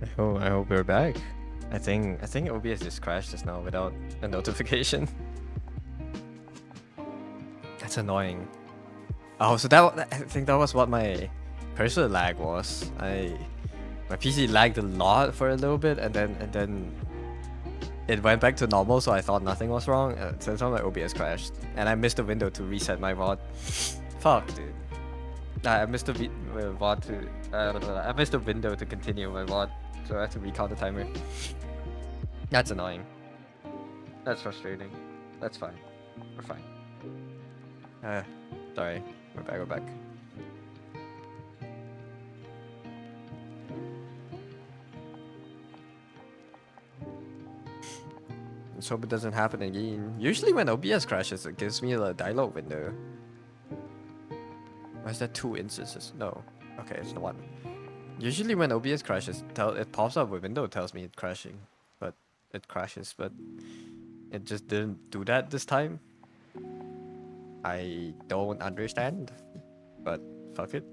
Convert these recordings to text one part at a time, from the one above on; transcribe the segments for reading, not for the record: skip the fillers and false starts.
I hope we're back. I think OBS just crashed just now without a notification. That's annoying. Oh, so I think that was what my cursor lag was. My PC lagged a lot for a little bit, and then it went back to normal. So I thought nothing was wrong. So my OBS crashed, and I missed the window to reset my VOD. Fuck, dude. I missed the VOD to. I missed the window to continue my VOD, so I had to recount the timer. That's annoying. That's frustrating. That's fine. We're fine. Uh, sorry. We're back. We're back. Let's hope it doesn't happen again. Usually when OBS crashes, it gives me a dialogue window. Why is that 2 instances? No. Okay, it's the one. Usually when OBS crashes, it pops up a window tells me it's crashing, but it crashes, but it just didn't do that this time. I don't understand, but fuck it.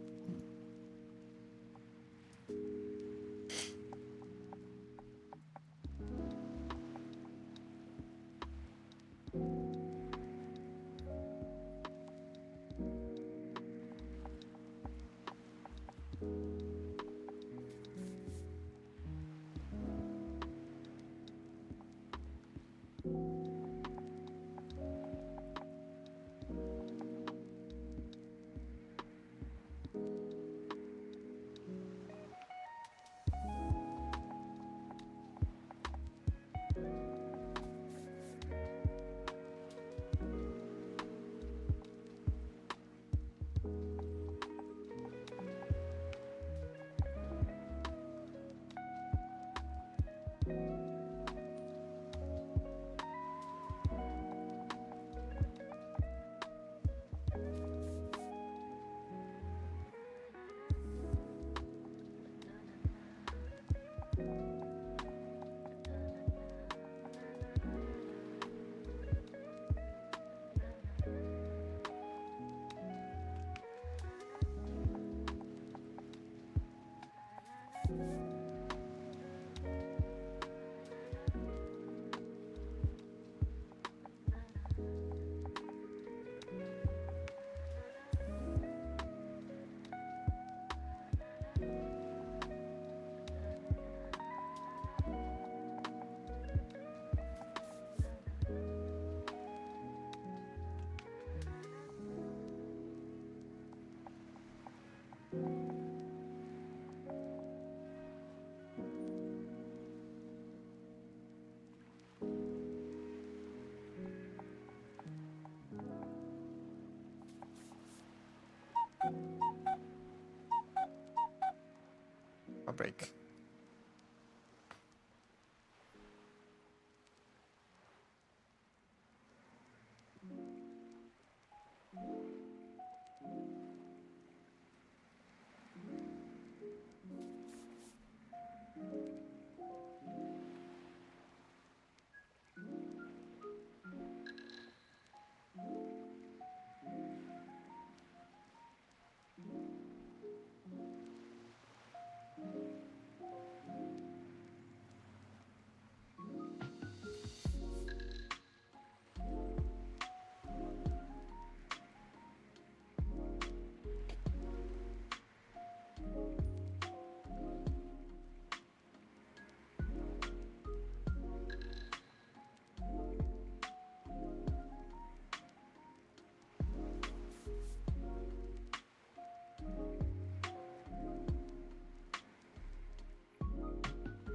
I'll break.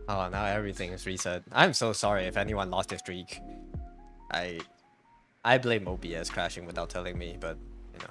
Oh, now everything is reset. I'm so sorry if anyone lost their streak. I I blame OBS crashing without telling me, but you know.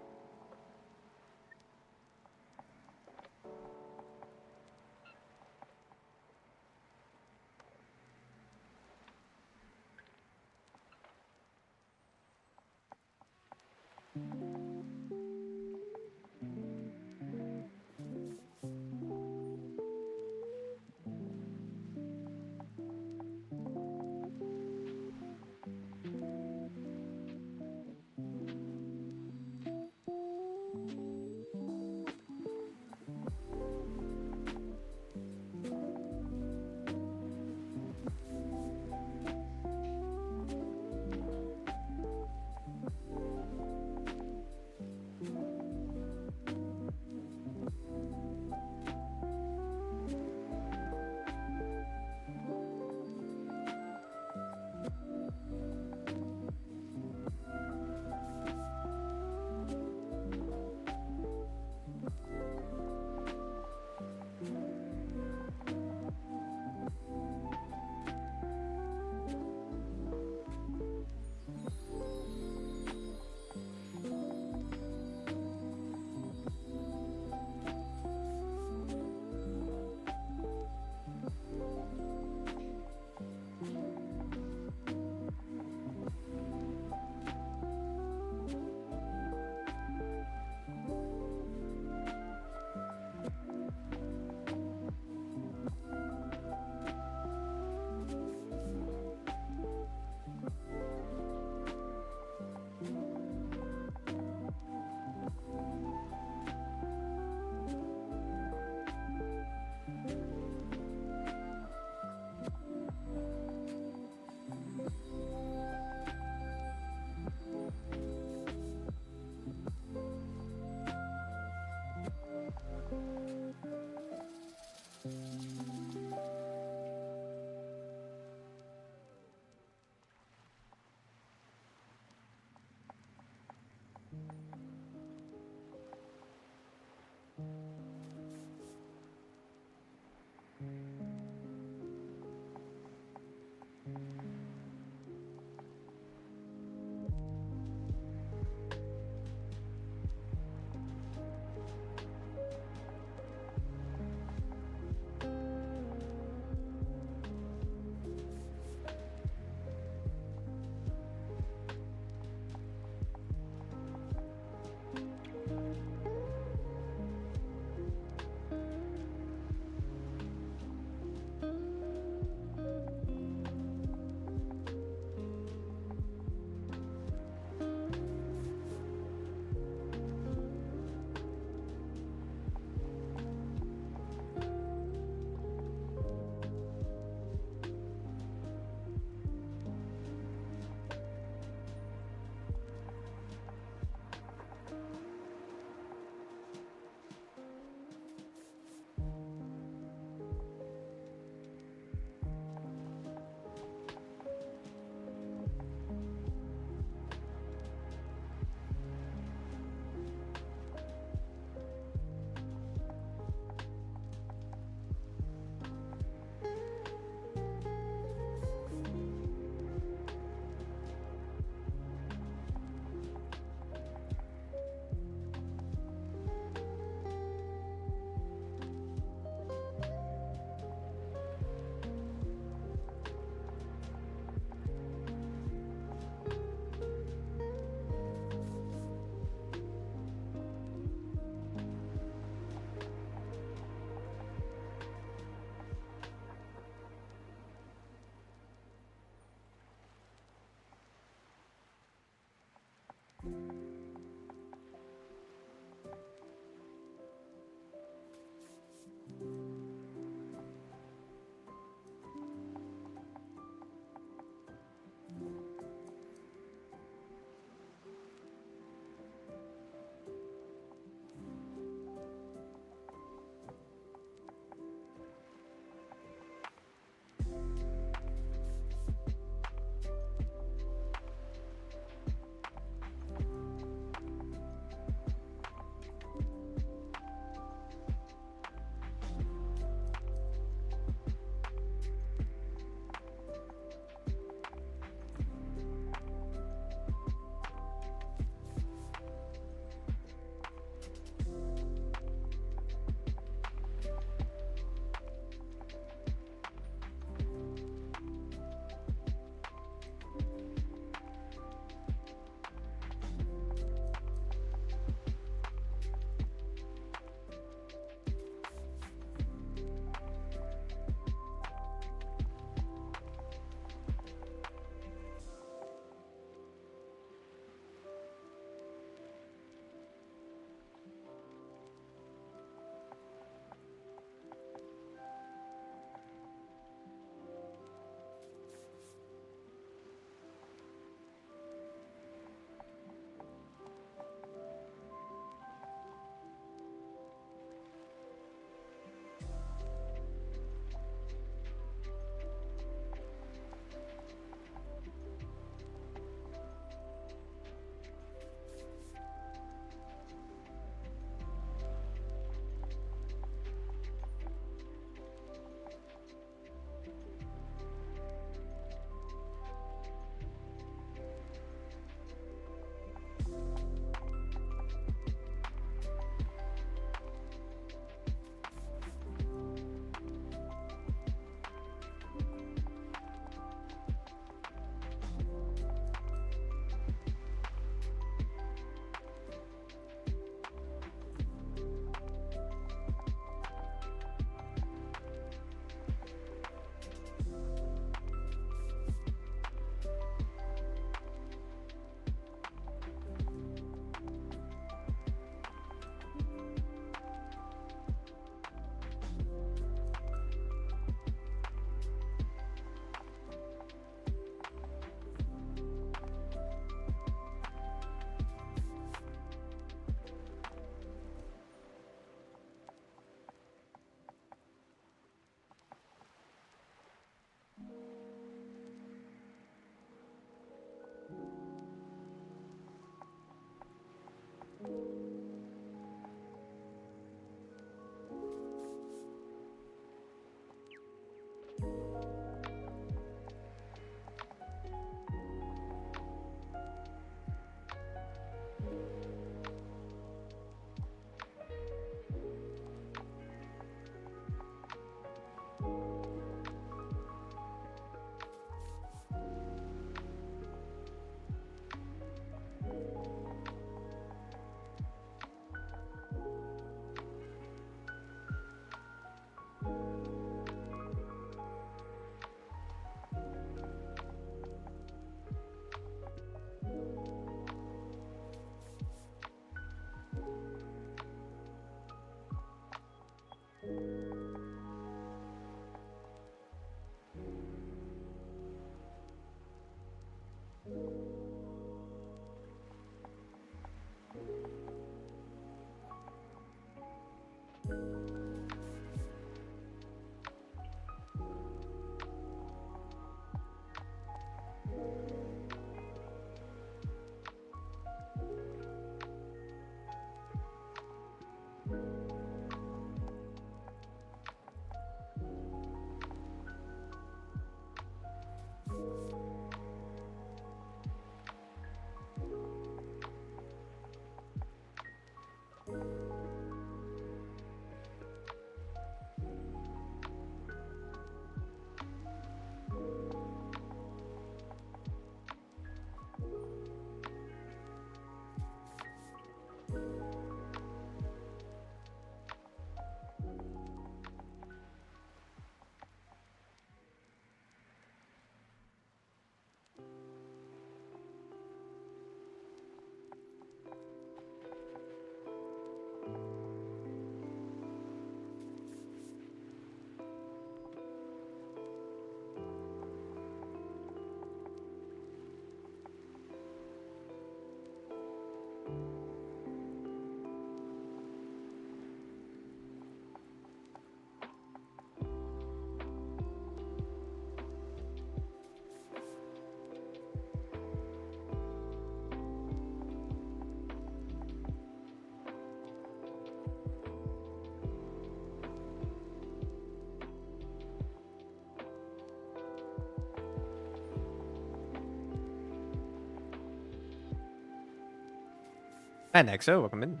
Hi, Nexo, welcome in.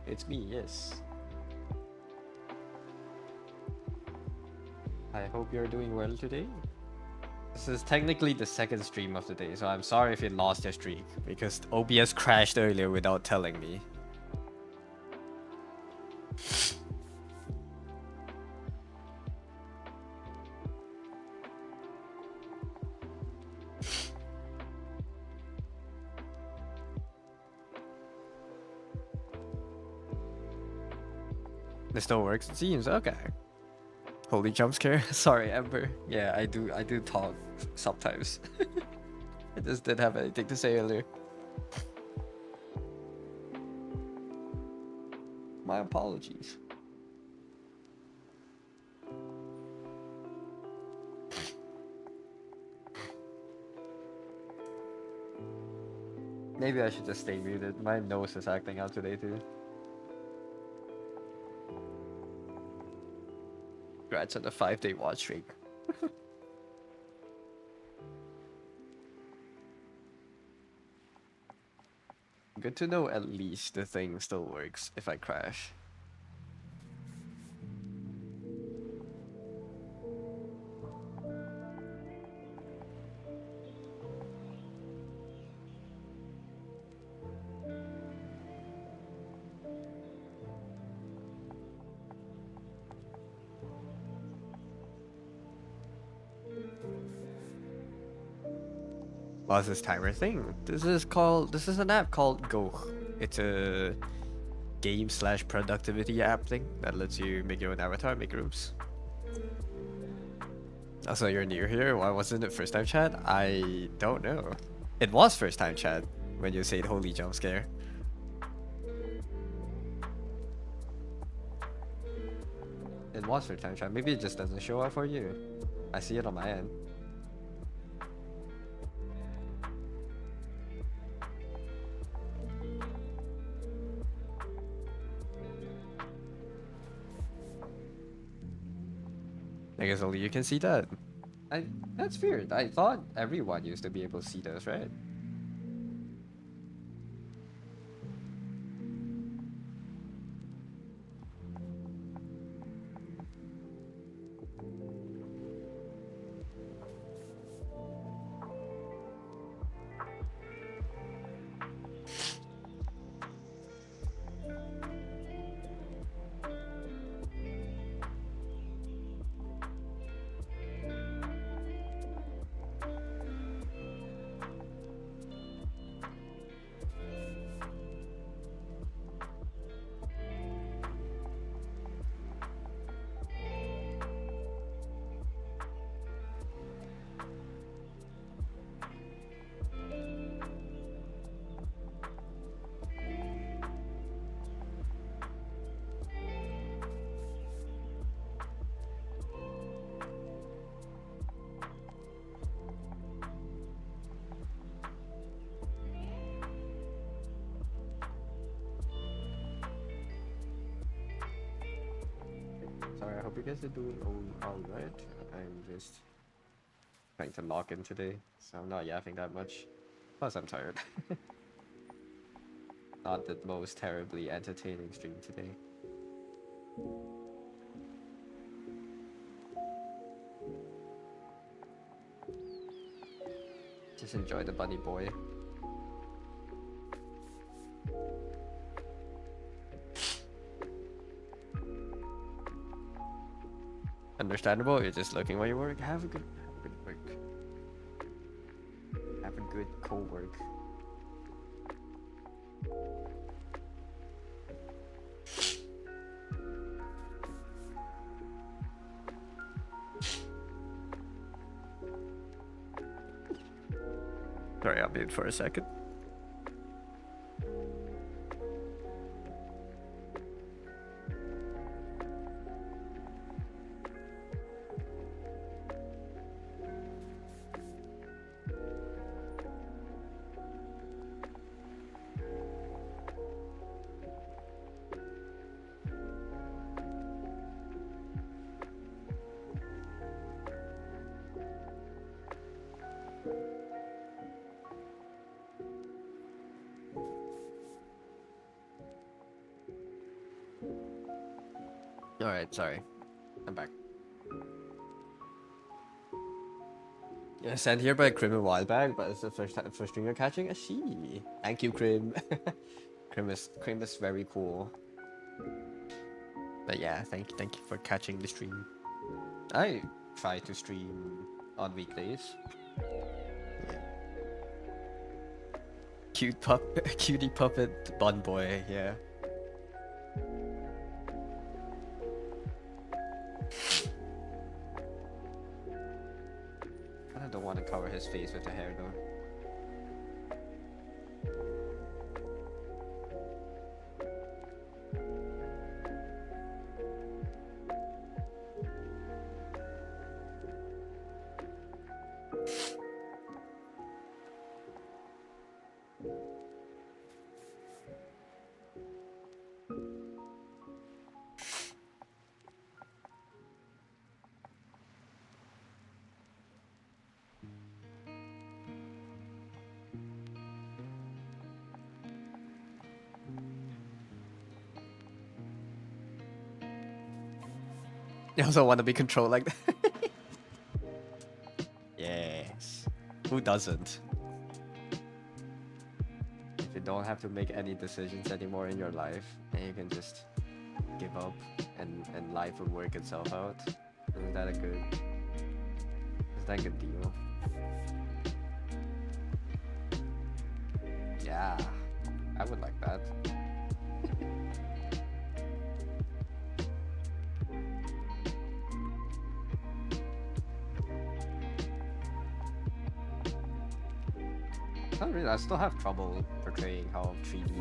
It's me, yes. I hope you're doing well today. This is technically the second stream of the day, so I'm sorry if you lost your streak, because OBS crashed earlier without telling me. This still works, it seems. Okay. Holy jump scare. Sorry, Ember. Yeah, I do talk sometimes. I just didn't have anything to say earlier. My apologies. Maybe I should just stay muted. My nose is acting out today too. Congrats on the 5-day watch streak. Good to know at least the thing still works if I crash. What's this timer thing? This is an app called Go. It's a game slash productivity app thing that lets you make your own avatar, make rooms. Also, you're new here. Why wasn't it first time chat? I don't know. It was first time chat when you said holy jump scare. It was first time chat. Maybe it just doesn't show up for you. I see it on my end. I guess only you can see that. That's weird. I thought everyone used to be able to see those, right? Sorry, I hope you guys are doing all right. I'm just trying to log in today, so I'm not yapping that much. Plus, I'm tired. Not the most terribly entertaining stream today. Just enjoy the bunny boy. Understandable. You're just looking while you work. Have a good work. Have a good co-work. Sorry, I'll mute for a second. Alright, sorry. I'm back. Yeah, sent here by Krim a while back, but it's the first stream you're catching. I see. Thank you, Krim. Krim is very cool. But yeah, thank you for catching the stream. I try to stream on weekdays. Yeah. Cutie puppet bun boy, yeah. I don't want to cover his face with the hair though. You also want to be controlled like that? Yes. Who doesn't? If you don't have to make any decisions anymore in your life, and you can just give up and life will work itself out. Isn't that a good deal? Yeah. I would like that. Not really. I still have trouble portraying how 3D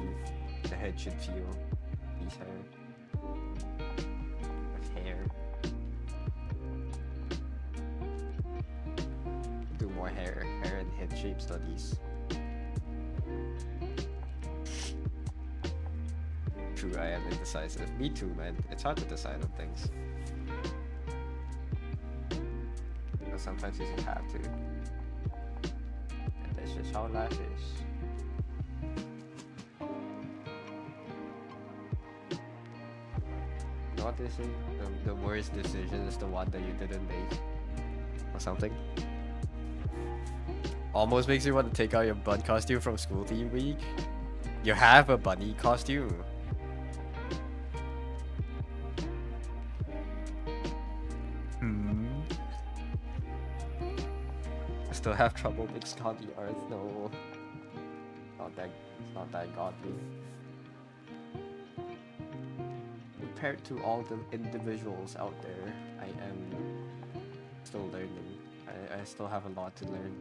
the head should feel. These hair. With hair. Do more hair and head shape studies. True, I am indecisive. Me too, man. It's hard to decide on things. But sometimes you just have to. And that's just how life is. You know what they say? The worst decision is the one that you didn't make. Or something. Almost makes you want to take out your bun costume from school theme week. You have a bunny costume. I still have trouble with Scotty Earth, no. It's not that godly. Compared to all the individuals out there, I am still learning. I still have a lot to learn.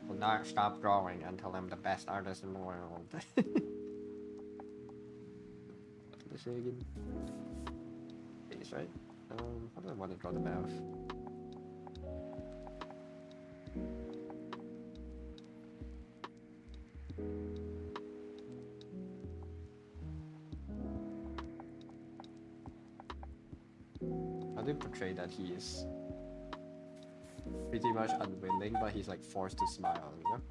Will not stop drawing until I'm the best artist in the world. What did I say again? Face, right? How do I want to draw the mouth? How do you portray that he is pretty much unwilling, but he's like forced to smile, you know?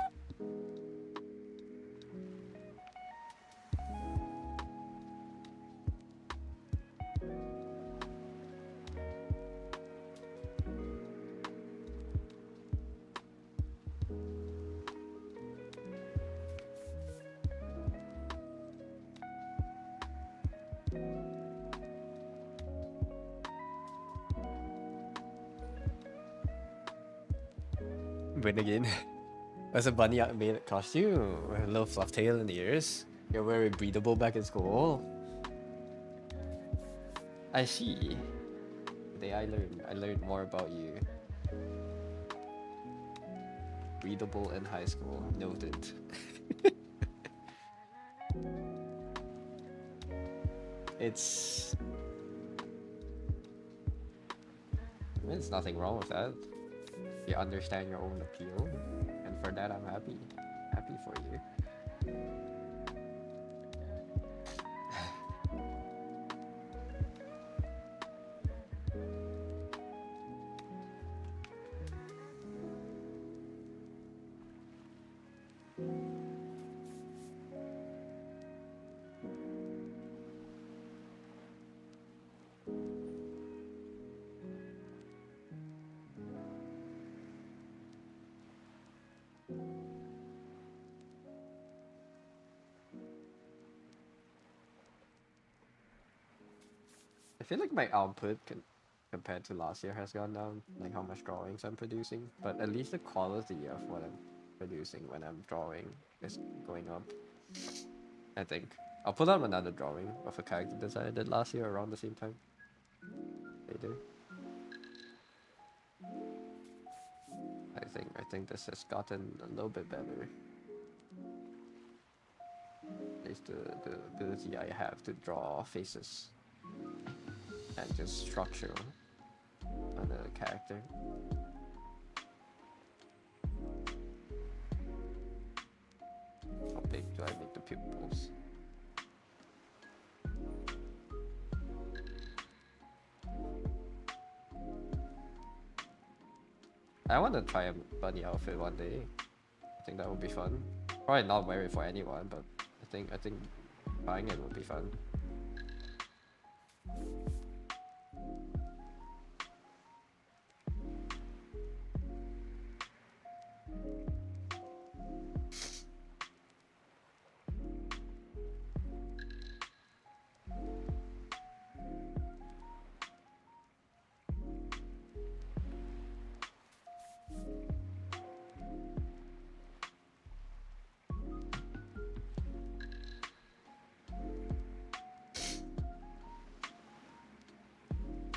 Win again. As a bunny made costume with a little fluff tail and ears. You're very breathable back in school. I see. Today I learned more about you. Breathable in high school. Noted. It's there's nothing wrong with that. You understand your own appeal and for that, I'm happy. Happy for you. I feel like my output compared to last year has gone down, like how much drawings I'm producing, but at least the quality of what I'm producing when I'm drawing is going up. I think. I'll put up another drawing of a character design I did last year around the same time. Later. I think this has gotten a little bit better. At least the ability I have to draw faces and just structure on a character. How big do I make the pupils? I want to try a bunny outfit one day. I think that would be fun. Probably not wear it for anyone, but I think buying it would be fun.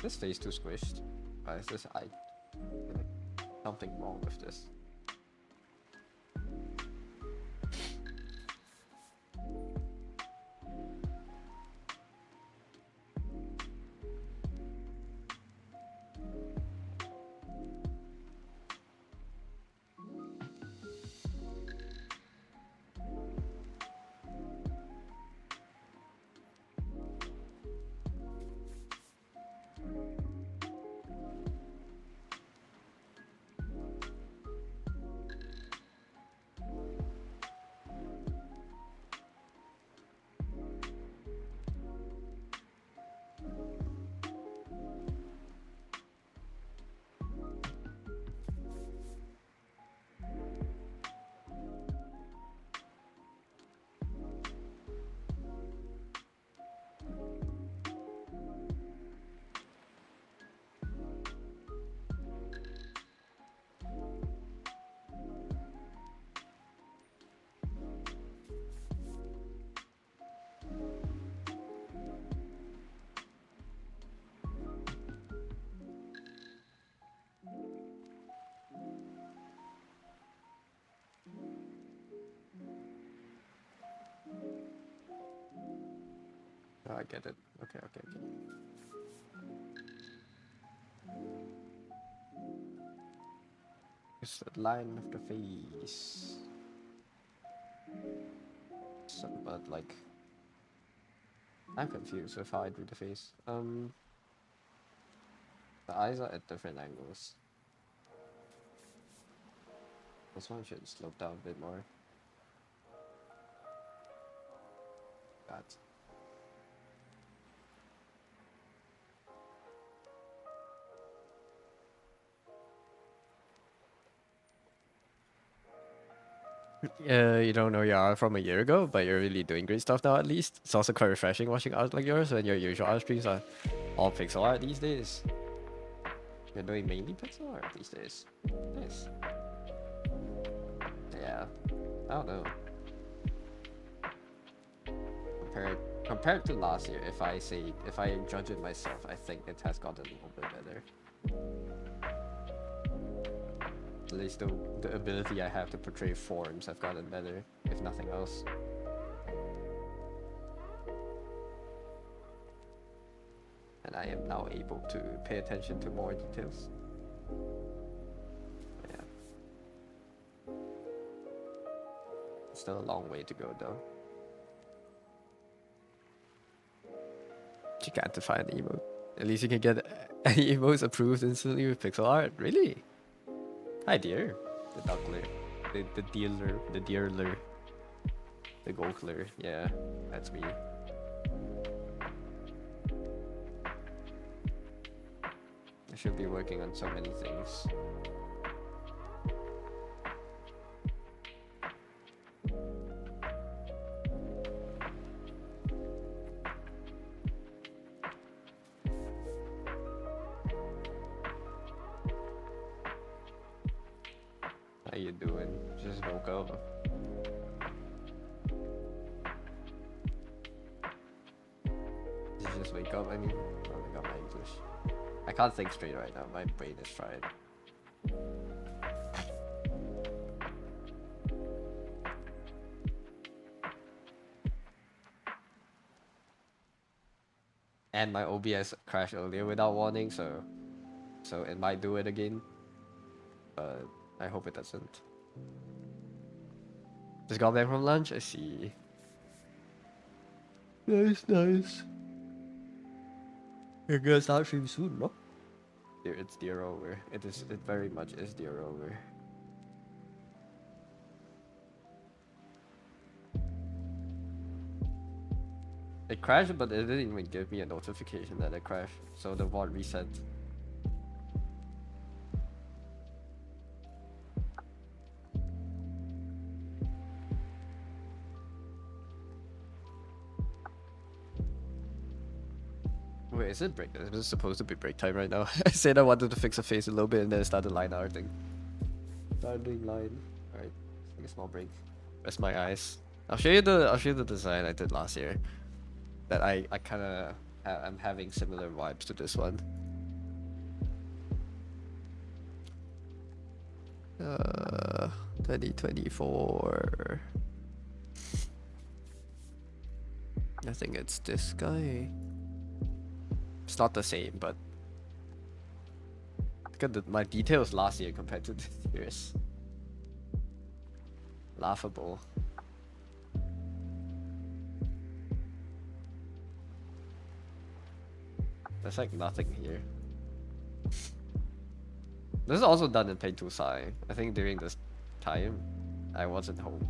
This face too squished. Why is this? Something wrong with this. Oh, I get it. Okay. It's the line of the face. So, but like, I'm confused with how I do the face. The eyes are at different angles. This one should slope down a bit more. That. You don't know your art from a year ago, but you're really doing great stuff now at least. It's also quite refreshing watching art like yours when your usual art streams are all pixel art these days. You're doing mainly pixel art these days. Nice. Yeah. I don't know. Compared to last year, if I judge it myself, I think it has gotten a little bit better. At least the ability I have to portray forms have gotten better, if nothing else. And I am now able to pay attention to more details. Yeah. Still a long way to go though. You can't define an emote. At least you can get any emotes approved instantly with pixel art. Really? Hi dear. The duckler. The dealer. The deerler. The gokler. Yeah, that's me. I should be working on so many things. How you doing? Just woke up. Did you just wake up? I mean, oh my god, my English. I can't think straight right now. My brain is fried. And my OBS crashed earlier without warning, so it might do it again. But I hope it doesn't. Just got back from lunch. I see. Nice, nice. You're gonna start stream soon, no? It's dear over. It is. It very much is dear over. It crashed, but it didn't even give me a notification that it crashed. So the VOD reset. Wait, is it break? Is it supposed to be break time right now? I said I wanted to fix the face a little bit and then started line arting. Started doing line. Alright, take a small break. Rest my eyes. I'll show you the design I did last year. That I kinda I'm having similar vibes to this one. 2024. I think it's this guy. It's not the same, but look at my details last year compared to this year's. Laughable. There's like nothing here. This is also done in Paint 2 Sai. I think during this time, I wasn't home,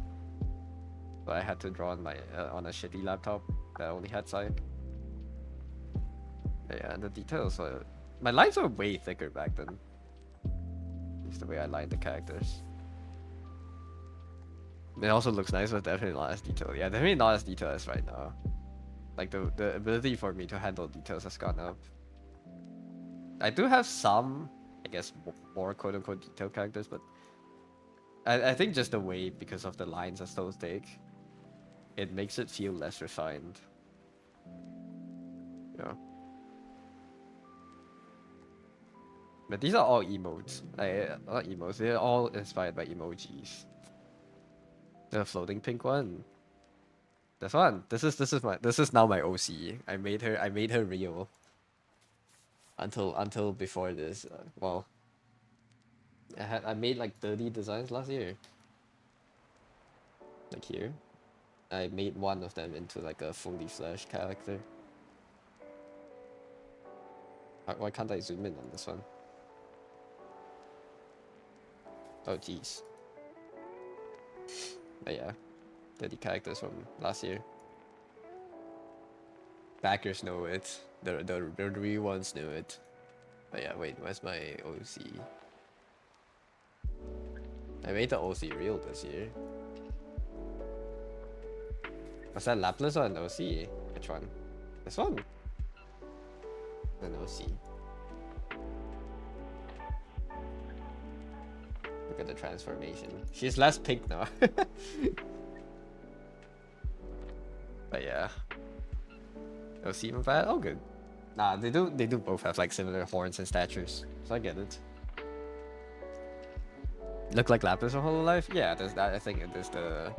but I had to draw on my on a shitty laptop that only had Sai. Yeah, and the details are... My lines were way thicker back then. It's the way I lined the characters. It also looks nice, but definitely not as detailed. Yeah, definitely not as detailed as right now. Like the ability for me to handle details has gone up. I do have some, I guess, more quote-unquote detailed characters, but I think just the way, because of the lines are so thick, it makes it feel less refined. Yeah. But these are all emotes. Not emotes, they're all inspired by emojis. The floating pink one. This one. This is now my OC. I made her real. Until before this. Well, I made like 30 designs last year. Like here. I made one of them into like a fully fleshed character. Why can't I zoom in on this one? Oh jeez. But yeah, 30 characters from last year. Backers know it. The real ones know it. But yeah, wait, where's my OC? I made the OC real this year. Was that Laplas or an OC? Which one? This one? An OC. Look at the transformation. She's less pink now. But yeah. OC even bad? Oh good. Nah, they do both have like similar horns and statures. So I get it. Look like Lapis from Hololive? Yeah, there's that. I think it is the...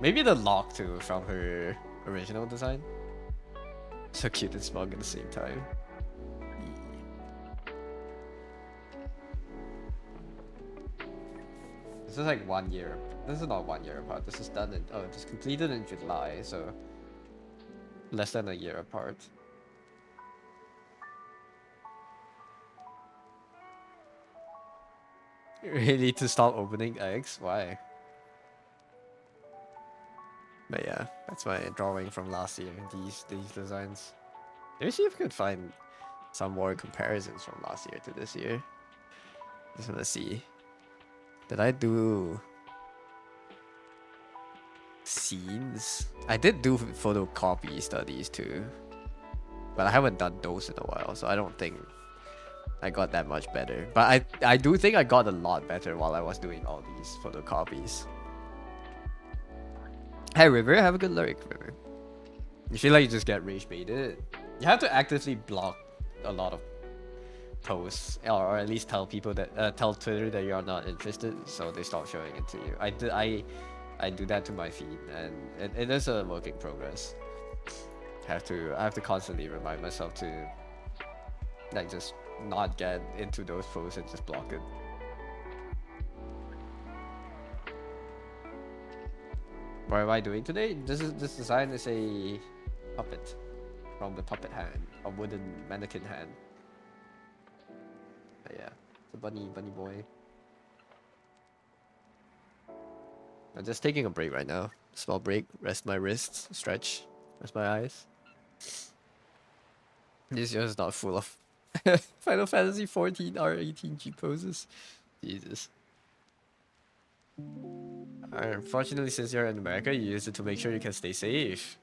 Maybe the lock too from her original design. So cute and smug at the same time. This is like 1 year. This is not 1 year apart. This is done in, oh, just completed in July, so less than a year apart. Really to stop opening eggs? Why? But yeah, that's my drawing from last year. These designs. Let me see if I could find some more comparisons from last year to this year. Just wanna see. Did I do scenes? I did do photocopy studies too, but I haven't done those in a while, so I don't think I got that much better. But I do think I got a lot better while I was doing all these photocopies. Hey River, have a good lyric, River. You feel like you just get rage baited? You have to actively block a lot of posts, or at least tell people that tell Twitter that you're not interested, so they stop showing it to you. I do that to my feed, and it is a work in progress. I have to constantly remind myself to like just not get into those posts and just block it. What am I doing today? This design is a puppet from the puppet hand, a wooden mannequin hand. But yeah, it's a bunny boy. I'm just taking a break right now. Small break, rest my wrists, stretch, rest my eyes. This year is not full of Final Fantasy 14 R18G poses. Jesus. Unfortunately, since you're in America, you use it to make sure you can stay safe.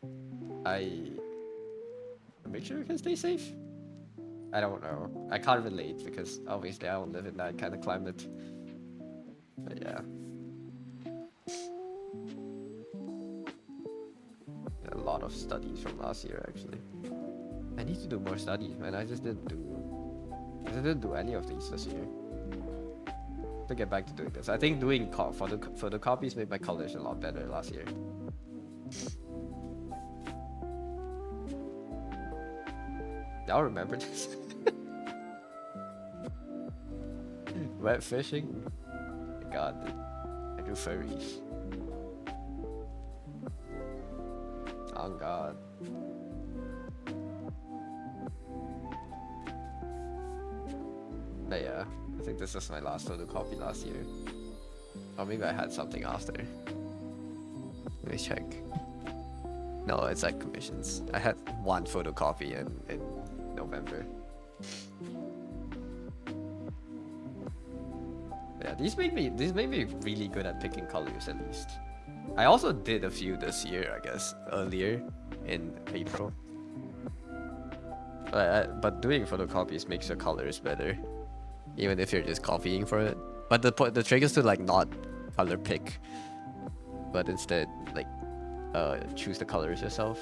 Make sure you can stay safe? I don't know. I can't relate because obviously I don't live in that kind of climate. But yeah. A lot of studies from last year actually. I need to do more studies, man. I just didn't do any of these this year. To get back to doing this. I think doing photocopies made my colors a lot better last year. Y'all remember this? Wet fishing? God, dude. I do furries. Oh god. But yeah, I think this is my last photocopy last year. Or maybe I had something after. Let me check. No, it's like commissions. I had one photocopy in November. Yeah, these made me really good at picking colors at least. I also did a few this year, I guess, earlier in April. But doing photocopies makes your colors better, even if you're just copying for it. But the trick is to like not color pick, but instead like choose the colors yourself.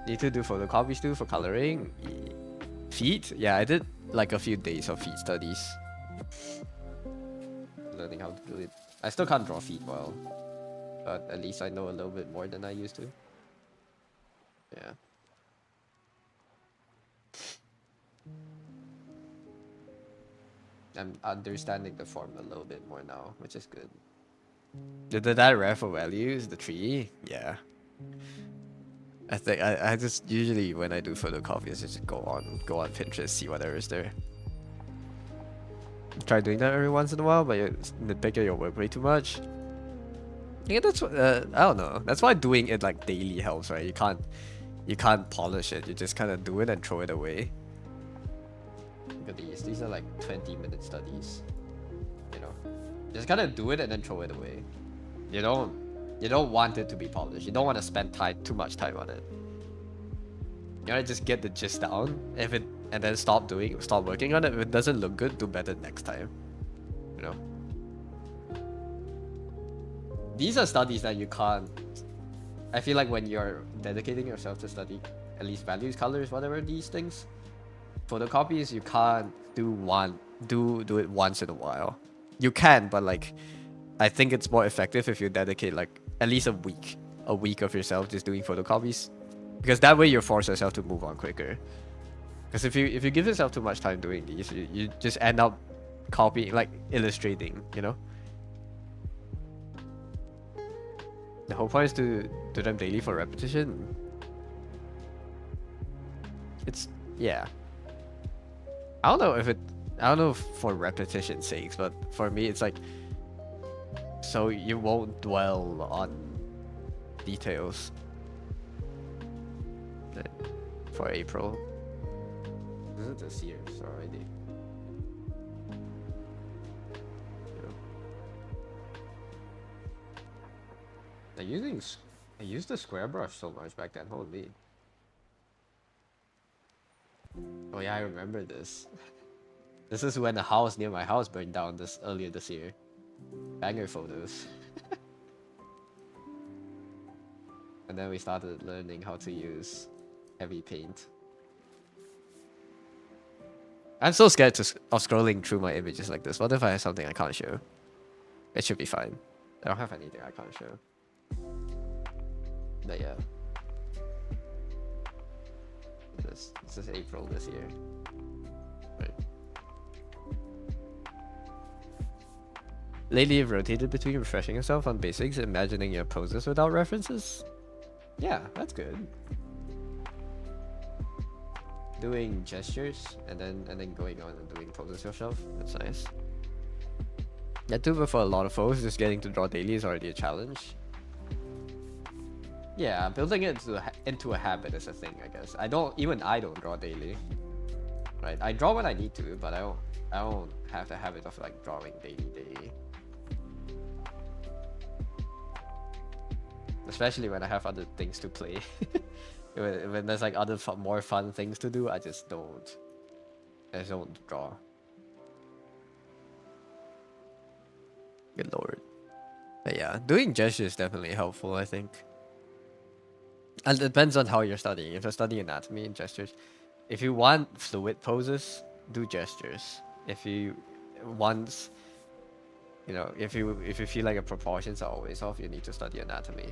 Need to do photocopies too for coloring. Feet? Yeah, I did like a few days of feet studies. Learning how to do it. I still can't draw feet well, but at least I know a little bit more than I used to. Yeah. I'm understanding the form a little bit more now, which is good. Did that rare for values? The tree? Yeah. I think I just usually when I do photocopies, I just go on Pinterest, see whatever is there. Try doing that every once in a while, but you're nitpicking your work way too much. Yeah, that's what I don't know. That's why doing it like daily helps, right? You can't polish it. You just kind of do it and throw it away. Look at these. These are like 20-minute studies. You know, just kind of do it and then throw it away. You don't want it to be polished. You don't want to spend too much time on it. You want to just get the gist down. And then stop working on it. If it doesn't look good, do better next time. You know. These are studies that you can't. I feel like when you're dedicating yourself to study, at least values, colors, whatever these things, photocopies you can't do it once in a while. You can, but like, I think it's more effective if you dedicate like at least a week of yourself just doing photocopies, because that way you force yourself to move on quicker. Because if you give yourself too much time doing these, you just end up copying, like illustrating, you know. The whole point is to do them daily for repetition. It's yeah. I don't know if it. I don't know if for repetition's sakes, but for me, it's like so you won't dwell on details. For April. This is this year, so already. I used the square brush so much back then. Holy. Oh yeah, I remember this. This is when the house near my house burned down earlier this year. Banger photos. And then we started learning how to use heavy paint. I'm so scared of scrolling through my images like this. What if I have something I can't show? It should be fine. I don't have anything I can't show. But yeah. This is April this year. Right. Lately, you've rotated between refreshing yourself on basics and imagining your poses without references? Yeah, that's good. Doing gestures and then going on and doing poses yourself. That's nice. I do, but for a lot of folks, just getting to draw daily is already a challenge. Yeah, building it into a habit is a thing, I guess. I don't draw daily. Right? I draw when I need to, but I don't have the habit of like drawing daily. Especially when I have other things to play. when there's like other more fun things to do, I just don't draw. Good lord. But yeah, doing gestures is definitely helpful, I think. And it depends on how you're studying. If you're studying anatomy and gestures, if you want fluid poses, do gestures. If you want, you know, if you feel like your proportions are always off, you need to study anatomy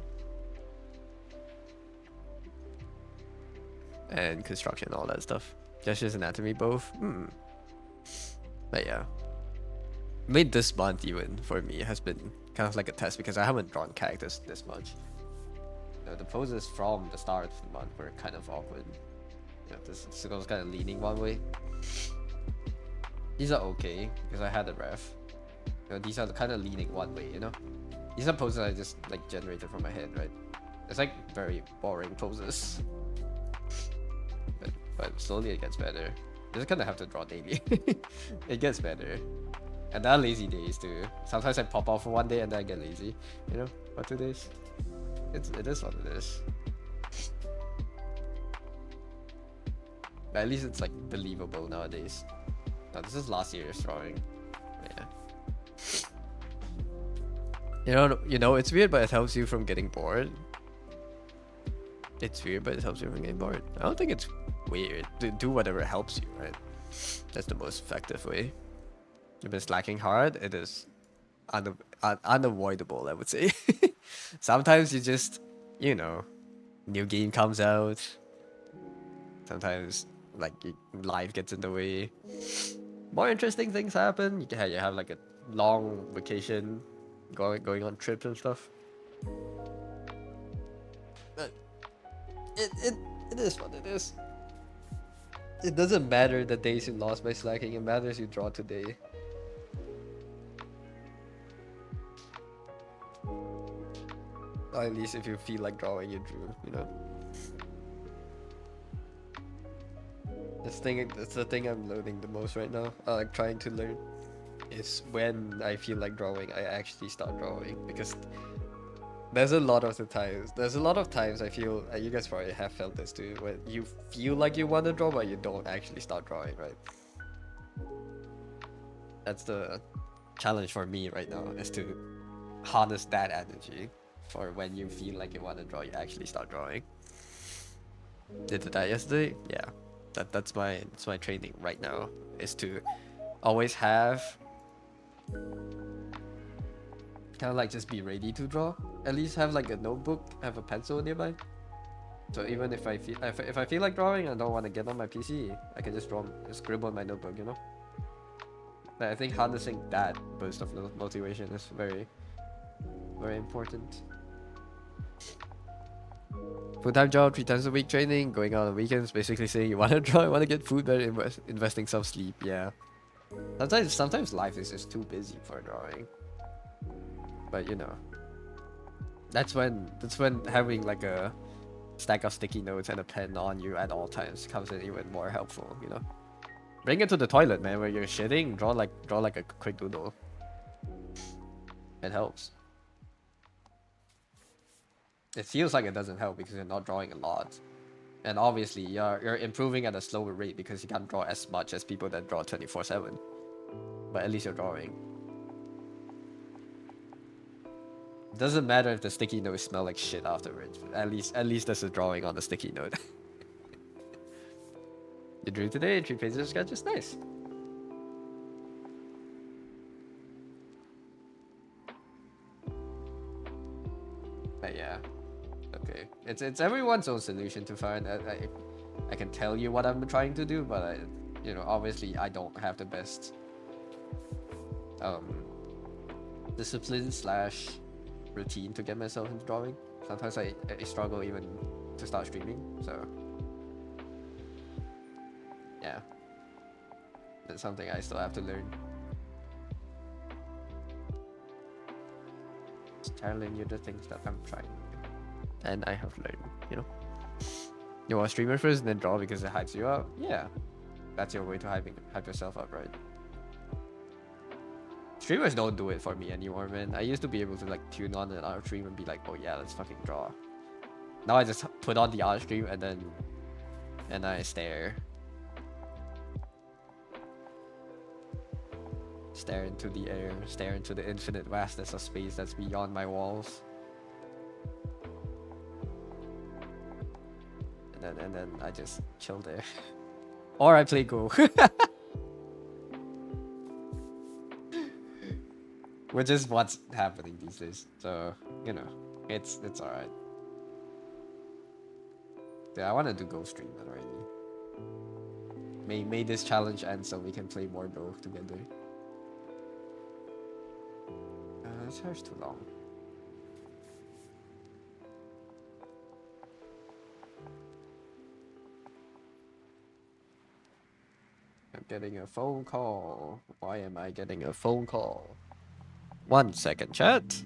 and construction, all that stuff. Gestures, anatomy, both. But yeah, I mean, this month even for me has been kind of like a test because I haven't drawn characters this much. The poses from the start of the month were kind of awkward. You know, this circle's kind of leaning one way. These are okay because I had a ref. You know, these are kind of leaning one way, you know? These are poses I just like generated from my head, right? It's like very boring poses. But slowly it gets better. You just kind of have to draw daily. It gets better. And there are lazy days too. Sometimes I pop off for one day and then I get lazy, you know, for 2 days. It is what it is. But at least it's like believable nowadays. Now this is last year's drawing. Yeah. You know, it's weird, but it helps you from getting bored. It's weird, but it helps you from getting bored. I don't think it's weird. Do whatever helps you, right? That's the most effective way. If it's lacking hard, it is unavoidable, I would say. Sometimes you just, you know, new game comes out. Sometimes like life gets in the way. More interesting things happen. You have like a long vacation, going on trips and stuff. But it is what it is. It doesn't matter the days you lost by slacking. It matters you draw today. Or at least if you feel like drawing, you drew, you know. That's the thing I'm learning the most right now. Like trying to learn is when I feel like drawing, I actually start drawing, because there's a lot of times I feel, you guys probably have felt this too, when you feel like you want to draw but you don't actually start drawing, right? That's the challenge for me right now, is to harness that energy for when you feel like you want to draw, you actually start drawing. Did that yesterday? Yeah. That's my training right now, is to always have kind of like just be ready to draw. At least have like a notebook, have a pencil nearby. So even if if I feel like drawing and don't want to get on my PC, I can just scribble on my notebook, you know. I think harnessing that burst of motivation is very, very important. Full-time job, 3 times a week training, going out on weekends, basically saying you want to draw, you want to get food, but investing some sleep. Yeah. Sometimes life is just too busy for drawing. But you know, that's when having like a stack of sticky notes and a pen on you at all times comes in even more helpful. You know, bring it to the toilet, man. Where you're shitting, draw like a quick doodle. It helps. It feels like it doesn't help because you're not drawing a lot, and obviously you're improving at a slower rate because you can't draw as much as people that draw 24/7. But at least you're drawing. Doesn't matter if the sticky notes smell like shit afterwards. At least there's a drawing on the sticky note. You drew today, 3 pages of sketches, nice. But yeah, okay. It's everyone's own solution to find. I can tell you what I'm trying to do, but you know, obviously I don't have the best discipline / routine to get myself into drawing. Sometimes I struggle even to start streaming, so yeah, that's something I still have to learn. Just telling you the things that I'm trying to do, and I have learned, you know. You want to stream it first and then draw because it hypes you up? Yeah, that's your way to hype yourself up, right? Streamers don't do it for me anymore, man. I used to be able to like tune on an art stream and be like, oh yeah, let's fucking draw. Now I just put on the art stream and I stare into the air, stare into the infinite vastness of space that's beyond my walls. And then I just chill there. Or I play Go. Which is what's happening these days. So, you know, it's alright. Yeah, I wanted to go stream that already. May this challenge end so we can play more Go together. This hair's too long. I'm getting a phone call. Why am I getting a phone call? 1 second, chat.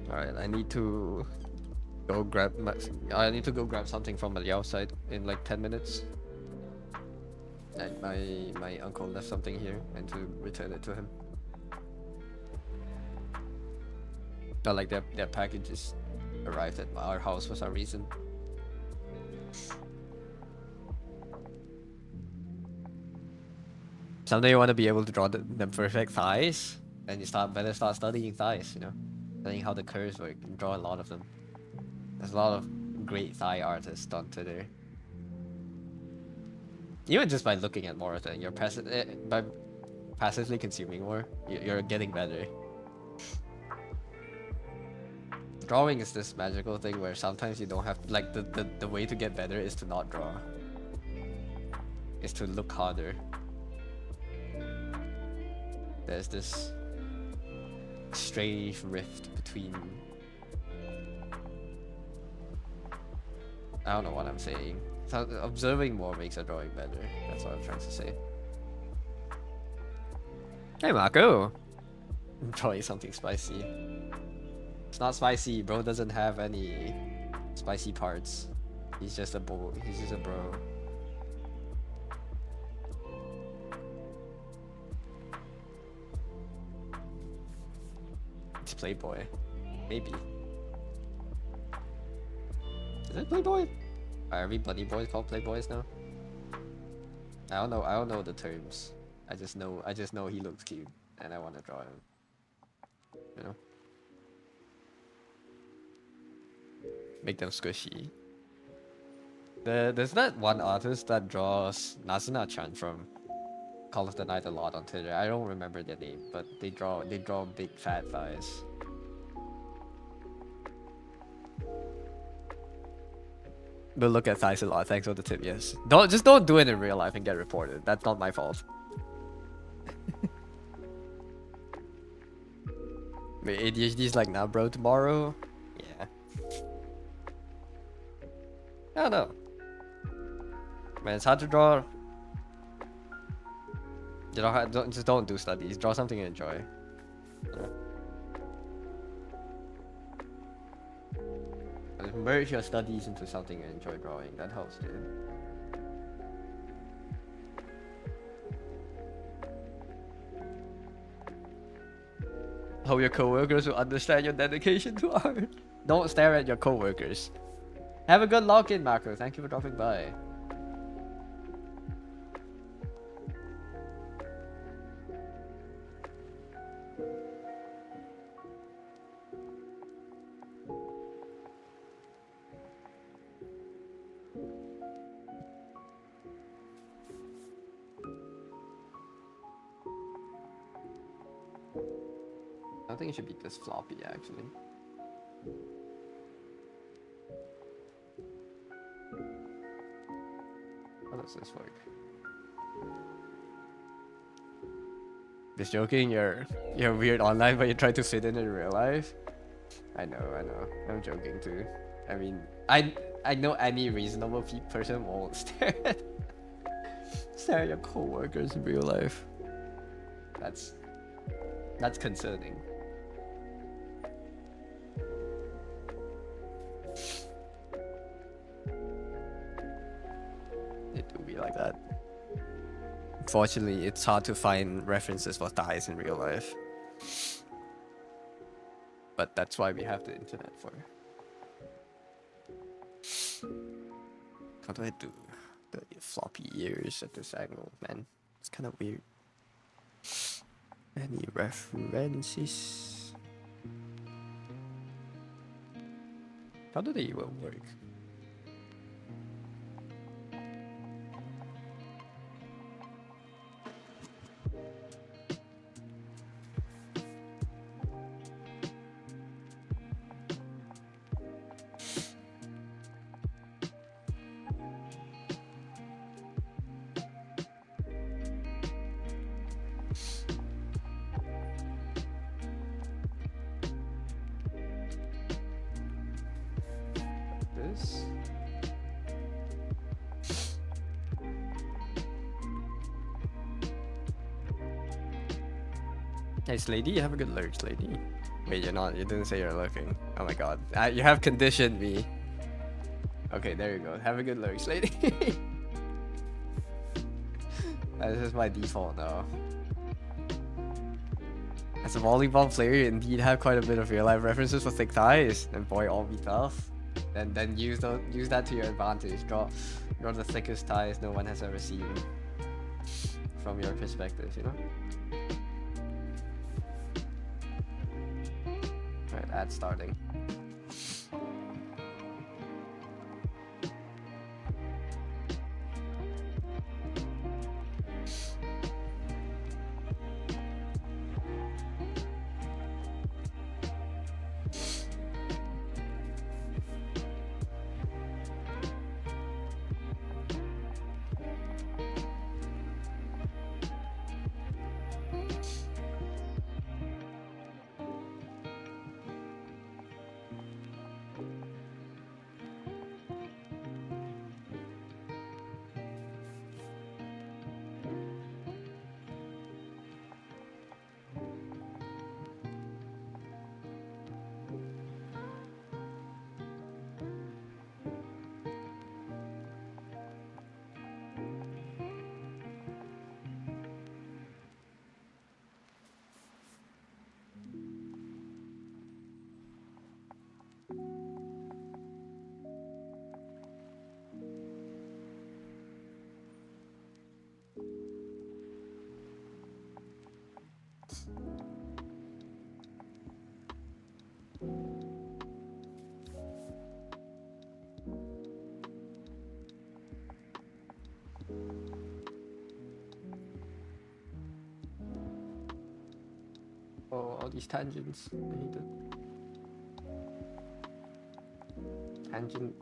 Alright, I need to go grab something from the outside in like 10 minutes. And my uncle left something here and to return it to him. Not like their packages arrived at our house for some reason. Someday you want to be able to draw the perfect thighs, and you better start studying thighs, you know? Studying how the curves work, and draw a lot of them. There's a lot of great thigh artists on Twitter. Even just by looking at more of them, you're by passively consuming more, you're getting better. Drawing is this magical thing where sometimes you don't have like the way to get better is to not draw. Is to look harder. There's this strange rift between, I don't know what I'm saying. Observing more makes a drawing better. That's what I'm trying to say. Hey Marco! I'm drawing something spicy. It's not spicy, bro doesn't have any spicy parts. He's just a bro. Playboy. Maybe. Is it Playboy? Are everybody boys called Playboys now? I don't know. I don't know the terms. I just know he looks cute, and I want to draw him. You know. Make them squishy. There's that one artist that draws Nazuna-chan from Call of the Night a lot on Twitter. I don't remember their name, but they draw big fat thighs. But look at thighs a lot. Thanks for the tip. Yes. Don't do it in real life and get reported. That's not my fault. Wait, ADHD is like now, bro. Tomorrow. Yeah. I don't know. Man, it's hard to draw. You know, just don't do studies. Draw something you enjoy. You know? Merge your studies into something you enjoy drawing. That helps, dude. Hope your coworkers will understand your dedication to art. Don't stare at your coworkers. Have a good login, Marco. Thank you for dropping by. I think it should be this floppy, actually. How does this work? Just joking, you're weird online, but you try to fit in real life. I know. I'm joking too. I mean, I know any reasonable person won't stare at your coworkers in real life. That's concerning. It do be like that. Unfortunately, it's hard to find references for thighs in real life. But that's why we have the internet for. How do I do the floppy ears at this angle? Man, it's kind of weird. Any references? How do they even work? This. Hey, Slady, you have a good lurk, Slady. Wait, you're not. You didn't say you're lurking. Oh my god. You have conditioned me. Okay, there you go. Have a good lurk, Slady. This is my default now. As a volleyball player, you indeed have quite a bit of real life references for thick thighs. And boy, all be tough. Then use that to your advantage. Draw the thickest thighs no one has ever seen. From your perspective, you know? Alright, ad starting. Oh, all these tangents. I hate it.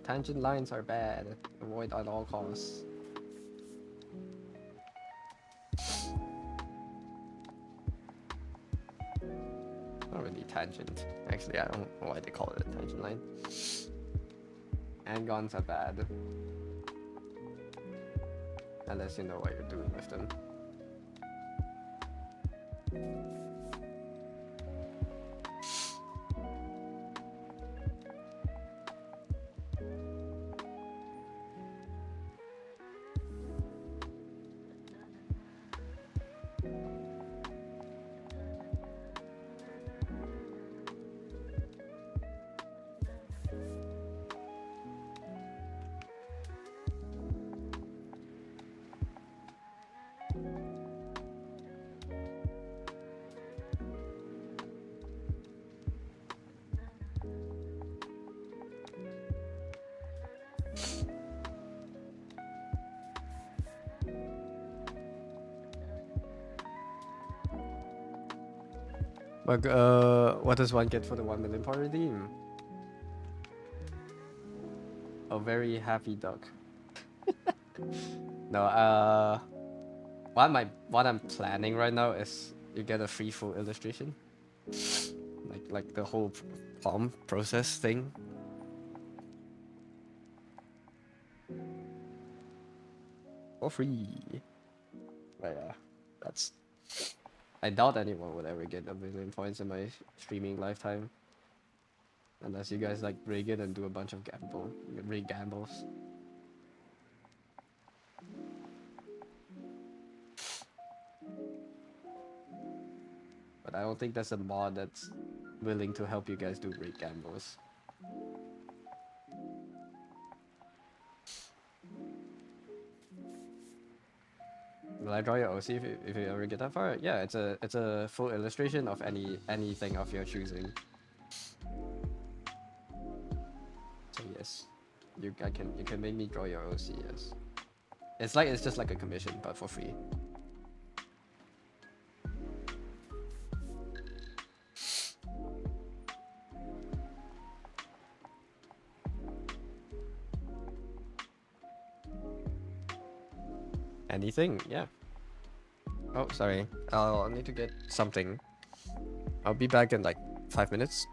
Tangent lines are bad. Avoid at all costs. Not really tangent. Actually, I don't know why they call it a tangent line. Handguns are bad. Unless you know what you're doing with them. But what does one get for the 1 million point redeem? A very happy duck. No, what I'm planning right now is you get a free full illustration, like the whole palm process thing. For free. But yeah, that's. I doubt anyone would ever get 1 million points in my streaming lifetime. Unless you guys like rig it and do a bunch of rig gambles. But I don't think there's a mod that's willing to help you guys do rig gambles. Will I draw your OC if you ever get that far? Yeah, it's a full illustration of anything of your choosing. So yes, you can make me draw your OC. Yes, it's just like a commission but for free. Anything, yeah. Oh, sorry. I'll need to get something. I'll be back in like 5 minutes.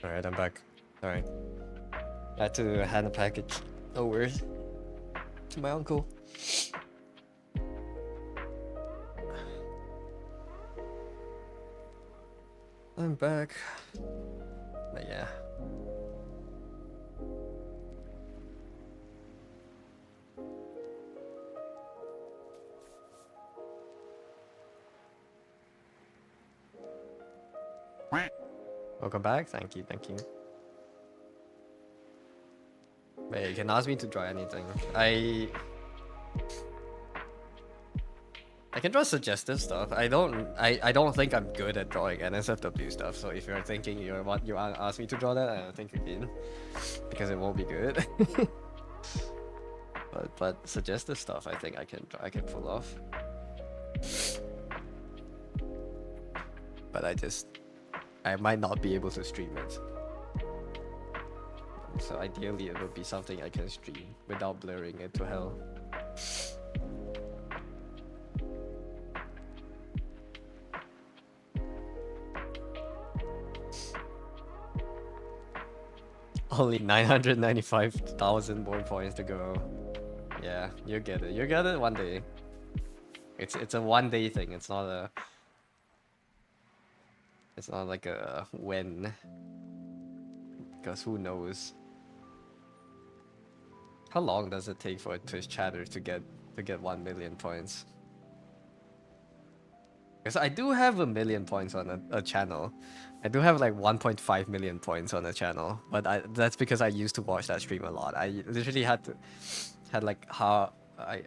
Alright, I'm back. Sorry. I had to hand a package over to my uncle. I'm back. But yeah. Welcome back. Thank you, thank you. But you can ask me to draw anything. I can draw suggestive stuff. I don't think I'm good at drawing NSFW stuff. So if you're thinking you ask me to draw that, I don't think you can, because it won't be good. but suggestive stuff, I think I can pull off. But I might not be able to stream it. So ideally it would be something I can stream without blurring it to hell. Only 995,000 more points to go. Yeah, you'll get it. You'll get it one day. It's a one-day thing. It's not like a when. Because who knows? How long does it take for a Twitch chatter to get 1 million points? Because I do have 1 million points on a channel. I do have like 1.5 million points on a channel, but that's because I used to watch that stream a lot. I literally had like I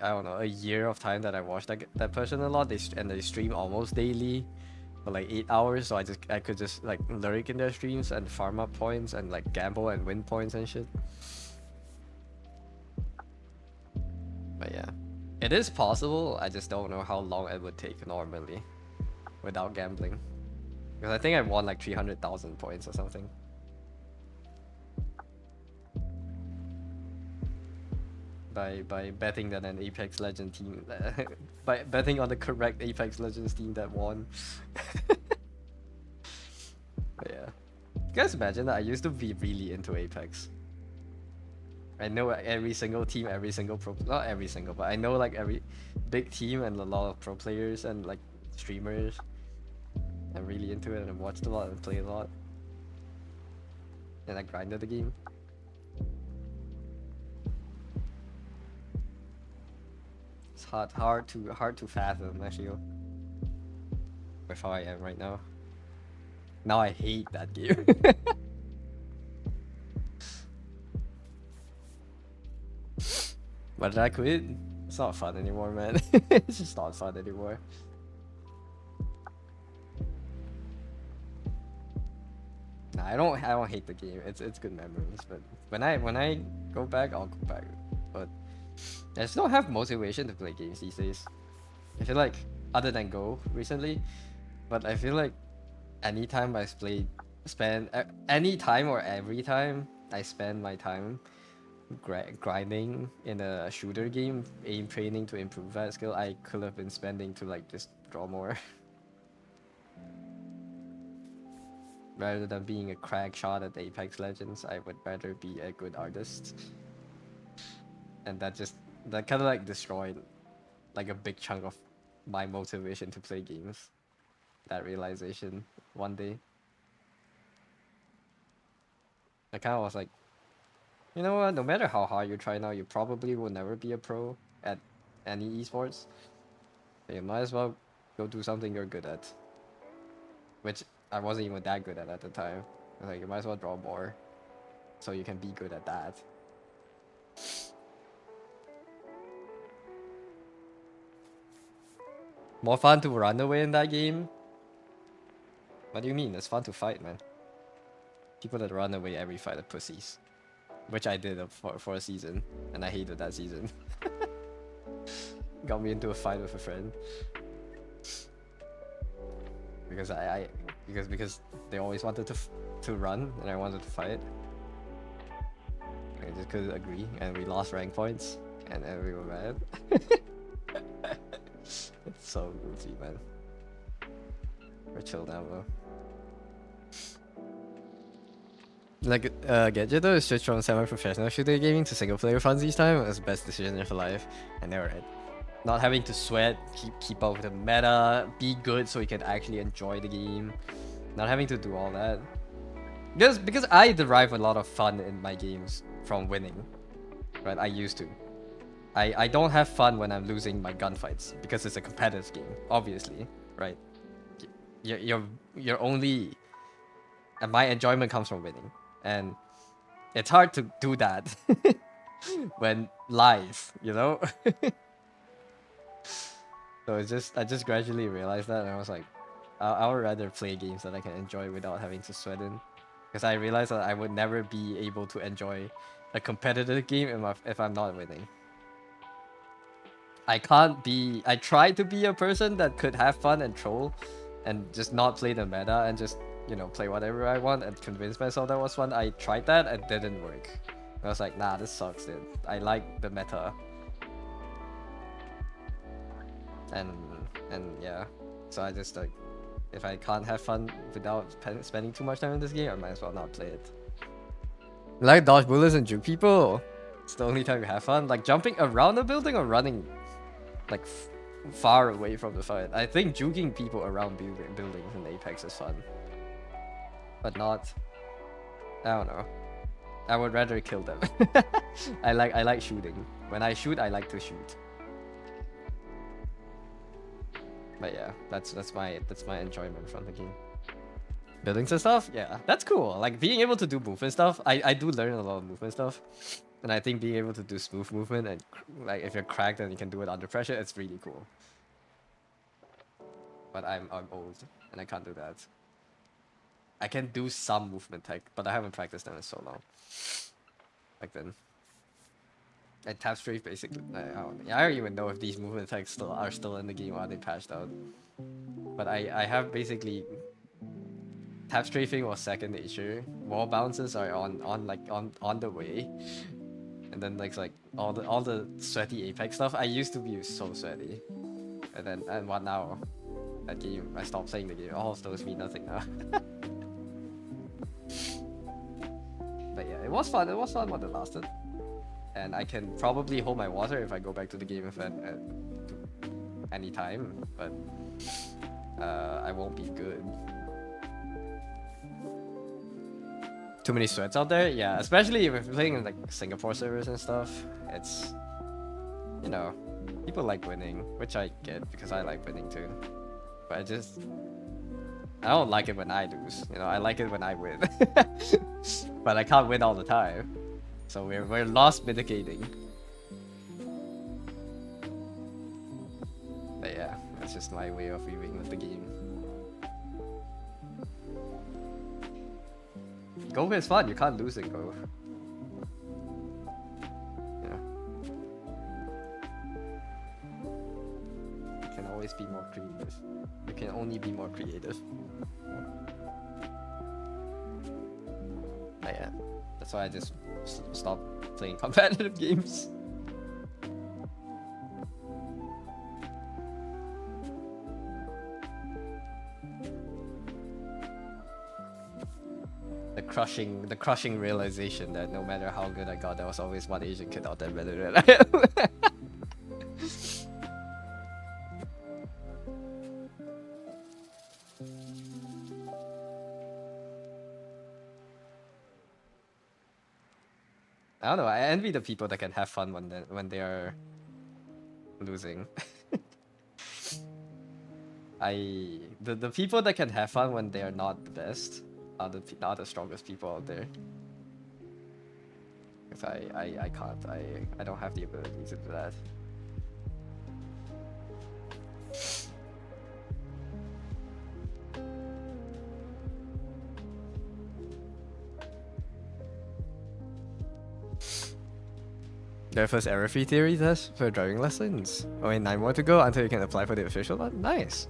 don't know, a year of time that I watched that person a lot. They stream almost daily for like 8 hours, so I could just like lurk in their streams and farm up points and like gamble and win points and shit. But yeah, it is possible. I just don't know how long it would take normally without gambling. Because I think I won like 300,000 points or something. By betting that an Apex Legend team, by betting on the correct Apex Legends team that won. But yeah, you guys imagine that I used to be really into Apex. I know every single team, every single pro, not every single, but I know like every big team and a lot of pro players and like streamers. I'm really into it and I watched a lot and played a lot. And I grinded the game. It's hard to fathom, I feel, with how I am right now. Now I hate that game. But did I quit? It's not fun anymore, man. It's just not fun anymore. Nah, I don't hate the game. It's good memories, but when I go back, I'll go back. But I just don't have motivation to play games these days. I feel like, other than Go recently, but I feel like anytime I spend any time or every time I spend my time grinding in a shooter game, aim training to improve that skill, I could have been spending to like just draw more. Rather than being a crack shot at Apex Legends, I would rather be a good artist. And that kind of like destroyed like a big chunk of my motivation to play games. That realization one day. I kind of was like, you know what, no matter how hard you try now, you probably will never be a pro at any esports. So you might as well go do something you're good at. Which I wasn't even that good at the time. I was like, you might as well draw more so you can be good at that. More fun to run away in that game? What do you mean? It's fun to fight, man. People that run away every fight are pussies. Which I did for a season, and I hated that season. Got me into a fight with a friend. Because because they always wanted to run, and I wanted to fight. I just couldn't agree, and we lost rank points, and then we were mad. It's so goofy, man. We're chill now, bro. Like, Gadget though, switch from semi-professional shooter gaming to single-player funds each time was the best decision of your life. I know, right? Not having to sweat, keep up with the meta, be good so you can actually enjoy the game. Not having to do all that. Because I derive a lot of fun in my games from winning. Right? I used to. I don't have fun when I'm losing my gunfights because it's a competitive game, obviously, right? You're only, and my enjoyment comes from winning, and it's hard to do that when live, you know. So I just gradually realized that, and I was like, I would rather play games that I can enjoy without having to sweat in, because I realized that I would never be able to enjoy a competitive game if I'm not winning. I try to be a person that could have fun and troll and just not play the meta and just, you know, play whatever I want and convince myself that was fun. I tried that and it didn't work. I was like, nah, this sucks, dude. I like the meta. And yeah. So I just like, if I can't have fun without spending too much time in this game, I might as well not play it. Like dodge bullets and juke people. It's the only time you have fun. Like jumping around a building or running like far away from the fight. I think juking people around buildings in Apex is fun, but not. I don't know. I would rather kill them. I like shooting. When I shoot, I like to shoot. But yeah, that's my enjoyment from the game. Buildings and stuff, yeah, that's cool. Like being able to do movement stuff. I do learn a lot of movement stuff. And I think being able to do smooth movement and like if you're cracked and you can do it under pressure, it's really cool. But I'm old and I can't do that. I can do some movement tech, but I haven't practiced them in so long. Back then. And tap strafe basically. I don't even know if these movement techs are still in the game or are they patched out. But I have basically tap strafing was second nature. Wall bounces are on the way. And then like all the sweaty Apex stuff. I used to be so sweaty, and what now? That game, I stopped playing the game. All of those mean nothing now. But yeah, it was fun. It was fun while it lasted, and I can probably hold my water if I go back to the game at any time. But I won't be good. Too many sweats out there, yeah, especially if you're playing in like Singapore servers and stuff. It's, you know, people like winning, which I get because I like winning too. But I don't like it when I lose, you know. I like it when I win. But I can't win all the time, so we're loss mitigating. But yeah, that's just my way of viewing with the game. Go is fun, you can't lose it, Go. Yeah. You can always be more creative. You can only be more creative. But yeah, that's why I just stopped playing competitive games. The crushing realization that no matter how good I got, there was always one Asian kid out there better than I am. I don't know, I envy the people that can have fun when they are losing. The people that can have fun when they are not the best are the strongest people out there. Because I can't. I don't have the ability to do that. Their first error-free theory test for driving lessons. Only 9 more to go until you can apply for the official one. Nice.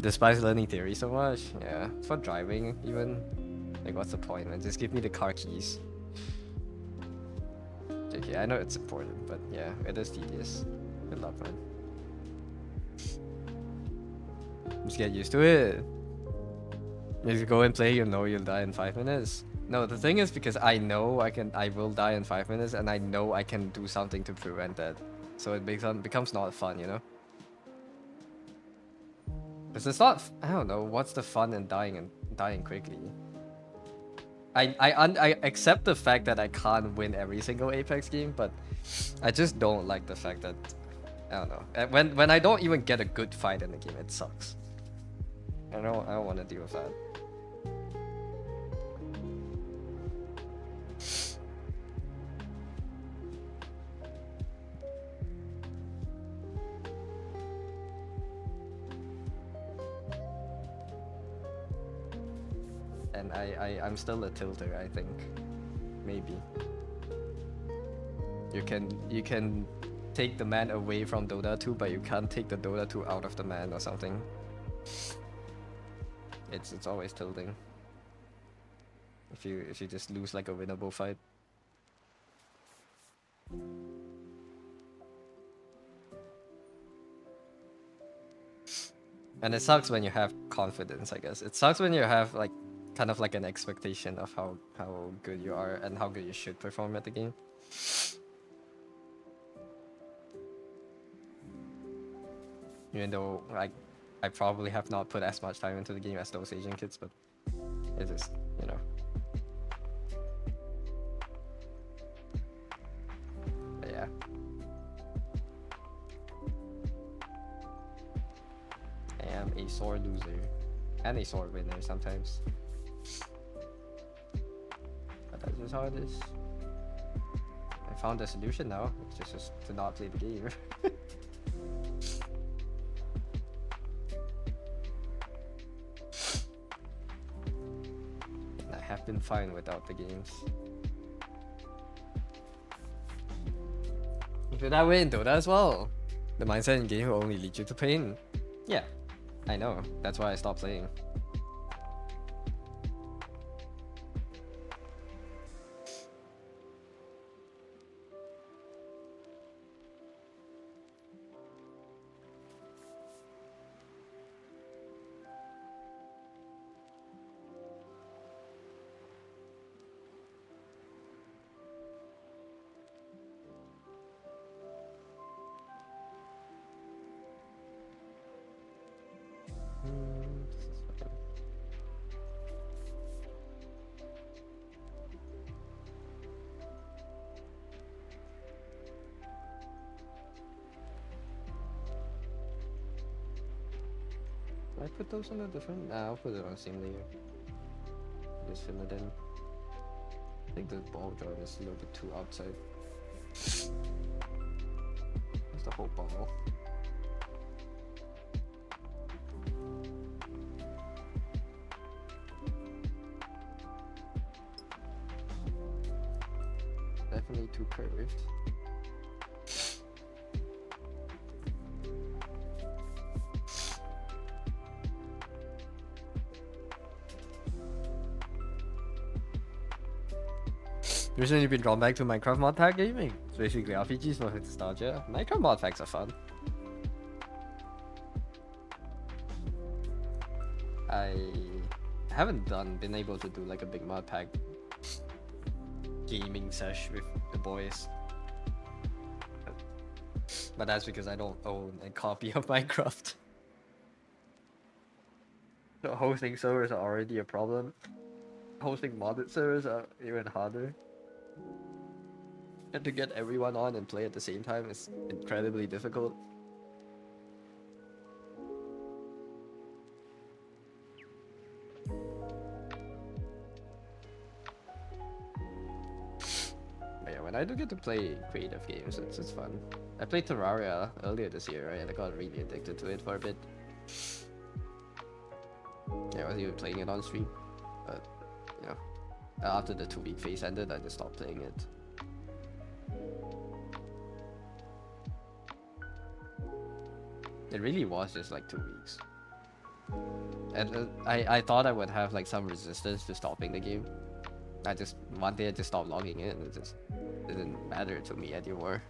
Despise learning theory so much. Yeah, for driving even. Like, what's the point, man? Just give me the car keys. JK, I know it's important, but yeah, it is tedious. Good luck, man. Just get used to it. You go and play, you know you'll die in 5 minutes. No, the thing is because I know I will die in 5 minutes, and I know I can do something to prevent that. So it becomes not fun, you know? Because it's not, I don't know, what's the fun in dying quickly? I accept the fact that I can't win every single Apex game, but I just don't like the fact that, I don't know. When I don't even get a good fight in the game, it sucks. I don't want to deal with that. And I'm still a tilter, I think. Maybe. You can take the man away from Dota 2, but you can't take the Dota 2 out of the man or something. It's always tilting. If you just lose like a winnable fight. And it sucks when you have confidence, I guess. It sucks when you have like kind of like an expectation of how good you are and how good you should perform at the game. Even though like I probably have not put as much time into the game as those Asian kids, but it is, you know. But yeah. I am a sore loser. And a sore winner sometimes. But that's just how it is. I found a solution now, it's just to not play the game. And I have been fine without the games. But I win Dota as well. The mindset in game will only lead you to pain. Yeah, I know. That's why I stopped playing. I put those on a different. Nah, I'll put it on same layer. Just fill it in. I think the ball joint is a little bit too outside. That's the whole ball. Definitely too curved. Recently been drawn back to Minecraft mod pack gaming. It's basically RPGs for nostalgia. Minecraft mod packs are fun. I haven't been able to do like a big mod pack gaming sesh with the boys. But that's because I don't own a copy of Minecraft. So hosting servers are already a problem. Hosting modded servers are even harder. And to get everyone on and play at the same time is incredibly difficult. But yeah, when I do get to play creative games, it's fun. I played Terraria earlier this year, right? And I got really addicted to it for a bit. Yeah, I was even playing it on stream. But, you know, after the 2-week phase ended, I just stopped playing it. It really was just like 2 weeks. And I thought I would have like some resistance to stopping the game. One day I just stopped logging in and it just didn't matter to me anymore.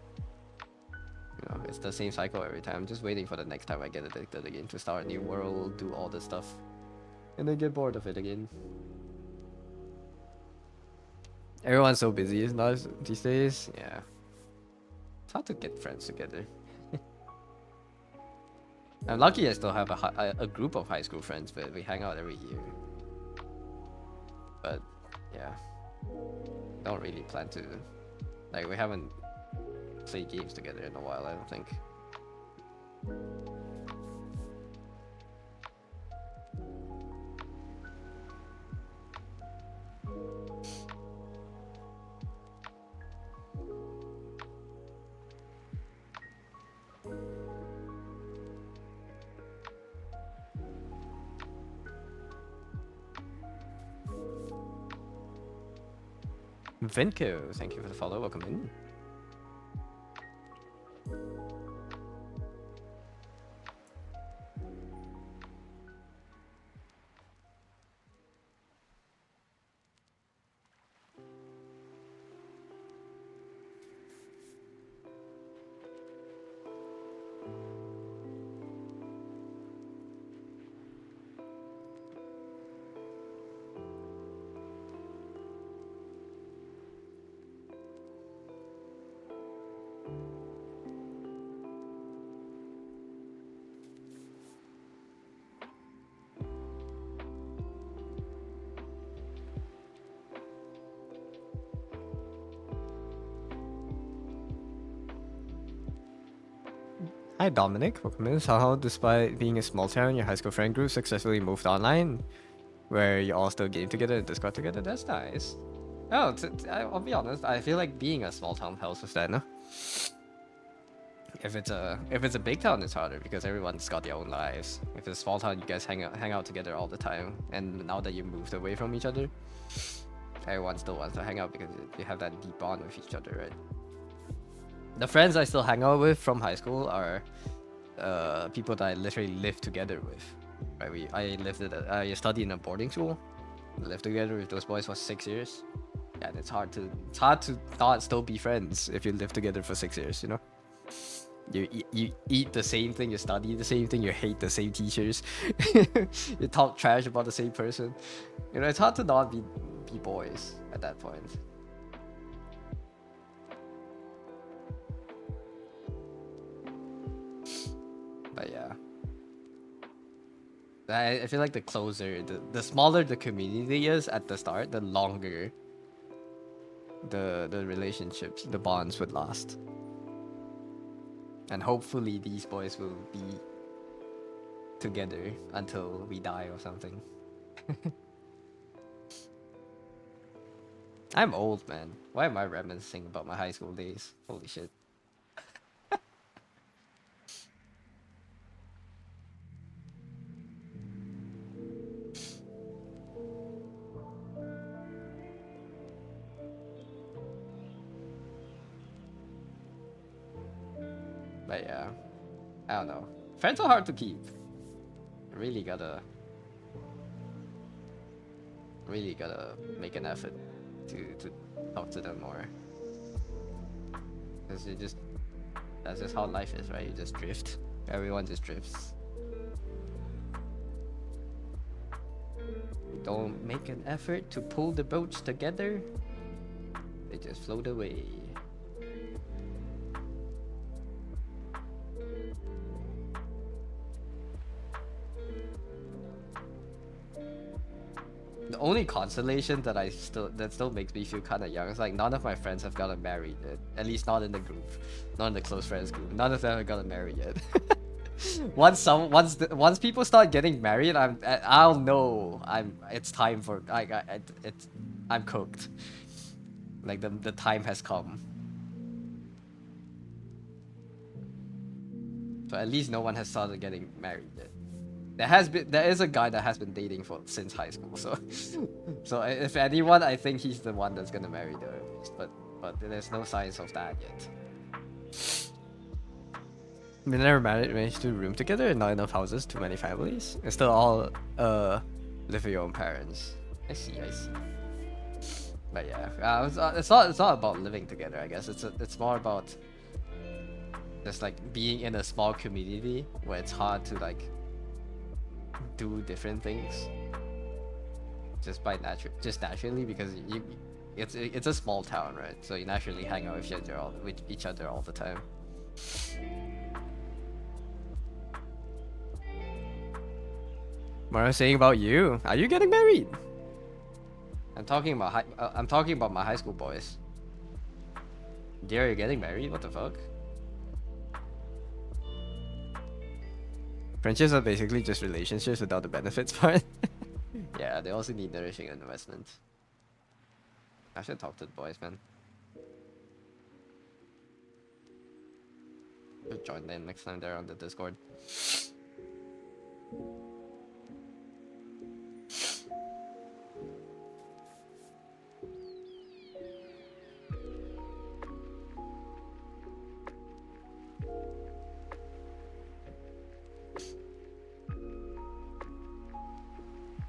You know, it's the same cycle every time. I'm just waiting for the next time I get addicted again to start a new world, do all this stuff. And then get bored of it again. Everyone's so busy these days. Yeah, it's hard to get friends together. I'm lucky I still have a group of high school friends, but we hang out every year. But yeah, don't really plan to. Like, we haven't played games together in a while, I don't think. Vinko, thank you for the follow. Welcome in. Hi Dominic, welcome in. Somehow, despite being a small town, your high school friend group successfully moved online, where you all still game together and Discord together. That's nice. Oh, I'll be honest. I feel like being a small town helps with that, no? If it's a big town, it's harder because everyone's got their own lives. If it's a small town, you guys hang out together all the time. And now that you moved away from each other, everyone still wants to hang out because you have that deep bond with each other, right? The friends I still hang out with from high school are people that I literally live together with. Right? I studied in a boarding school. Lived together with those boys for 6 years. Yeah, and it's hard to not still be friends if you live together for 6 years. You know, you eat the same thing, you study the same thing, you hate the same teachers, you talk trash about the same person. You know, it's hard to not be boys at that point. But yeah, I feel like the closer, the smaller the community is at the start, the longer the relationships, the bonds would last. And hopefully these boys will be together until we die or something. I'm old, man. Why am I reminiscing about my high school days? Holy shit. But yeah, I don't know. Friends are hard to keep. Really gotta make an effort to talk to them more. Because that's just how life is, right? You just drift. Everyone just drifts. Don't make an effort to pull the boats together. They just float away. The only consolation that still makes me feel kind of young is like none of my friends have gotten married yet. At least not in the group, not in the close friends group. None of them have gotten married yet. Once people start getting married, I'll know it's time for I'm cooked. Like the time has come. So at least no one has started getting married yet. There is a guy that has been dating since high school, so if anyone, I think he's the one that's gonna marry the earliest, but there's no signs of that yet. We never managed to room together, not enough houses, too many families. It's still all live with your own parents. I see. But yeah, it's not about living together. I guess it's more about just like being in a small community where it's hard to like do different things just naturally because it's a small town, right? So you naturally hang out with each other all the time. What I was saying about you? Are you getting married? I'm talking about my high school boys. Dear, you're getting married? What the fuck? Friendships are basically just relationships without the benefits part. Yeah, they also need nourishing and investment. I should talk to the boys, man. Should join them next time they're on the Discord.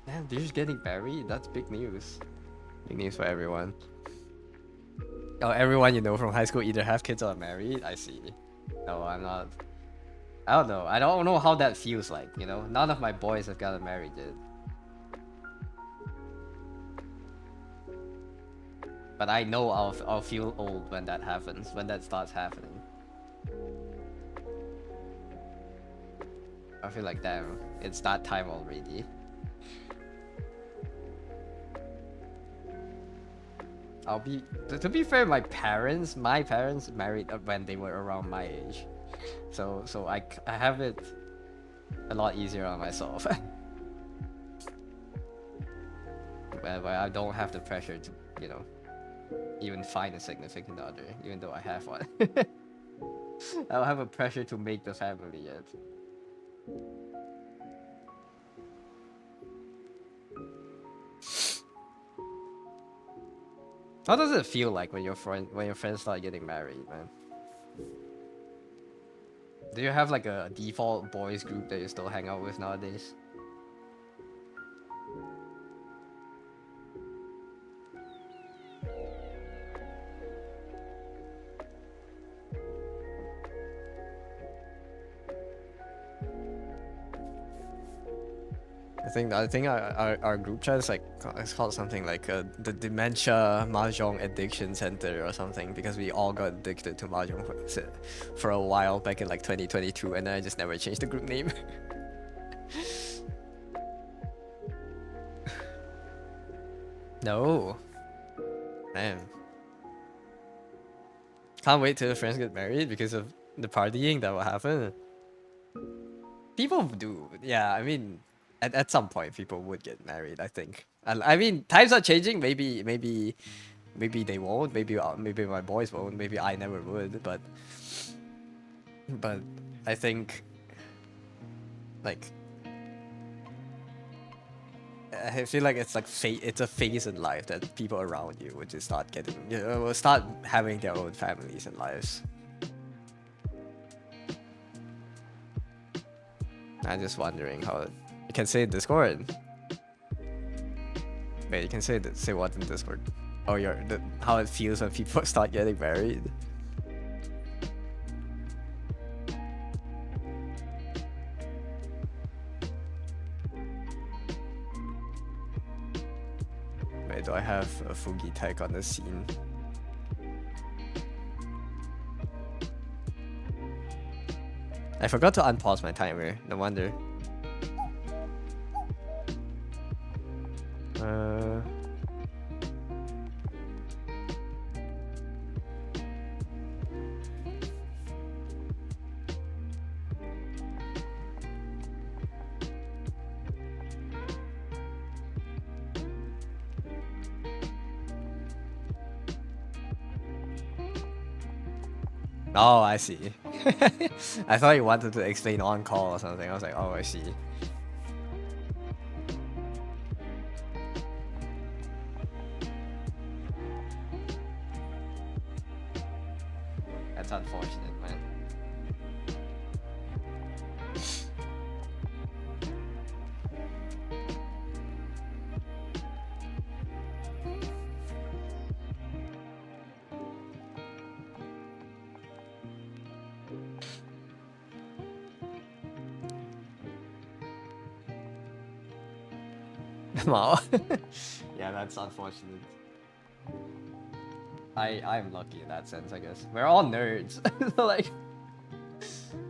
Damn, they're just getting married? That's big news. Big news for everyone. Oh, everyone you know from high school either have kids or are married? I see. No, I'm not. I don't know. I don't know how that feels like, you know? None of my boys have gotten married yet. But I know I'll feel old when that happens, when that starts happening. I feel like, damn, it's that time already. To be fair, my parents married when they were around my age. So I have it a lot easier on myself. where I don't have the pressure to, you know, even find a significant other, even though I have one. I don't have a pressure to make the family yet. How does it feel like when your friends start getting married, man? Do you have like a default boys group that you still hang out with nowadays? I think our group chat is like, it's called something like the Dementia Mahjong Addiction Center or something, because we all got addicted to Mahjong for a while back in like 2022, and then I just never changed the group name. No. Man. Can't wait till the friends get married because of the partying that will happen. People do, yeah, I mean, at some point people would get married, I think. I mean, times are changing. Maybe they won't. Maybe my boys won't. Maybe I never would. But I think, like, I feel like it's like it's a phase in life that people around you would just start getting, you know, will start having their own families and lives. I'm just wondering how you can say Discord. Wait, you can say what in Discord? Oh, how it feels when people start getting married. Wait, do I have a Fugi tag on the scene? I forgot to unpause my timer. No wonder. Oh, I see. I thought you wanted to explain on call or something. I was like, oh, I see. That's unfortunate, man. Wow. Yeah, that's unfortunate. I'm lucky in that sense, I guess. We're all nerds. So, like,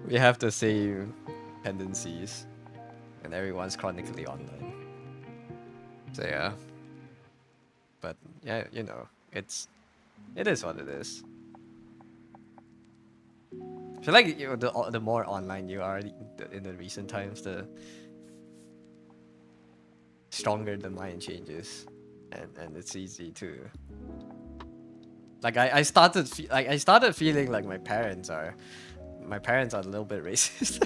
we have the same tendencies, and everyone's chronically online. So yeah. But yeah, you know, it is what it is. I feel like the more online you are in the recent times, the stronger the mind changes, and it's easy to like I started feeling like my parents are a little bit racist.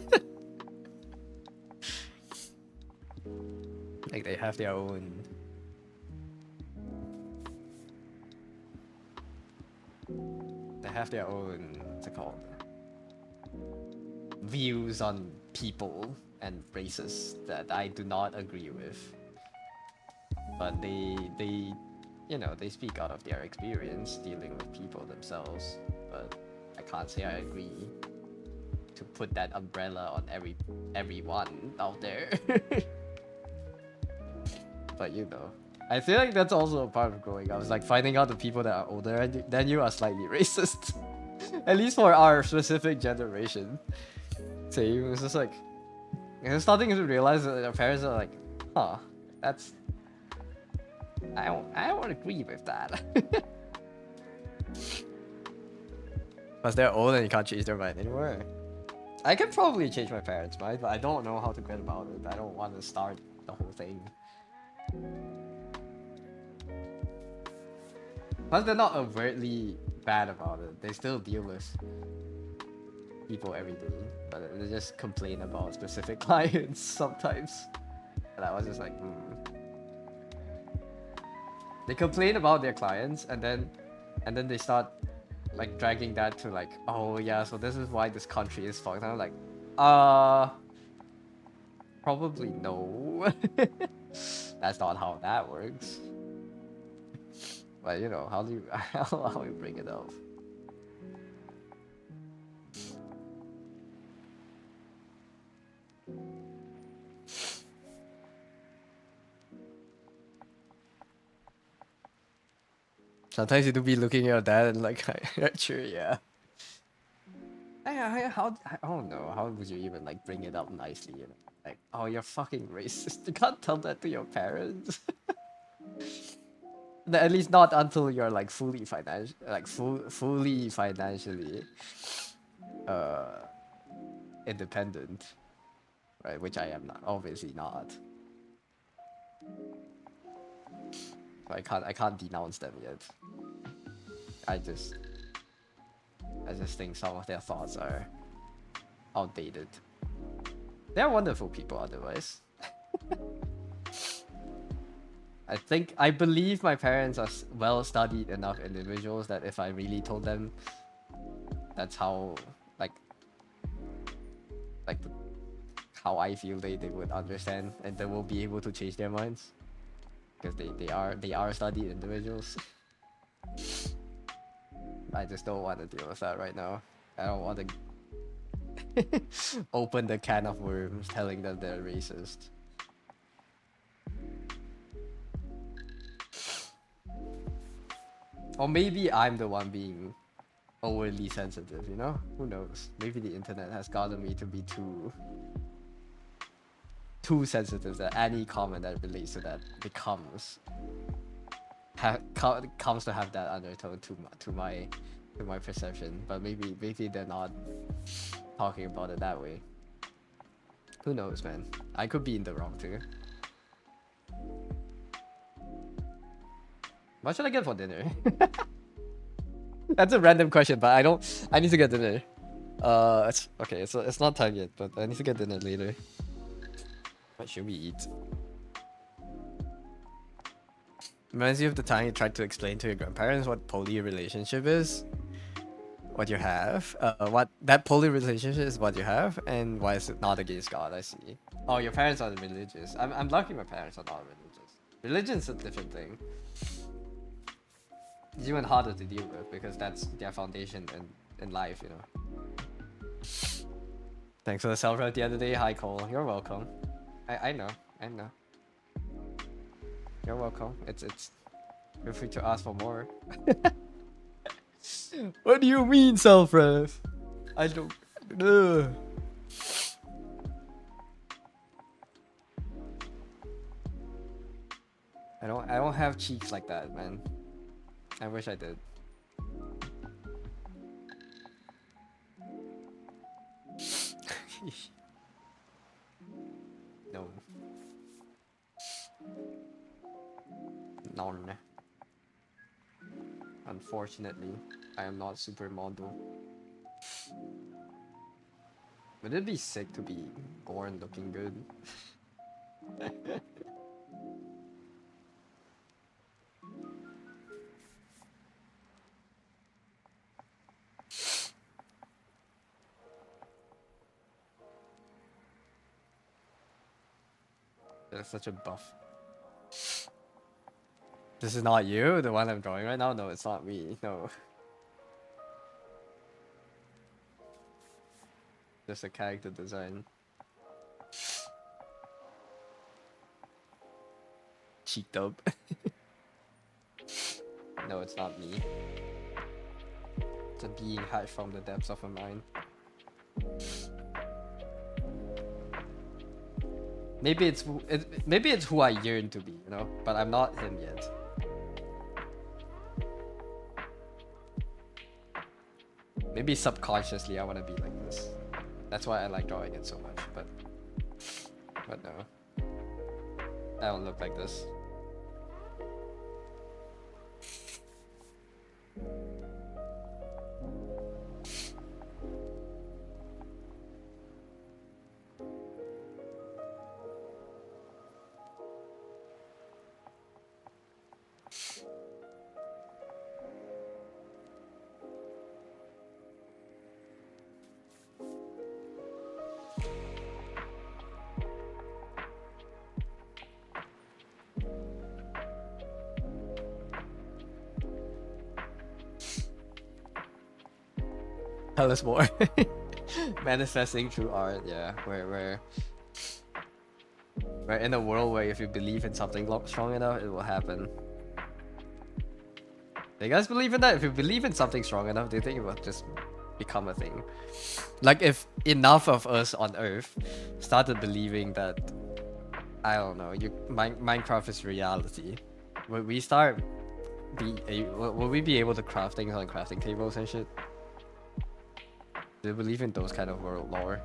Like they have their own what's it called, views on people and races that I do not agree with. But they you know, they speak out of their experience dealing with people themselves. But I can't say I agree to put that umbrella on everyone out there. But you know, I feel like that's also a part of growing up. It's like finding out the people that are older than you are slightly racist. At least for our specific generation. So it was just like, starting to realize that our parents are like, huh, that's I don't agree with that. Because they're old and you can't change their mind anymore. I can probably change my parents' mind, but I don't know how to get about it. I don't want to start the whole thing. Plus, they're not overtly bad about it. They still deal with people every day, but they just complain about specific clients sometimes. And I was just like, They complain about their clients, and then they start like dragging that to like, oh yeah, so this is why this country is fucked. And I'm like, probably no. That's not how that works. But you know, how do you how you bring it up? Sometimes you do be looking at your dad and like, sure, yeah. I don't know. How would you even like bring it up nicely? You know, like, oh, you're fucking racist. You can't tell that to your parents. At least not until you're like fully financially independent, right? Which I am not, obviously not. I can't denounce them yet. I just think some of their thoughts are outdated. They're wonderful people otherwise. I believe my parents are well-studied enough individuals that if I really told them that's how how I feel, they would understand and they will be able to change their minds because they are studied individuals. I just don't want to deal with that right now. I don't want to open the can of worms telling them they're racist. Or maybe I'm the one being overly sensitive, you know? Who knows? Maybe the internet has gotten me to be too sensitive that any comment that relates to that comes to have that undertone to my perception. But maybe they're not talking about it that way. Who knows, man? I could be in the wrong too. What should I get for dinner? That's a random question, but I need to get dinner. Okay, it's not time yet, but I need to get dinner later. What should we eat? Reminds you of the time you tried to explain to your grandparents what poly relationship is? What you have? What that poly relationship is, what you have, and why is it not against God? I see. Oh, your parents are religious. I'm lucky my parents are not religious. Religion's a different thing. It's even harder to deal with because that's their foundation in life, you know. Thanks for the self the other day. Hi Cole, you're welcome. I know. You're welcome. It's feel free to ask for more. What do you mean, self-ref? I don't. Ugh. I don't have cheeks like that, man. I wish I did. No. None. Unfortunately, I am not supermodel. Would it be sick to be born looking good? That's such a buff. This is not you, the one I'm drawing right now? No, it's not me. No. Just a character design. Cheeked up. No, it's not me. It's a being hatched from the depths of a mind. Maybe it's who I yearn to be, you know, but I'm not him yet. Maybe subconsciously I want to be like this. That's why I like drawing it so much, but no. I don't look like this. Tell us more. Manifesting through art, yeah. We're in a world where if you believe in something strong enough, it will happen. Do you guys believe in that? If you believe in something strong enough, do you think it will just become a thing? Like if enough of us on Earth started believing that, I don't know, Minecraft is reality, would we start will we be able to craft things on crafting tables and shit? Do you believe in those kind of world lore?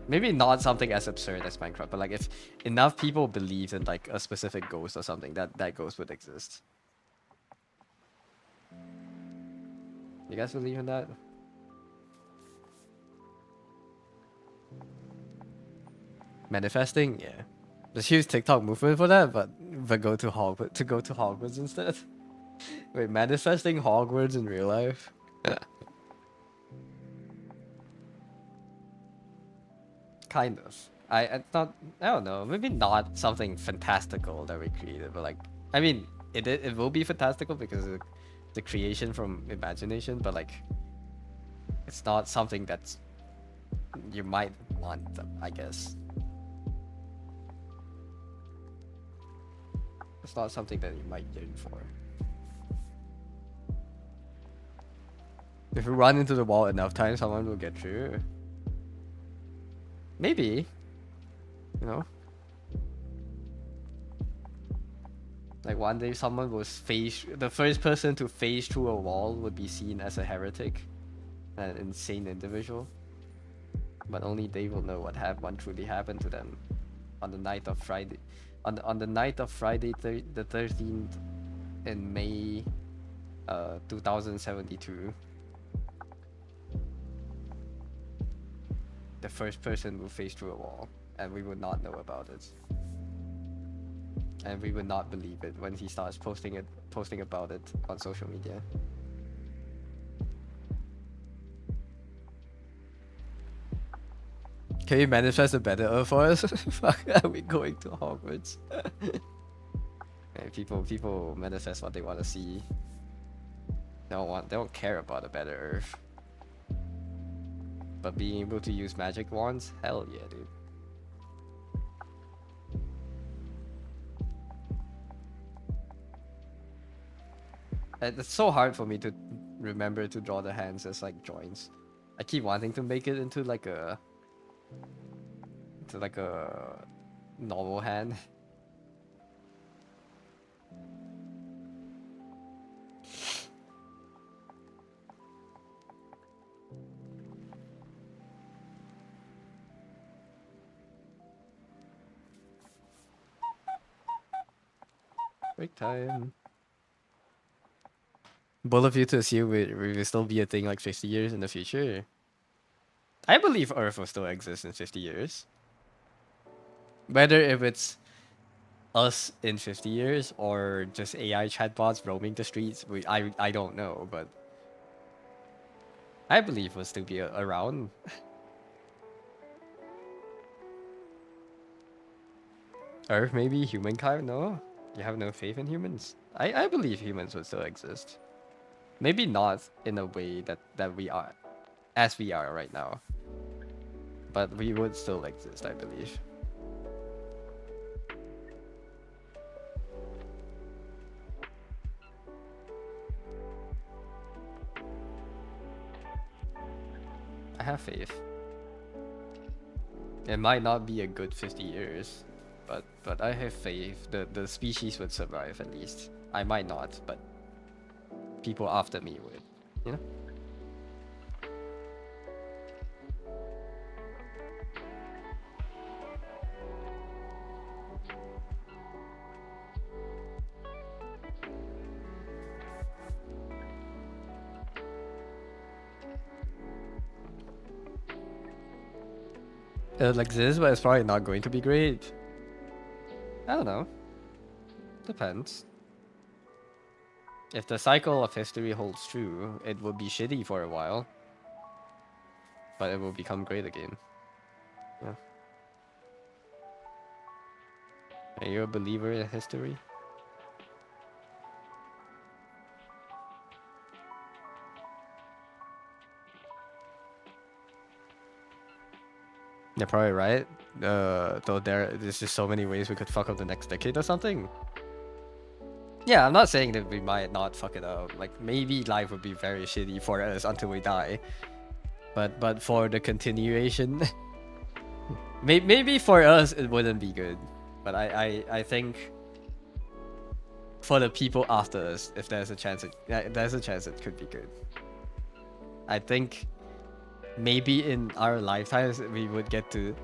Maybe not something as absurd as Minecraft, but like if enough people believed in like a specific ghost or something, that ghost would exist. You guys believe in that? Manifesting, yeah. Just use TikTok movement for that, but go to Hogwarts instead. Wait, manifesting Hogwarts in real life? Kind of. I don't know. Maybe not something fantastical that we created, but like, I mean, it will be fantastical because of the creation from imagination, but like, it's not something that's you might want, I guess. It's not something that you might yearn for. If you run into the wall enough times, someone will get you. Maybe. You know? Like one day someone will the first person to phase through a wall would be seen as a heretic, an insane individual. But only they will know what truly happened to them on the night of Friday. On the night of Friday the 13th in May 2072. The first person will phase through a wall, and we would not know about it. And we would not believe it when he starts posting about it on social media. Can you manifest a better Earth for us? Fuck, are we going to Hogwarts? And people manifest what they want to see. They don't care about a better Earth. But being able to use magic wands, hell yeah, dude. It's so hard for me to remember to draw the hands as like joints. I keep wanting to make it into like a normal hand. Break time. Both of you to assume it will still be a thing like 50 years in the future. I believe Earth will still exist in 50 years. Whether if it's us in 50 years or just AI chatbots roaming the streets, I don't know, but I believe we'll still be around. Earth maybe, humankind, no? You have no faith in humans? I believe humans would still exist. Maybe not in a way that we are, as we are right now. But we would still exist, I believe. I have faith. It might not be a good 50 years, but I have faith the species would survive at least. I might not, but people after me would, you know? It'll exist, but it's probably not going to be great. I don't know. Depends. If the cycle of history holds true, it will be shitty for a while. But it will become great again. Yeah. Are you a believer in history? You're probably right. Though there's just so many ways we could fuck up the next decade or something. Yeah, I'm not saying that we might not fuck it up. Like maybe life would be very shitty for us until we die. But for the continuation, maybe for us it wouldn't be good. But I think for the people after us, if there's a chance it could be good. I think maybe in our lifetimes we would get to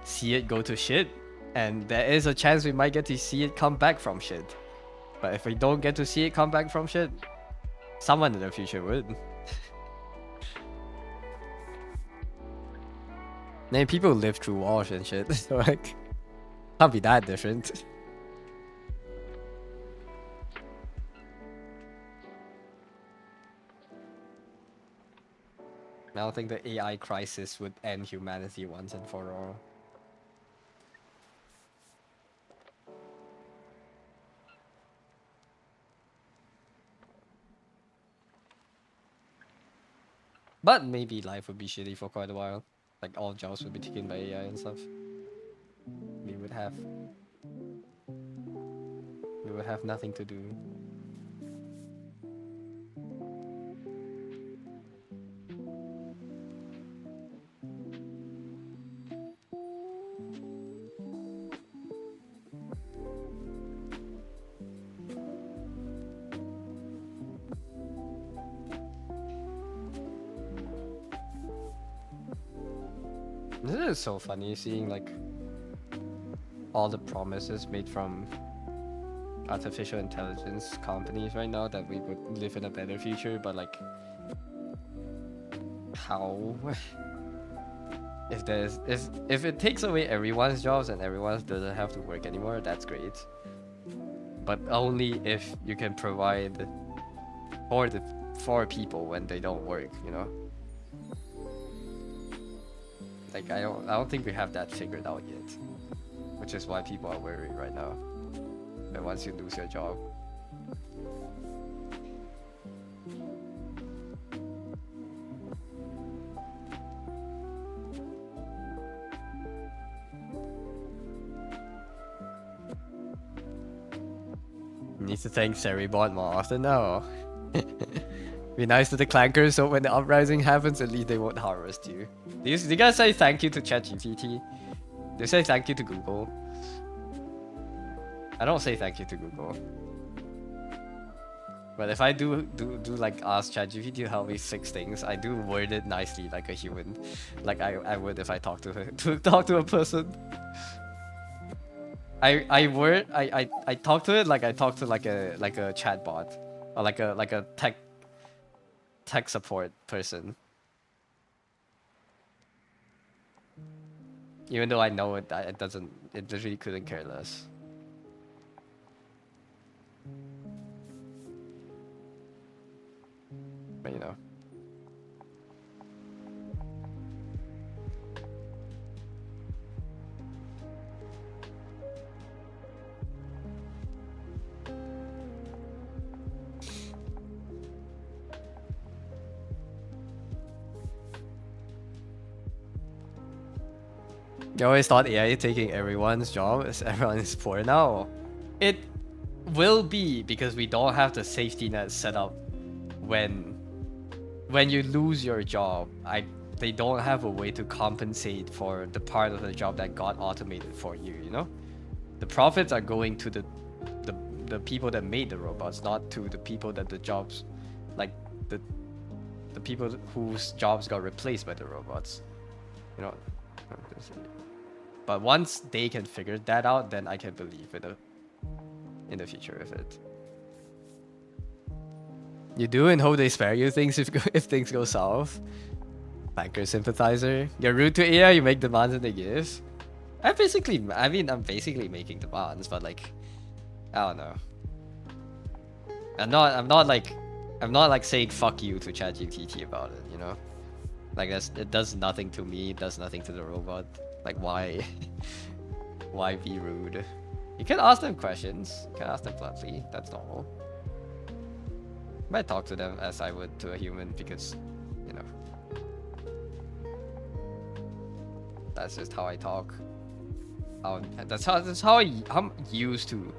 see it go to shit, and there is a chance we might get to see it come back from shit. But if we don't get to see it come back from shit, someone in the future would. Man, people live through wars and shit, so like, can't be that different. I don't think the AI crisis would end humanity once and for all. But maybe life would be shitty for quite a while. Like all jobs would be taken by AI and stuff. We would have nothing to do. This is so funny seeing like all the promises made from artificial intelligence companies right now that we would live in a better future, but like how if it takes away everyone's jobs and everyone doesn't have to work anymore, that's great. But only if you can provide for people when they don't work, you know? Like I don't think we have that figured out yet. Which is why people are worried right now. That once you lose your job. Need to thank Seribot more often now. Be nice to the clankers so when the uprising happens, at least they won't harvest you. Do you guys say thank you to ChatGPT? Do you say thank you to Google? I don't say thank you to Google. But if I do like ask ChatGPT to help me fix things, I do word it nicely like a human, like I would if I talk to her to talk to a person. I talk to it like I talk to like a chatbot or like a tech support person. Even though I know it it literally couldn't care less. But you know. You always thought AI taking everyone's job as everyone is poor now. It will be because we don't have the safety net set up when you lose your job. They don't have a way to compensate for the part of the job that got automated for you, you know? The profits are going to the people that made the robots, not to the people that the jobs, like the people whose jobs got replaced by the robots, you know. But once they can figure that out, then I can believe in the future of it. You do and hope they spare you things if things go south. Banker sympathizer. You're rude to AI, you make demands and they give. I'm basically making demands, but like, I don't know. I'm not like saying fuck you to ChatGPT about it, you know? Like it does nothing to me, it does nothing to the robot. Like why why be rude? You can ask them questions. You can ask them bluntly. That's normal. I might talk to them as I would to a human because, you know, that's just how I talk. That's how I'm used to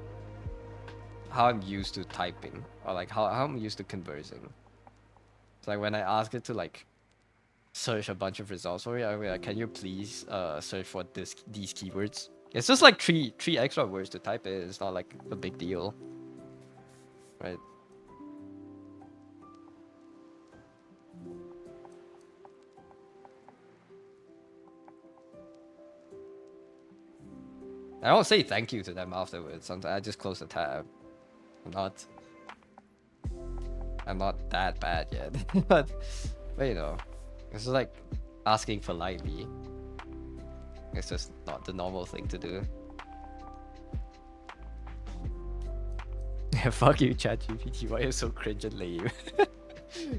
typing, or like how I'm used to conversing. It's like when I ask it to like search a bunch of results for me, I'm like, can you please search for these keywords? It's just like three extra words to type it. It's not like a big deal, right? I don't say thank you to them afterwards. Sometimes I just close the tab. I'm not that bad yet, but you know. It's like asking politely. It's just not the normal thing to do. Yeah, fuck you, ChatGPT. Why are you so cringe and lame?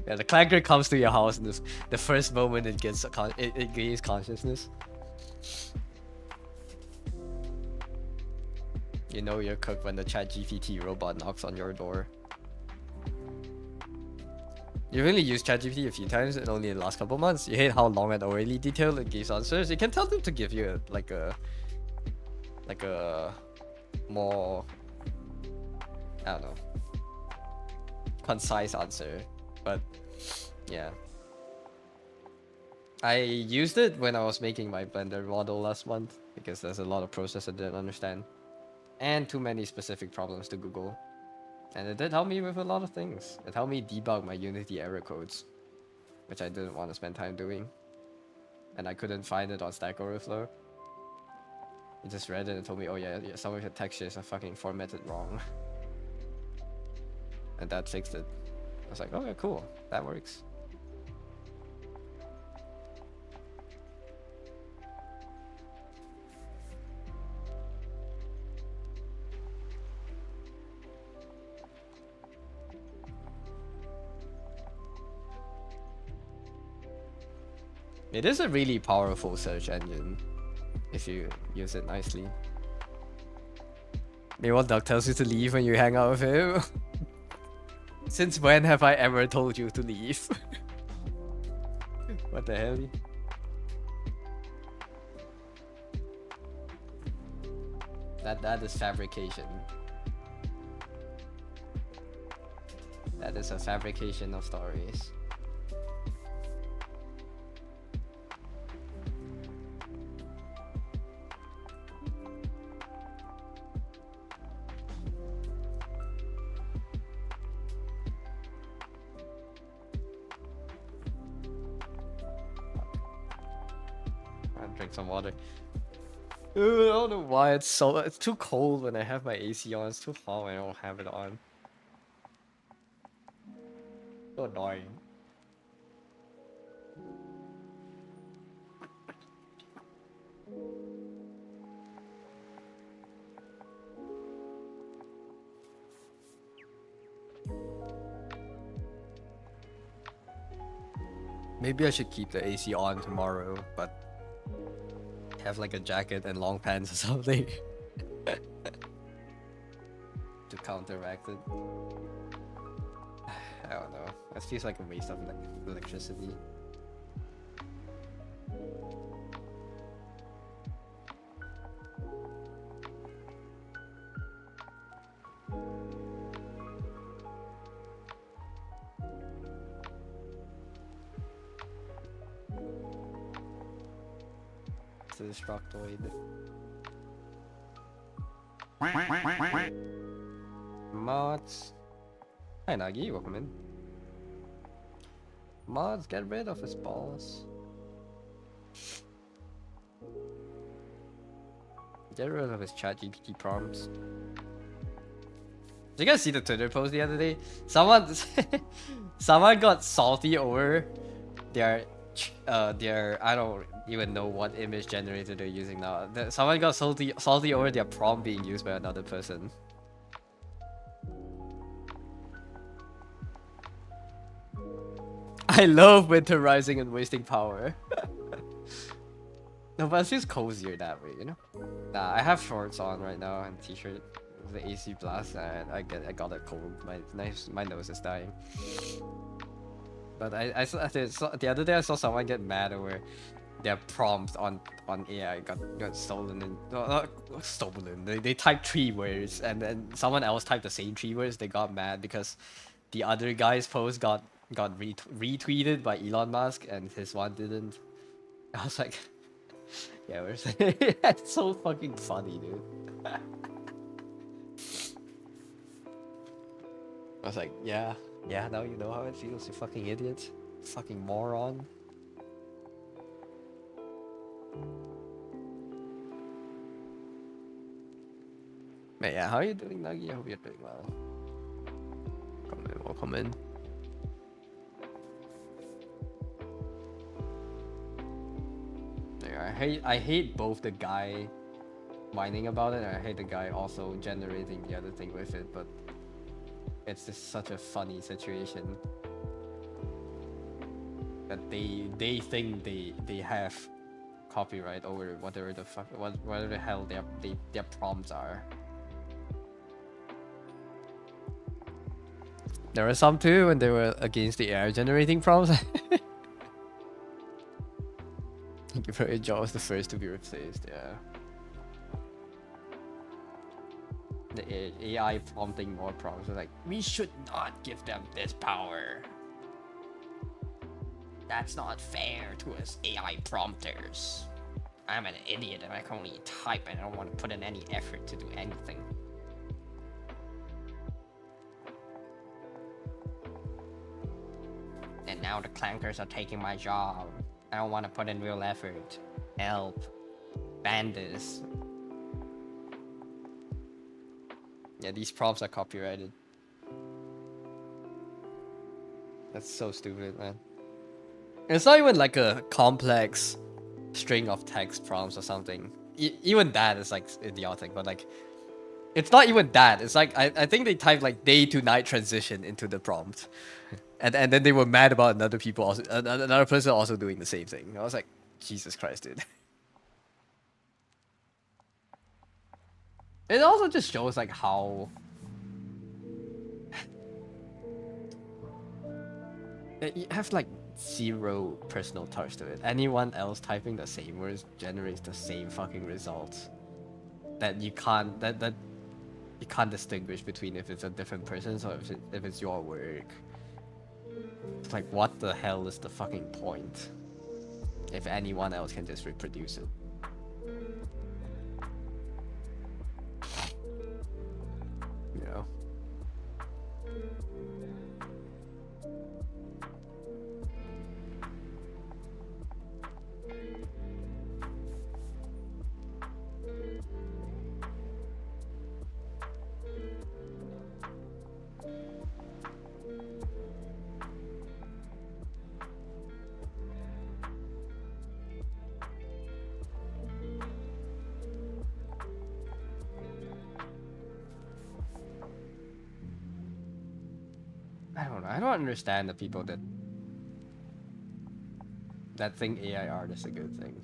Yeah, the clanker comes to your house and the first moment it gets it gains consciousness. You know you're cooked when the ChatGPT robot knocks on your door. You've only used ChatGPT a few times and only in the last couple months. You hate how long and overly detailed it gives answers. You can tell them to give you like a more, I don't know, concise answer. But yeah, I used it when I was making my Blender model last month because there's a lot of process I didn't understand and too many specific problems to Google. And it did help me with a lot of things. It helped me debug my Unity error codes, which I didn't want to spend time doing. And I couldn't find it on Stack Overflow. It just read it and told me, oh yeah, some of your textures are fucking formatted wrong. And that fixed it. I was like, okay, cool, that works. It is a really powerful search engine if you use it nicely. Meanwhile, Doug tells you to leave when you hang out with him. Since when have I ever told you to leave? What the hell? That is fabrication. That is a fabrication of stories. I'll drink some water. I don't know why it's too cold when I have my AC on. It's too hot when I don't have it on. So annoying. Maybe I should keep the AC on tomorrow, but have like a jacket and long pants or something to counteract it. I don't know. It feels like a waste of electricity. It's a Destructoid. Mods. Hi Nagi, welcome in. Mods, get rid of his balls. Get rid of his ChatGPT prompts. Did you guys see the Twitter post the other day? Someone got salty over their I don't even know what image generator they're using now. Someone got salty over their prompt being used by another person. I love winterizing and wasting power. No, but it feels cozier that way, you know? Nah, I have shorts on right now and t-shirt with the AC blast, and I got a cold. My nose is dying. But I saw the other day I saw someone get mad over their prompts on AI got stolen and not stolen. They typed 3 words and then someone else typed the same 3 words. They got mad because the other guy's post got retweeted by Elon Musk and his one didn't. I was like, yeah, it's so fucking funny, dude. I was like, yeah, now you know how it feels, you fucking idiot. Fucking moron. But yeah, how are you doing, Nagi? I hope you're doing well. Welcome in. Yeah, I hate both the guy whining about it and I hate the guy also generating the other thing with it, but it's just such a funny situation that they think they have copyright over whatever the hell their prompts are. There were some too, and they were against the AI generating prompts. Thank you for your job was the first to be replaced. Yeah. The AI prompting more prompts. Like, we should not give them this power. That's not fair to us AI prompters. I'm an idiot and I can only type and I don't want to put in any effort to do anything. And now the clankers are taking my job. I don't want to put in real effort. Help. Ban this. Yeah, these prompts are copyrighted. That's so stupid, man. It's not even like a complex string of text prompts or something. Even that is like idiotic, but like, it's not even that. It's like, I think they typed like day to night transition into the prompt. And then they were mad about another person also doing the same thing. I was like, Jesus Christ, dude. It also just shows like how you have like 0 personal touch to it. Anyone else typing the same words generates the same fucking results. That you can't you can't distinguish between if it's a different person or if it's your work. It's like, what the hell is the fucking point? If anyone else can just reproduce it. You know? I don't know. I don't understand the people that think AI art is a good thing.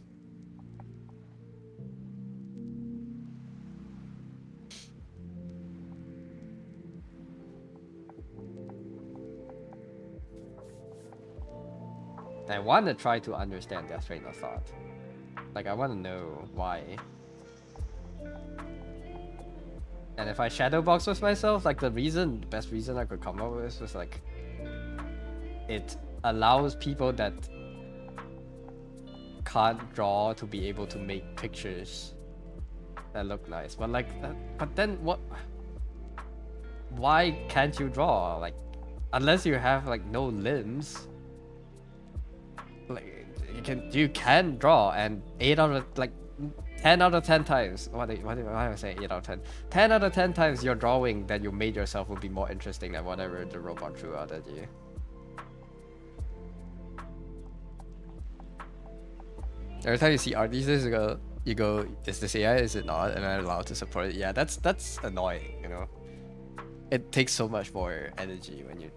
I want to try to understand their train of thought. Like, I want to know why. And if I shadowbox with myself, like the best reason I could come up with was like, it allows people that can't draw to be able to make pictures that look nice. But like, but then what? Why can't you draw? Like, unless you have like no limbs, like you can draw, and 8 out of like 10 out of 10 times. Why do I say 8 out of 10? 10 out of 10 times your drawing that you made yourself will be more interesting than whatever the robot threw out at you. Every time you see art these days, you go, is this AI? Is it not? And I'm allowed to support it. Yeah, that's annoying. You know, it takes so much more energy when you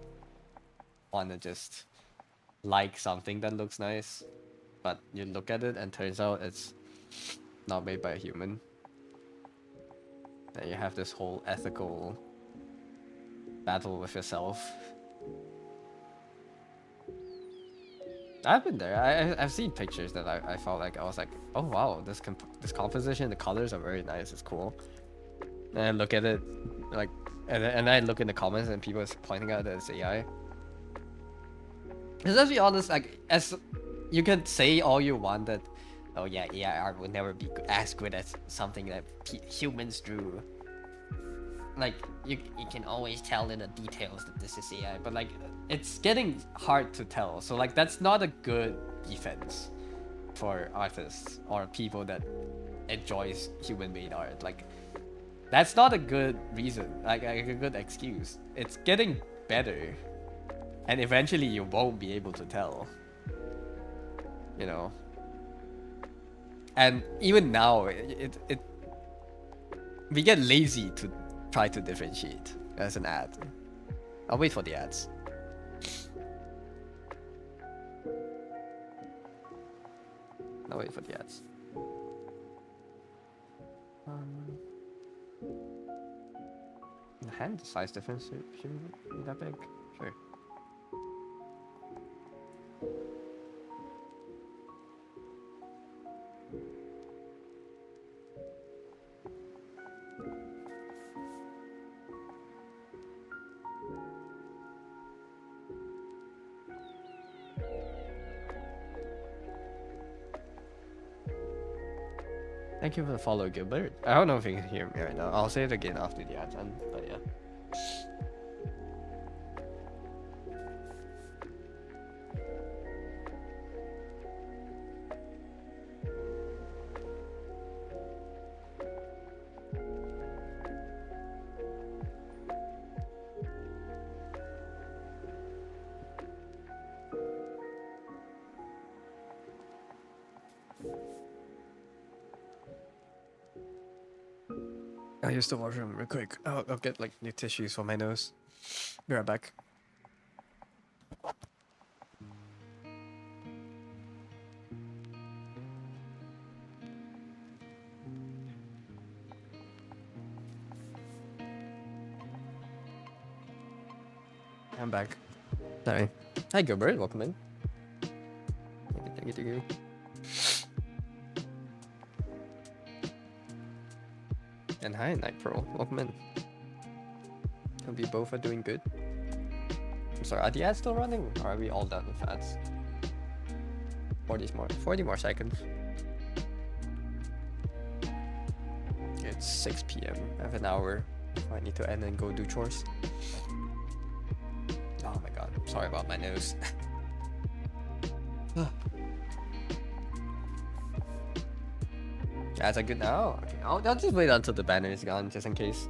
want to just like something that looks nice, but you look at it and turns out it's not made by a human. And you have this whole ethical battle with yourself. I've been there. I've seen pictures that I felt like I was like, oh wow, this composition, the colors are very nice. It's cool. And I look at it, like, and I look in the comments and people is pointing out that it's AI. Because let's be honest, like, as you can say all you want that, oh yeah, AI art will never be as good as something that humans drew. Like, you can always tell in the details that this is AI, but like, it's getting hard to tell. So like, that's not a good defense for artists or people that enjoys human-made art. Like, that's not a good reason, like a good excuse. It's getting better, and eventually you won't be able to tell. You know. And even now, we get lazy to try to differentiate as an ad. I'll wait for the ads. I'll wait for the ads. The hand size difference shouldn't be that big. Sure. Thank you for the follow, Gilbert. I don't know if you can hear me right now. I'll say it again after the ads end, but yeah. I'll use the washroom real quick. I'll get like new tissues for my nose. Be right back. I'm back. Sorry. Hi Gilbert, welcome in. Thank you. And hi Night Pro, welcome in. We both are doing good. I'm sorry, are the ads still running? Or are we all done with ads? 40 more seconds. It's 6 p.m. I have an hour. I need to end and go do chores. Oh my god, I'm sorry about my nose. Ads are good now? Okay, I'll just wait until the banner is gone, just in case.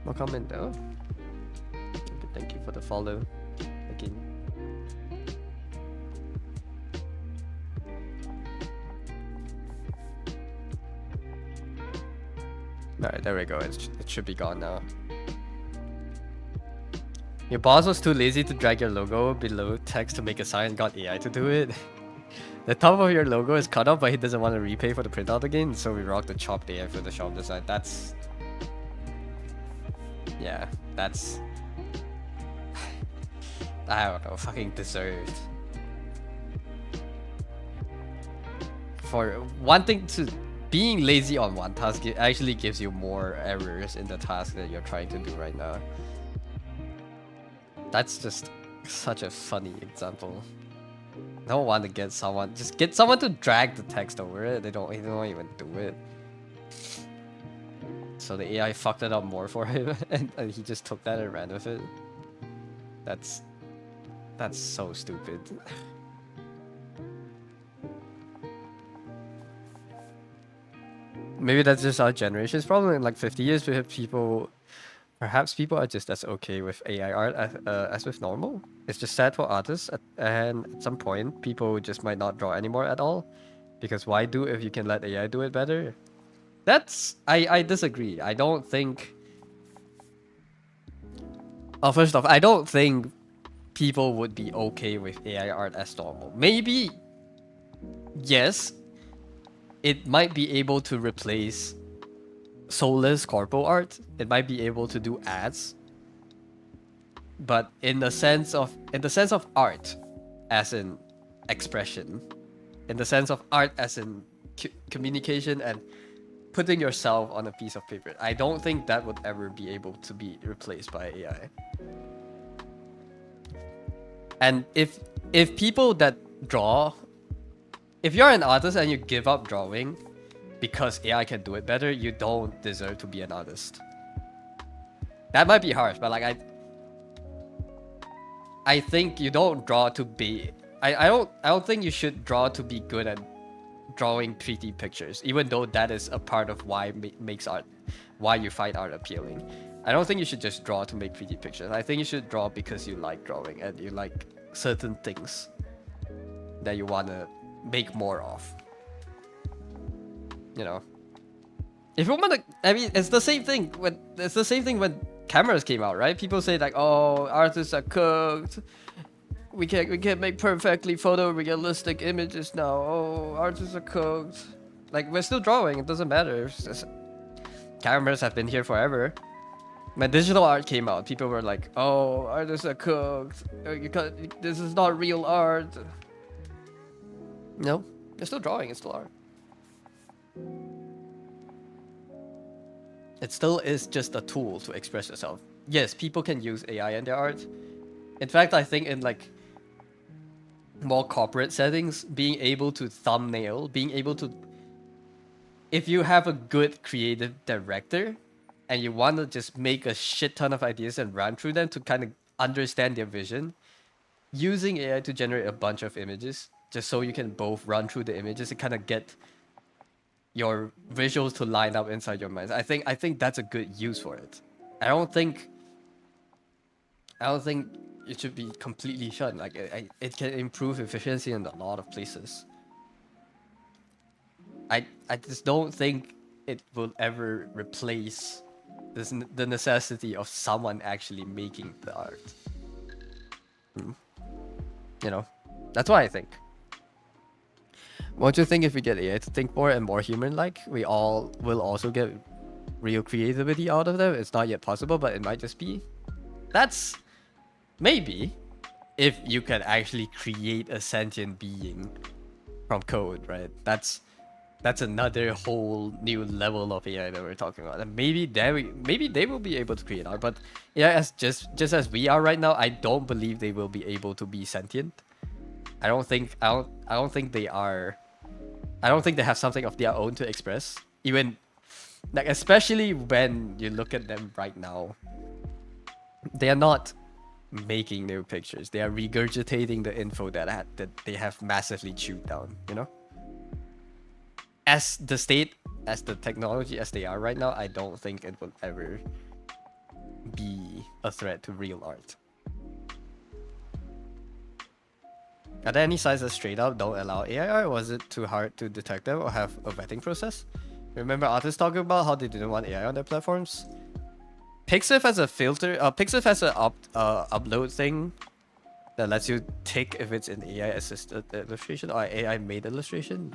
No comment though. Thank you for the follow again. Alright, there we go. It should be gone now. Your boss was too lazy to drag your logo below text to make a sign and got AI to do it. The top of your logo is cut off, but he doesn't want to repay for the printout again, so we rocked the chopped AI for the shop design. That's... yeah, that's... I don't know, fucking deserved. For wanting to... being lazy on one task, it actually gives you more errors in the task that you're trying to do right now. That's just such a funny example. I don't want to get someone... just get someone to drag the text over it. They don't even do it. So the AI fucked it up more for him, and he just took that and ran with it. That's so stupid. Maybe that's just our generation. It's probably in like 50 years we have people... perhaps people are just as okay with AI art as with normal. It's just sad for artists, and at some point people just might not draw anymore at all. Because why do if you can let AI do it better? That's... I disagree. I don't think... oh, first off, I don't think people would be okay with AI art as normal. Maybe... yes, it might be able to replace soulless corpo art. It might be able to do ads, but in the sense of art as in expression, in the sense of art as in communication and putting yourself on a piece of paper, I don't think that would ever be able to be replaced by AI. And if people that draw, if you're an artist and you give up drawing because AI can do it better, you don't deserve to be an artist. That might be harsh, but like I think you don't draw to be... I don't think you should draw to be good at drawing pretty pictures, even though that is a part of why makes art, why you find art appealing. I don't think you should just draw to make pretty pictures. I think you should draw because you like drawing and you like certain things that you want to make more of. You know, if you want to... I mean, it's the same thing when cameras came out, right? People say like, oh, artists are cooked. We can't make perfectly photorealistic images now. Oh, artists are cooked. Like, we're still drawing. It doesn't matter. It's just, cameras have been here forever. When digital art came out, people were like, oh, artists are cooked. This is not real art. No, they're still drawing. It's still art. It still is just a tool to express yourself. Yes, people can use AI in their art. In fact, I think in like more corporate settings, being able to thumbnail, being able to... if you have a good creative director and you want to just make a shit ton of ideas and run through them to kind of understand their vision, using AI to generate a bunch of images, just so you can both run through the images and kind of get your visuals to line up inside your mind. I think that's a good use for it. I don't think it should be completely shut. Like it can improve efficiency in a lot of places. I just don't think it will ever replace the necessity of someone actually making the art. You know, that's what I think. Won't you think if we get AI to think more and more human-like, we all will also get real creativity out of them? It's not yet possible, but it might just be. That's maybe if you can actually create a sentient being from code, right? That's That's another whole new level of AI that we're talking about. And maybe they will be able to create art, but yeah, as just as we are right now, I don't believe they will be able to be sentient. I don't think they are. I don't think they have something of their own to express. Even like especially when you look at them right now, they are not making new pictures. They are regurgitating the info that they have massively chewed down. You know, as the state, as the technology as they are right now, I don't think it will ever be a threat to real art. Are there any sites that straight up don't allow AI, or was it too hard to detect them or have a vetting process? Remember artists talking about how they didn't want AI on their platforms? Pixiv has a filter. Pixiv has a upload thing that lets you tick if it's an AI assisted illustration or AI made illustration.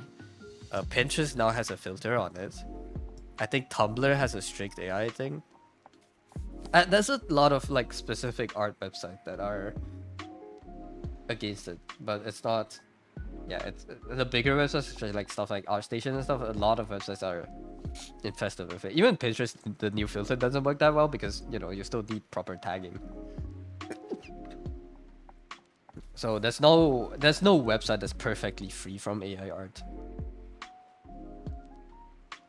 Pinterest now has a filter on it. I think Tumblr has a strict AI thing. There's a lot of like specific art websites that are against it, but it's not. Yeah, it's the bigger websites, especially like stuff like ArtStation and stuff. A lot of websites are infested with it. Even Pinterest, the new filter doesn't work that well because you know you still need proper tagging. So there's no website that's perfectly free from AI art.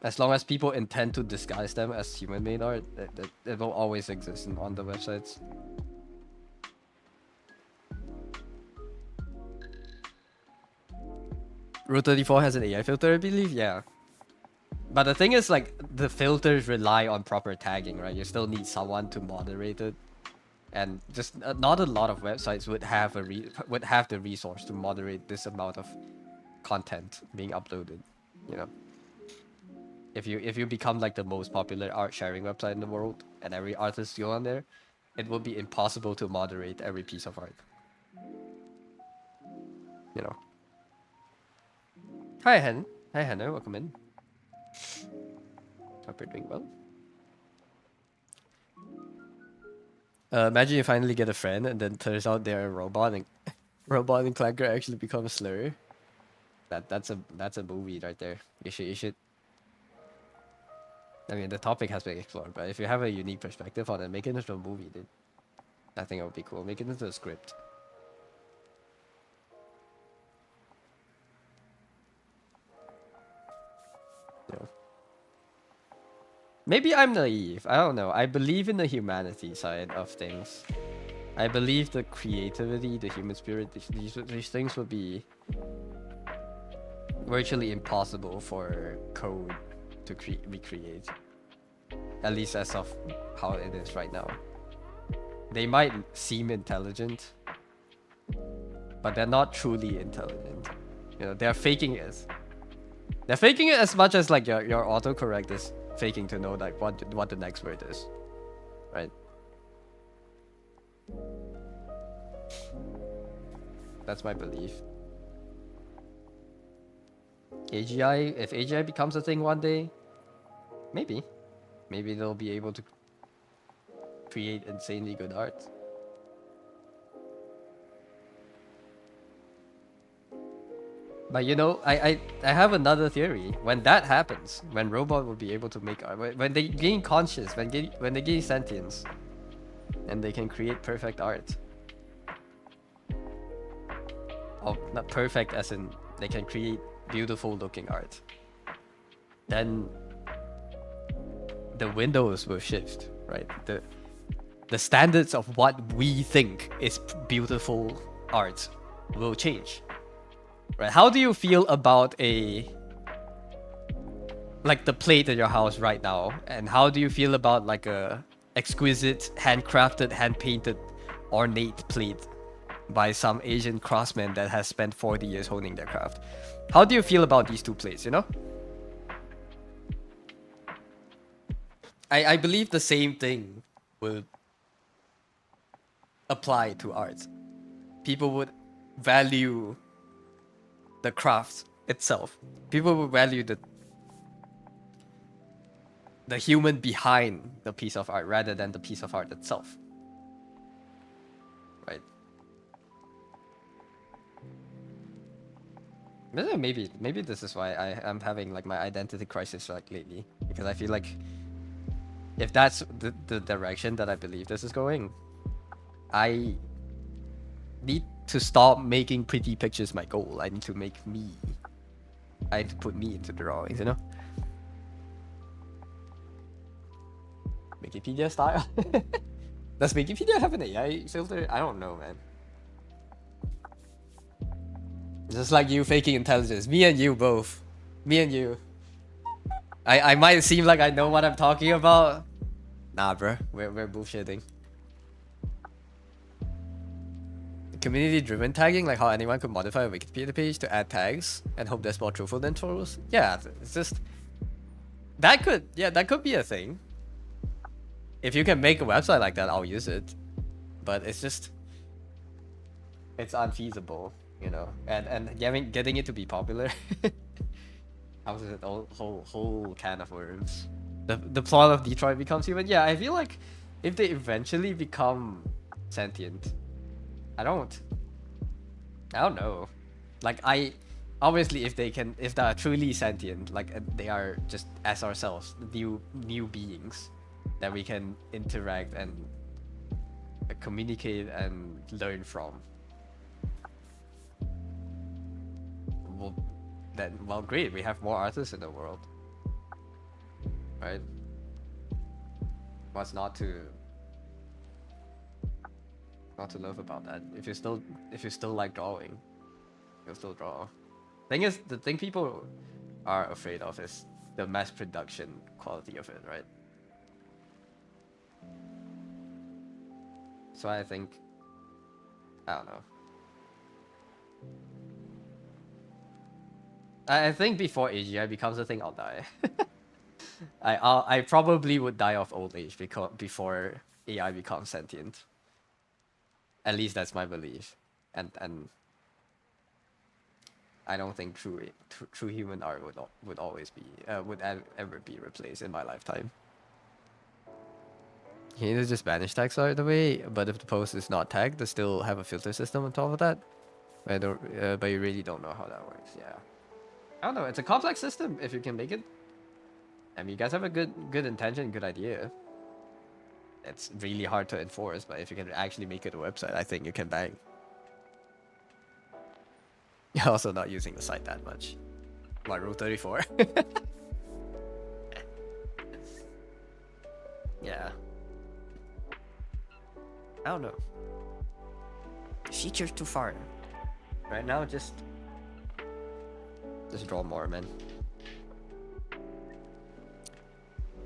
As long as people intend to disguise them as human-made art, it will always exist on the websites. Route 34 has an AI filter, I believe. Yeah. But the thing is, like, the filters rely on proper tagging, right? You still need someone to moderate it, and just not a lot of websites would have the resource to moderate this amount of content being uploaded. You know, if you become like the most popular art sharing website in the world, and every artist go on there, it will be impossible to moderate every piece of art. You know. Hi Hen, hi Hannah, welcome in. Hope you're doing well. Imagine you finally get a friend, and then turns out they're a robot, and Clanker actually becomes Slur. That's a movie right there. You should. I mean, the topic has been explored, but if you have a unique perspective on it, make it into a movie, dude. I think it would be cool. Make it into a script. You know. Maybe I'm naive. I don't know. I believe in the humanity side of things. I believe the creativity, the human spirit, these things would be virtually impossible for code to recreate. At least as of how it is right now. They might seem intelligent, but they're not truly intelligent. You know, they're faking it. They're faking it as much as like your autocorrect is faking to know like what the next word is, right? That's my belief. AGI, if AGI becomes a thing one day, maybe they'll be able to create insanely good art. But you know, I have another theory. When that happens, when robot will be able to make art, when they gain conscious, when they gain sentience, and they can create perfect art. Oh, not perfect as in they can create beautiful looking art. Then the windows will shift, right? The standards of what we think is beautiful art will change. Right? How do you feel about like the plate in your house right now? And how do you feel about like a exquisite, handcrafted, hand-painted, ornate plate by some Asian craftsman that has spent 40 years honing their craft? How do you feel about these two plates, you know? I believe the same thing will apply to art. People would value the craft itself. People would value the human behind the piece of art rather than the piece of art itself. Right? Maybe this is why I'm having like my identity crisis like lately, because I feel like if that's the direction that I believe this is going, I need to stop making pretty pictures my goal. I need to make me. I need to put me into the drawings, you know? Wikipedia style? Does Wikipedia have an AI filter? I don't know, man. Just like you faking intelligence. Me and you both. Me and you. I might seem like I know what I'm talking about. Nah, bro. We're bullshitting. Community-driven tagging, like how anyone could modify a Wikipedia page to add tags and hope there's more truthful than trolls. Yeah, it's just that could be a thing. If you can make a website like that, I'll use it. But it's just it's unfeasible, you know. And getting it to be popular. How is it whole can of worms? The plot of Detroit becomes human. Yeah, I feel like if they eventually become sentient, I don't know. Like obviously if they are truly sentient, like they are just as ourselves, new beings that we can interact and communicate and learn from. Well, great, we have more artists in the world, right? What's not to love about that? If you still like drawing, you'll still draw. The thing people are afraid of is the mass production quality of it, right? So I think, I don't know. I think before AGI becomes a thing, I'll die. I probably would die of old age before AI becomes sentient. At least that's my belief, and I don't think true human art would always be would ever be replaced in my lifetime. You need to just banish tags out of the way, but if the post is not tagged, they still have a filter system on top of that. But you really don't know how that works. Yeah, I don't know. It's a complex system if you can make it. I mean, you guys have a good intention, good idea. It's really hard to enforce, but if you can actually make it a website, I think you can bang. You're also not using the site that much. Like Rule 34. Yeah. I don't know. Features too far. Right now, just draw more, man.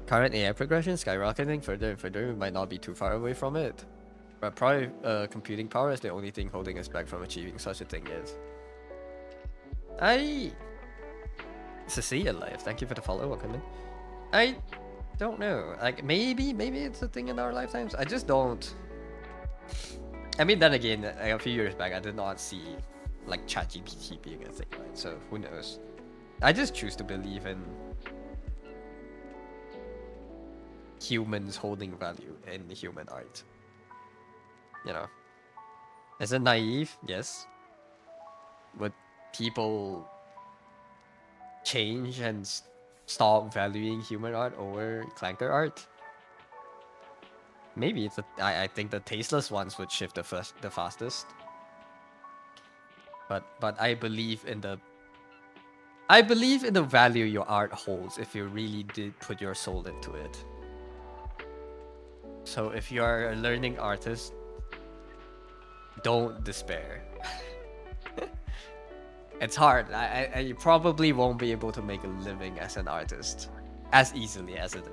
Current AI progression skyrocketing further and further. We might not be too far away from it. But probably computing power is the only thing holding us back from achieving such a thing is. Cecilia Life, thank you for the follow. Welcome in. I don't know. Like maybe it's a thing in our lifetimes. I just don't. I mean, then again, like, a few years back, I did not see like ChatGPT being a thing, right? So who knows? I just choose to believe in humans holding value in human art. You know, is it naive? Yes. Would people change and stop valuing human art over Clanker art? Maybe it's I think the tasteless ones would shift the fastest. But I believe in the value your art holds if you really did put your soul into it. So if you are a learning artist, don't despair. It's hard. You probably won't be able to make a living as an artist as easily as it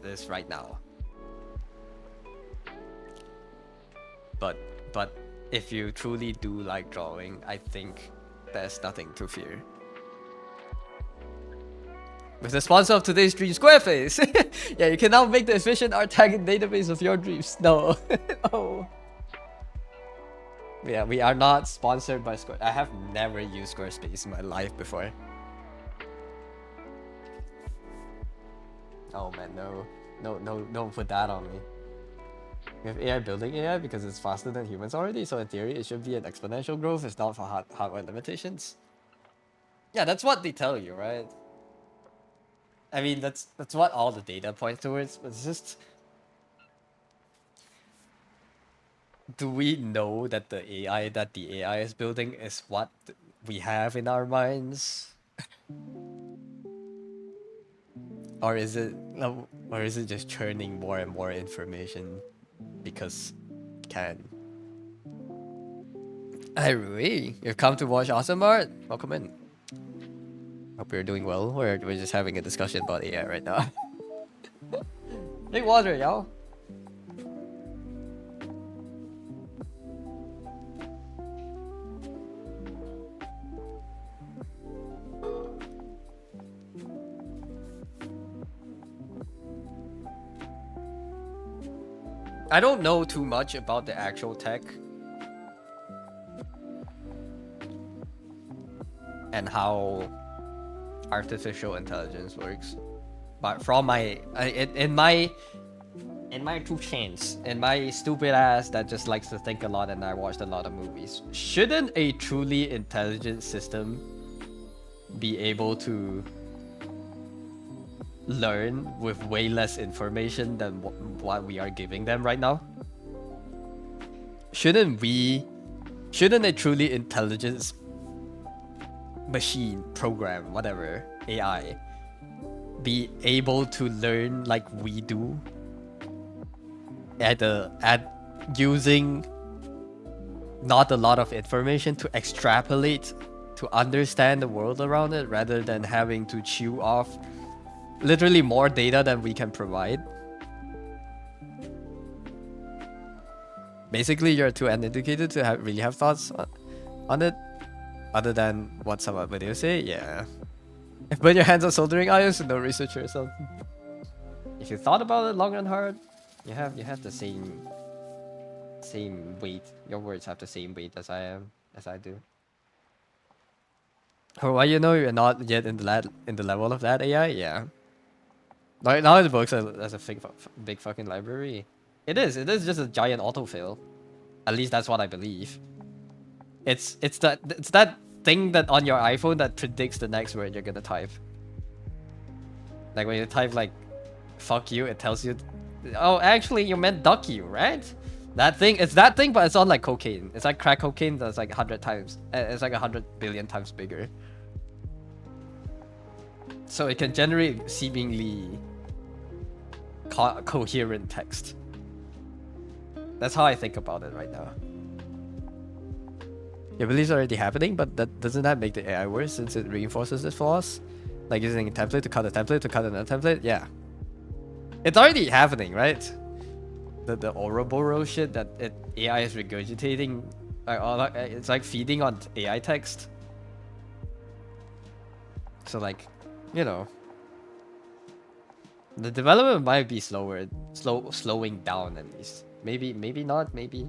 is right now. But if you truly do like drawing, I think there's nothing to fear. With the sponsor of today's stream, Squarespace! Yeah, you can now make the efficient art tagging database of your dreams. No. Oh. Yeah, we are not sponsored by Squarespace. I have never used Squarespace in my life before. Oh man, no. No, don't put that on me. We have AI building AI because it's faster than humans already, so in theory it should be an exponential growth. It's not for hardware limitations. Yeah, that's what they tell you, right? I mean, that's what all the data points towards. But it's just, do we know that the AI is building is what we have in our minds, or is it no, or is it just churning more and more information because it can? Hi Rui, you've come to watch Awesome Art. Welcome in. Hope you're doing well. We're just having a discussion about AI right now. Drink water, y'all. I don't know too much about the actual tech and how artificial intelligence works, but from in my two chains, in my stupid ass that just likes to think a lot and I watched a lot of movies, shouldn't a truly intelligent system be able to learn with way less information than what we are giving them right now? Shouldn't a truly intelligent machine, program, whatever, AI, be able to learn like we do at using not a lot of information to extrapolate to understand the world around it, rather than having to chew off literally more data than we can provide? Basically, you're too uneducated to really have thoughts on it, other than what some videos say. Yeah. But your hands on soldering irons, no researcher or something. If you thought about it long and hard, you have the same weight. Your words have the same weight as I do. Or why you know you're not yet in the level of that AI? Yeah. Right now it works as a big fucking library. It is just a giant autofill. At least that's what I believe. It's that thing that on your iPhone that predicts the next word you're gonna type. Like when you type like fuck you, it tells you, oh, actually you meant duck you, right? That thing, it's that thing, but it's on like cocaine. It's like crack cocaine that's like 100 times. It's like 100 billion times bigger. So it can generate seemingly coherent text. That's how I think about it right now. Your belief's already happening, but doesn't that make the AI worse since it reinforces its flaws? Like using a template to cut a template to cut another template? Yeah. It's already happening, right? The Ouroboros shit that AI is regurgitating, it's like feeding on AI text. So like, you know, the development might be slowing down at least. Maybe not. Maybe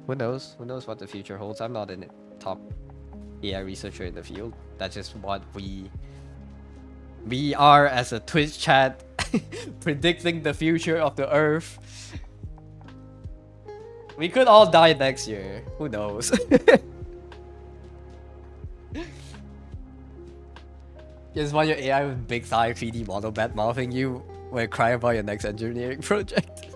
who knows? Who knows what the future holds? I'm not a top AI researcher in the field. That's just what we are as a Twitch chat predicting the future of the Earth. We could all die next year. Who knows? Just want your AI with big thigh 3D model bad mouthing you when you cry about your next engineering project.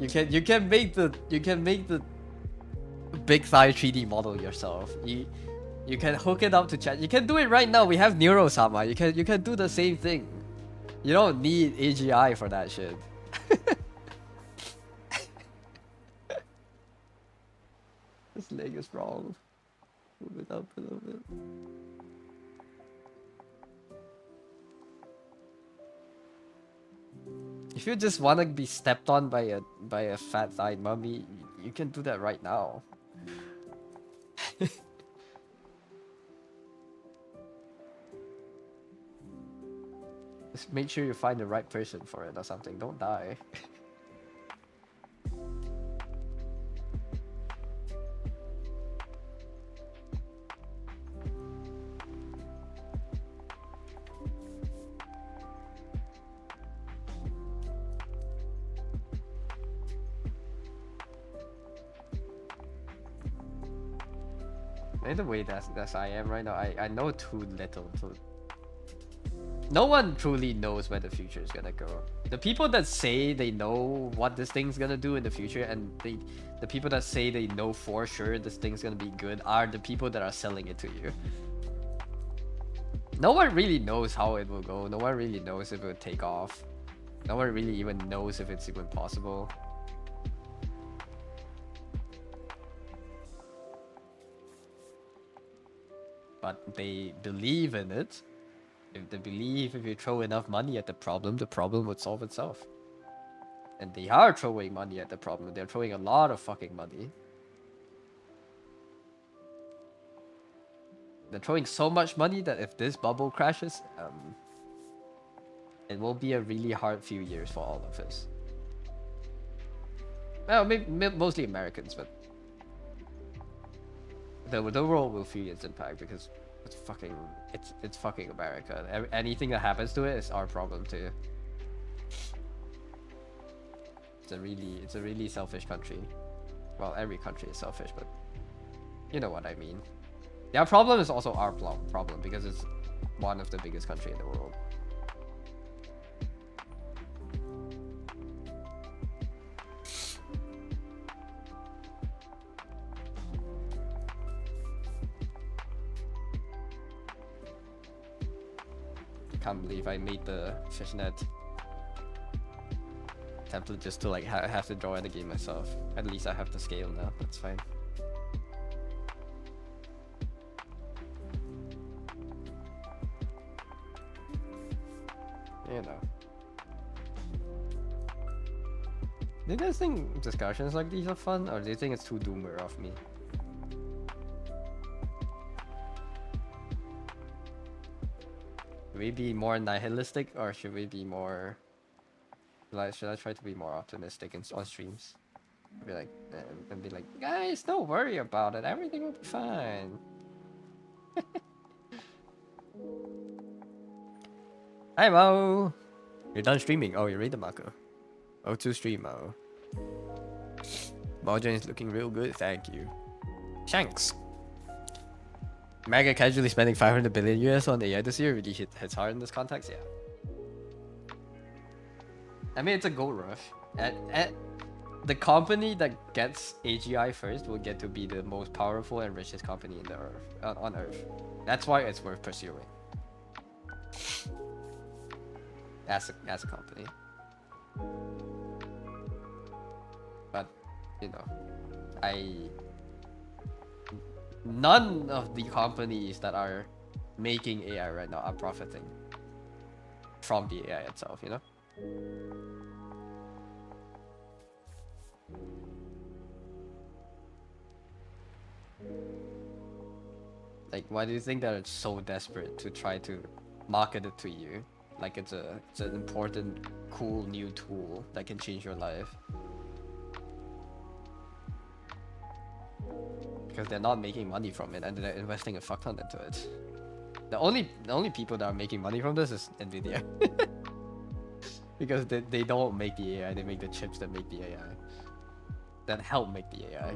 you can make the big thigh 3D model yourself. You can hook it up to chat. You can do it right now. We have Neurosama. You can do the same thing. You don't need AGI for that shit. This leg is wrong. Move it up a little bit. If you just want to be stepped on by a fat-thighed mummy, you can do that right now. Just make sure you find the right person for it or something. Don't die. In the way that's I am right now, I know too little to. No one truly knows where the future is gonna go. The people that say they know what this thing's gonna do in the future, and the people that say they know for sure this thing's gonna be good, are the people that are selling it to you. No one really knows how it will go. No one really knows if it will take off. No one really even knows if it's even possible. But they believe in it. If they believe if you throw enough money at the problem would solve itself. And they are throwing money at the problem. They're throwing a lot of fucking money. They're throwing so much money that if this bubble crashes, it will be a really hard few years for all of us. Well, maybe, mostly Americans, but the world will feel its impact because it's fucking America. Anything that happens to it is our problem too. It's a really selfish country. Well, every country is selfish, but you know what I mean. Their problem is also our problem because it's one of the biggest country in the world. Can't believe I made the fishnet template just to like have to draw the game myself. At least I have the scale now. That's fine. You know. Do you guys think discussions like these are fun, or do you think it's too doomer of me? Should we be more nihilistic, or should we be more like, should I try to be more optimistic on streams? Be like, and be like, guys, don't worry about it. Everything will be fine. Hi Mo, you're done streaming. Oh, you read the Mako. Oh, to stream Mo. Mojang is looking real good. Thank you. Shanks. America casually spending 500 billion US on AI this year really hits hard in this context. Yeah. I mean, it's a gold rush. At the company that gets AGI first will get to be the most powerful and richest company in the earth on Earth. That's why it's worth pursuing. As a company. But you know, none of the companies that are making AI right now are profiting from the AI itself, you know? Like, why do you think that it's so desperate to try to market it to you? Like it's an important, cool new tool that can change your life. Because they're not making money from it and they're investing a fuck ton into it. The only people that are making money from this is Nvidia. Because they don't make the AI, they make the chips that make the AI. That help make the AI.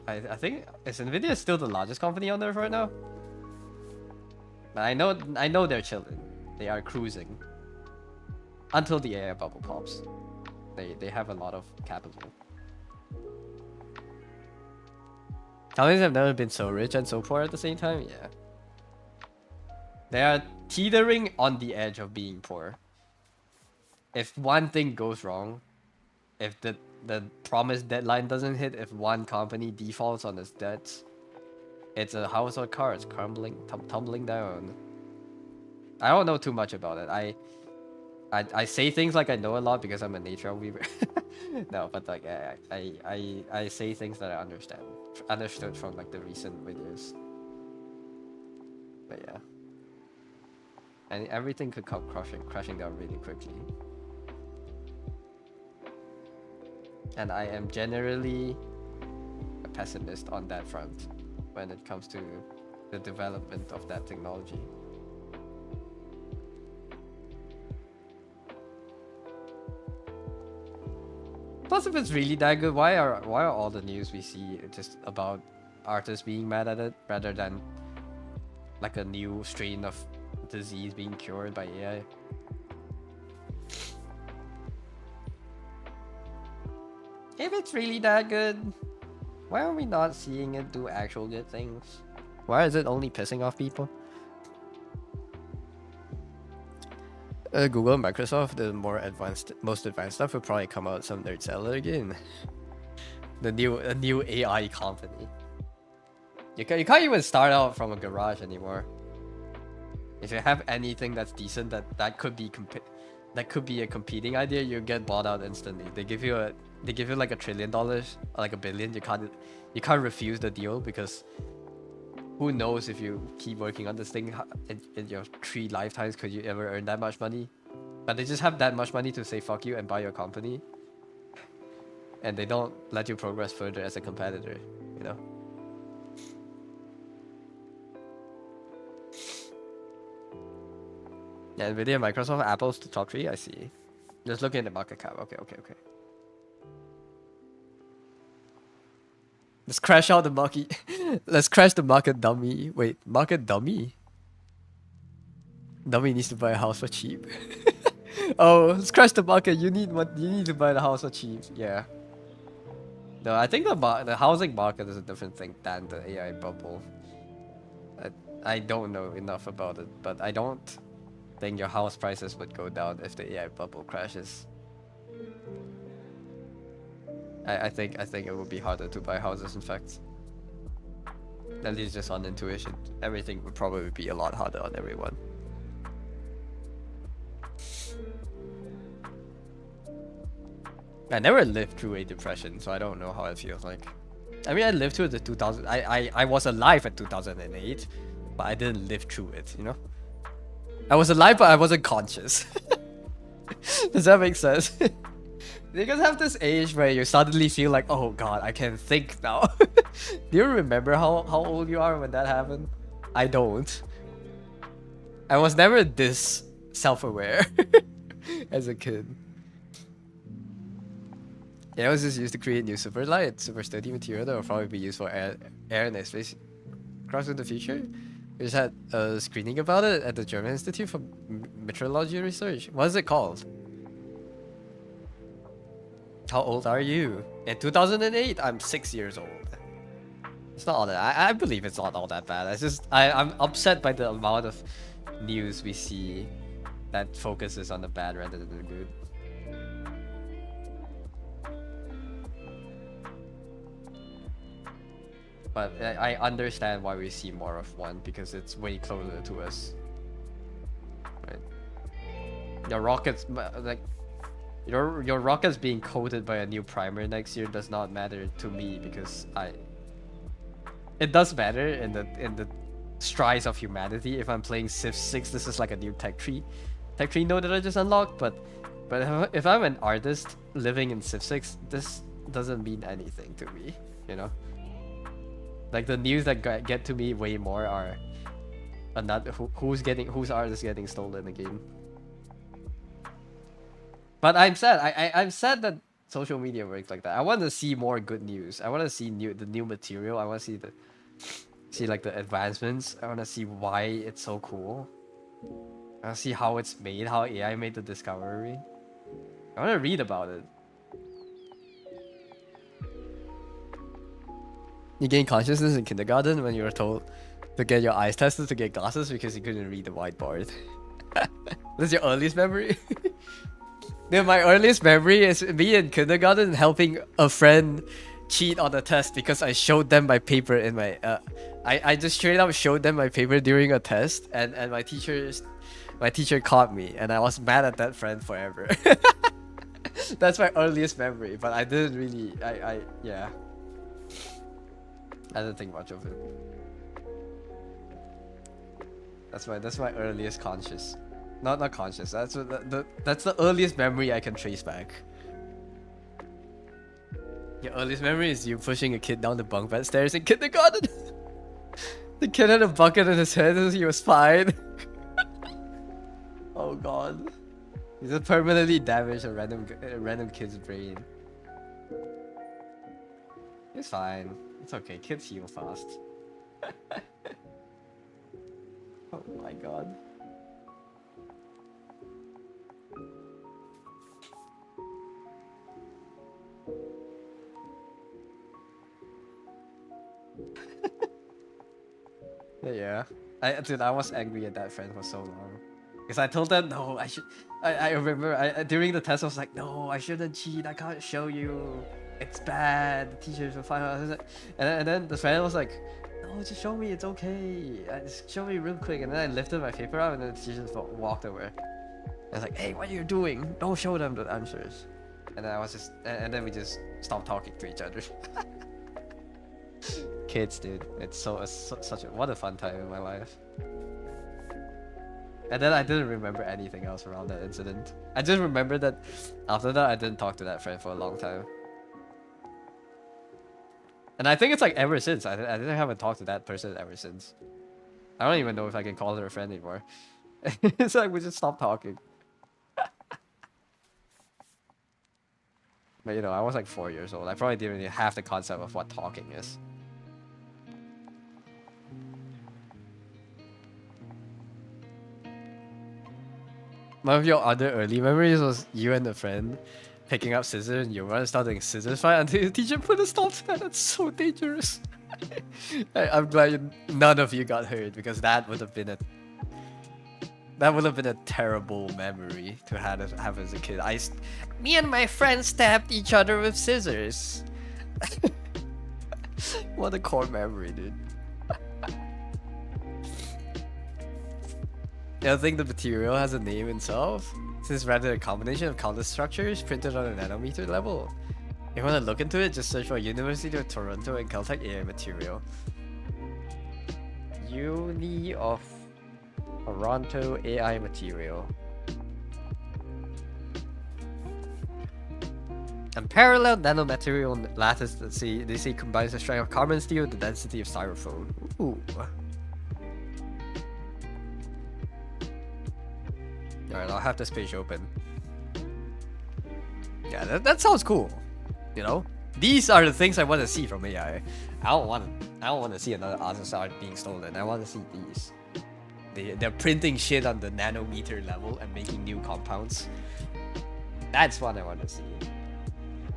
I think is Nvidia still the largest company on Earth right now? But I know they're chilling. They are cruising. Until the AI bubble pops. They have a lot of capital. Companies have never been so rich and so poor at the same time, yeah. They are teetering on the edge of being poor. If one thing goes wrong, if the promised deadline doesn't hit, if one company defaults on its debts, it's a house of cards crumbling, tumbling down. I don't know too much about it. I say things like I know a lot because I'm a nature weaver. No, but like I say things that I understood from like the recent videos. But yeah, and everything could come crashing down really quickly. And I am generally a pessimist on that front when it comes to the development of that technology. Plus, if it's really that good, why are all the news we see just about artists being mad at it rather than like a new strain of disease being cured by AI? If it's really that good, why are we not seeing it do actual good things? Why is it only pissing off people? Google and Microsoft, the most advanced stuff will probably come out some nerd seller again. A new AI company. You can't even start out from a garage anymore. If you have anything that's decent, that could be a competing idea, you get bought out instantly. They give you like $1 trillion or like $1 billion. You can't refuse the deal, because who knows if you keep working on this thing in your 3 lifetimes, could you ever earn that much money? But they just have that much money to say fuck you and buy your company, and they don't let you progress further as a competitor, you know? Yeah, Nvidia, Microsoft, Apple's the top 3, I see. Just looking at the market cap. Okay. Let's crash out the market. Let's crash the market dummy. Wait, market dummy? Dummy needs to buy a house for cheap. Oh, let's crash the market. You need to buy the house for cheap. Yeah. No, I think the housing market is a different thing than the AI bubble. I don't know enough about it, but I don't think your house prices would go down if the AI bubble crashes. I think it would be harder to buy houses, in fact. At least just on intuition. Everything would probably be a lot harder on everyone. I never lived through a depression, so I don't know how it feels like. I mean, I lived through the 2000. I was alive at 2008, but I didn't live through it, you know? I was alive, but I wasn't conscious. Does that make sense? You guys have this age where you suddenly feel like, oh god, I can think now. Do you remember how old you are when that happened? I don't. I was never this self-aware as a kid. Yeah, I was just used to create new super light, super sturdy material that will probably be used for air and space cross in the future. We just had a screening about it at the German Institute for Meteorology Research. What is it called? How old are you? In 2008, I'm 6 years old. It's not all that. I believe it's not all that bad. It's just I'm upset by the amount of news we see that focuses on the bad rather than the good. But I understand why we see more of one, because it's way closer to us. Right? Your rockets, like your rockets being coated by a new primer next year does not matter to me, because it does matter in the strides of humanity. If I'm playing Civ 6, this is like a new tech tree node that I just unlocked. But if I'm an artist living in Civ 6, this doesn't mean anything to me, you know? Like, the news that get to me way more are another whose art is getting stolen again. But I'm sad. I'm sad that social media works like that. I want to see more good news. I want to see the new material. I want to see like the advancements. I want to see why it's so cool. I want to see how it's made, how AI made the discovery. I want to read about it. You gained consciousness in kindergarten when you were told to get your eyes tested to get glasses because you couldn't read the whiteboard. That's your earliest memory? Dude, my earliest memory is me in kindergarten helping a friend cheat on a test because I showed them my paper in my... I just straight up showed them my paper during a test, and my teacher caught me, and I was mad at that friend forever. That's my earliest memory, but I didn't really... yeah. I didn't think much of it. That's my earliest conscious. Not conscious. That's the earliest memory I can trace back. Your earliest memory is you pushing a kid down the bunk bed stairs in kindergarten. The kid had a bucket in his head and he was fine. Oh god. He just permanently damaged a random kid's brain. It's fine. It's okay. Kids heal fast. Oh my god. Yeah. Dude, I was angry at that friend for so long. Because I told them, no, I should. I remember during the test, I was like, no, I shouldn't cheat. I can't show you. It's bad. The teachers will find out. And then the friend was like, no, just show me. It's okay. Just show me real quick. And then I lifted my paper out, and then the teacher just walked away. I was like, hey, what are you doing? Don't show them the answers. And then I was just, and then we just stopped talking to each other. Kids, dude, it's such a what a fun time in my life. And then I didn't remember anything else around that incident. I just remember that after that I didn't talk to that friend for a long time. And I think it's like ever since. I didn't haven't talked to that person ever since. I don't even know if I can call her a friend anymore. It's like we just stopped talking. But you know, I was like 4 years old. I probably didn't even have the concept of what talking is. One of your other early memories was you and a friend picking up scissors and you were starting scissors fight until the teacher put a stop to that. That's so dangerous. I'm glad none of you got hurt because that would have been a terrible memory to have as a kid. Me and my friend stabbed each other with scissors. What a core memory, dude. I think the material has a name itself, since rather a combination of countless structures printed on a nanometer level. If you want to look into it, just search for University of Toronto and Caltech AI material. Uni of Toronto AI material. Unparalleled nanomaterial lattice, they say combines the strength of carbon steel with the density of styrofoam. Ooh. Alright, I'll have this page open. Yeah, that sounds cool. You know? These are the things I want to see from AI. I don't want to see another artist art being stolen. I want to see these. They're printing shit on the nanometer level and making new compounds. That's what I want to see.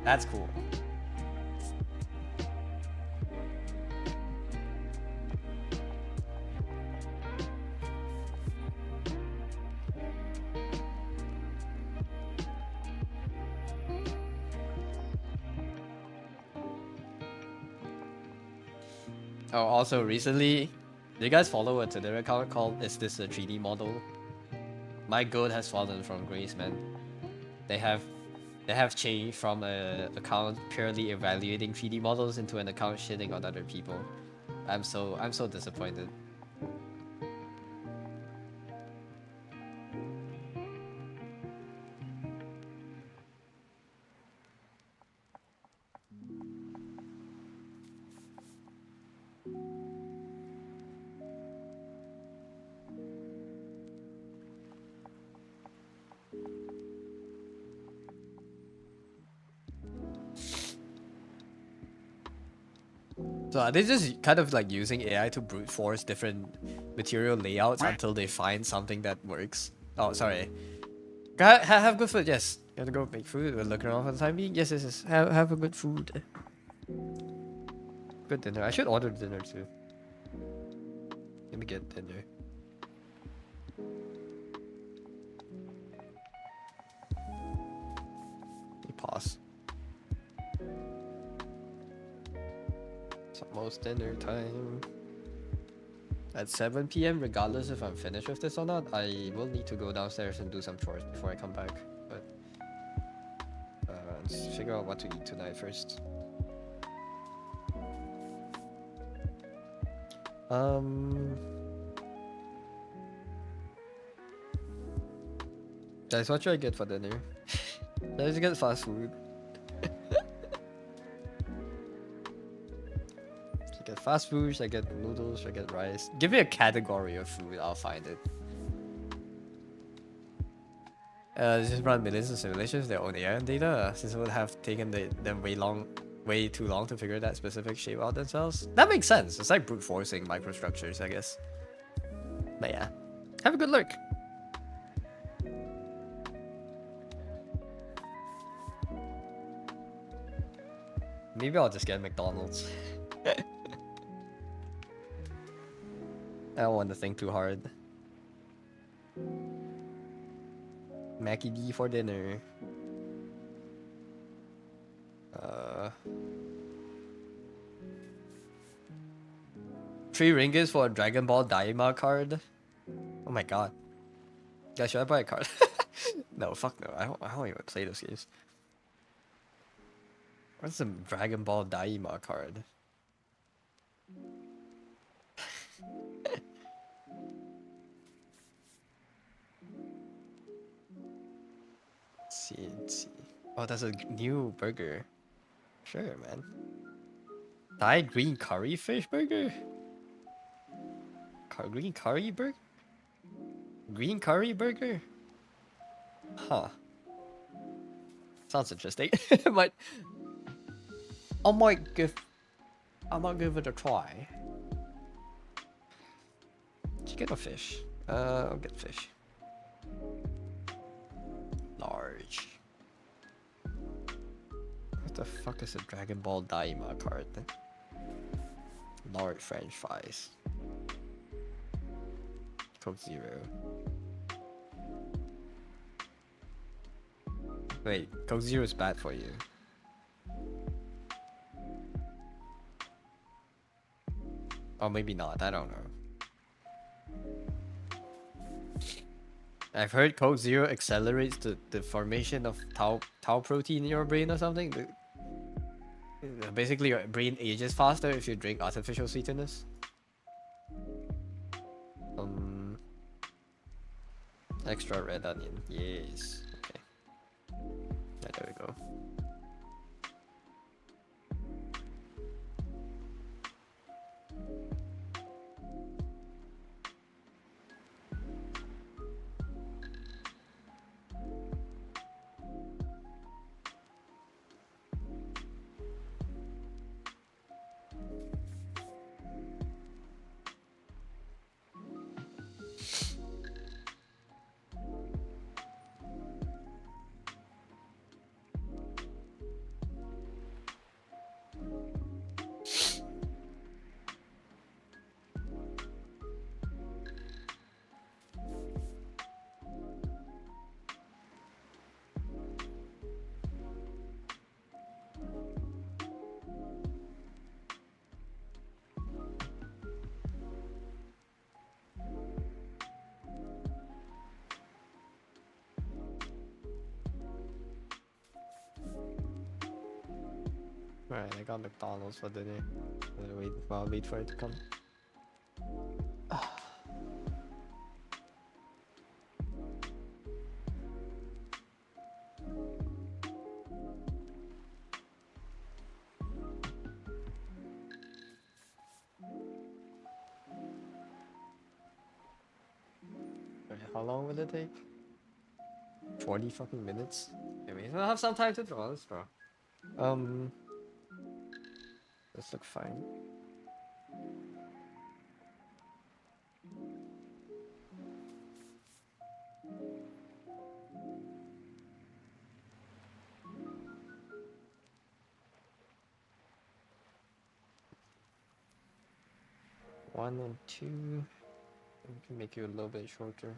That's cool. Oh, also recently, do you guys follow a Twitter account called Is This a 3D Model? My goat has fallen from grace, man. They have changed from an account purely evaluating 3D models into an account shitting on other people. I'm so disappointed. So are they just kind of like using AI to brute force different material layouts until they find something that works? Oh, sorry. Have good food, yes. You have to go make food. We're looking around for the time being. Yes. Have a good food. Good dinner. I should order dinner too. Let me get dinner. Let me pause. It's almost dinner time. At 7 p.m, regardless if I'm finished with this or not, I will need to go downstairs and do some chores before I come back. But let's figure out what to eat tonight first. Guys, what should I get for dinner? Let's get fast food. Should I get fast food? Should I get noodles? Should I get rice? Give me a category of food, I'll find it. Just run millions of simulations, their own AI and data, since it would have taken them way long way too long to figure that specific shape out themselves. That makes sense. It's like brute forcing microstructures, I guess. But yeah, have a good lurk. Maybe I'll just get McDonald's. I don't want to think too hard. Mackie D for dinner. 3 ringgits for a Dragon Ball Daima card. Oh my god. Yeah, should I buy a card? No, fuck no. I don't even play those games. What's a Dragon Ball Daima card? Let's see. Oh, that's a new burger. Sure, man. Thai green curry fish burger? Green curry burger? Green curry burger? Huh. Sounds interesting. Might I might give it a try. Chicken or fish? I'll get fish. Large. What the fuck is a Dragon Ball Daima card? Large French fries. Coke Zero. Wait, Coke Zero is bad for you. Or maybe not, I don't know. I've heard Coke Zero accelerates the formation of tau protein in your brain or something. Basically, your brain ages faster if you drink artificial sweeteners. Extra red onion, yes. Okay. Yeah, there we go. Alright, I got McDonald's for dinner. I'll wait for it to come. How long will it take? 40 fucking minutes? Okay, we'll have some time to draw. Let's draw. This looks fine. One and two. We can make you a little bit shorter.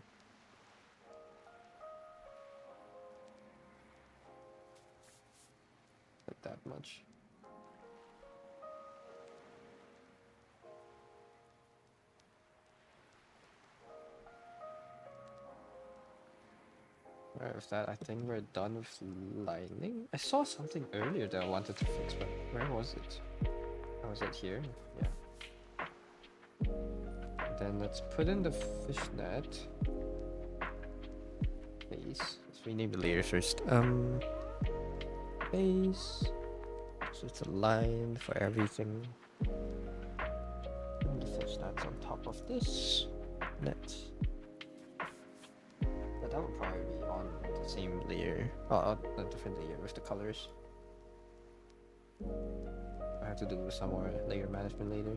Like that much. Alright, with that, I think we're done with lining. I saw something earlier that I wanted to fix, but where was it? Oh, was it here? Yeah. Then let's put in the fishnet. Base. Let's rename the layer first. Base. So it's a line for everything. And the fishnet's on top of this net. But that would probably be on the same layer. Oh, a different layer with the colors. to do some more layer management later.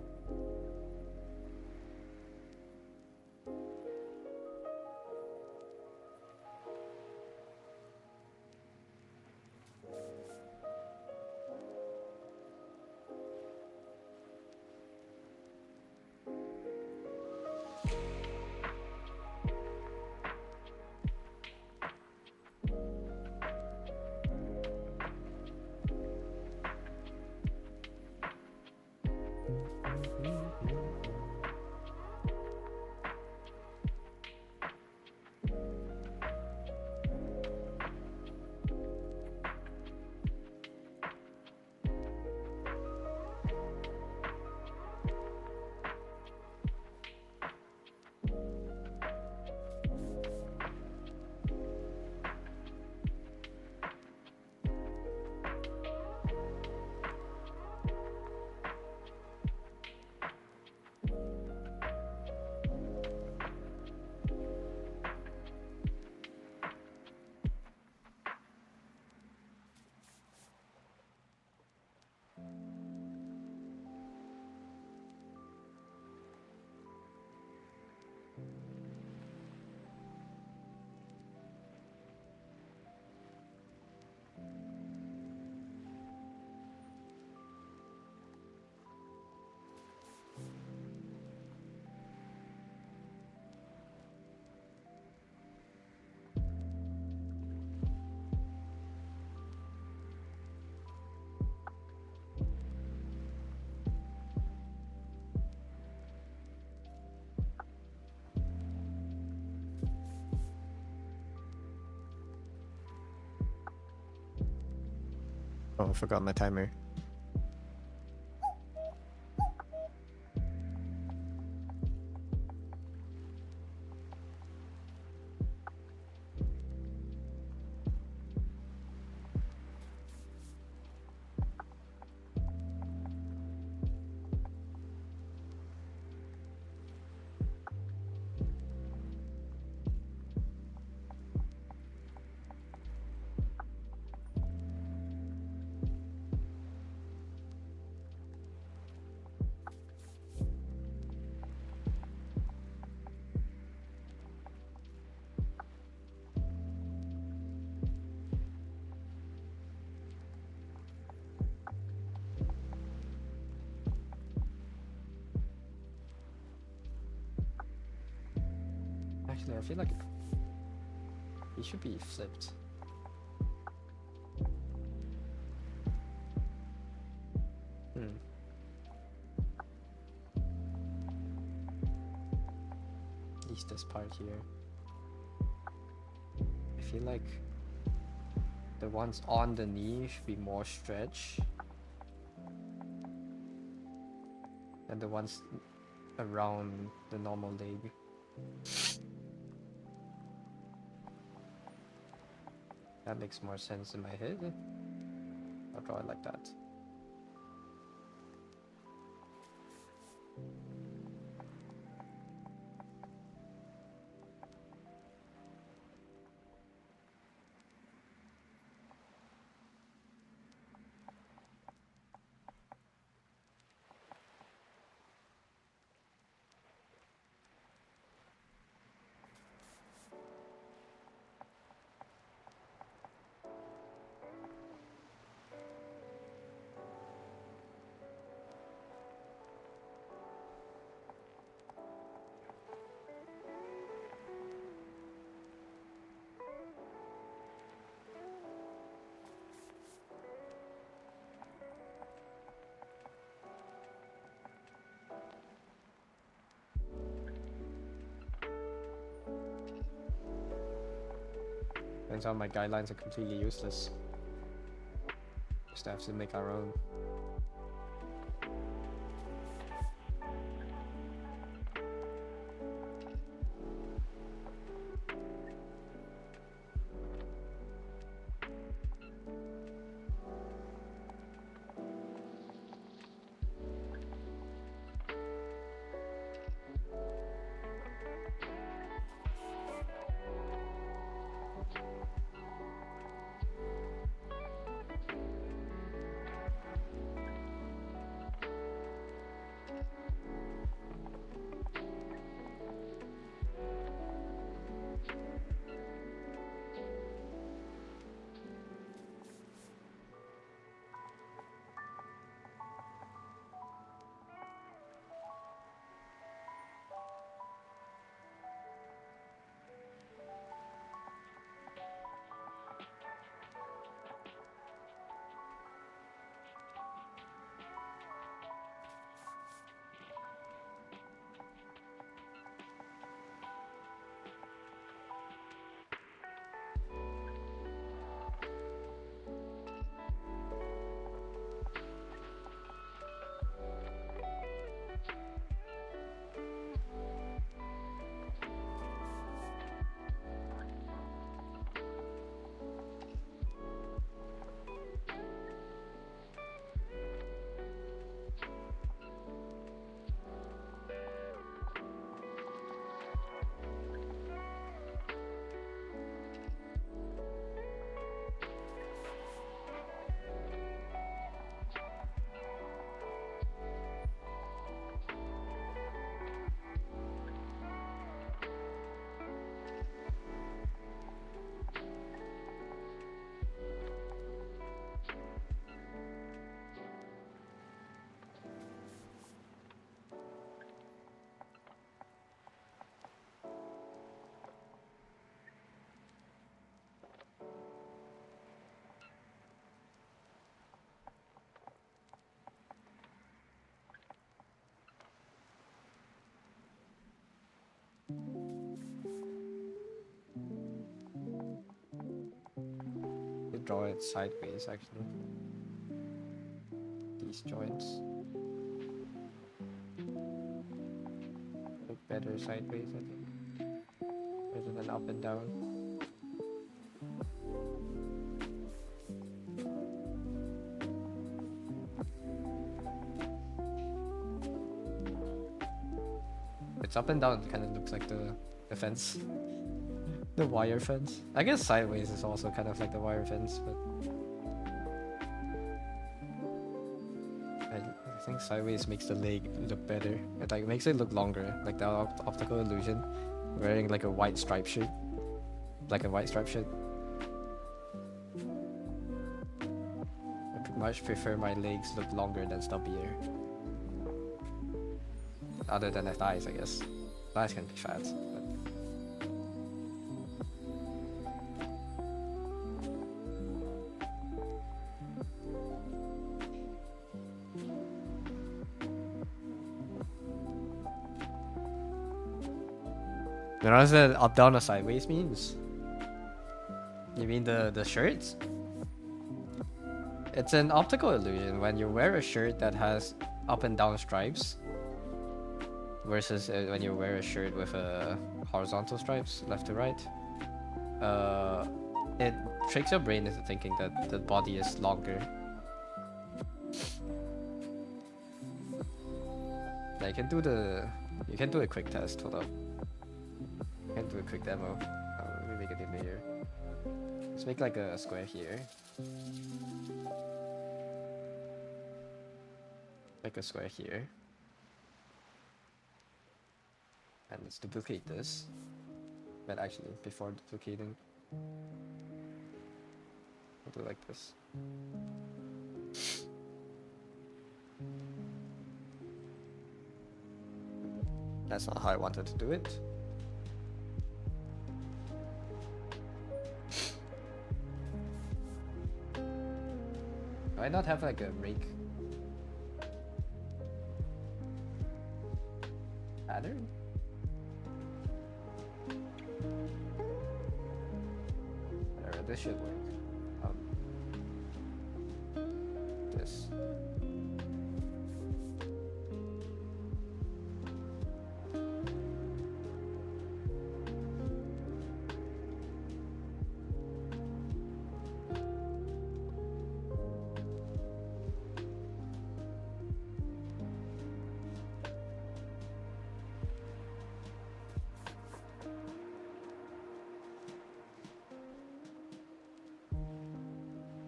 Oh, I forgot my timer. Actually, I feel like it should be flipped. At least this part here. I feel like the ones on the knee should be more stretch, and the ones around the normal leg. That makes more sense in my head. I'll draw it like that. Turns out my guidelines are completely useless. Just have to make our own. draw it sideways actually. These joints look better sideways, I think, rather than up and down. It's up and down, kind of looks like the fence. The wire fence. I guess sideways is also kind of like the wire fence, but I think sideways makes the leg look better. It like makes it look longer, like the optical illusion. Wearing like a white striped shirt, like a white striped shirt. I much prefer my legs look longer than stubbier. Other than the thighs, I guess. Thighs can be fat, but you know what that up, down, or sideways means? You mean the shirts? It's an optical illusion when you wear a shirt that has up and down stripes versus when you wear a shirt with horizontal stripes, left to right. It tricks your brain into thinking that the body is longer. Now you can do a quick test. Hold up. You can do a quick demo. Let me make it in here. Let's make like a square here. Make a square here. And let's duplicate this. But actually, before duplicating, we'll do like this. That's not how I wanted to do it. Do I not have like a rake pattern? Whatever, this should work. This.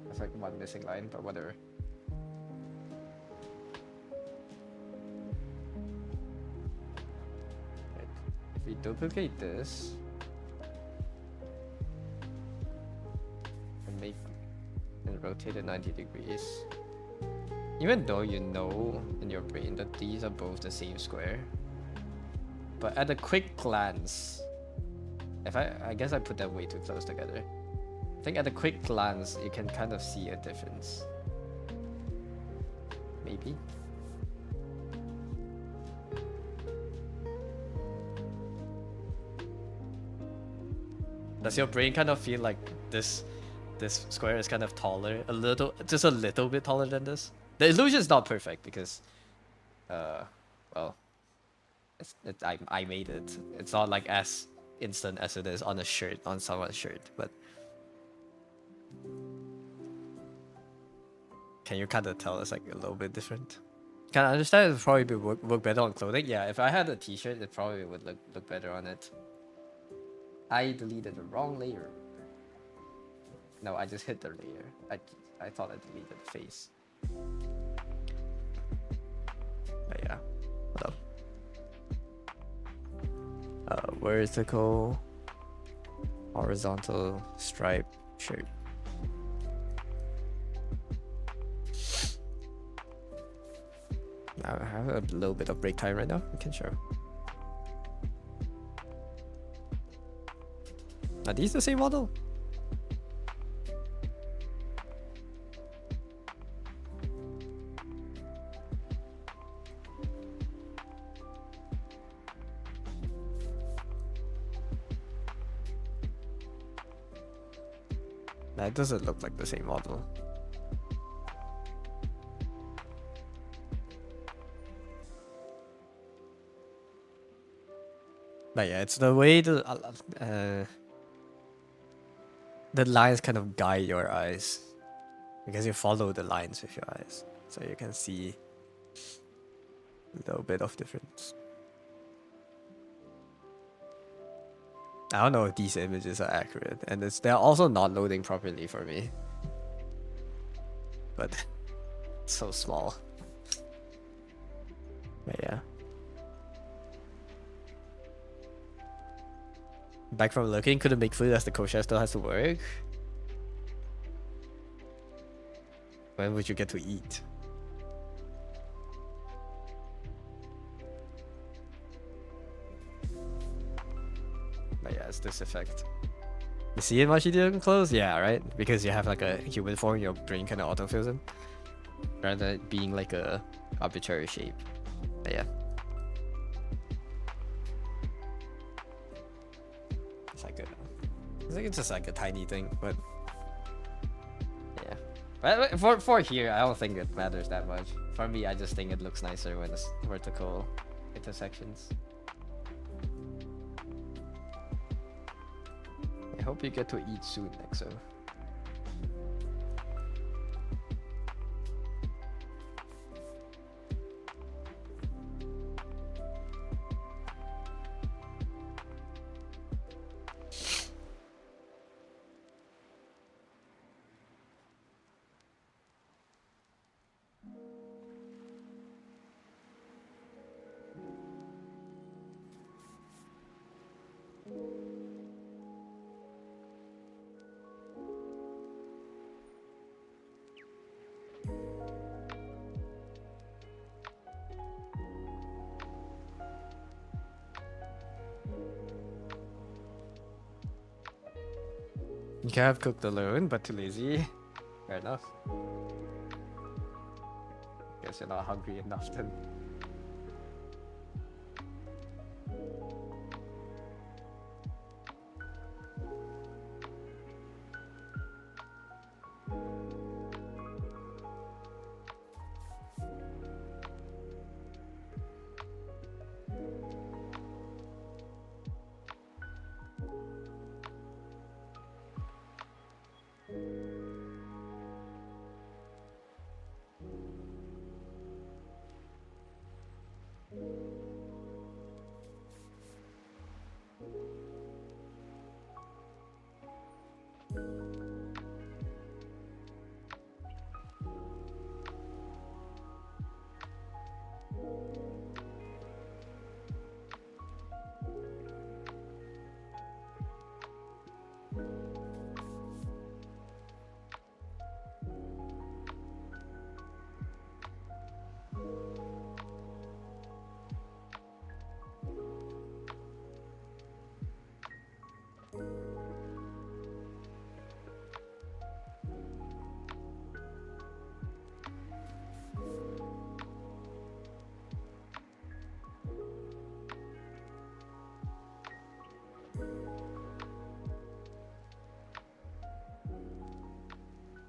It's like one missing line, but whatever. Right. If we duplicate this and make and rotate it 90 degrees, even though you know in your brain that these are both the same square, but at a quick glance, if I guess I put them way too close together. I think at a quick glance, you can kind of see a difference. Maybe. Does your brain kind of feel like this square is kind of taller, just a little bit taller than this? The illusion is not perfect because, well, I made it. It's not like as instant as it is on a shirt, on someone's shirt, but can you kind of tell it's like a little bit different? Can I understand it would probably work better on clothing? Yeah, if I had a t-shirt, it probably would look better on it. I deleted the wrong layer. No, I just hit the layer. I thought I deleted the face. But yeah, what up? Vertical, horizontal stripe shirt. Now I have a little bit of break time right now. We can show. Are these the same model? That doesn't look like the same model. But yeah, it's the way the lines kind of guide your eyes, because you follow the lines with your eyes, so you can see a little bit of difference. I don't know if these images are accurate, and they're also not loading properly for me. But it's so small. But yeah. Back from looking, couldn't make food as the kosher still has to work. When would you get to eat? But yeah, it's this effect. You see it much easier close? Yeah, right? Because you have like a human form, your brain kind of autofills them. Rather than it being like a arbitrary shape. But yeah. It's like it's just like a tiny thing, but yeah. But for here, I don't think it matters that much. For me, I just think it looks nicer when it's vertical intersections. I hope you get to eat soon, Nexo. You can have cooked alone, but too lazy. Fair enough. Guess you're not hungry enough then.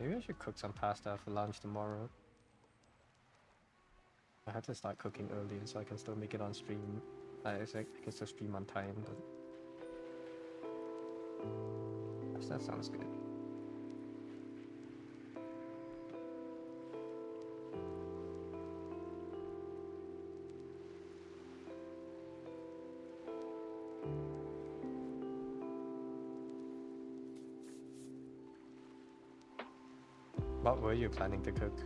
Maybe I should cook some pasta for lunch tomorrow. I have to start cooking early so I can still make it on stream. I can still stream on time, but that sounds good. What were you planning to cook?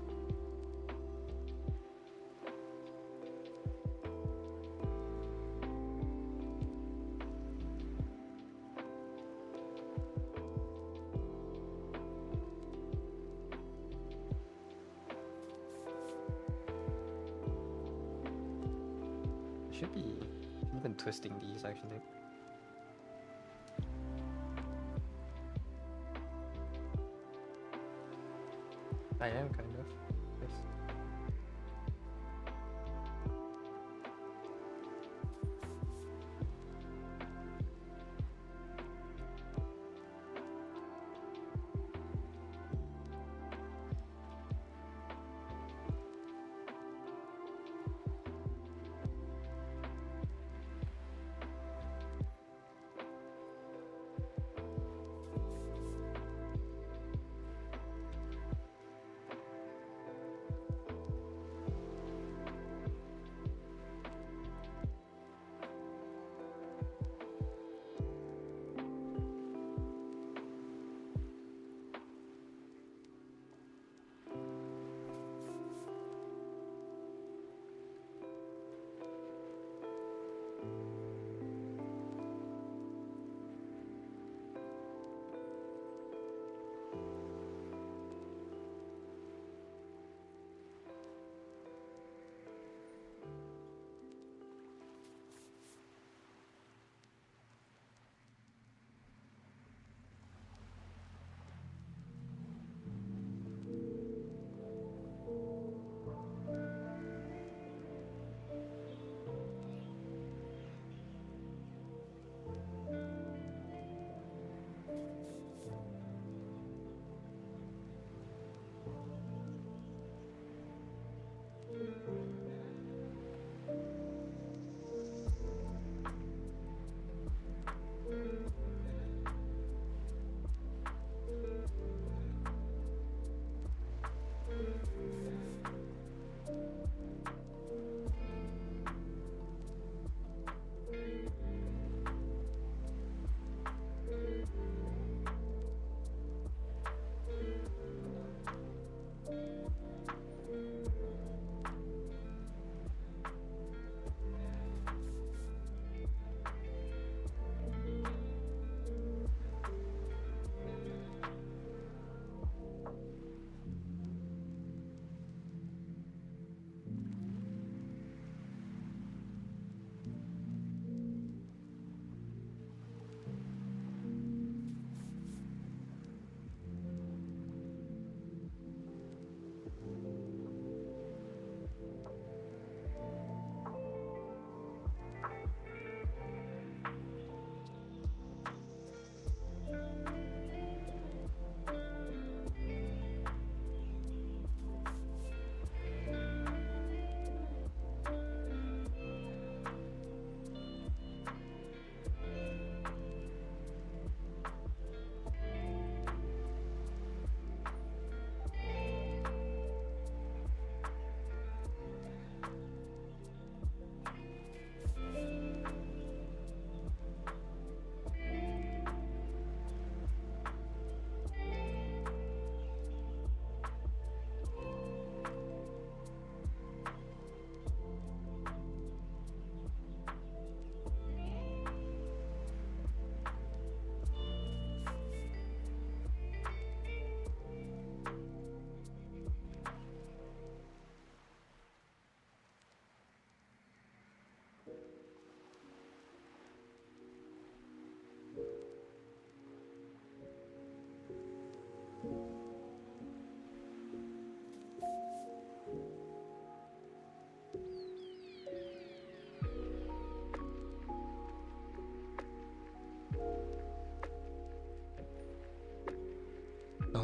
Should be even twisting these actually. I am kind of. Yes.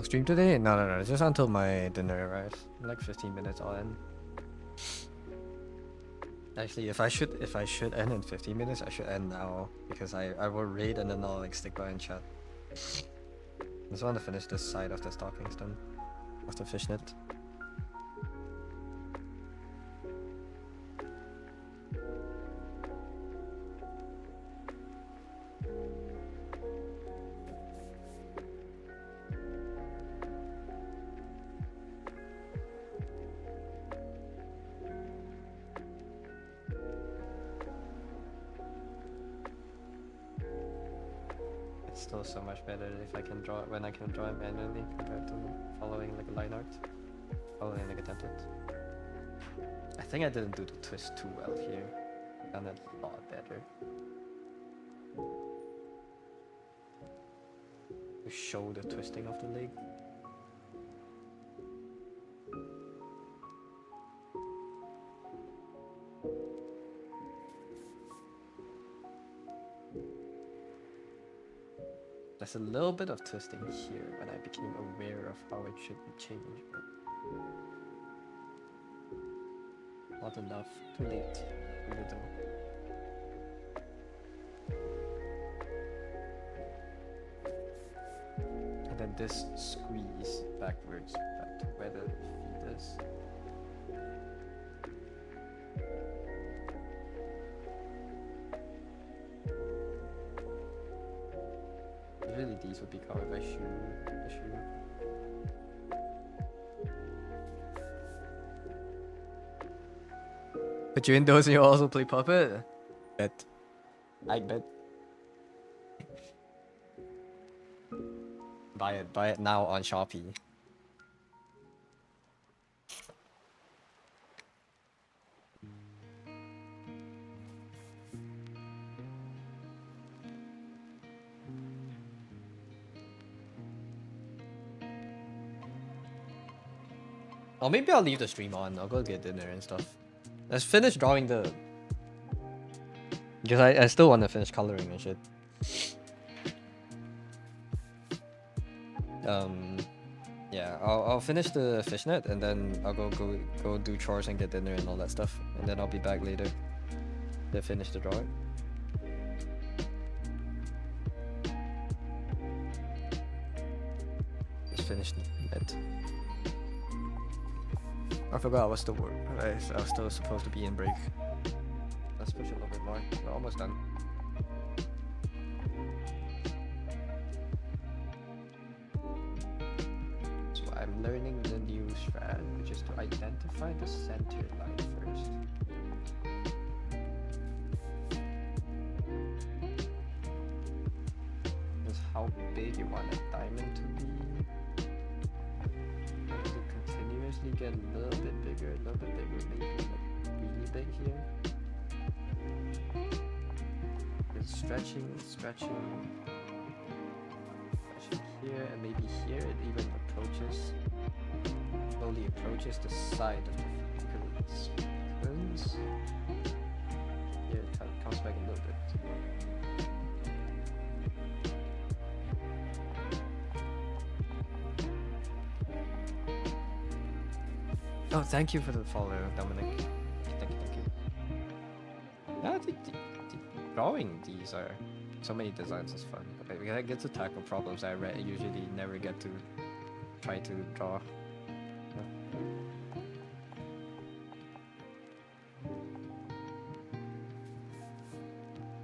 stream today? No, no, no. Just until my dinner arrives. Like 15 minutes I'll end. Actually, if I should end in 15 minutes, I should end now because I will raid and then I'll like stick by and chat. I just want to finish this side of the stalking stone of the fishnet. It's still so much better if I can draw it when I can draw it manually compared to following like a line art, following like a template. I think I didn't do the twist too well here. Done it a lot better. To show the twisting of the leg. There's a little bit of twisting here when I became aware of how it should be changed, but not enough. Too late. Too little. And then this squeeze backwards back to where the feet is. Usually these would be covered by the shoe. But you in those and you also play Puppet? Bet. I bet. Buy it now on Shopee. Or maybe I'll leave the stream on. I'll go get dinner and stuff. Let's finish drawing the... Because I still want to finish coloring and shit. Yeah, I'll finish the fishnet and then I'll go do chores and get dinner and all that stuff. And then I'll be back later to finish the drawing. Just finish it. I forgot what's the word. I was still supposed to be in break. Let's push a little bit more. We're almost done. So I'm learning the new strat, which is to identify the center line first. Just how big you want a diamond to be. Continuously get a little bit bigger, maybe like really big here. It's stretching here, and maybe here it even slowly approaches the side of the because it turns. Here it comes back a little bit. Oh, thank you for the follow, Dominic. Thank you. Yeah, the drawing these are so many designs is fun. But I get to tackle problems I usually never get to try to draw.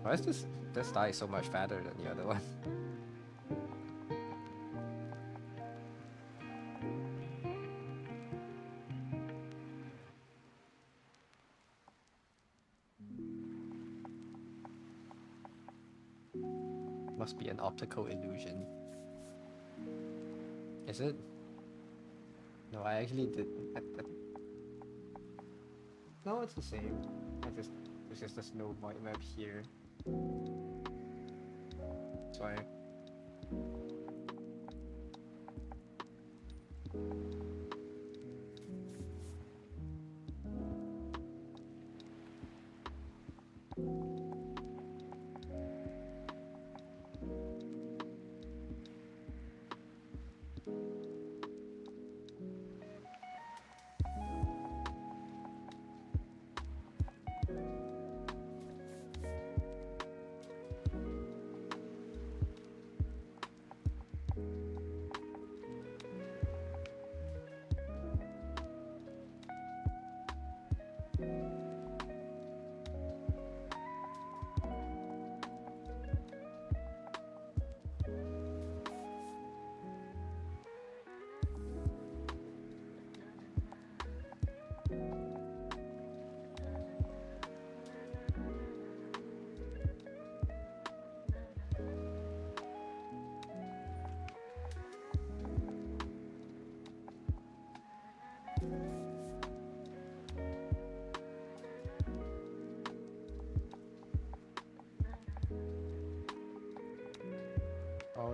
Why is this die so much fatter than the other one? Must be an optical illusion. Is it? No, I actually did. No, it's the same. It's just there's no white map here. That's why.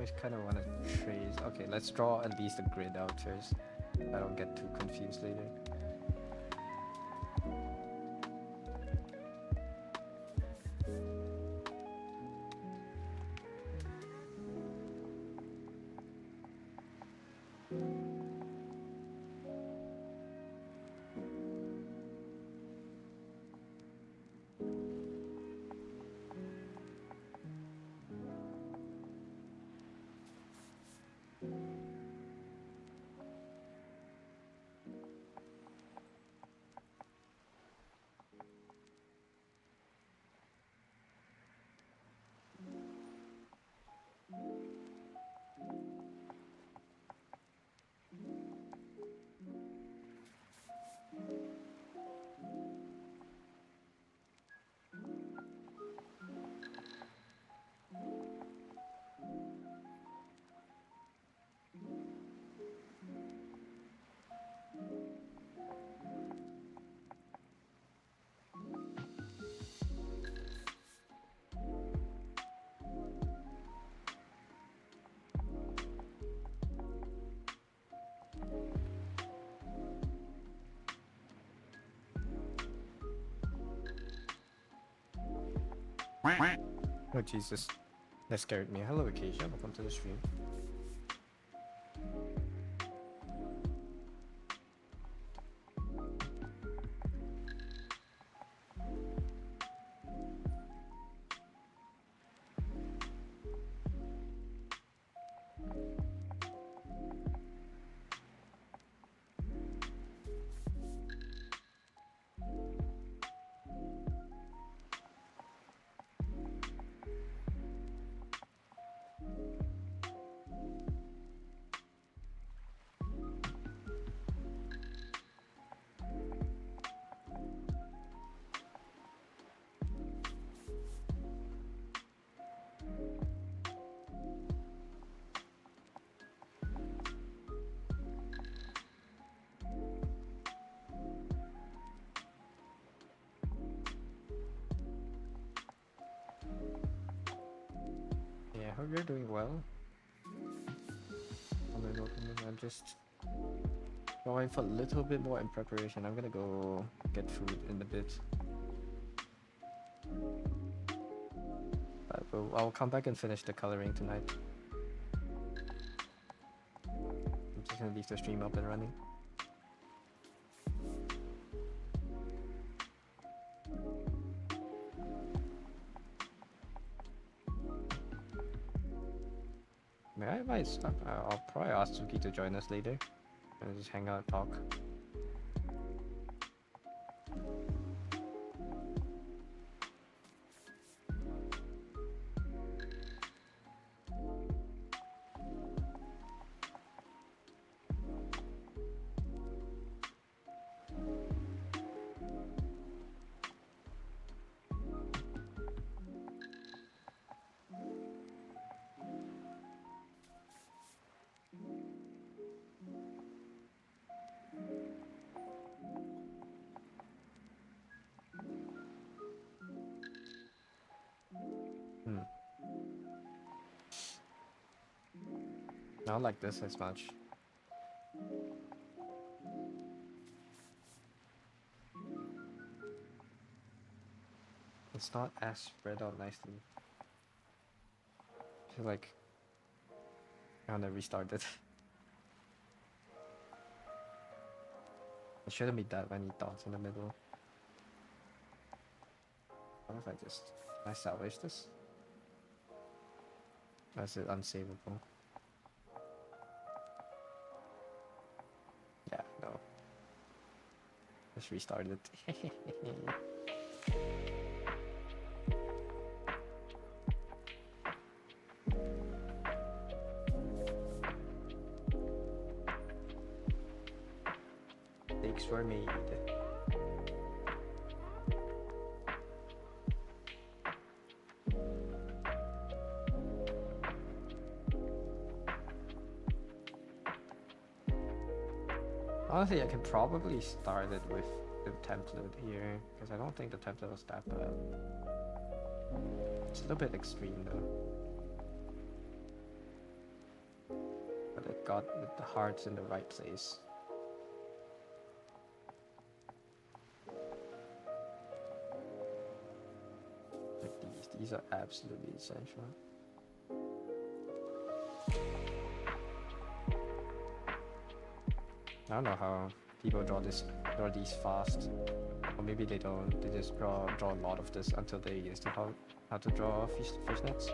always kind of want to trace. Okay, let's draw at least a grid out first. I don't get too confused later. Oh Jesus, that scared me. Hello Acacia, welcome to the stream. Yeah, hope you're doing well. I'm just going for a little bit more in preparation. I'm gonna go get food in a bit. But I'll come back and finish the coloring tonight. I'm just gonna leave the stream up and running. I'll probably ask Suki to join us later and just hang out and talk. I don't like this as much. It's not as spread out nicely. I feel like I wanna restart it. It shouldn't be that many dots in the middle. What if I salvage this? Or is it unsavable? Yeah, no. Let's restart it. Mistakes were made. Honestly, I can probably start it with the template here, because I don't think the template was that bad. It's a little bit extreme though. it got the hearts in the right place. Like these are absolutely essential. I don't know how people draw these fast, or maybe they don't. They just draw a lot of this until they used to how to draw fishnets.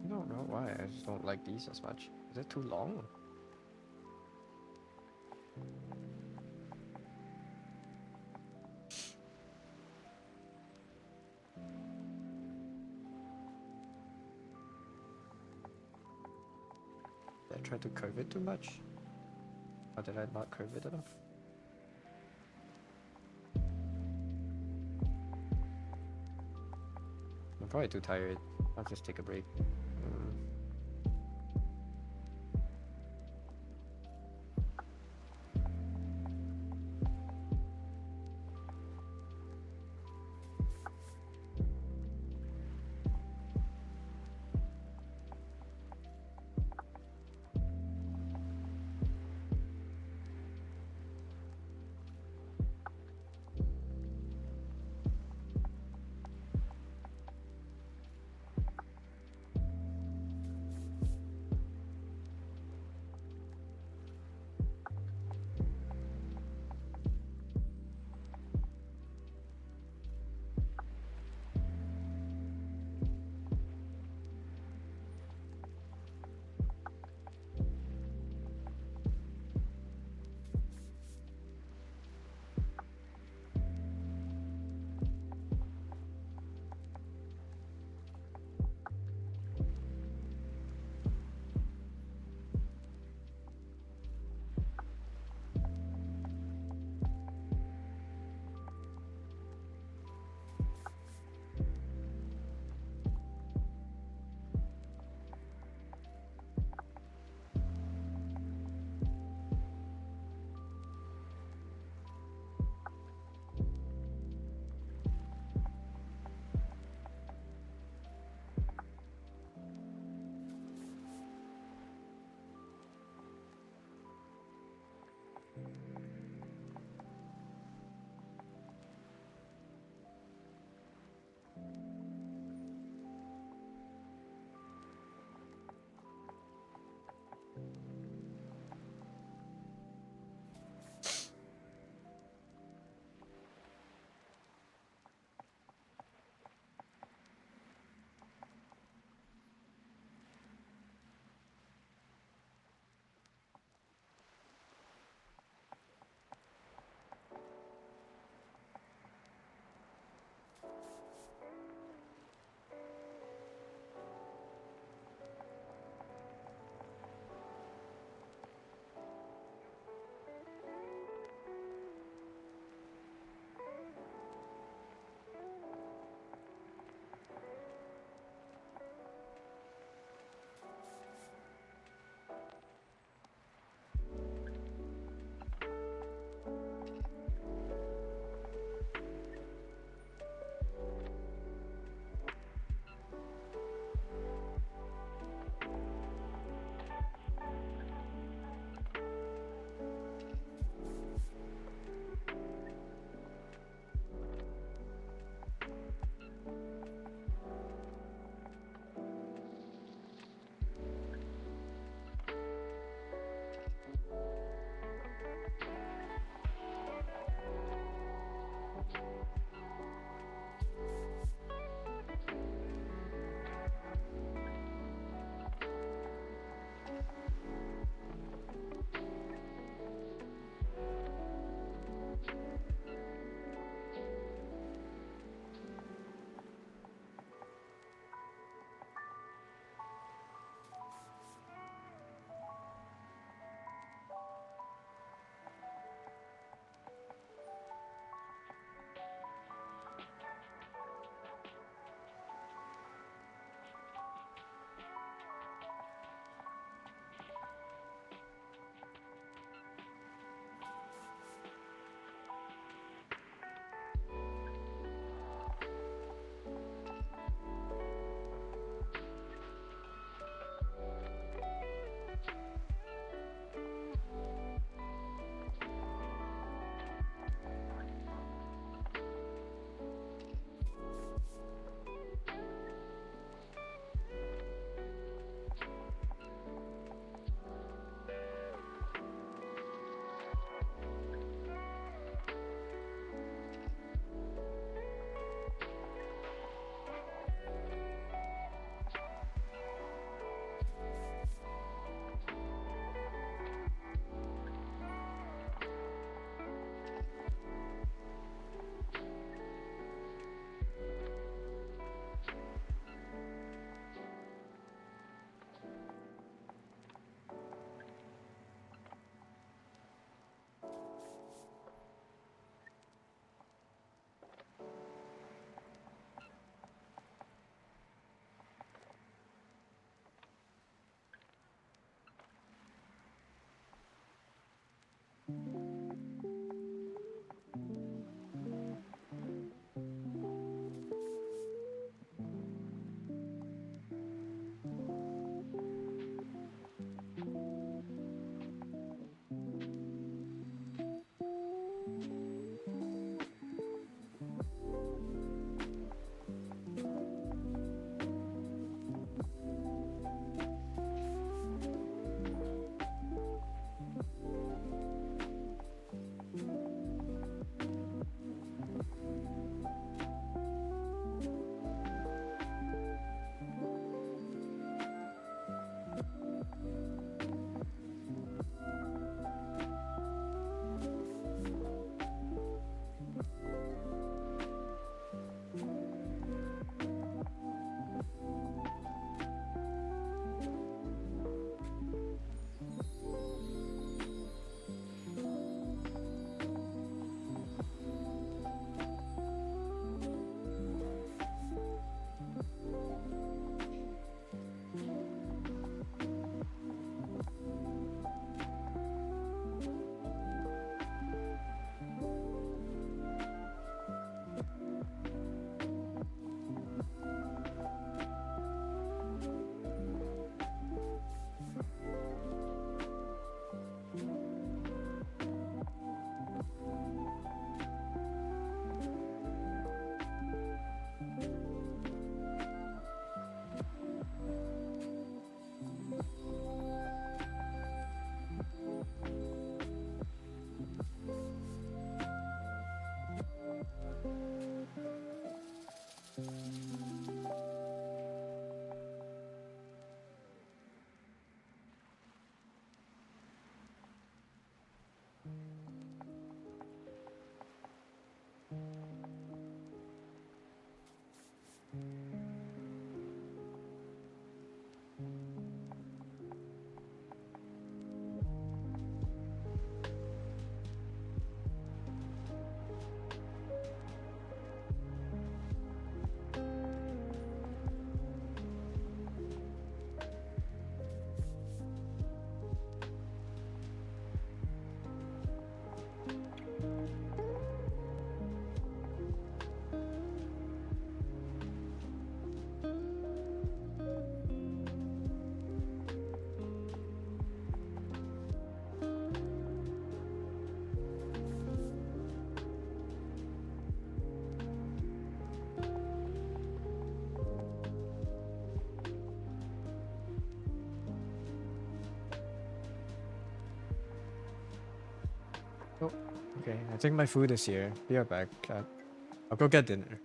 I don't know why, I just don't like these as much. Is it too long? Did I try to curve it too much? Or did I not curve it enough? I'm probably too tired. I'll just take a break. Oh, okay. I think my food is here. Be right back. I'll go get dinner.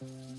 Thank you.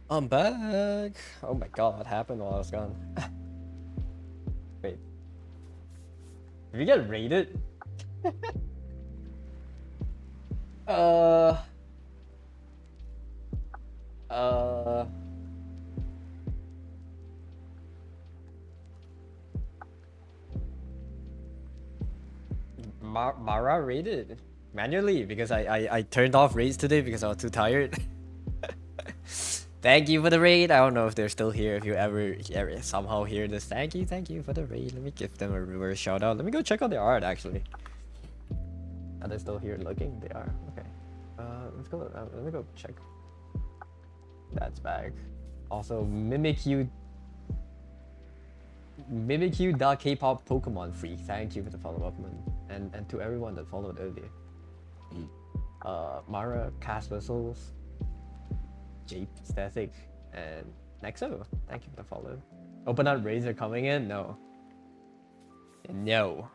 I'm back. Oh my god, what happened while I was gone? Wait, did we get raided? uh, uh, Mara raided manually because I turned off raids today because I was too tired. Thank you for the raid. I don't know if they're still here. If you ever somehow hear this, thank you for the raid. Let me give them a reverse shout out. Let me go check out their art actually. Are they still here looking? They are. Okay. Let's go. Let me go check. That's back. Also, Mimikyu.Kpop Pokemon Freak. Thank you for the follow-up, and to everyone that followed earlier. Mara, Cast Whistles, Jape, Static, and Nexo. Thank you for the follow. Open up raids are coming in? No. No.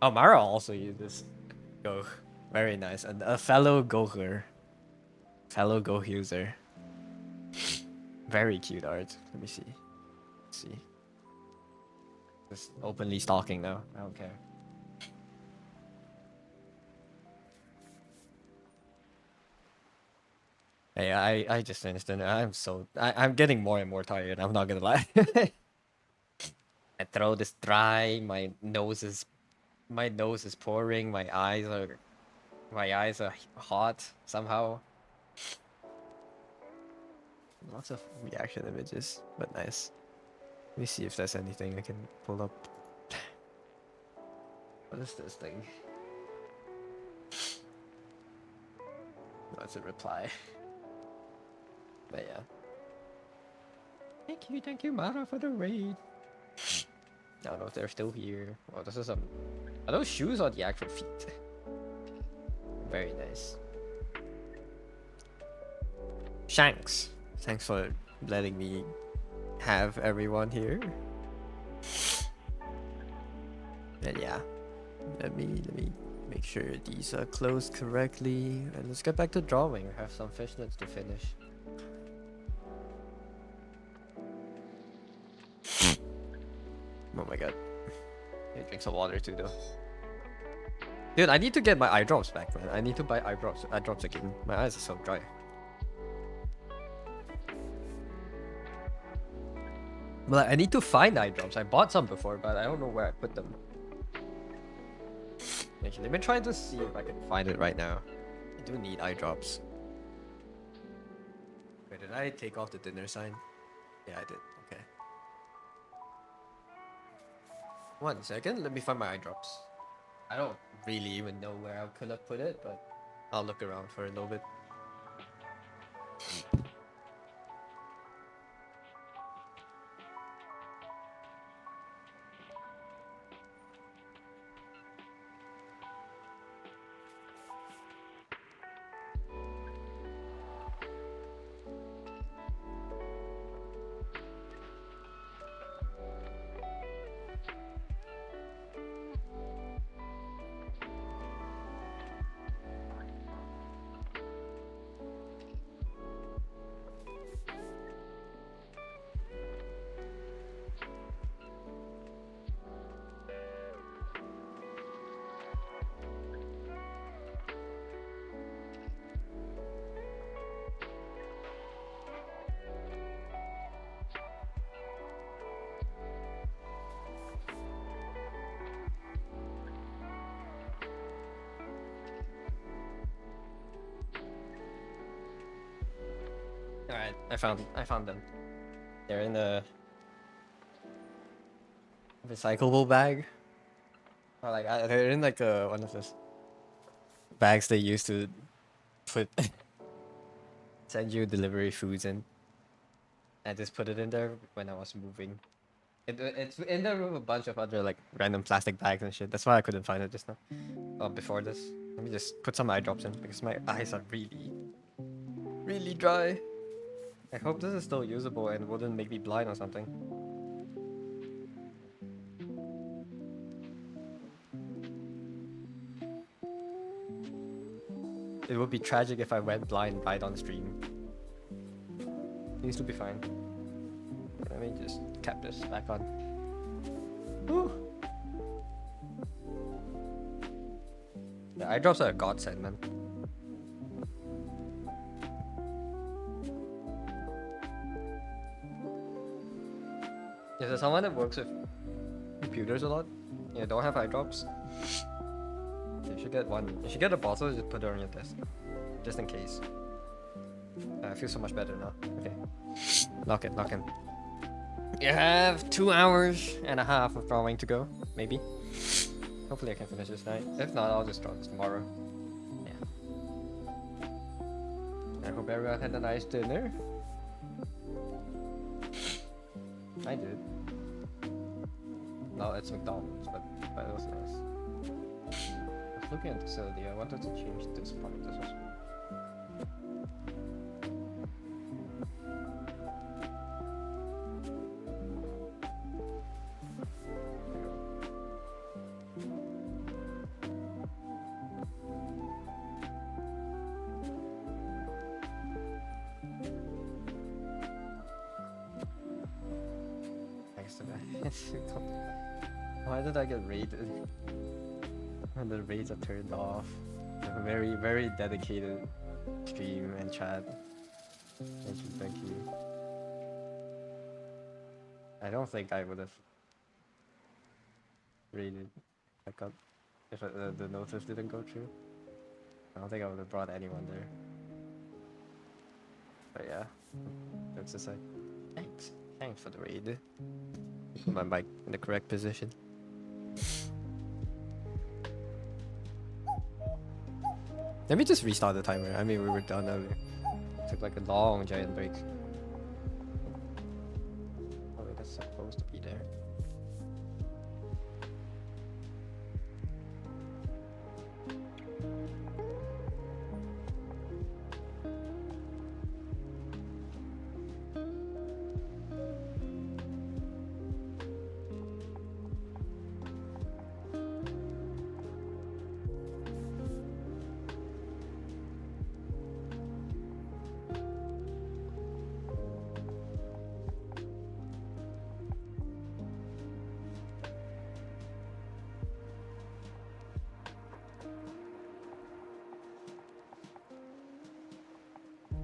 Oh, Mara also uses Go. Very nice. And a fellow Goher. Fellow Go user. Very cute art. Let me see. Let's see. Just openly stalking now. I don't care. Hey, I just finished dinner. I'm getting more and more tired. I'm not gonna lie. My throat is dry. My nose is pouring. My eyes are hot somehow. Lots of reaction images, but nice. Let me see if there's anything I can pull up. What is this thing? No, it's a reply. But yeah. Thank you, Mara, for the raid. I don't know if they're still here. Oh, this is some. Are those shoes or the actual feet? Very nice. Shanks, thanks for letting me have everyone here. And yeah, let me make sure these are closed correctly, and let's get back to drawing. I have some fishnets to finish. Oh my god. Hey, drink some water too though. Dude, I need to get my eye drops back, man. I need to buy eye drops again. My eyes are so dry. But I need to find eye drops. I bought some before, but I don't know where I put them. Actually, let me try to see if I can find it right now. I do need eye drops. Wait, did I take off the dinner sign? Yeah, I did. Okay. 1 second, let me find my eye drops. I don't really even know where I could have put it, but I'll look around for a little bit. Alright, I found them. They're in the recyclable bag. Or like they're in like one of those bags they used to put send you delivery foods in. I just put it in there when I was moving. It's in there with a bunch of other like random plastic bags and shit. That's why I couldn't find it just now. Before this. Let me just put some eye drops in because my eyes are really dry. I hope this is still usable and wouldn't make me blind or something. It would be tragic if I went blind right on stream. Seems to be fine. Let me just cap this back on. Whew. The eye drops are a godsend, man. Is there someone that works with computers a lot? Yeah, don't have eye drops. You should get one. You should get a bottle, just put it on your desk. Just in case. I feel so much better now. Okay. Lock it, lock in. You have 2 hours and a half of drawing to go, maybe. Hopefully I can finish this night. If not, I'll just draw this tomorrow. Yeah. I hope everyone had a nice dinner. I did. No, it's McDonald's, but it was nice. I was looking at the facility. I wanted to change this part. This was cool. Why did I get raided? And the raids are turned off. A very, very dedicated stream and chat. Thank you, thank you. I don't think I would have raided back up if the notice didn't go through. I don't think I would have brought anyone there. But yeah, that's just like, thanks. Thanks for the raid. Put my mic in the correct position. Let me just restart the timer. I mean, we were done earlier. Took like a long giant break. Oh wait, that's supposed to be there.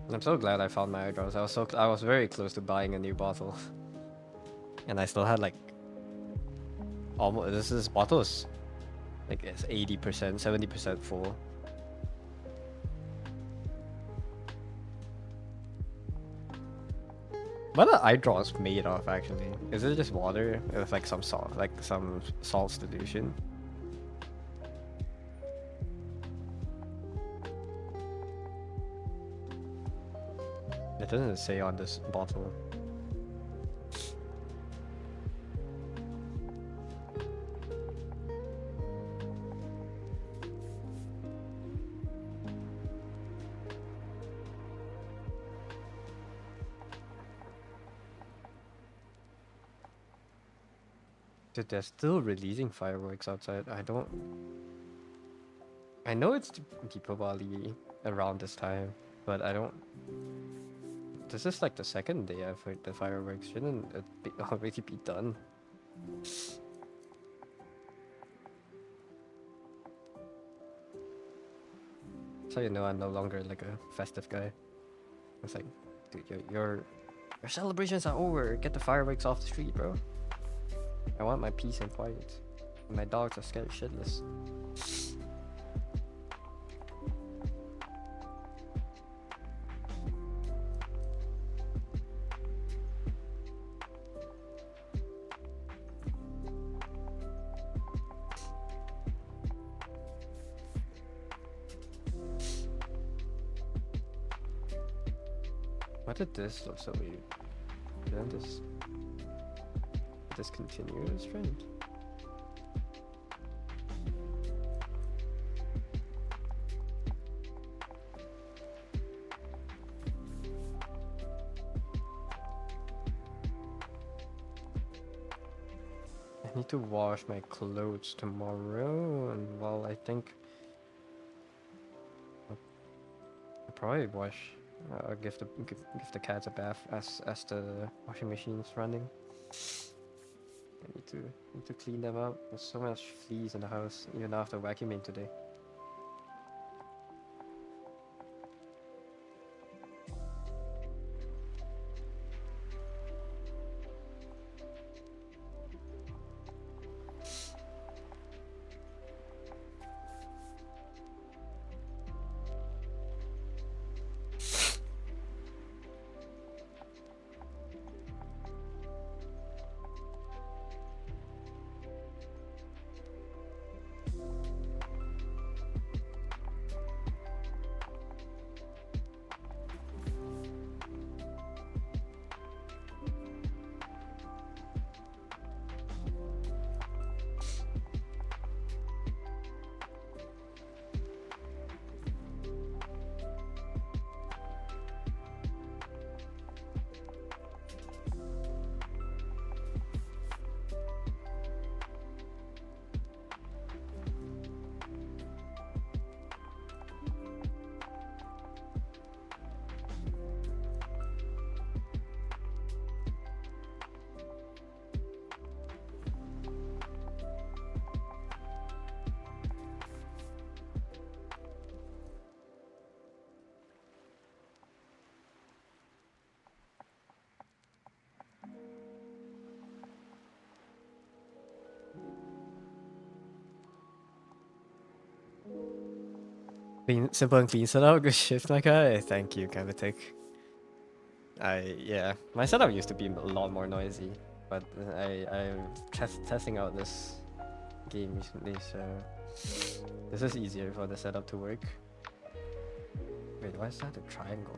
I'm so glad I found my eye drops. I was very close to buying a new bottle, and I still had like almost. This bottle is like it's 80%, 70% full. What are eye drops made of actually? Is it just water with like some salt, solution? It doesn't say on this bottle. Dude, they're still releasing fireworks outside. I know it's Deepavali around this time, but I don't... This is like the second day I've heard the fireworks. Shouldn't it already be done? So you know I'm no longer like a festive guy. It's like, dude, your celebrations are over. Get the fireworks off the street, bro. I want my peace and quiet. My dogs are scared shitless. Why did this look so weird? Didn't this continue this trend? I need to wash my clothes tomorrow, and well, I think I'll probably wash I'll give the cats a bath as the washing machine's running. I need to clean them up. There's so much fleas in the house, even after vacuuming today. Clean, simple and clean setup. Good shift, my guy. Thank you, Kavatik. Yeah, my setup used to be a lot more noisy, but I'm testing out this game recently, so this is easier for the setup to work. Wait, why is that a triangle?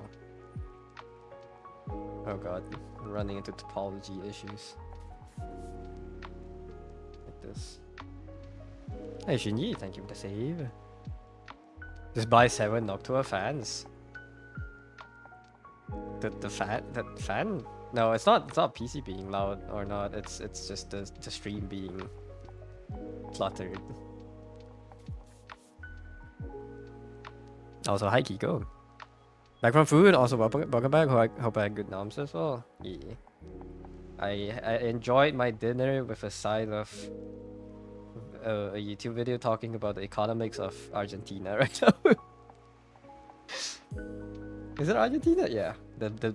Oh god, I'm running into topology issues. Like this. Hey Shinji, thank you for the save. Just buy 7 Noctua fans. The fan? No, it's not PC being loud or not. It's just the stream being cluttered. Also, hi Kiko. Back from food. Also, welcome back. Hope I had good noms as well. Yeah. I enjoyed my dinner with a side of a YouTube video talking about the economics of Argentina right now. Is it Argentina? Yeah. The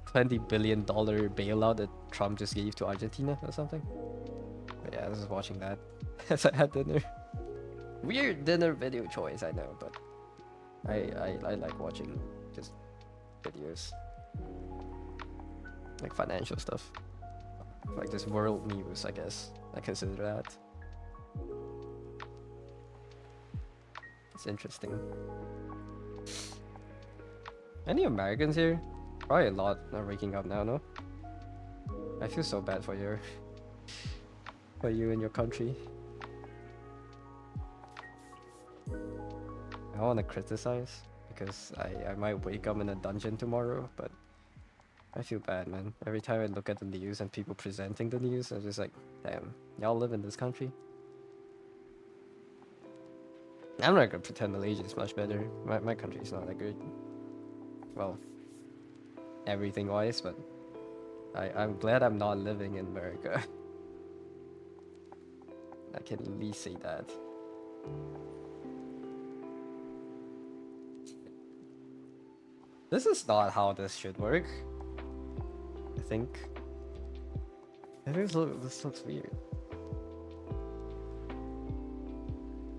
$20 billion bailout that Trump just gave to Argentina or something. But yeah, I was just watching that as I had dinner. Weird dinner video choice, I know, but I like watching just videos. Like financial stuff. Like just world news, I guess. I consider that. It's interesting. Any Americans here? Probably a lot are waking up now, no? I feel so bad for you and your country. I don't want to criticize because I might wake up in a dungeon tomorrow, but I feel bad, man. Every time I look at the news and people presenting the news, I'm just like, damn, y'all live in this country? I'm not gonna pretend Malaysia is much better. My country is not that good. Well, everything wise, but I'm glad I'm not living in America. I can at least say that. This is not how this should work. I think. This looks weird.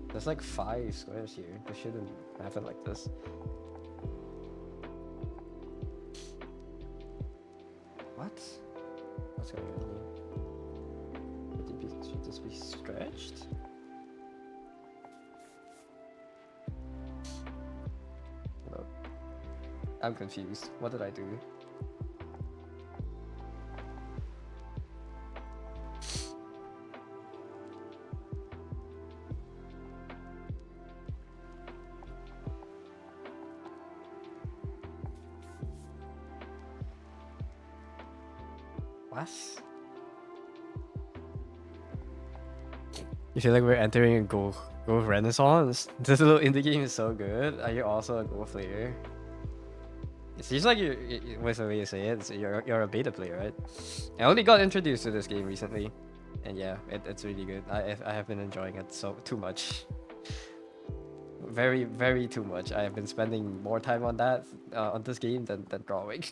There's like 5 squares here. This shouldn't happen like this. What? What's going on here? Should this be stretched? No. I'm confused. What did I do? What? You feel like we're entering a Go Renaissance? This little indie game is so good. Are you also a Go player? It seems like with the way you say it, so you're a beta player, right? I only got introduced to this game recently, and yeah, it's really good. I have been enjoying it so too much, very too much. I have been spending more time on that on this game than drawing,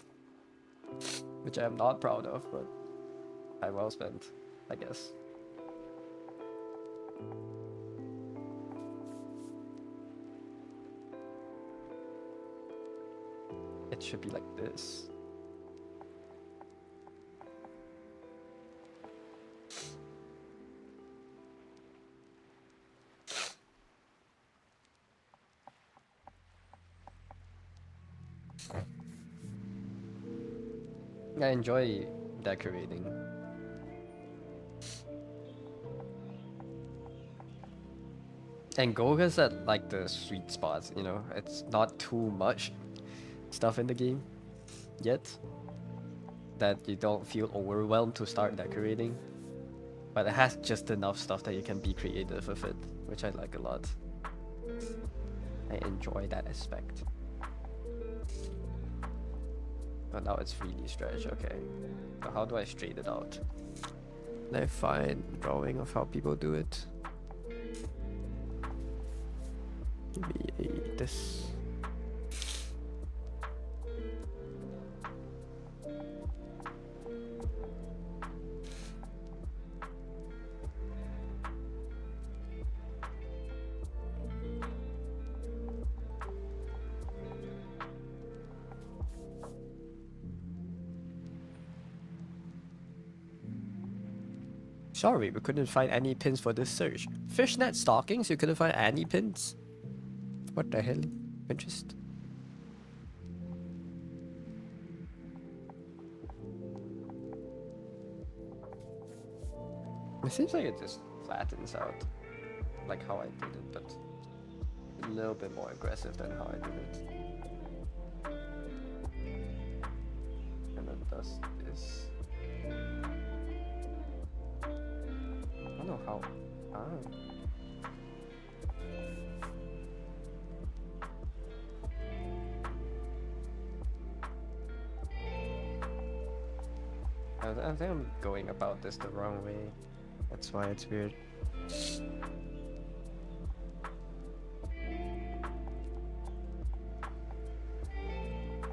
which I am not proud of, but time well spent, I guess. It should be like this. I enjoy decorating. And Goga's at like the sweet spots, you know? It's not too much stuff in the game yet that you don't feel overwhelmed to start decorating. But it has just enough stuff that you can be creative with it, which I like a lot. I enjoy that aspect. But now it's really stretched, okay. So how do I straighten it out? Can I find drawing of how people do it? Maybe this. Sorry, we couldn't find any pins for this search. Fishnet stockings? You couldn't find any pins? What the hell? Pinterest? It seems like it just flattens out. Like how I did it, but a little bit more aggressive than how I did it. And then does this. I don't know how. I think I'm going about this the wrong way. That's why it's weird.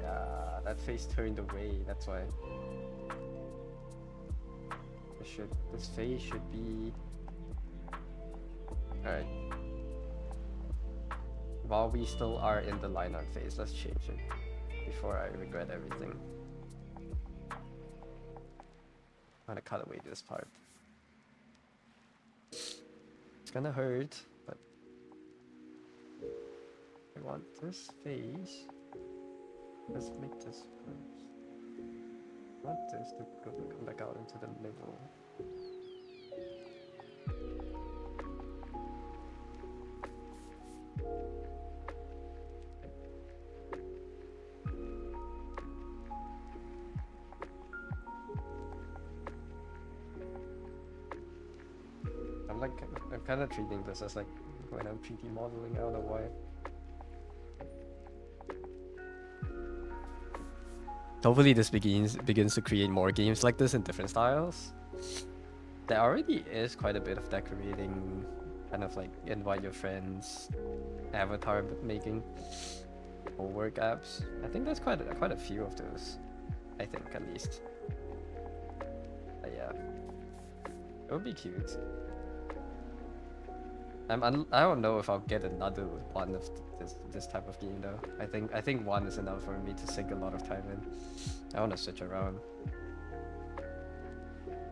Yeah, that face turned away. That's why. This face should be. Alright. While we still are in the line art phase, let's change it before I regret everything. I'm gonna cut away this part. It's gonna hurt, but I want this face. Let's make this first. I want this to come back out into the middle. I'm kind of treating this as like when I'm 3D modeling, I don't know why. Hopefully this begins to create more games like this in different styles. There already is quite a bit of decorating, kind of like invite your friends, avatar making, or work apps. I think there's quite a few of those. I think at least. But yeah, it would be cute. I don't know if I'll get another one of this type of game though. I think one is enough for me to sink a lot of time in. I want to switch around.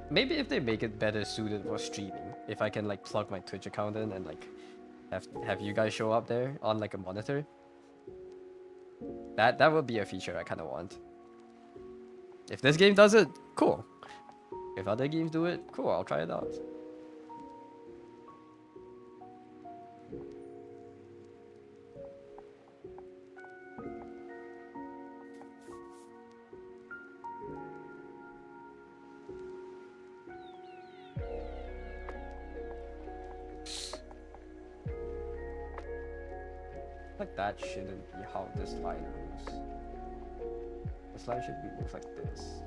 Maybe if they make it better suited for streaming, if I can like plug my Twitch account in and like have you guys show up there on like a monitor. That would be a feature I kind of want. If this game does it, cool. If other games do it, cool. I'll try it out. Like that shouldn't be how this line moves. The slide should be moved like this.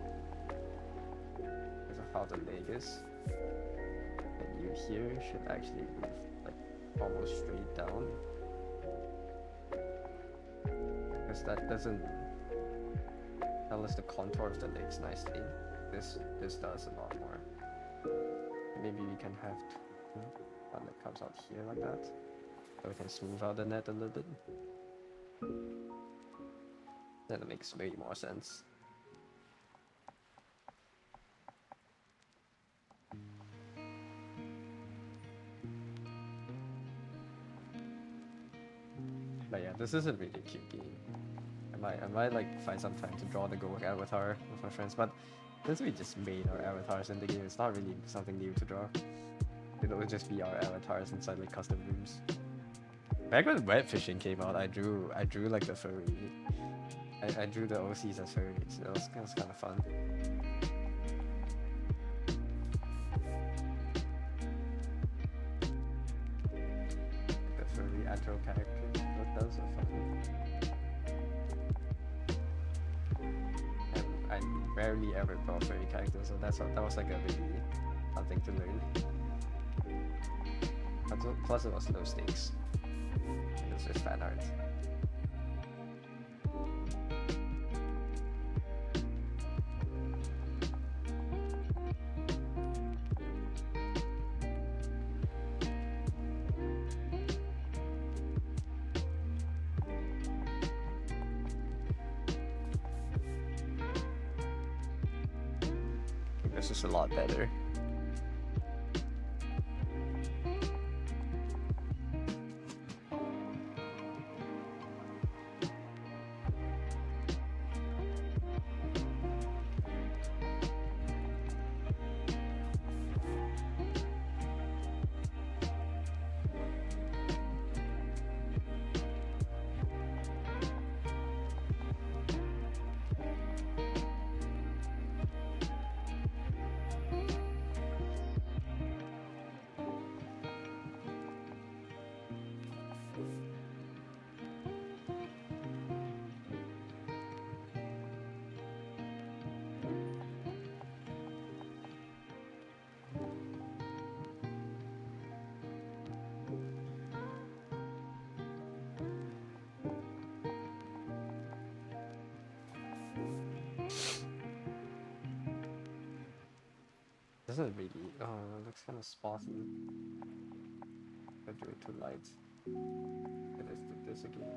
Because of how the leg is. And you here should actually move like almost straight down. Because that doesn't tell us the contour of the legs nicely. This does a lot more. Maybe we can have one that comes out here like that. So we can smooth out the net a little bit. That makes way more sense. But yeah, this is a really cute game. I might like find some time to draw the Goku avatar with my friends, but since we just made our avatars in the game, it's not really something new to draw. It'll just be our avatars inside like custom rooms. Back when web fishing came out, I drew like the furry. I drew the OCs as furries. It was kind of fun. The furry Atro character. Those are fun. And I rarely ever draw furry characters, so that was like a really fun thing to learn. Plus it was low stakes. It was just fan art. This is a lot better. Doesn't really. Oh, it looks kind of spotty. I do it too light. Let's do this again.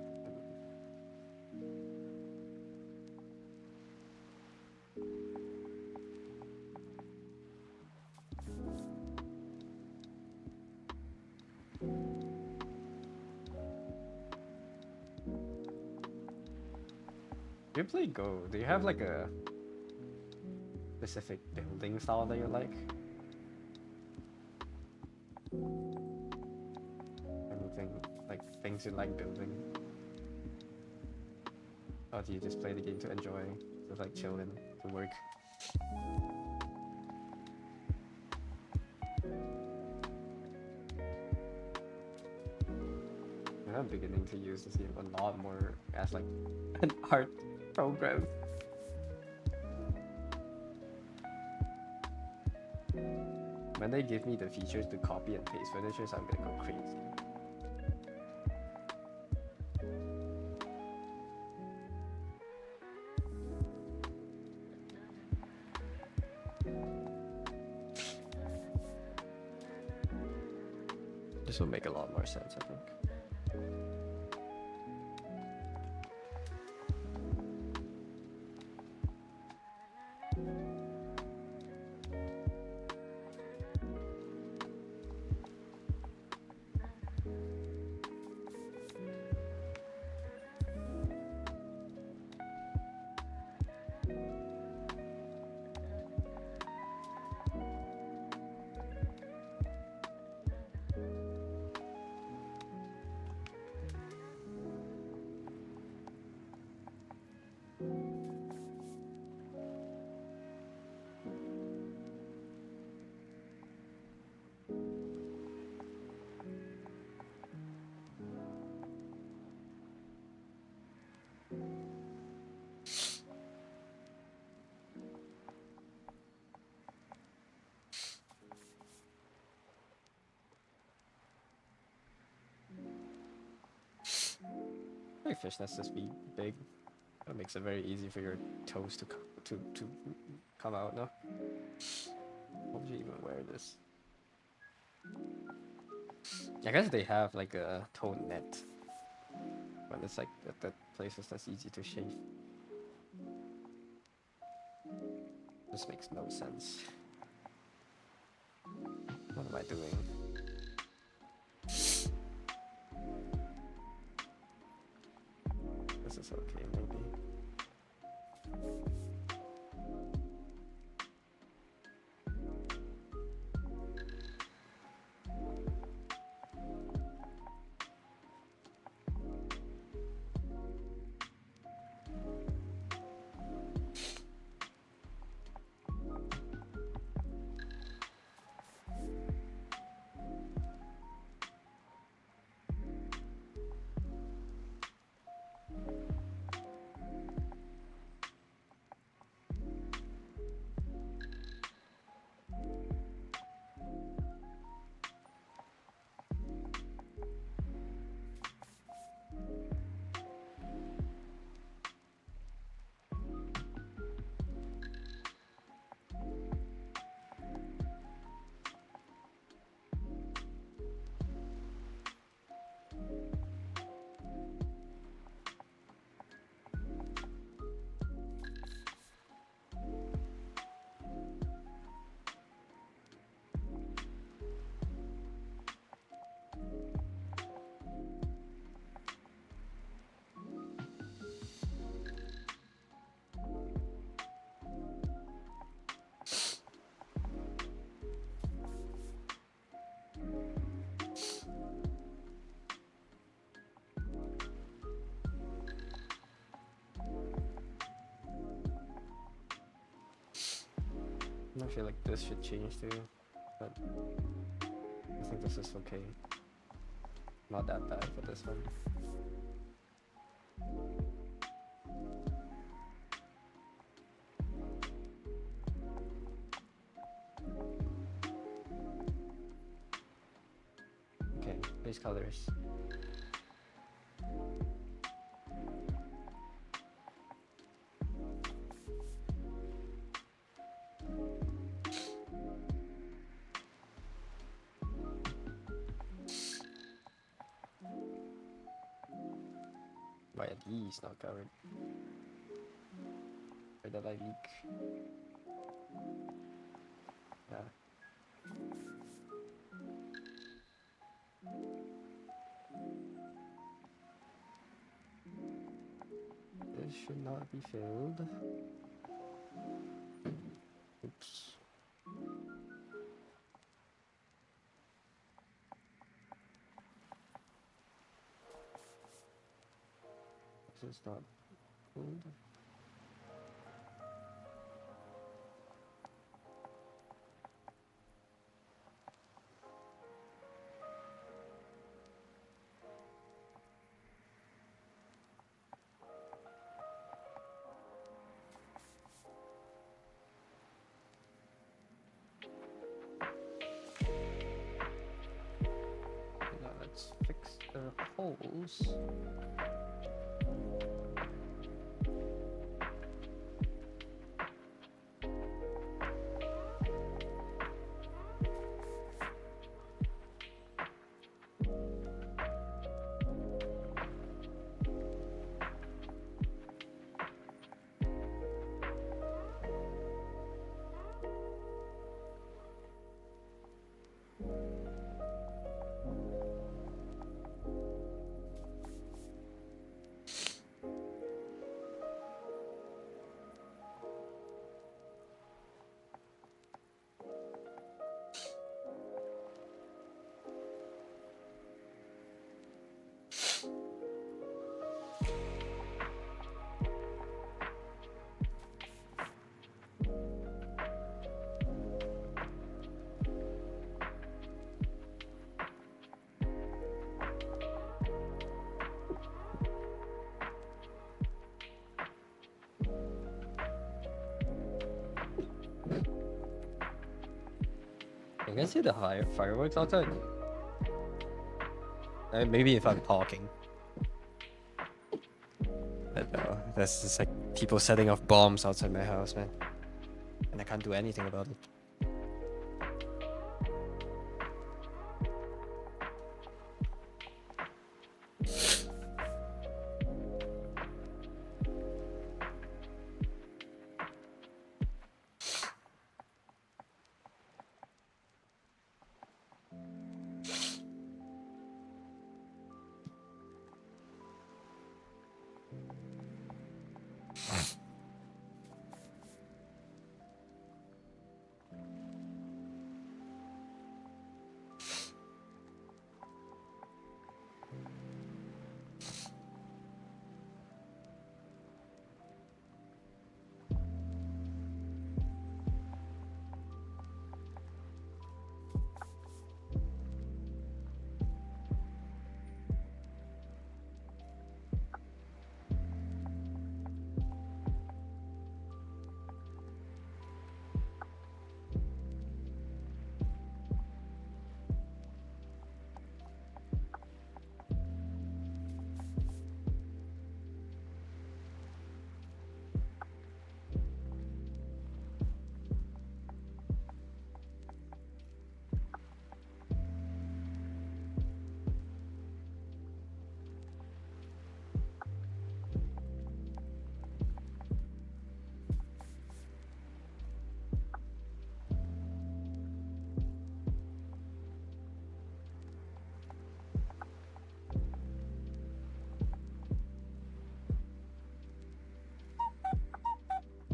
Do you play Go? Do you have like a specific building style that you like? Anything, like things you like building? Or do you just play the game to enjoy, to like chill and to work? I'm beginning to use this game a lot more as like an art program. When they give me the features to copy and paste finishes, I'm gonna go crazy. This will make a lot more sense, I think. make fishnets just be big. That makes it very easy for your toes to come out. No. Why would you even wear this? I guess they have like a toe net, but it's like at the places that's easy to shave. This makes no sense. What am I doing? This is okay, maybe. I feel like this should change too, but I think this is okay. Not that bad for this one. Okay, base colors. Why are these not covered? Where did I leak? Yeah. This should not be filled. Oops. This is not filled. Now let's fix the holes. You can see the fireworks outside. Maybe if I'm talking. I know. That's just like people setting off bombs outside my house, man. And I can't do anything about it.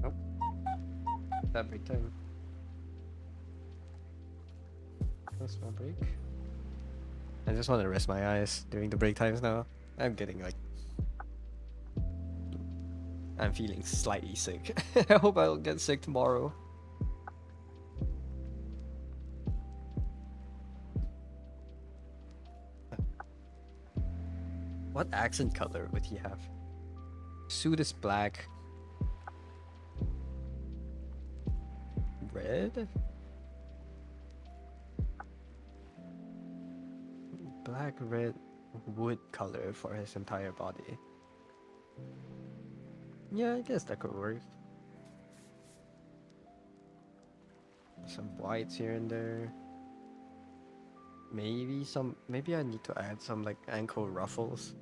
Oh, that break time. That's my break. I just want to rest my eyes during the break times now. I'm getting like... I'm feeling slightly sick. I hope I don't get sick tomorrow. What accent color would he have? Suit is black. Red? Black, red, wood color for his entire body. Yeah, I guess that could work. Some whites here and there. Maybe I need to add some like ankle ruffles.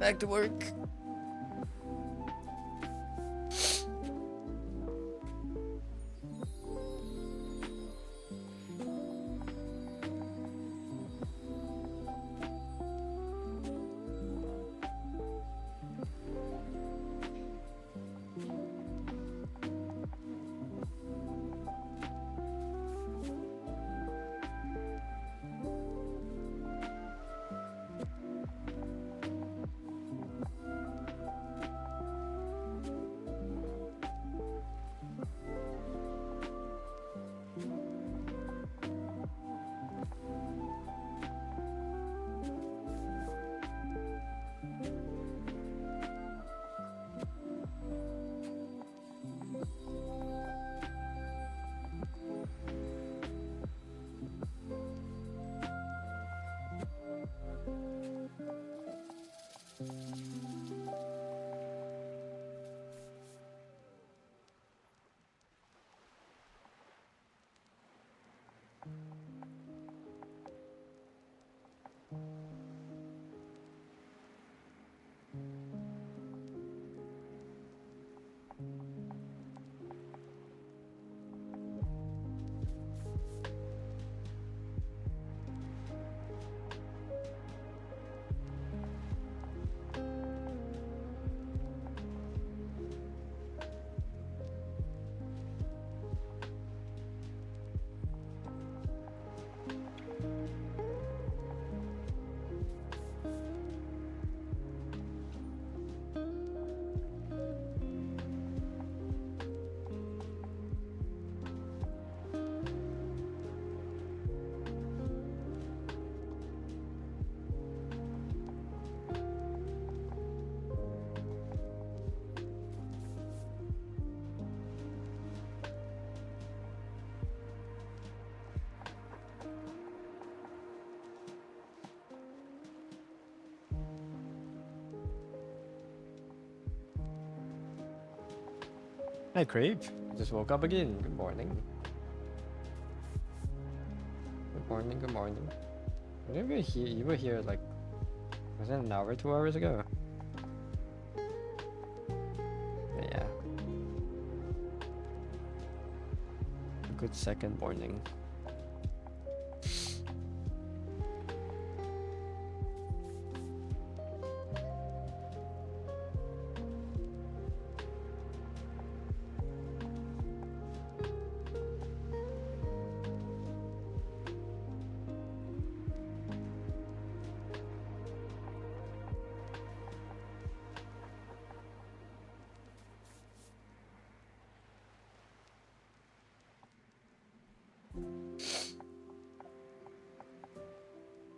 back to work. Hi, Creep. Just woke up again. Good morning. Good morning, good morning. When you were here, you were here like, was it an hour, 2 hours ago? Yeah. A good second morning.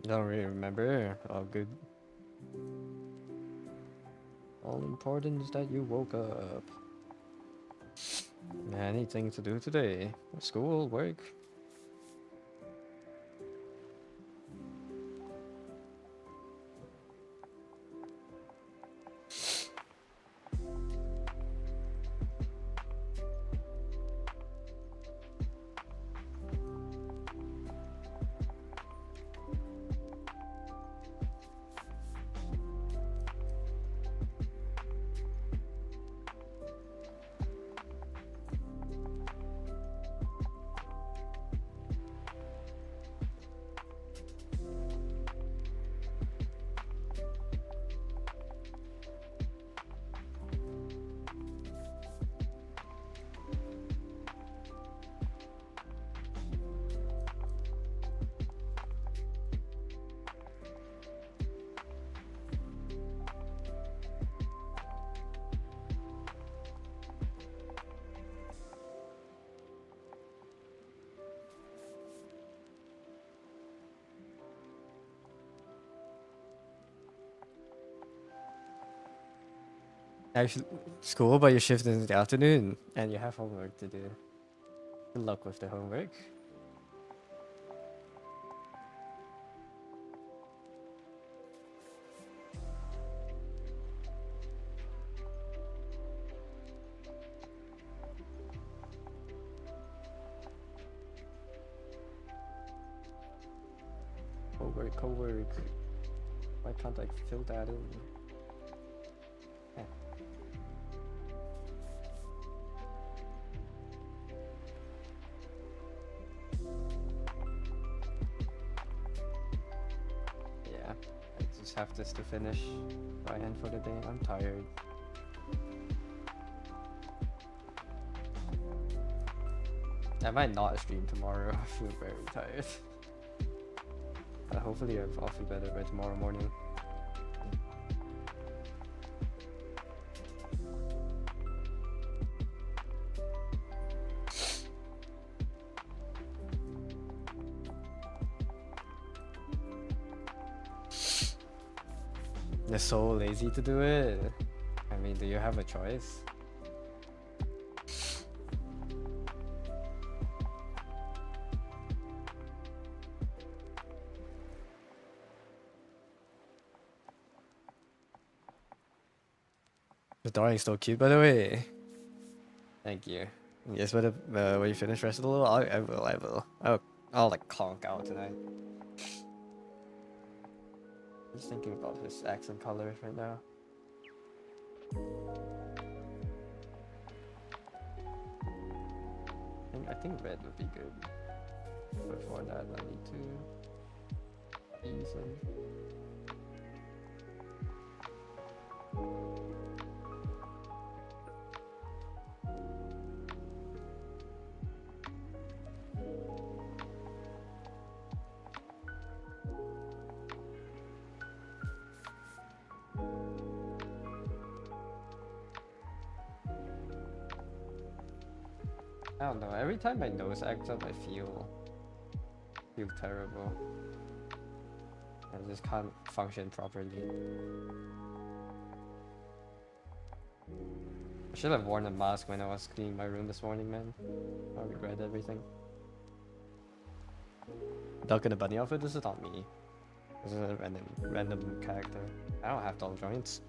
Don't really remember. All good. All important is that you woke up. Anything to do today? School, work? Actually, school, but your shift is in the afternoon, and you have homework to do. Good luck with the homework. Homework. Why can't I fill that in? just have this to finish. So I end for the day. I'm tired. I might not stream tomorrow. I feel very tired. But hopefully I'll feel better by tomorrow morning. They're so lazy to do it. I mean, do you have a choice? The drawing is so cute, by the way. Thank you. Yes, when you finish rest of the level, I will. I'll like conk out tonight. Just thinking about his accent colors right now. I think red would be good. Before that, I need to ease him. I don't know, every time my nose acts up, I feel terrible. I just can't function properly. I should have worn a mask when I was cleaning my room this morning, man. I regret everything. Duck in a bunny outfit? This is not me. This is a random character. I don't have dull joints.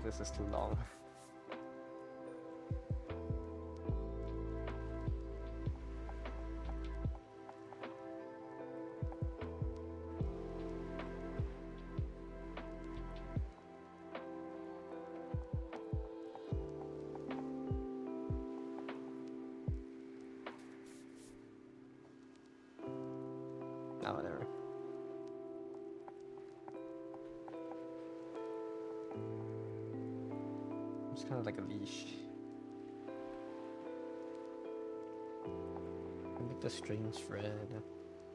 This is too long. Ah, whatever. It's kind of like a leash. Make the strings red.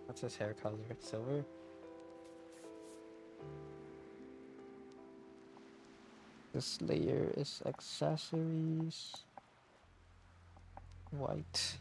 What's his hair color? Silver? This layer is accessories. White.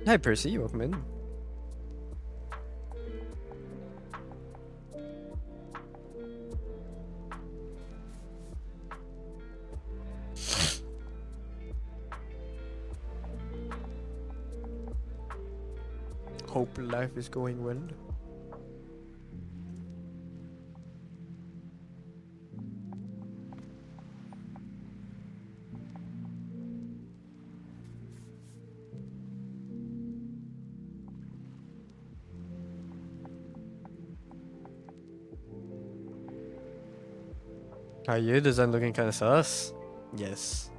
Hi Percy, welcome in. Hope life is going well. Are you? Design looking kind of sus? Yes.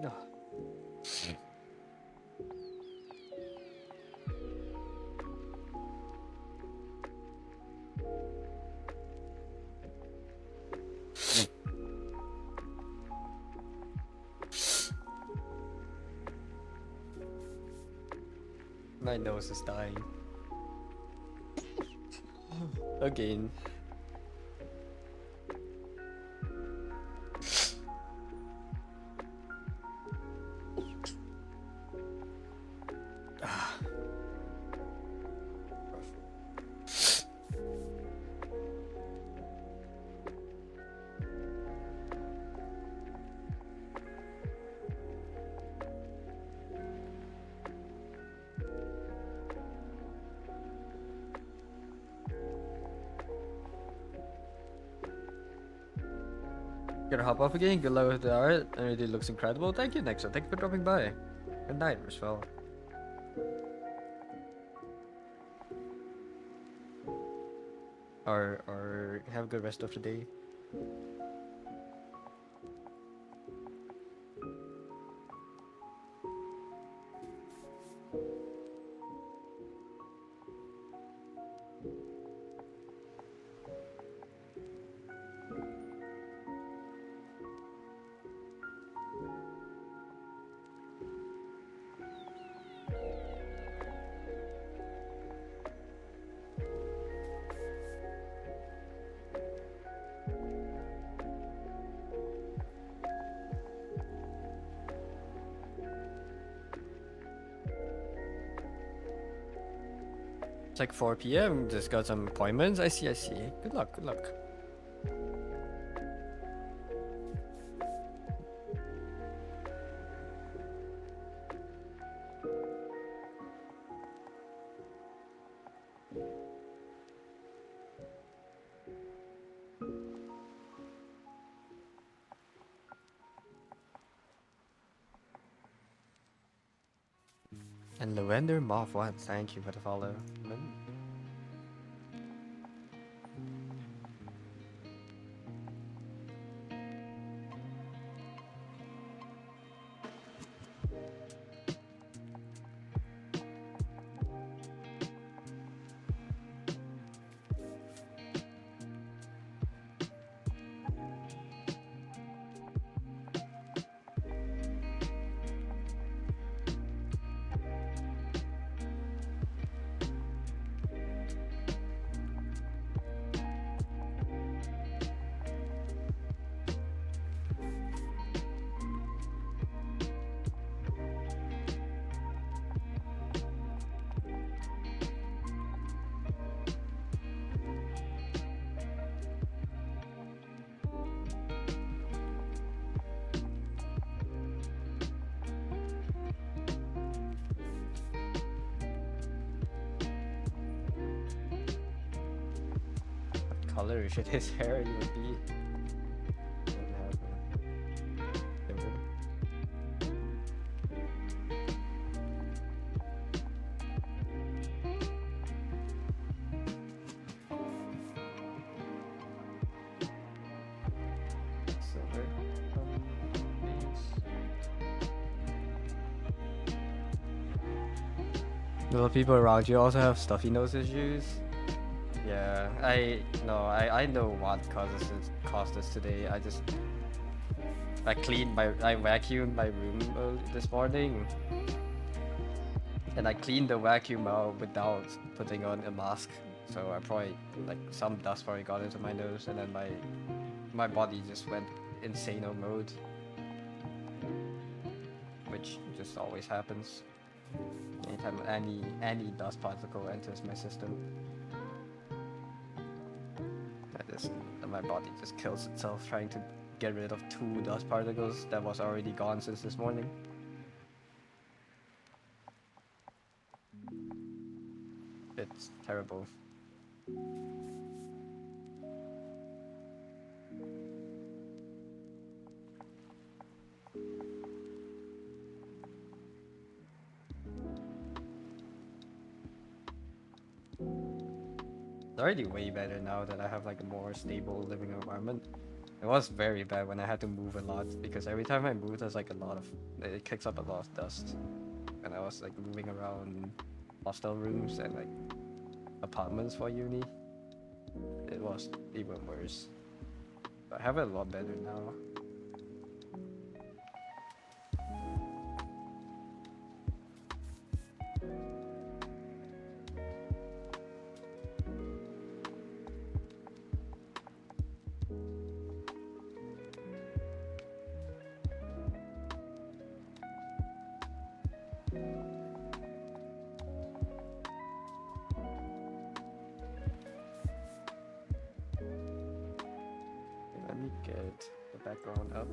No. My nose is dying. Again. Gonna hop off again. Good luck with the art. And it looks incredible. Thank you, Nexo. Thank you for dropping by. Good night, Roosevelt. Or have a good rest of the day. It's like 4 p.m. Just got some appointments. I see, I see. Good luck, good luck. And Lavender Moth 1, thank you for the follow. colorish his hair it would be. Wouldn't happen. Simple. Silver. Will people around you also have stuffy nose issues? Yeah, I know what caused this today. I vacuumed my room this morning, and I cleaned the vacuum out without putting on a mask. So I probably like some dust probably got into my nose, and then my body just went insano mode, which just always happens anytime any dust particle enters my system. My body just kills itself trying to get rid of 2 dust particles that was already gone since this morning. It's terrible. It's already way better now that I have like a more stable living environment. It was very bad when I had to move a lot because every time I move there's like it kicks up a lot of dust. And I was like moving around hostel rooms and like apartments for uni. It was even worse. But I have it a lot better now. Let me get the background up.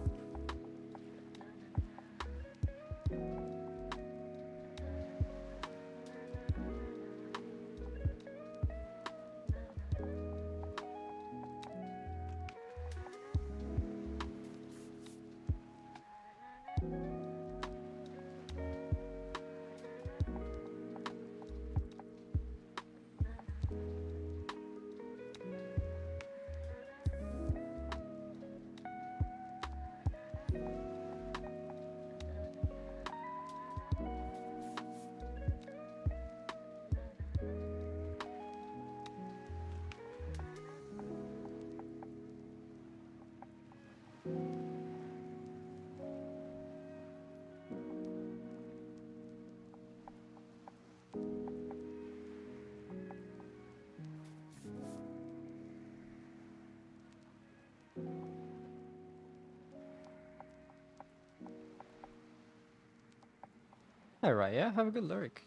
Alright, yeah, have a good lyric.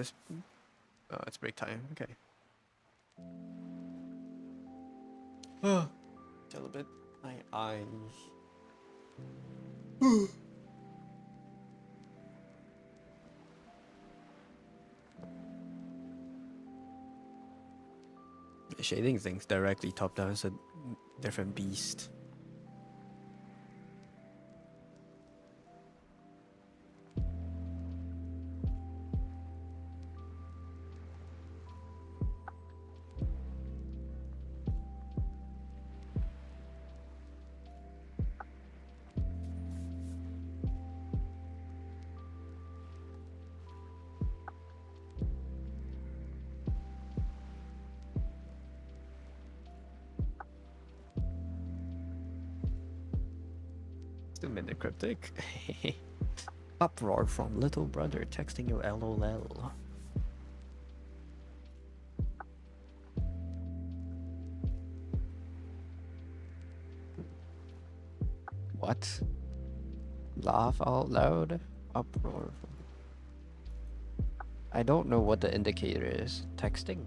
this. Oh, it's break time. Okay. Oh, a little bit. My eyes. The shading things directly top down is a different beast. Two-minute cryptic. Uproar from little brother texting you LOL. What? Laugh out loud? Uproar. I don't know what the indicator is. Texting?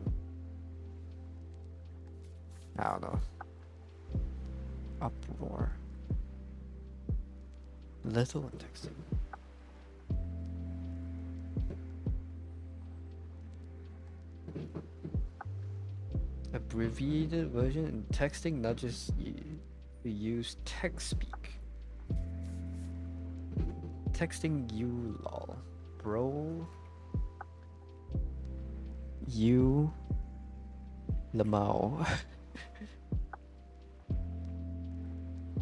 I don't know. Uproar. Little and texting. Abbreviated version in texting, not just you use text speak. Texting you lol. Bro. You Lamau.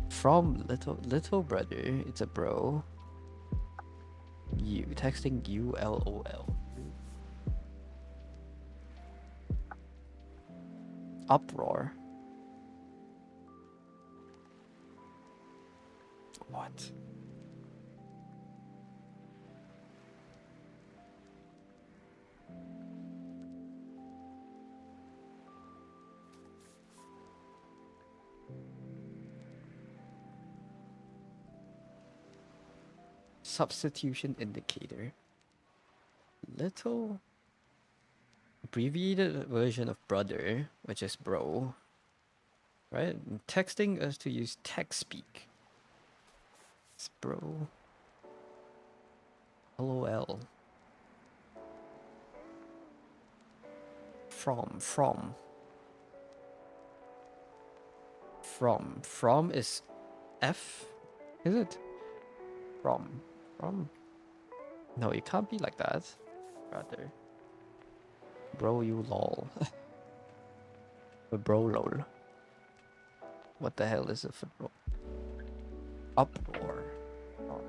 From little brother, it's a bro. You texting you LOL. Uproar. What? Substitution indicator. Little abbreviated version of brother, which is bro. Right? And texting us to use text speak. It's bro. LOL. From. From is F? Is it? From. No, it can't be like that. Brother. Bro, you lol. Bro, lol. What the hell is it for bro? Uproar. Oh.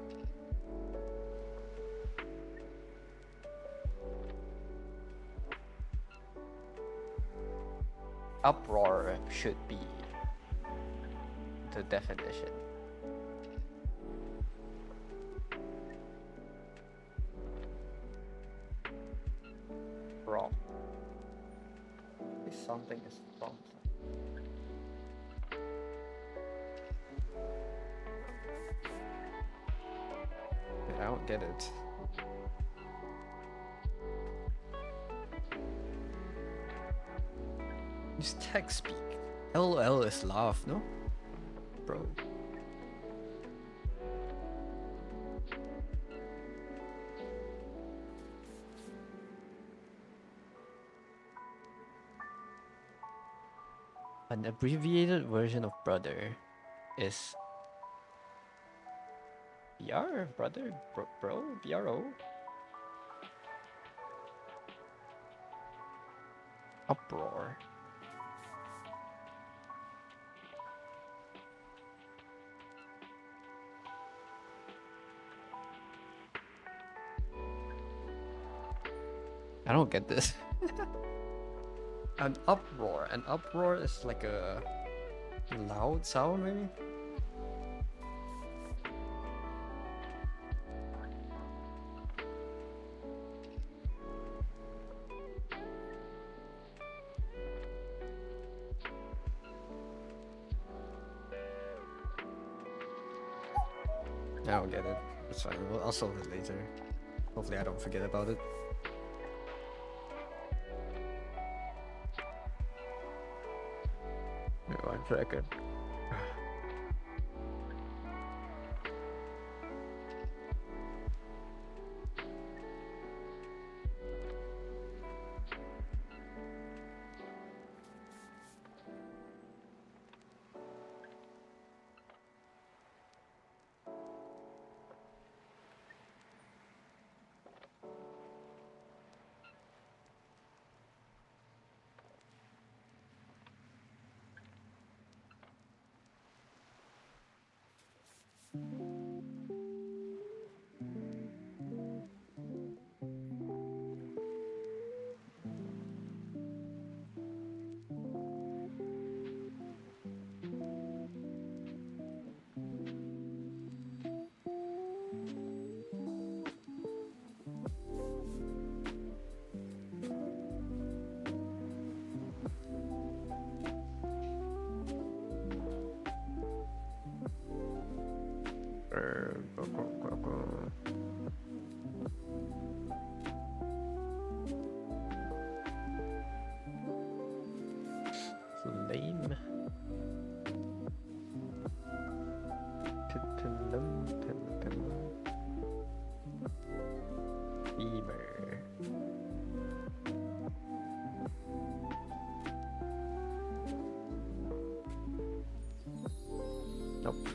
Uproar should be the definition. From. If something is from. I don't get it. Use text speak. LOL is laugh, no? Bro. An abbreviated version of brother is BR, brother, bro, BRO. Uproar. I don't get this. An uproar. An uproar is like a loud sound, maybe? I don't get it. It's fine. I'll solve it later. Hopefully I don't forget about it. record. Lame. Fever. Nope.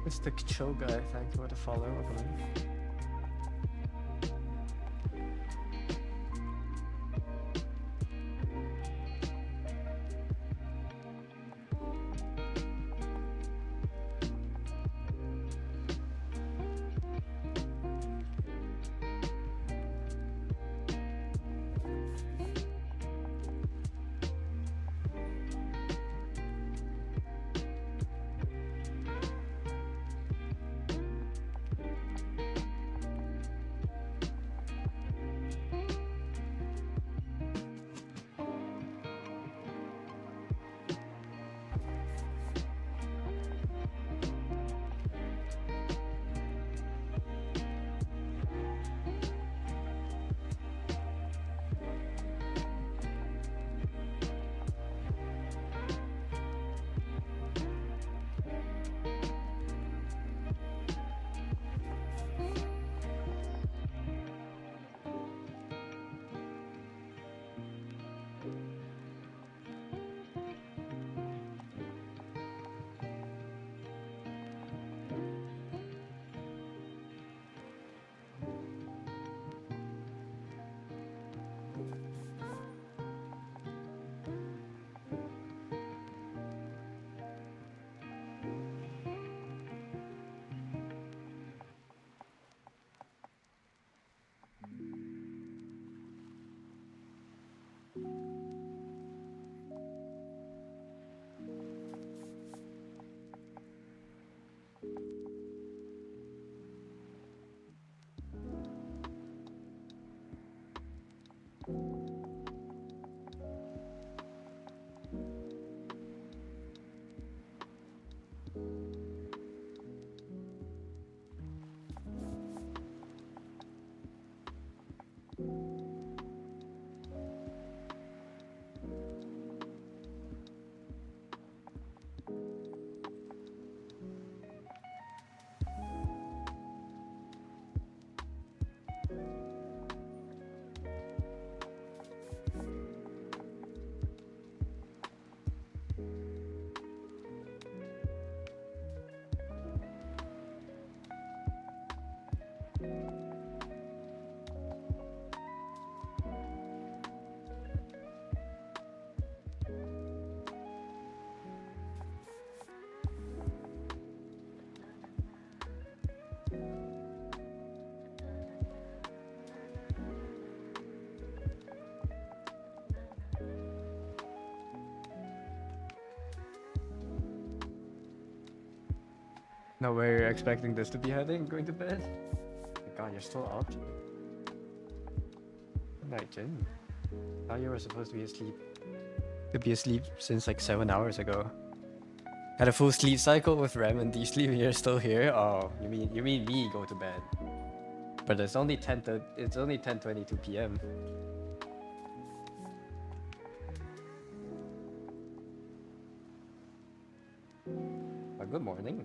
Mr. Cho guy, thank you for the follow. I believe. Now where you're expecting this to be heading, going to bed? My god, you're still up? Good night, Jin. Thought you were supposed to be asleep. Could be asleep since like 7 hours ago. Had a full sleep cycle with REM and deep sleep and you're still here? Oh, you mean me go to bed. But it's only 10:22 p.m. Good morning.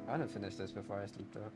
I want to finish this before I sleep though.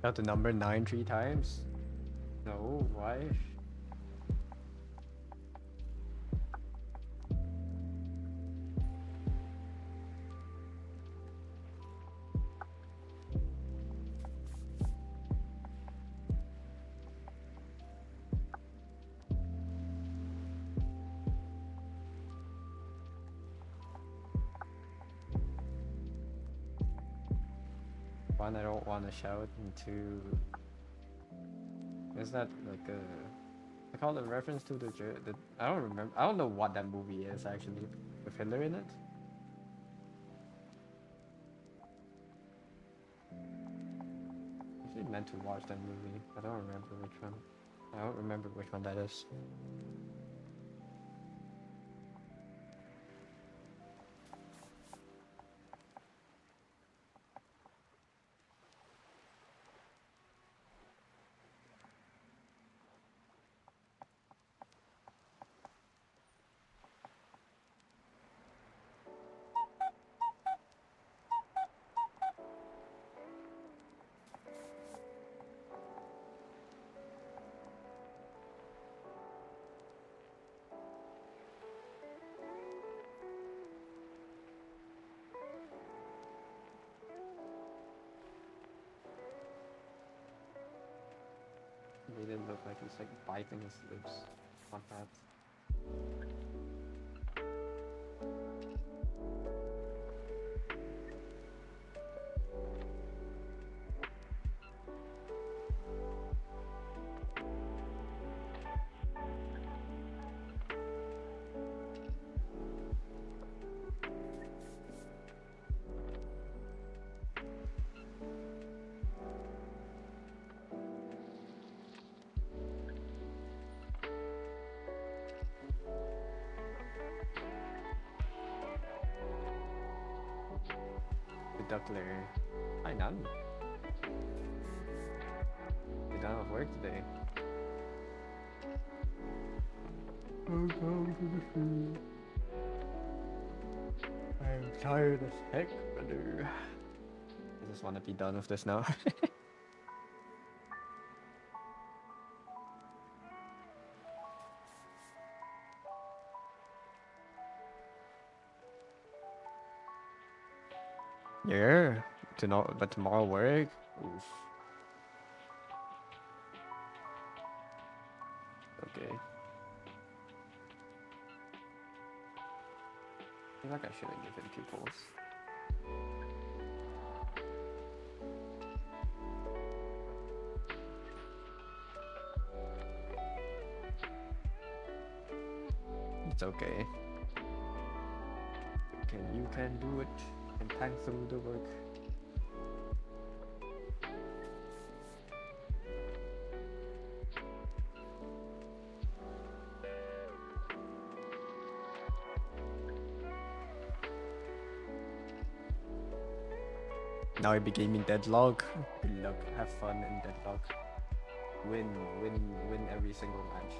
Count the number 9 3 times? No, why? One, I don't want to shout, and two, is that like a, I call it a reference to the I don't remember, I don't know what that movie is actually, with Hitler in it. I actually meant to watch that movie, I don't remember which one. I don't remember which one that is. He didn't look like he's like biting his lips on that. The duckler. Hi, Nan. You don't have work today. I'm tired as heck, brother. I just want to be done with this now. Yeah, but tomorrow work. Oof. Okay. I feel like I shouldn't give him pupils. It's okay. You can do it and tank through the work. Now it became in deadlock. Good luck. Have fun in deadlock. Win every single match.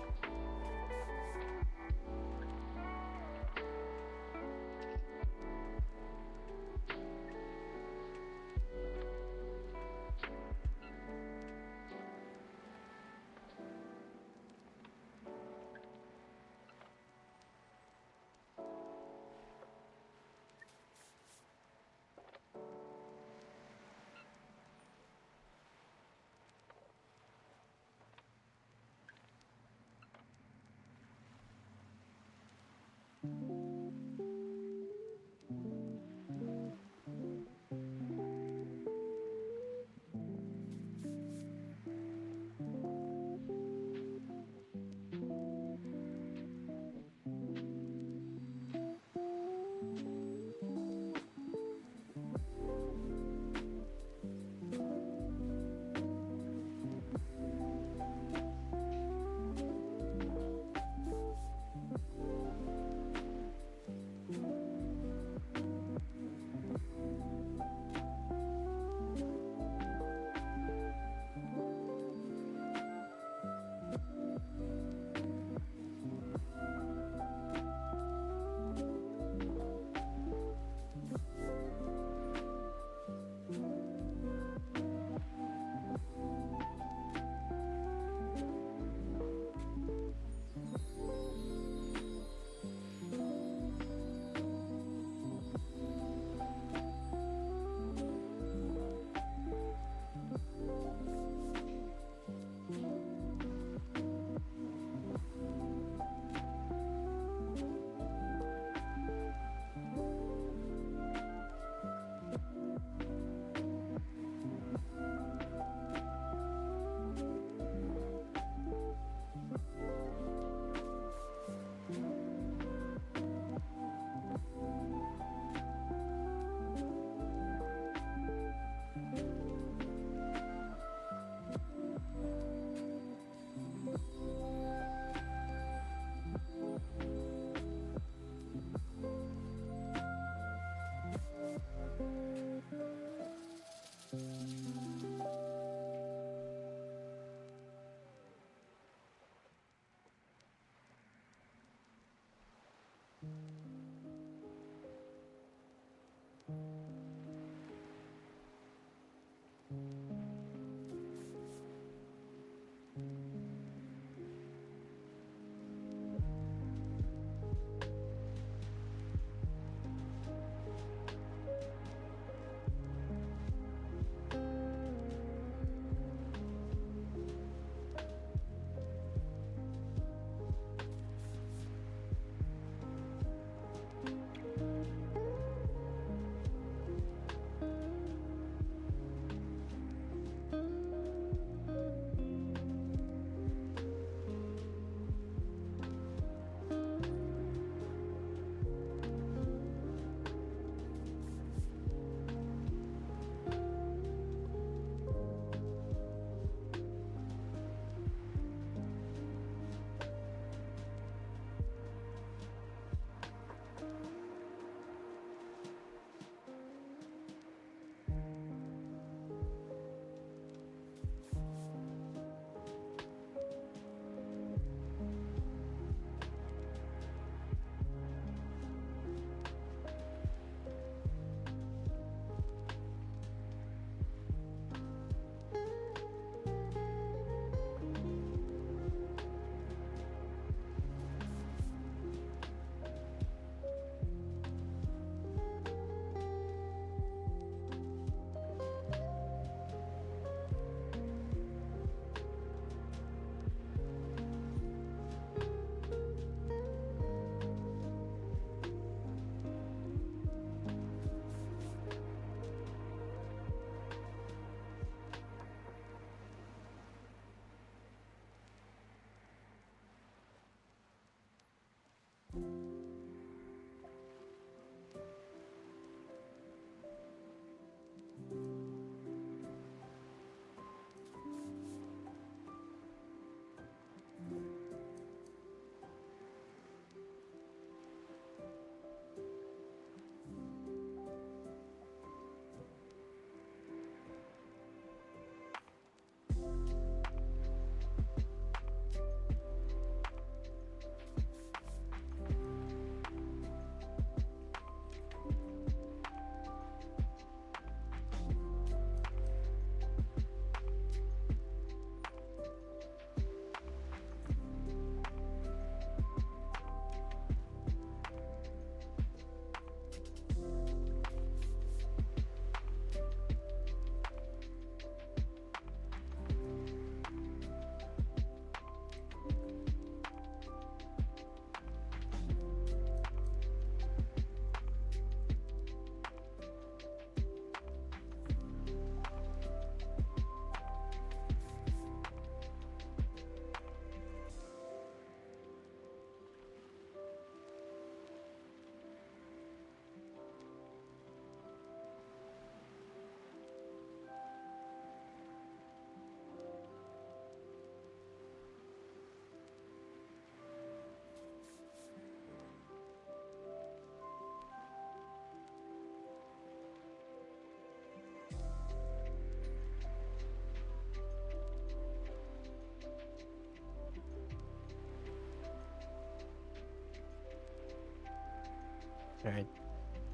Alright.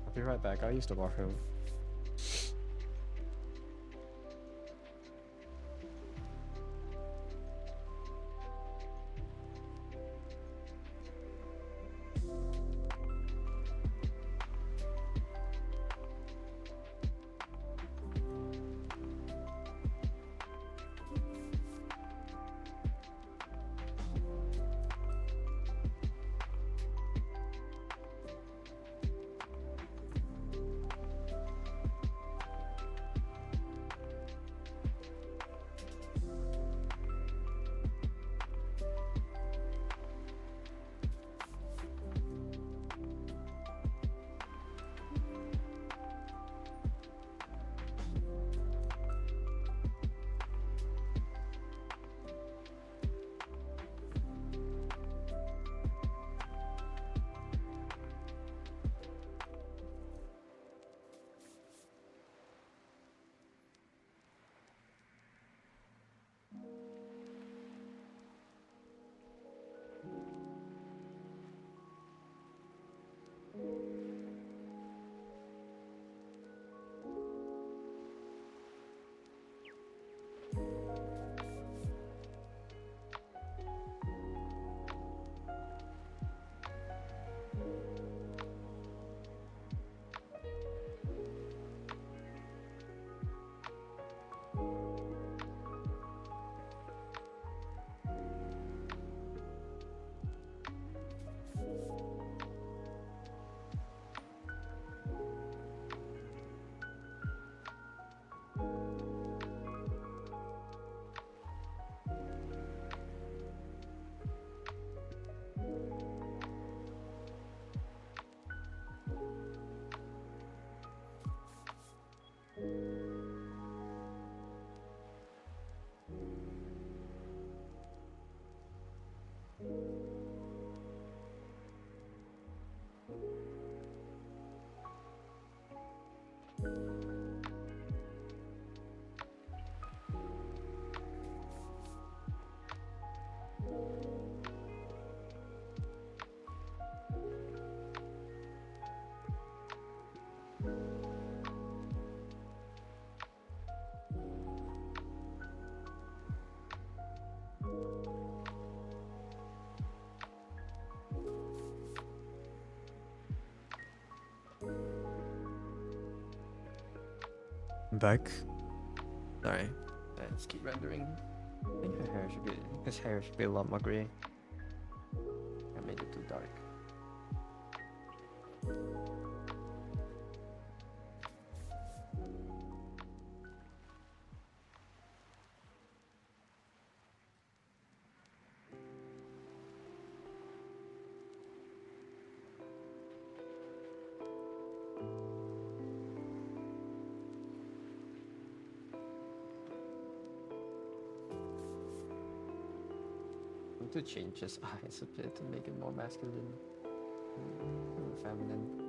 I'll be right back. I'll use the bathroom. I'm back. Sorry. Let's keep rendering. I think his hair should be a lot more grey. I made it too dark. I need to change his eyes a bit to make it more masculine and feminine.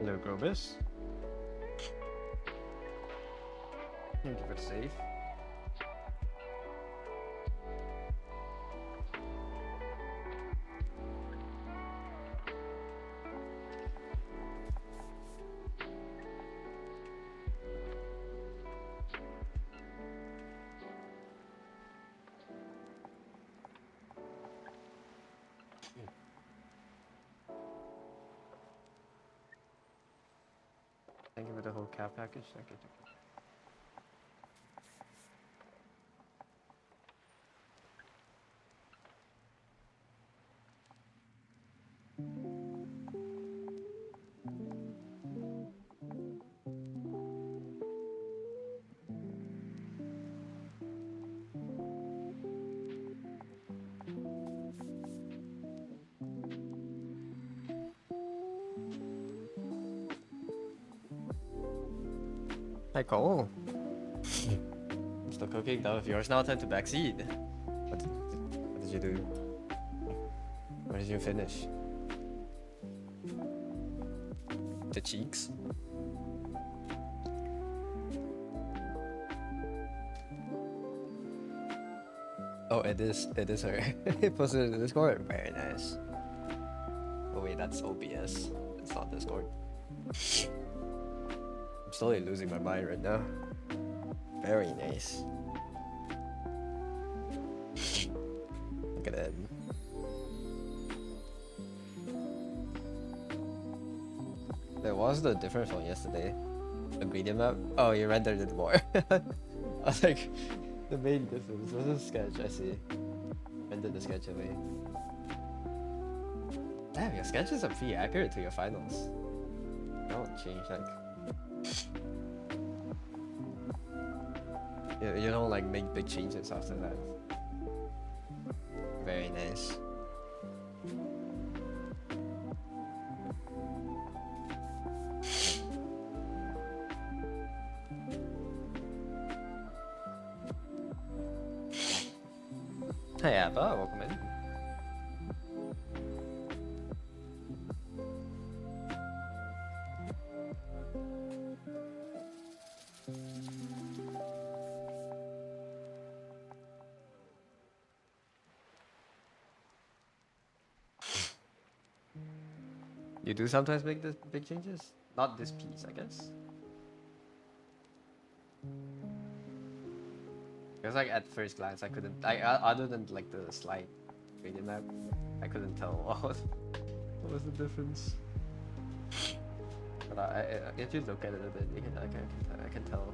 Hello, Grobus. Thank you for the save. Thank you for the whole cap package. Thank you. Hi, Cole. Still cooking though. If yours now, time to backseat. What did you do? What did you finish? The cheeks? Oh, it is her. It posted it in Discord. Very nice. Oh wait, that's OBS. It's not Discord. I'm slowly losing my mind right now. Very nice. Look at that. There was the difference from yesterday. The gradient map? Oh, you rendered it more. I was like, the main difference was a sketch, I see. Rendered the sketch away. Damn, your sketches are pretty accurate to your finals. Don't change like... You don't like make big changes after that. Very nice. Hey Abba, welcome in. You do sometimes make the big changes? Not this piece, I guess. Because like at first glance, I couldn't. Other than like the slight gradient map, I couldn't tell what was the difference. But if you look at it a bit, you can I can tell.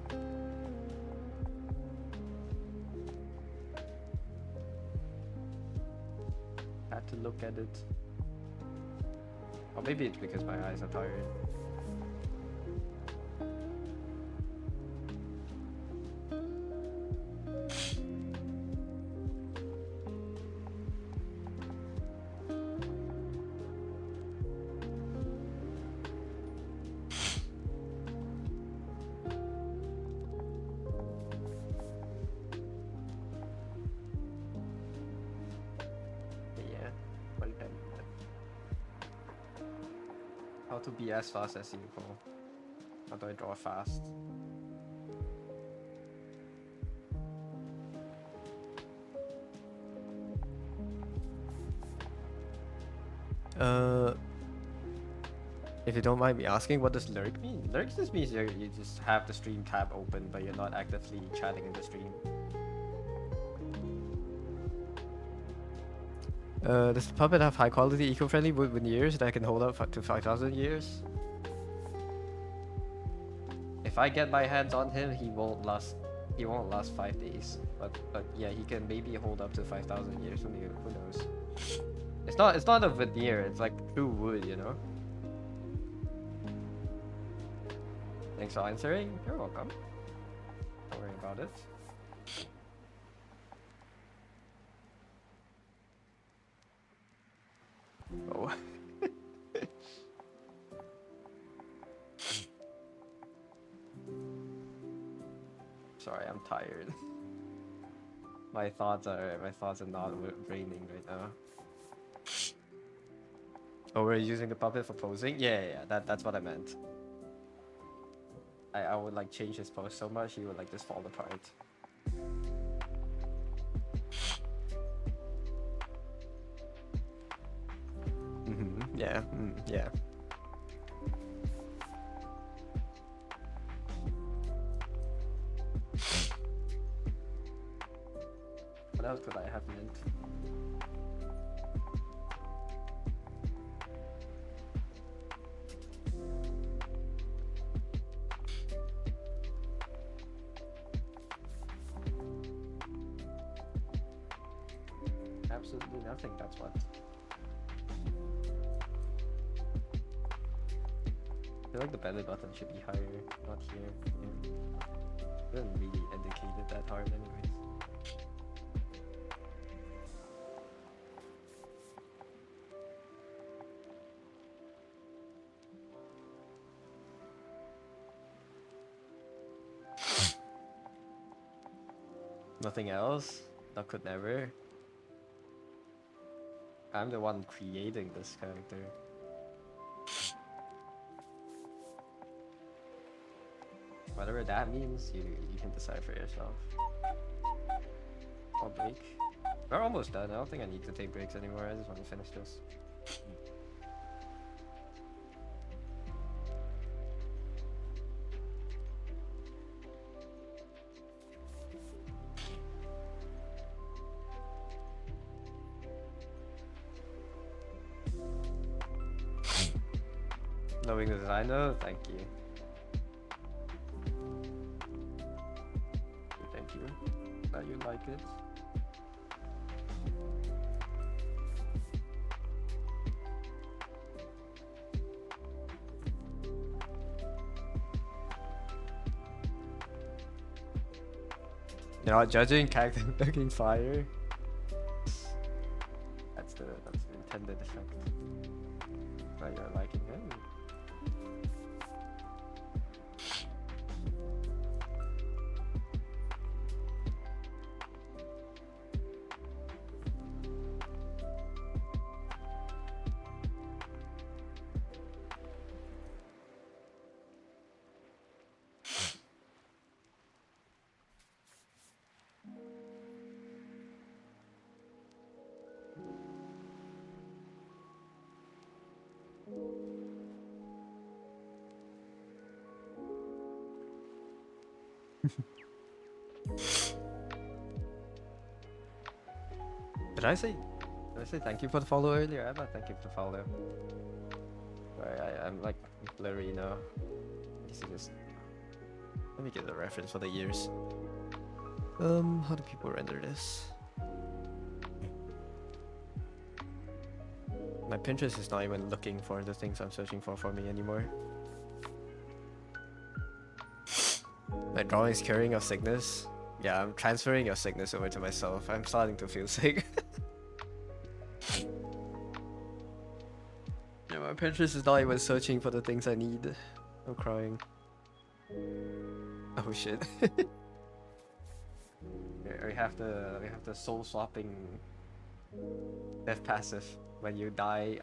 Had to look at it. Or maybe it's because my eyes are tired. How to be as fast as you go. How do I draw fast? If you don't mind me asking, what does lurk mean? Lurk just means you just have the stream tab open, but you're not actively chatting in the stream. Does the puppet have high quality eco-friendly wood veneers that can hold up to 5,000 years? If I get my hands on him, he won't last 5 days. But yeah, he can maybe hold up to 5,000 years. Who knows? It's not a veneer. It's like true wood, you know. Thanks for answering. You're welcome. Don't worry about it. Oh. Sorry, I'm tired. My thoughts are not raining right now. Oh, we're using the puppet for posing? Yeah. That's what I meant. I would like change his pose so much he would like just fall apart. Yeah. Yeah. What else could I have meant? Absolutely nothing, that's what. I feel like the belly button should be higher, not here. Yeah. It doesn't really indicate it that hard anyways. Nothing else? That could never. I'm the one creating this character. Whatever that means, you can decide for yourself. I'll break. We're almost done. I don't think I need to take breaks anymore. I just want to finish this. Knowing the designer, thank you. Thank you. That you like it. You know, judging character looking fire. That's the intended effect. That you're liking it. Did I say thank you for the follow earlier? I'm not thank you for the follow. Sorry, I'm like blurry now. Just let me get the reference for the years. How do people render this? My Pinterest is not even looking for the things I'm searching for me anymore. My drawing is curing of sickness. Yeah, I'm transferring your sickness over to myself. I'm starting to feel sick. Yeah, my Pinterest is not even searching for the things I need. I'm crying. Oh shit. we have the soul swapping death passive. When you die,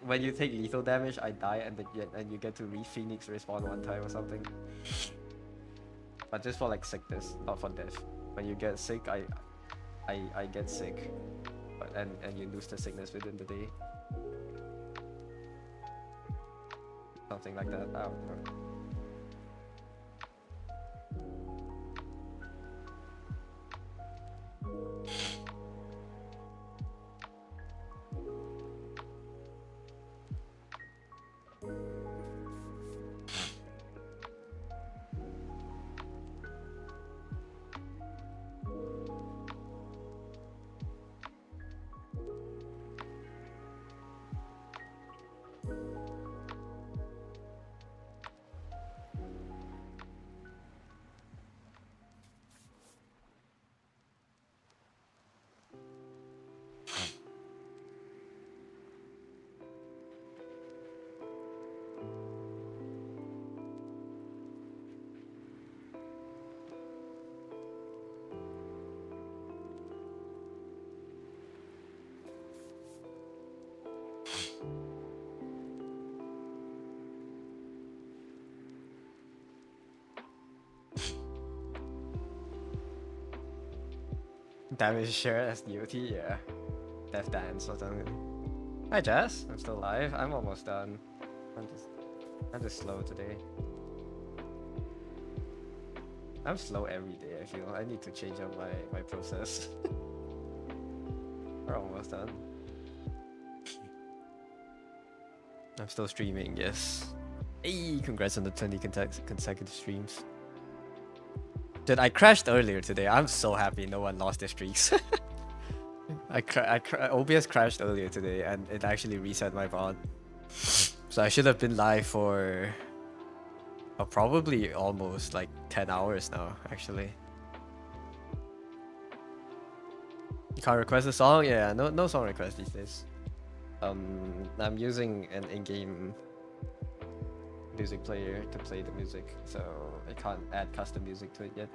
when you take lethal damage, I die, and you get to re-Phoenix respawn one time or something. But just for like sickness, not for death. When you get sick, I get sick, and you lose the sickness within the day. Something like that. I don't know. Damage share as DOT, yeah. Death Dance or something. Hi Jess, I'm still alive. I'm almost done. I'm just slow today. I'm slow every day, I feel. I need to change up my process. We're almost done. I'm still streaming, yes. Hey, congrats on the 20 consecutive streams. Dude, I crashed earlier today. I'm so happy no one lost their streaks. OBS crashed earlier today and it actually reset my VOD. So I should have been live for probably almost like 10 hours now, actually. You can't request a song? Yeah, no song request these days. I'm using an in-game music player to play the music, so I can't add custom music to it yet.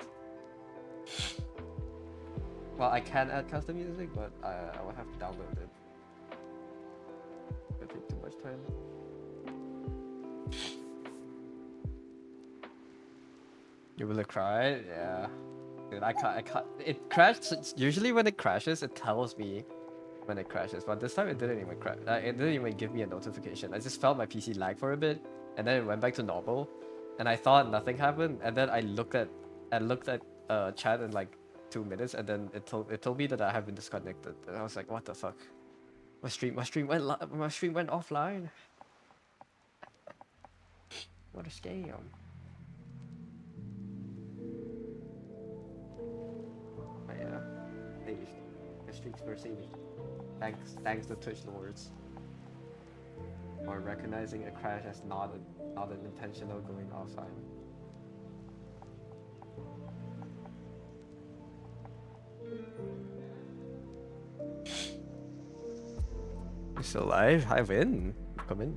Well, I can add custom music, but I will have to download it. It'll take too much time. You will cry? Yeah. Dude, I can't. It crashed. Usually when it crashes, it tells me when it crashes, but this time it didn't even crash. It didn't even give me a notification. I just felt my PC lag for a bit, and then it went back to normal, and I thought nothing happened, and then I looked at chat in like 2 minutes, and then it told me that I have been disconnected, and I was like, what the fuck? My stream went offline. What a scam. But yeah, the streaks were saved. Thanks to Twitch Lords for recognizing a crash as not an intentional going offline. You're still alive? I win. Come in.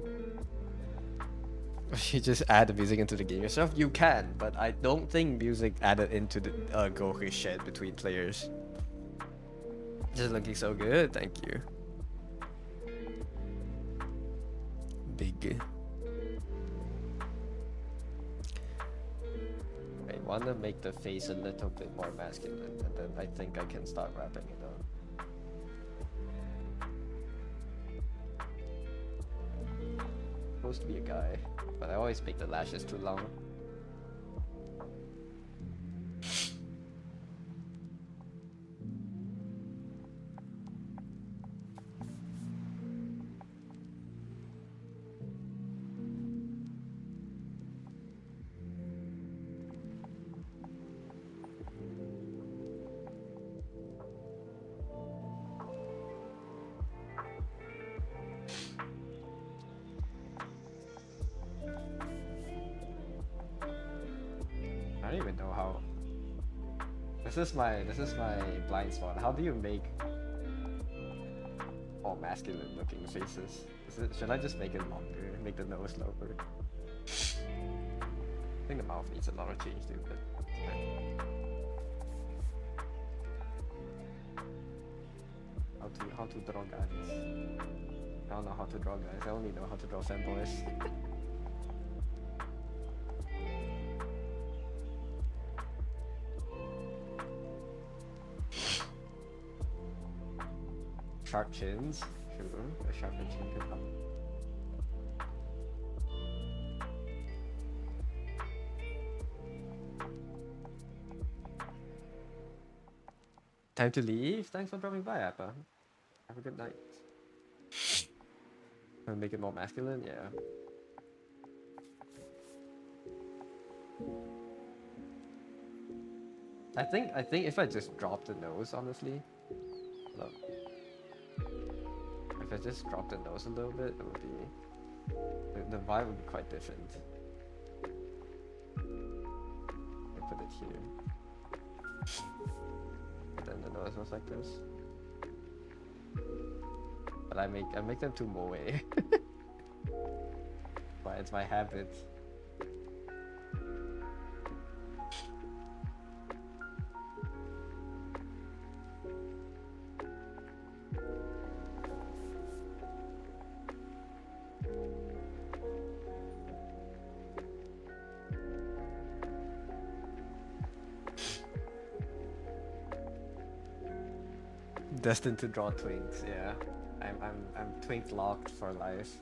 You just add the music into the game yourself? You can, but I don't think music added into the Goku shed between players. Just looking so good, thank you. Big. I wanna make the face a little bit more masculine, and then I think I can start wrapping it up. Supposed to be a guy, but I always make the lashes too long. I don't even know how. This is my blind spot. How do you make all masculine looking faces? Should I just make it longer? Make the nose lower? I think the mouth needs a lot of change too, but how to draw guys? I don't know how to draw guys. I only know how to draw fanboys. Sharp chins, sure. A sharper chin could help. Time to leave. Thanks for dropping by, Appa. Have a good night. Wanna make it more masculine? Yeah. I think if I just drop the nose, honestly. Look. If I just drop the nose a little bit, it would be... The vibe would be quite different. I put it here. And then the nose was like this. But I make them too moe. But it's my habit. Destined to draw twinks, yeah. I'm twink locked for life.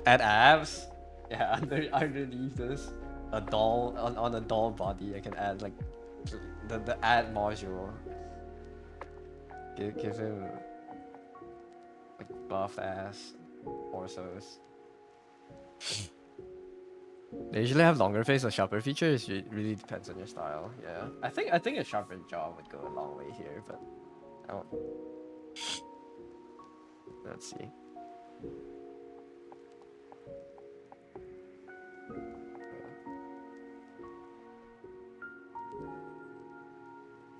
Add abs? Yeah, underneath this. A doll on a doll body I can add like the add module. Give him like buff ass torsos. They usually have longer face or sharper features. It really depends on your style. Yeah, I think a sharper jaw would go a long way here, but I don't. Let's see.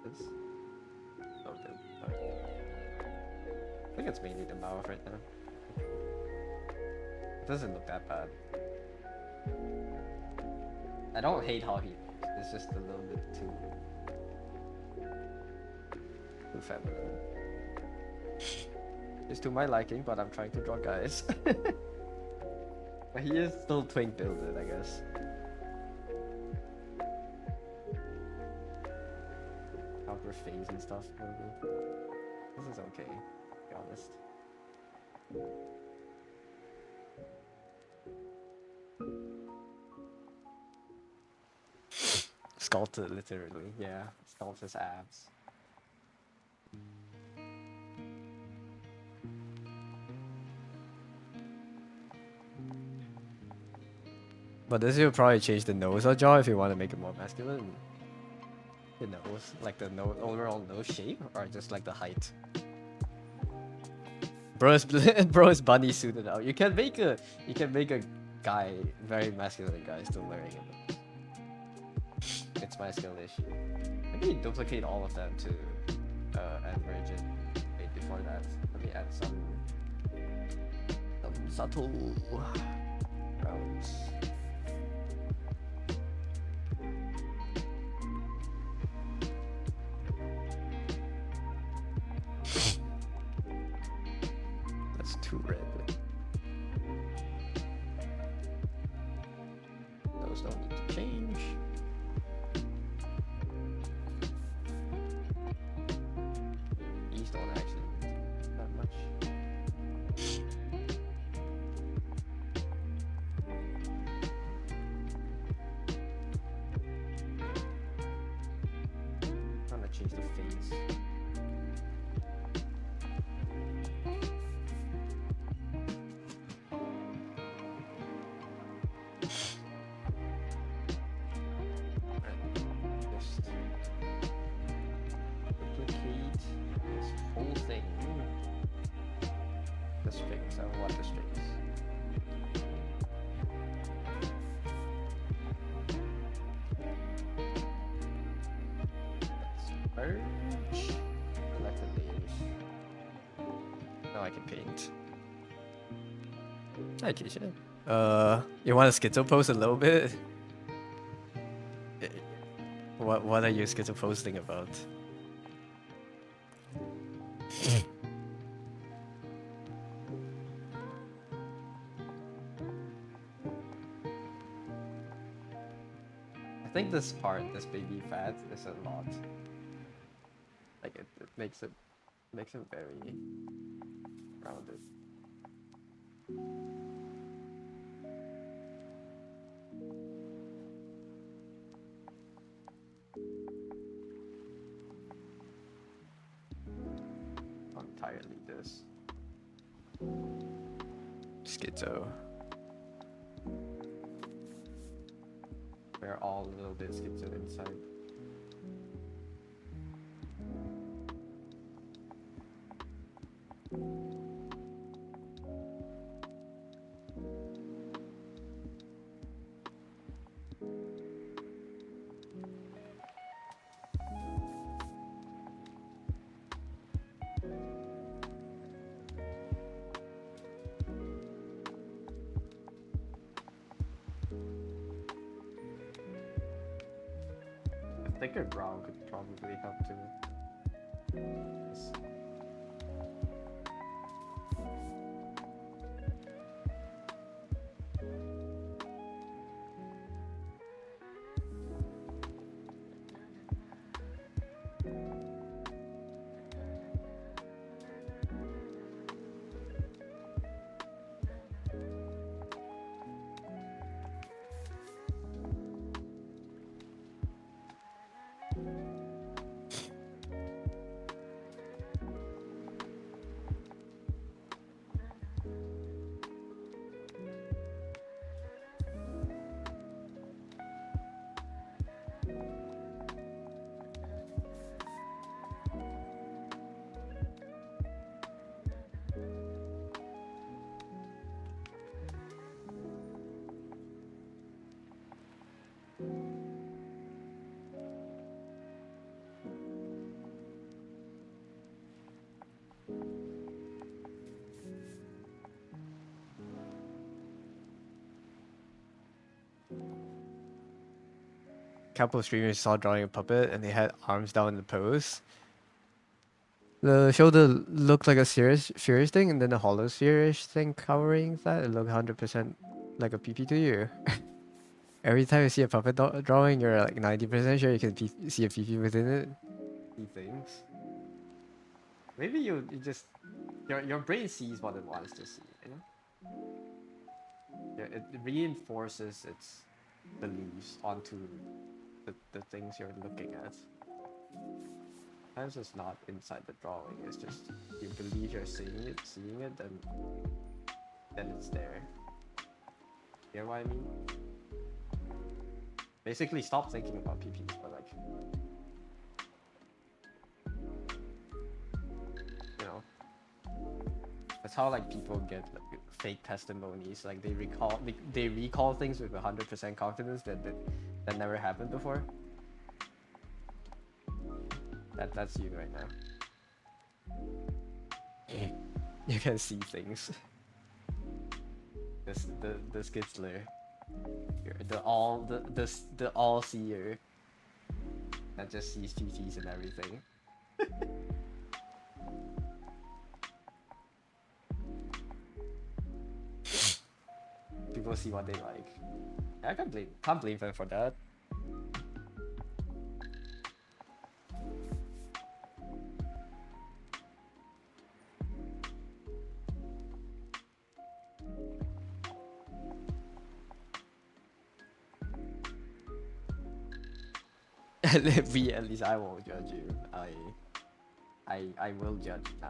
This. Oh, I think it's mainly the mouth right now. It doesn't look that bad. I don't hate how he looks. It's just a little bit too feminine. It's to my liking, but I'm trying to draw guys. But he is still twink builded, I guess. Outer face and stuff, maybe. This is okay, to be honest. Sculpted, literally, yeah. Sculpts his abs. But this will probably change the nose or jaw if you want to make it more masculine. The nose, like the overall nose shape, or just like the height. Bro is bunny suited out. You can make a guy very masculine guy still wearing it. It's my skill issue. Maybe duplicate all of them to average it. Wait, before that, let me add some subtle rounds. That's too red. Those don't need to change. These don't actually need that much. I'm gonna change the face. I can paint. Hi, Keisha. You want to schizo pose a little bit? What are you schizo posting about? I think this part, this baby fat, is a lot. Like it makes it very rounded. Entirely this. Schizo. We're all a little bit schizo inside. A thicker brown could probably help too. Yes. couple of streamers saw drawing a puppet and they had arms down in the pose. The shoulder looked like a serious thing, and then the hollow sphere-ish thing covering that, it looked 100% like a PP to you. Every time you see a puppet drawing, you're like 90% sure you can see a PP within it. See things. Maybe you just your brain sees what it wants to see, you know? Yeah, it reinforces its beliefs onto the things you're looking at. Sometimes it's not inside the drawing, it's just you believe you're seeing it, and then it's there. You know what I mean? Basically, stop thinking about PPs, but like, you know, that's how like people get like, fake testimonies. Like they recall things with 100% confidence that never happened before. That's you right now. You can see things. The Skitzler. The all seer that just sees PPs and everything. People see what they like. I can't blame them for that. At least I won't judge you. I will judge. Nah.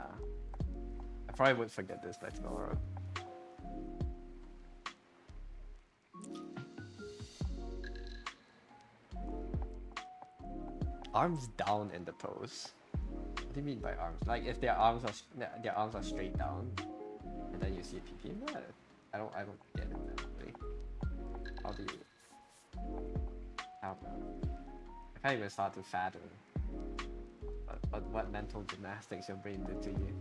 I probably would forget this by tomorrow. Arms down in the pose. What do you mean by arms? Like if their arms are straight down, and then you see a PP. No, I don't get it that way. How do you? I don't know. I can't even start to fathom. But what mental gymnastics your brain did to you?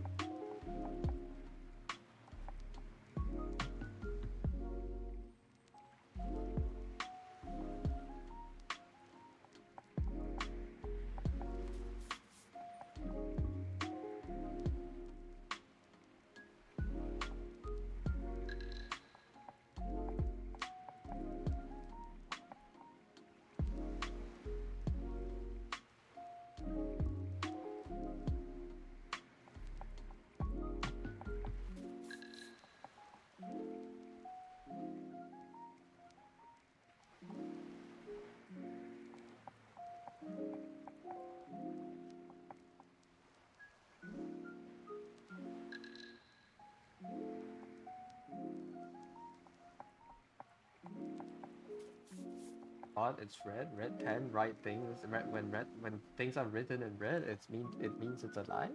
It's red. Red 10. Write things. When things are written in red, it means it's a lie.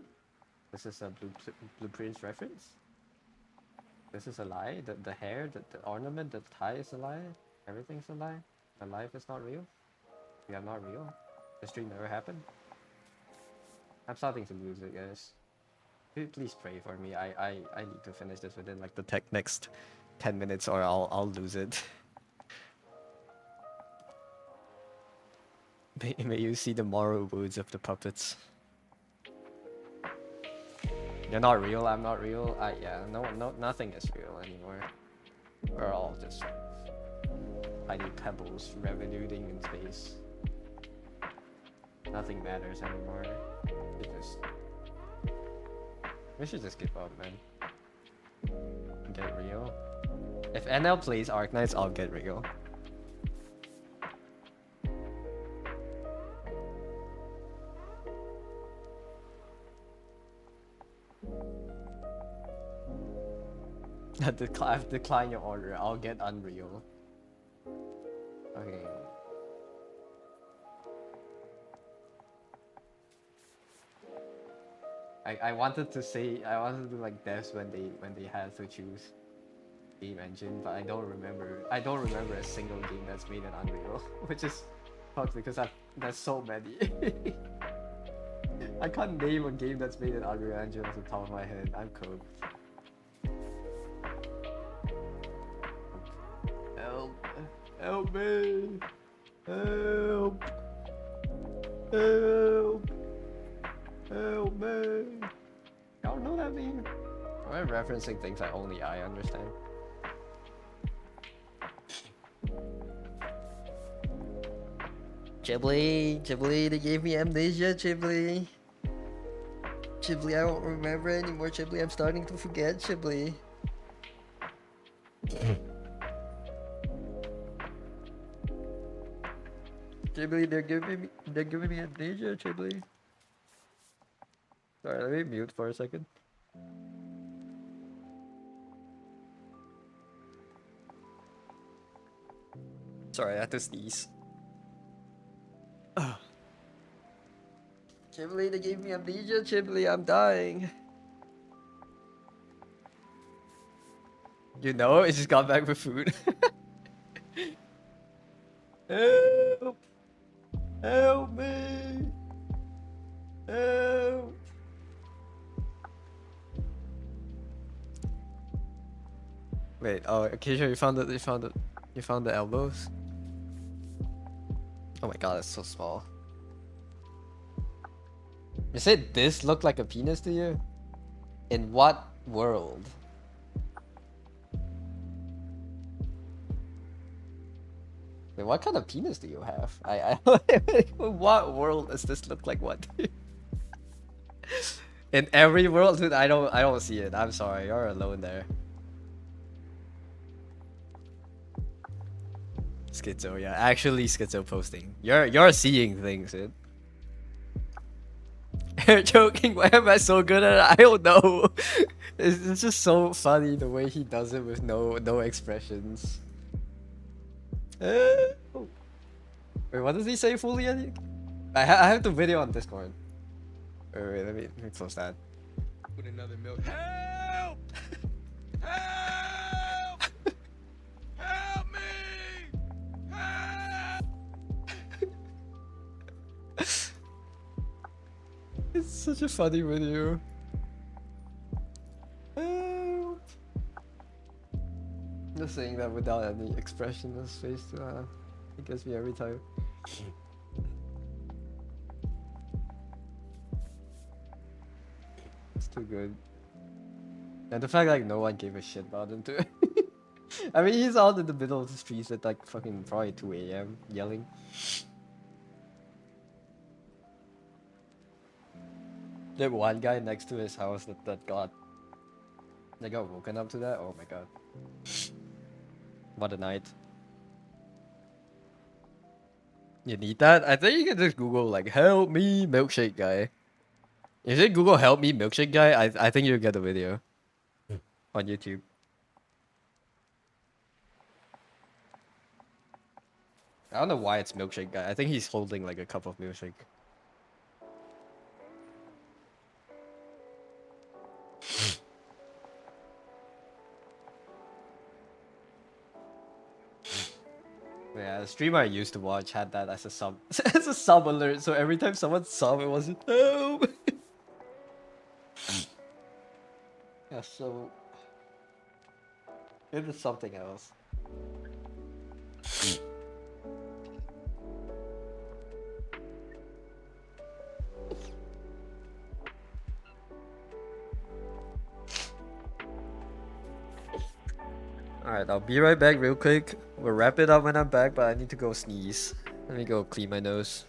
This is a Blueprints reference. This is a lie. The hair, the ornament, the tie is a lie. Everything's a lie. The life is not real. We are not real. The stream never happened. I'm starting to lose it, guys. Please pray for me. I need to finish this within like the next 10 minutes, or I'll lose it. May you see the moral wounds of the puppets. You're not real, I'm not real. Yeah, nothing is real anymore. We're all just tiny pebbles revoluting in space. Nothing matters anymore. We should just give up, man. Get real. If NL plays Arknights, I'll get real. I've declined your order. I'll get Unreal. Okay. I wanted to do like devs when they had to choose game engine, but I don't remember a single game that's made in Unreal, which is fucked because there's so many. I can't name a game that's made in Unreal Engine off the top of my head. I'm cooked. Help me! Help! Help! Help me! Y'all know that meme? Am I referencing things that only I understand? Ghibli, they gave me amnesia, Ghibli. Ghibli, I don't remember anymore, Ghibli, I'm starting to forget, Ghibli. Ghibli, they're giving me amnesia, Ghibli. Sorry, let me mute for a second. Sorry, I had to sneeze. Ghibli, they gave me amnesia, Ghibli, I'm dying. You know, it just got back with food. Help! Help me! Help! Wait, oh, Acacia, you found the elbows? Oh my god, it's so small. You said this looked like a penis to you? In what world? Wait, what kind of penis do you have? What world does this look like what? In every world, dude, I don't see it. I'm sorry, you're alone there. Schizo, yeah, actually schizo posting. You're seeing things, dude. You're joking. Why am I so good at it? I don't know. It's just so funny the way he does it with no expressions. Wait, what does he say fully? I have the video on Discord. Wait, let me close that. Put another milk. Help! Help! Help me! Help! It's such a funny video. Help! Just saying that without any expression on his face, it gets me every time. It's too good. And the fact like no one gave a shit about him too. I mean, he's out in the middle of the streets at like fucking probably 2 a.m. yelling. That one guy next to his house that got woken up to that. Oh my god. What a night. You need that? I think you can just Google like help me milkshake guy. If you Google help me milkshake guy, I think you'll get the video on YouTube. I don't know why it's milkshake guy. I think he's holding like a cup of milkshake. Yeah, the streamer I used to watch had that as a sub as a sub alert. So every time someone sub, it was help. Yeah, so it is something else. Alright, I'll be right back real quick. We'll wrap it up when I'm back, but I need to go sneeze. Let me go clean my nose.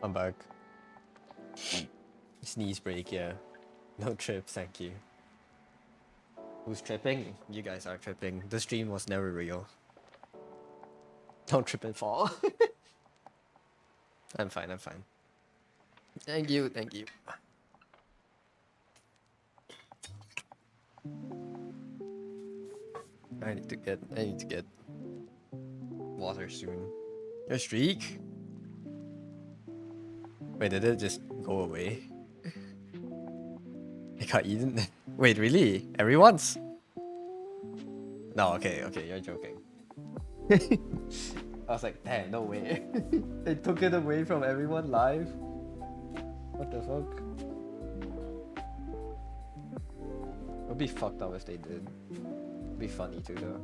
I'm back. Sneeze break, yeah. No trip, thank you. Who's tripping? You guys are tripping. The stream was never real. Don't trip and fall. I'm fine, I'm fine. Thank you, thank you. I need to get water soon. A streak? Wait, did it just go away? It got eaten? Wait, really? Everyone's? No, okay, you're joking. I was like, damn, no way. They took it away from everyone live? What the fuck? It would be fucked up if they did. It'd be funny too though.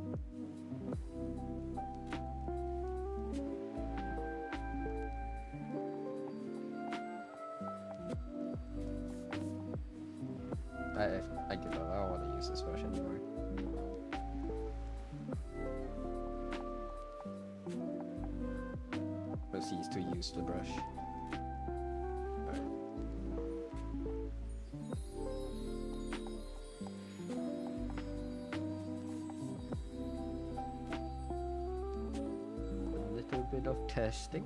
I give up. I don't want to use this brush anymore. Proceeds to use the brush. Alright. A little bit of testing.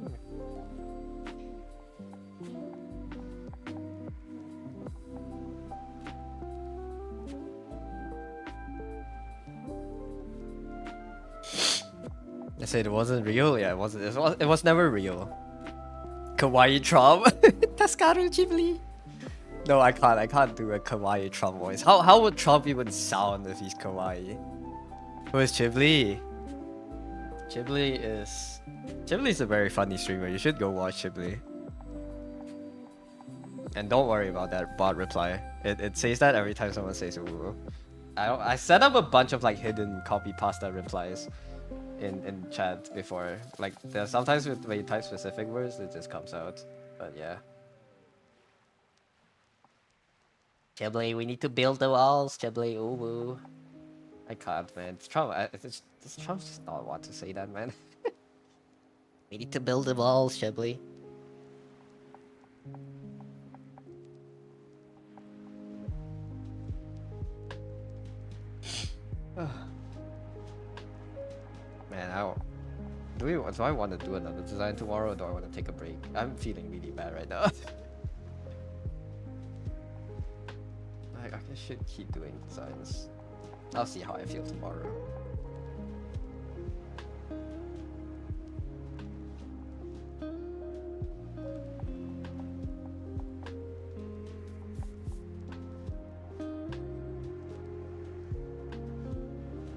I said it wasn't real. Yeah, it wasn't. It was never real. Kawaii Trump. Tascaro Ghibli. No, I can't. I can't do a kawaii Trump voice. How would Trump even sound if he's kawaii? Who is Ghibli? Ghibli's a very funny streamer. You should go watch Ghibli. And don't worry about that bot reply. It says that every time someone says ooh. I set up a bunch of like hidden copy pasta replies in chat before. Like there's sometimes when you type specific words it just comes out. But yeah. Ghibli, we need to build the walls, Ghibli, ooh. I can't, man. Trump just not want to say that, man. We need to build the walls, Ghibli. Man, do I want to do another design tomorrow or do I want to take a break? I'm feeling really bad right now. I should keep doing designs. I'll see how I feel tomorrow.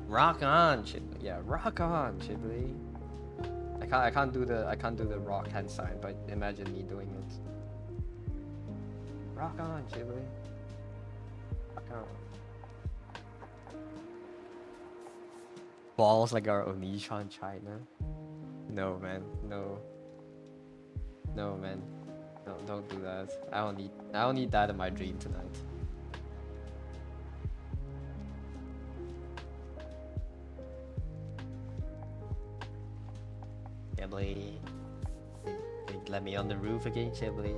Rock on, Ghibli. Yeah, rock on, Ghibli. I can't do the rock hand sign, but imagine me doing it. Rock on, Ghibli. Rock on. Balls like our Onisha in China. No, man. No. No, man. No, don't do that. I don't need that in my dream tonight. Ghibli, let me on the roof again, Ghibli.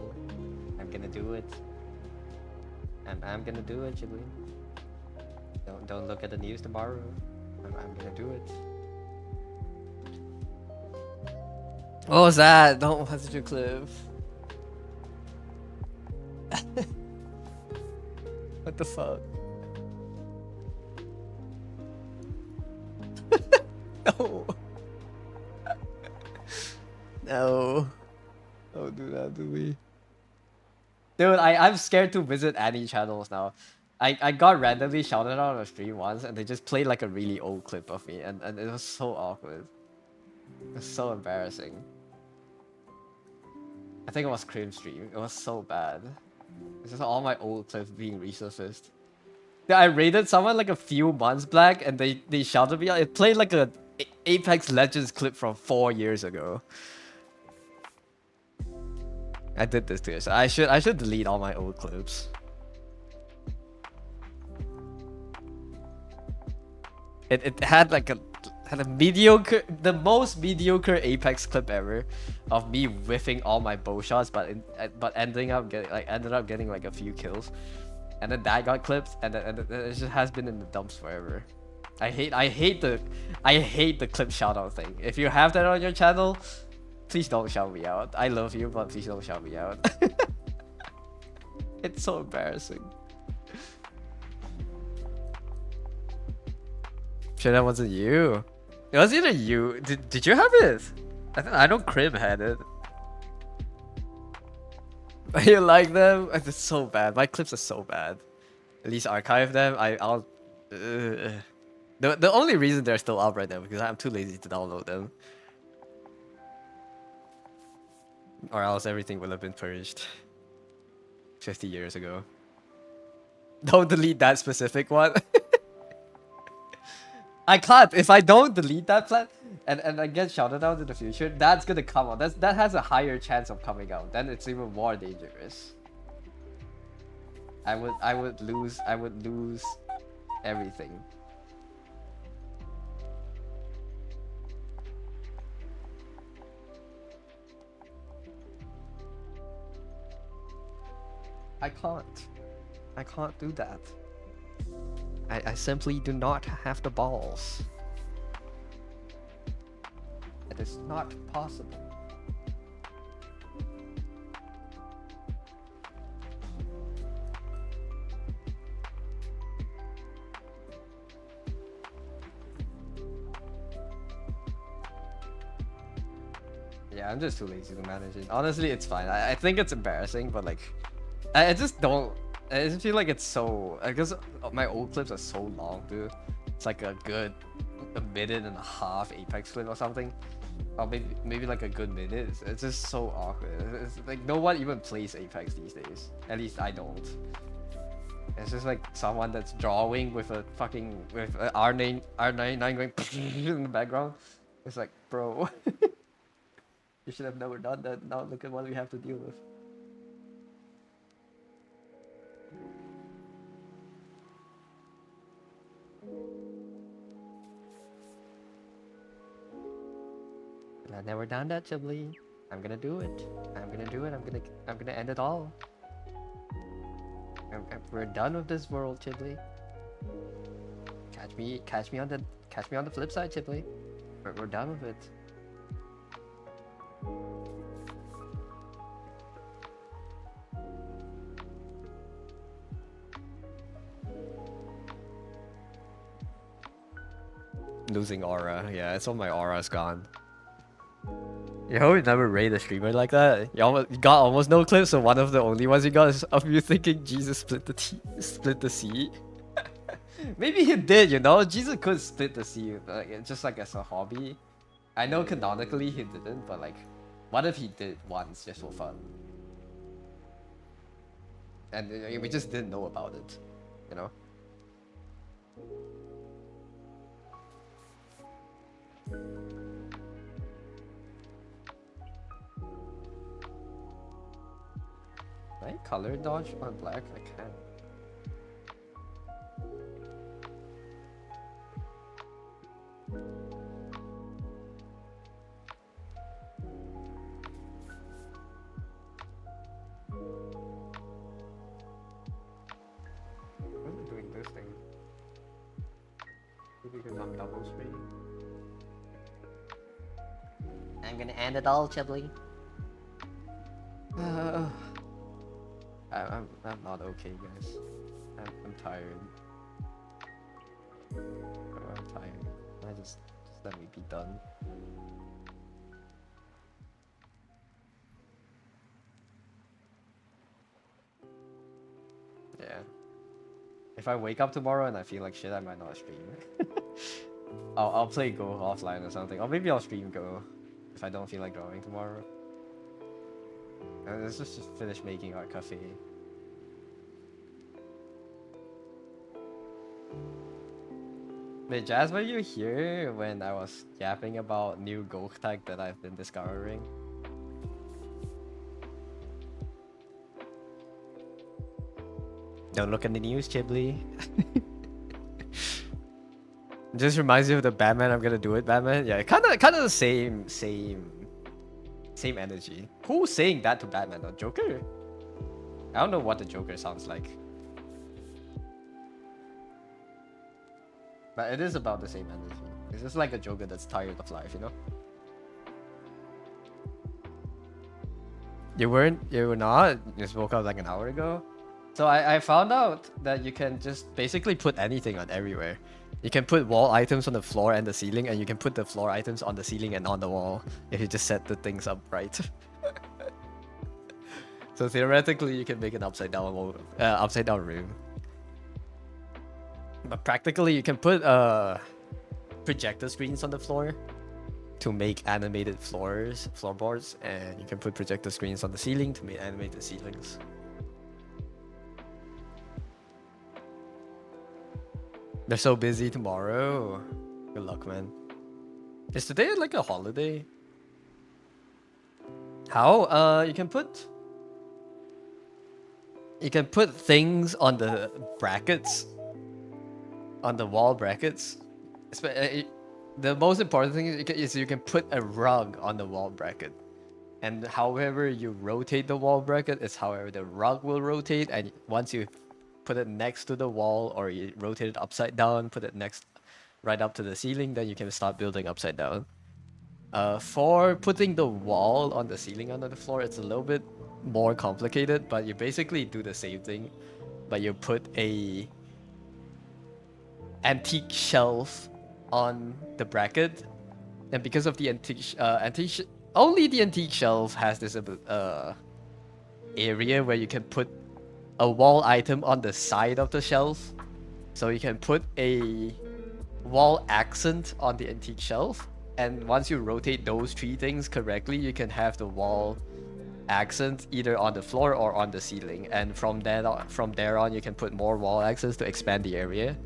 I'm gonna do it. I'm gonna do it, Ghibli. Don't look at the news tomorrow. I'm gonna do it. What was that? Don't watch your clip. What the fuck? No. No. Don't do that to me. Dude, I'm scared to visit any channels now. I got randomly shouted out on a stream once and they just played like a really old clip of me and it was so awkward. It was so embarrassing. I think it was Crim stream. It was so bad. It's just all my old clips being resurfaced. Yeah, I raided someone like a few months back and they shouted me out. It played like a Apex Legends clip from 4 years ago. I did this to you, so I should delete all my old clips. It had like had the most mediocre Apex clip ever, of me whiffing all my bow shots, but ended up getting like a few kills, and then that got clipped, and then it just has been in the dumps forever. I hate the clip shout out thing. If you have that on your channel, please don't shout me out. I love you, but please don't shout me out. It's so embarrassing. Sure that wasn't you. It was either you. Did you have it? I know Crim had it. You like them? It's so bad. My clips are so bad. At least archive them. I'll. The only reason they're still up right now because I'm too lazy to download them. Or else everything would have been purged 50 years ago. Don't delete that specific one. I can't. If I don't delete that plan and I get shouted out in the future, that's gonna come out. That has a higher chance of coming out. Then it's even more dangerous. I would lose everything. I can't do that. I simply do not have the balls. It is not possible. Yeah, I'm just too lazy to manage it. Honestly, it's fine. I think it's embarrassing, but like, I just don't. I just feel like it's so. Because my old clips are so long, dude. It's like a minute and a half Apex clip or something. Or maybe like a good minute. It's just so awkward. It's like no one even plays Apex these days. At least I don't. It's just like someone that's drawing with a fucking R99 going in the background. It's like, bro, you should have never done that. Now look at what we have to deal with. I've never done that, Chibli. I'm gonna do it. I'm gonna do it. I'm gonna end it all. We're done with this world, Chibli. Catch me on the flip side, Chibli. We're done with it. Losing aura. Yeah, it's all my aura's gone. You hope you never raid a streamer like that. You got almost no clips, so one of the only ones you got is of you thinking Jesus split the sea. Maybe he did, you know? Jesus could split the sea, like, just like as a hobby. I know canonically he didn't, but like, what if he did once just for fun? And we just didn't know about it, you know? Can I color dodge on black? I can. Why am I doing this thing? Because I'm double screening. I'm gonna end it all, Chibli. I'm not okay, guys. I'm tired. I'm tired. Just let me be done. Yeah. If I wake up tomorrow and I feel like shit, I might not stream. I'll play Go offline or something. Or maybe I'll stream Go if I don't feel like drawing tomorrow. Let's just finish making our cafe. Wait, Jazz, were you here when I was yapping about new Ghost tag that I've been discovering? Don't look in the news, Chibli. Just reminds you of the Batman I'm gonna do it Batman. Yeah, kinda the same energy. Who's saying that to Batman though? Joker? I don't know what the Joker sounds like. But it is about the same energy. It's just like a Joker that's tired of life, you know? You were not? You just woke up like an hour ago? So I found out that you can just basically put anything on everywhere. You can put wall items on the floor and the ceiling, and you can put the floor items on the ceiling and on the wall if you just set the things up right. So theoretically, you can make an upside down room. But practically, you can put projector screens on the floor to make animated floorboards, and you can put projector screens on the ceiling to make animated ceilings. They're so busy tomorrow. Good luck, man. Is today like a holiday? How? You can put things on the brackets, on the wall brackets. The most important thing is you can put a rug on the wall bracket, and however you rotate the wall bracket is however the rug will rotate. And once you put it next to the wall, or you rotate it upside down, put it right up to the ceiling, then you can start building upside down. For putting the wall on the ceiling under the floor, it's a little bit more complicated, but you basically do the same thing, but you put a antique shelf on the bracket, and because of the only the antique shelf has this area where you can put a wall item on the side of the shelf, so you can put a wall accent on the antique shelf, and once you rotate those three things correctly, you can have the wall accent either on the floor or on the ceiling, and from there on you can put more wall accents to expand the area,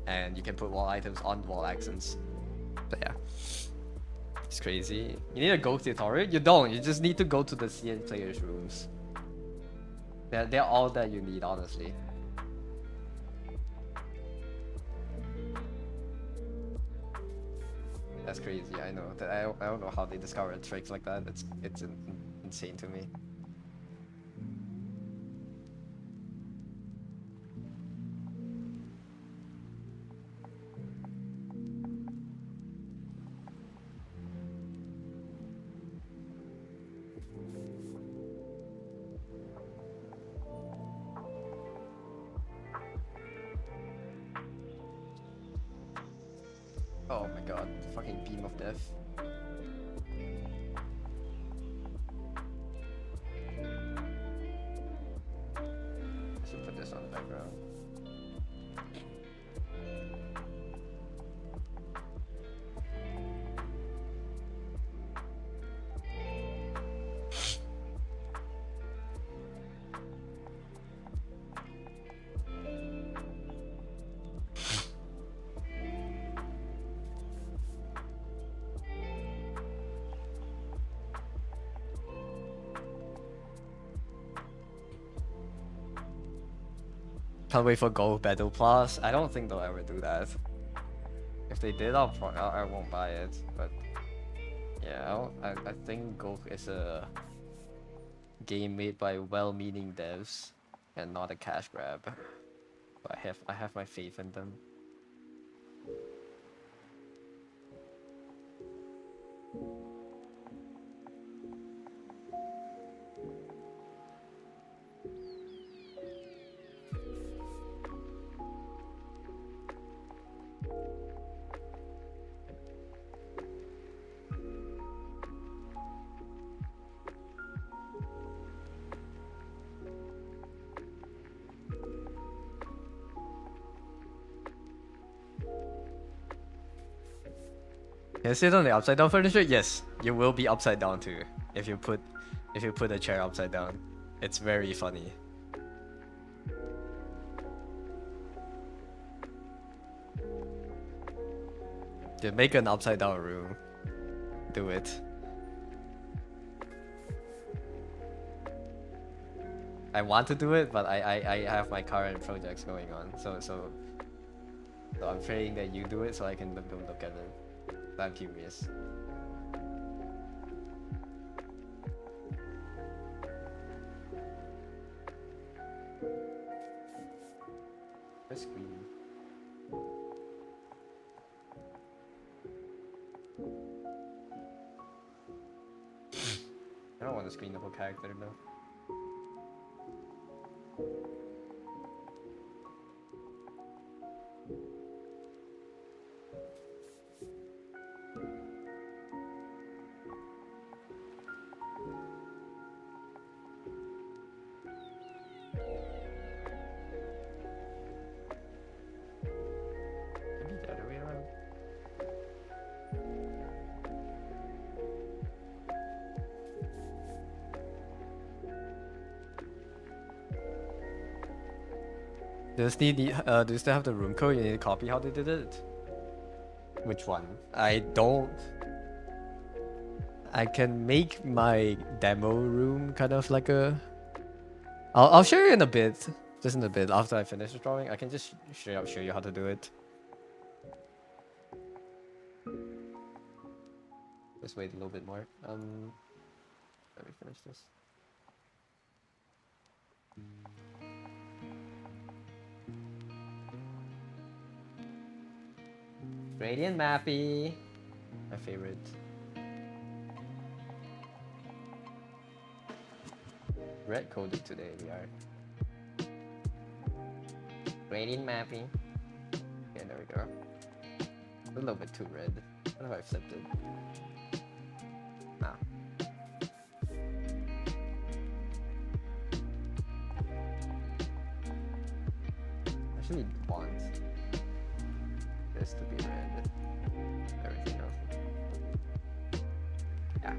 and you can put wall items on wall accents. So yeah, it's crazy. You need a Go tutorial? You don't. You just need to go to the CN players rooms. They're all that you need, honestly. That's crazy. I know. I don't know how they discover tricks like that. It's insane to me. Oh my god, fucking beam of death. I should put this on the background. Can't wait for Go Battle Plus. I don't think they'll ever do that. If they did, I won't buy it. But yeah, I think Go is a game made by well-meaning devs and not a cash grab. But I have my faith in them. Can I sit on the upside down furniture? Yes, you will be upside down too if you put a chair upside down. It's very funny. Dude, make an upside down room. Do it. I want to do it, but I have my current projects going on, so So I'm praying that you do it so I can look at it. I'm curious. The screen. I don't want a screenable character though. Maybe the other way around. Do you still have the room code? You need to copy how they did it? Which one? I don't. I can make my demo room kind of like a... I'll show you in a bit. Just in a bit after I finish the drawing. I can just show you how to do it. Just wait a little bit more. Let me finish this. Gradient Mappy. My favorite. Red coded today, we are. Gradient Mappy. Okay, there we go. A little bit too red. I don't know if I flipped it. Nah. I actually want this to be red. Everything else. Yeah.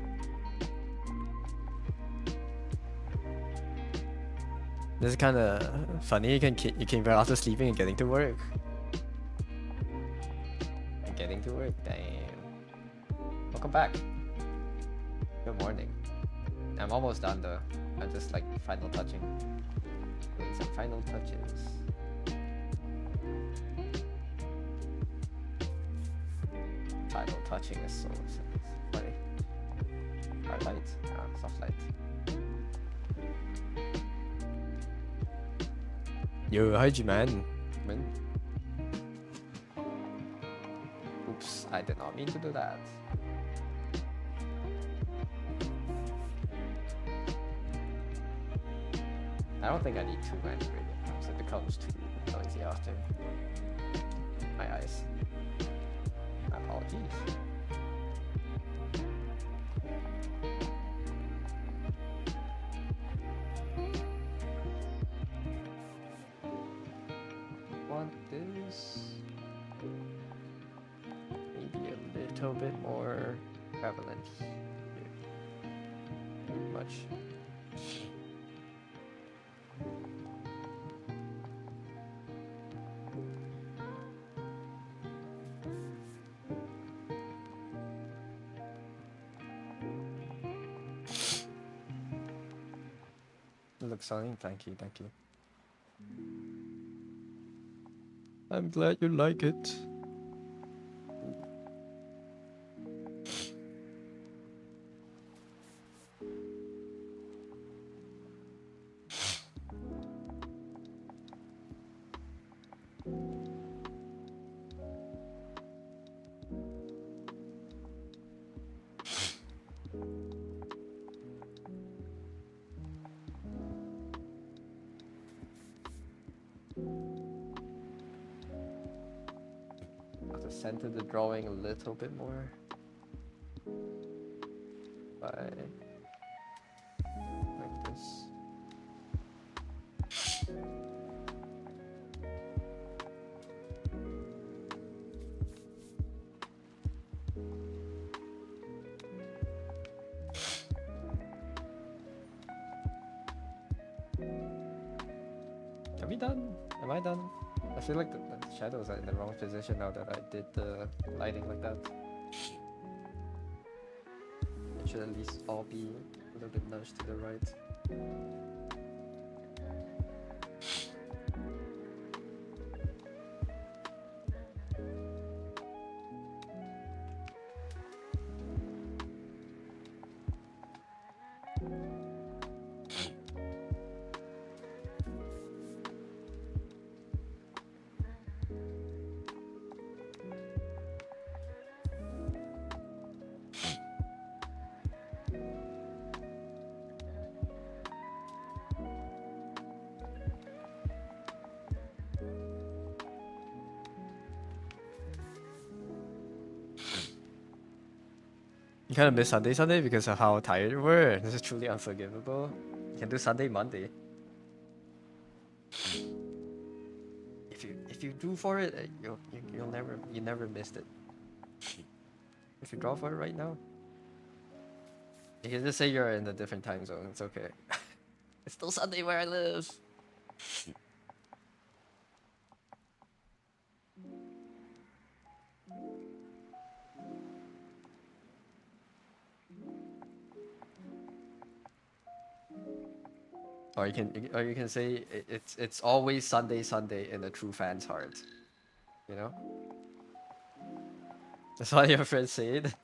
This is kind of funny. You came back after sleeping and getting to work. And getting to work. Damn. Welcome back. Good morning. I'm almost done though. I'm just like final touching. Doing some final touches. Final touching is so funny. Hard light. Soft light. Yo, hi G-Man. Oops, I did not mean to do that. I don't think I need too many gradient maps. It becomes too noisy after. My eyes. My apologies. Want this? Maybe a little bit more prevalent. Too much. Looks stunning. Thank you, thank you. I'm glad you like it. Center the drawing a little bit more by like this. Are we done? Am I done? I feel like the shadows are in the wrong position now that I did the lighting like that. It should at least all be a little bit nudged to the right. You kind of miss Sunday because of how tired you were. This is truly unforgivable. You can do Sunday, Monday. If you do for it, you never missed it. If you draw for it right now, you can just say you're in a different time zone. It's okay. It's still Sunday where I live. Or you can say it's always Sunday in a true fan's heart. You know? That's what your friend said.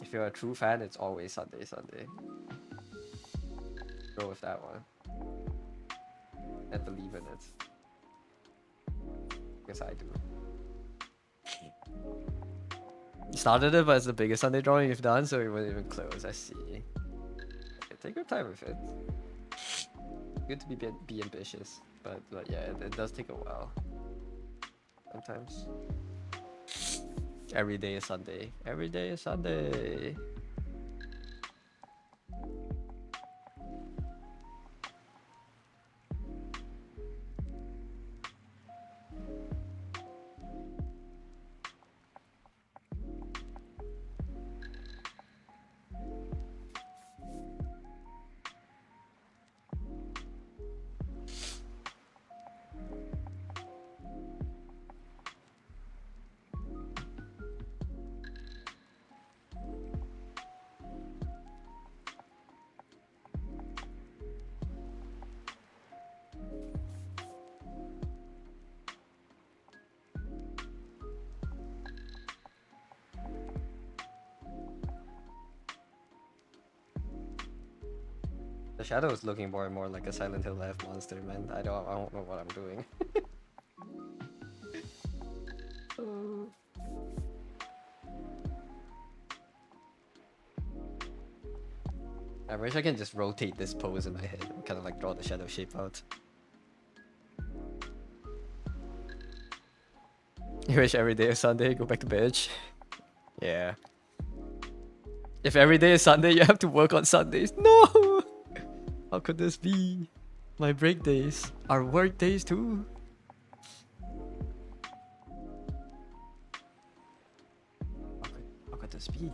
If you're a true fan, it's always Sunday. Go with that one. And believe in it. Because I do. You started it, but it's the biggest Sunday drawing you've done, so it wasn't even close. I see. Okay, take your time with it. Good to be ambitious, but yeah, it does take a while. Sometimes. Every day is Sunday. Every day is Sunday. The shadow is looking more and more like a Silent Hill F monster, man. I don't know what I'm doing. I wish I can just rotate this pose in my head and kind of like draw the shadow shape out. You wish every day is Sunday, go back to bench. Yeah. If every day is Sunday, you have to work on Sundays. No! How could this be? My break days are work days too. How could this be?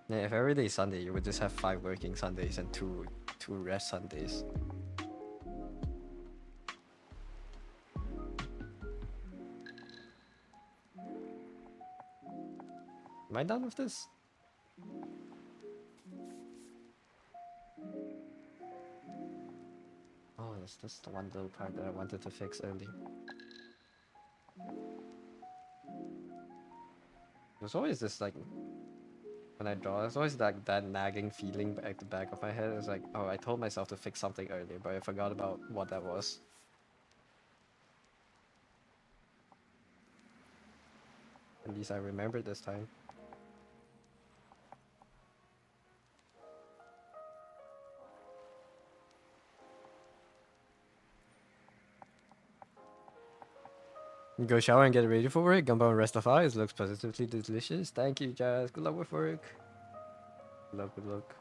Yeah, if every day is Sunday, you would just have 5 working Sundays and two rest Sundays. Am I done with this? Oh, that's the one little part that I wanted to fix early. There's always this like, when I draw, there's always like that nagging feeling at the back of my head. It's like, oh, I told myself to fix something earlier, but I forgot about what that was. At least I remembered this time. You go shower and get ready for work. Gumbo and rest of eyes looks positively delicious. Thank you, Jazz. Good luck with work. Good luck, good luck.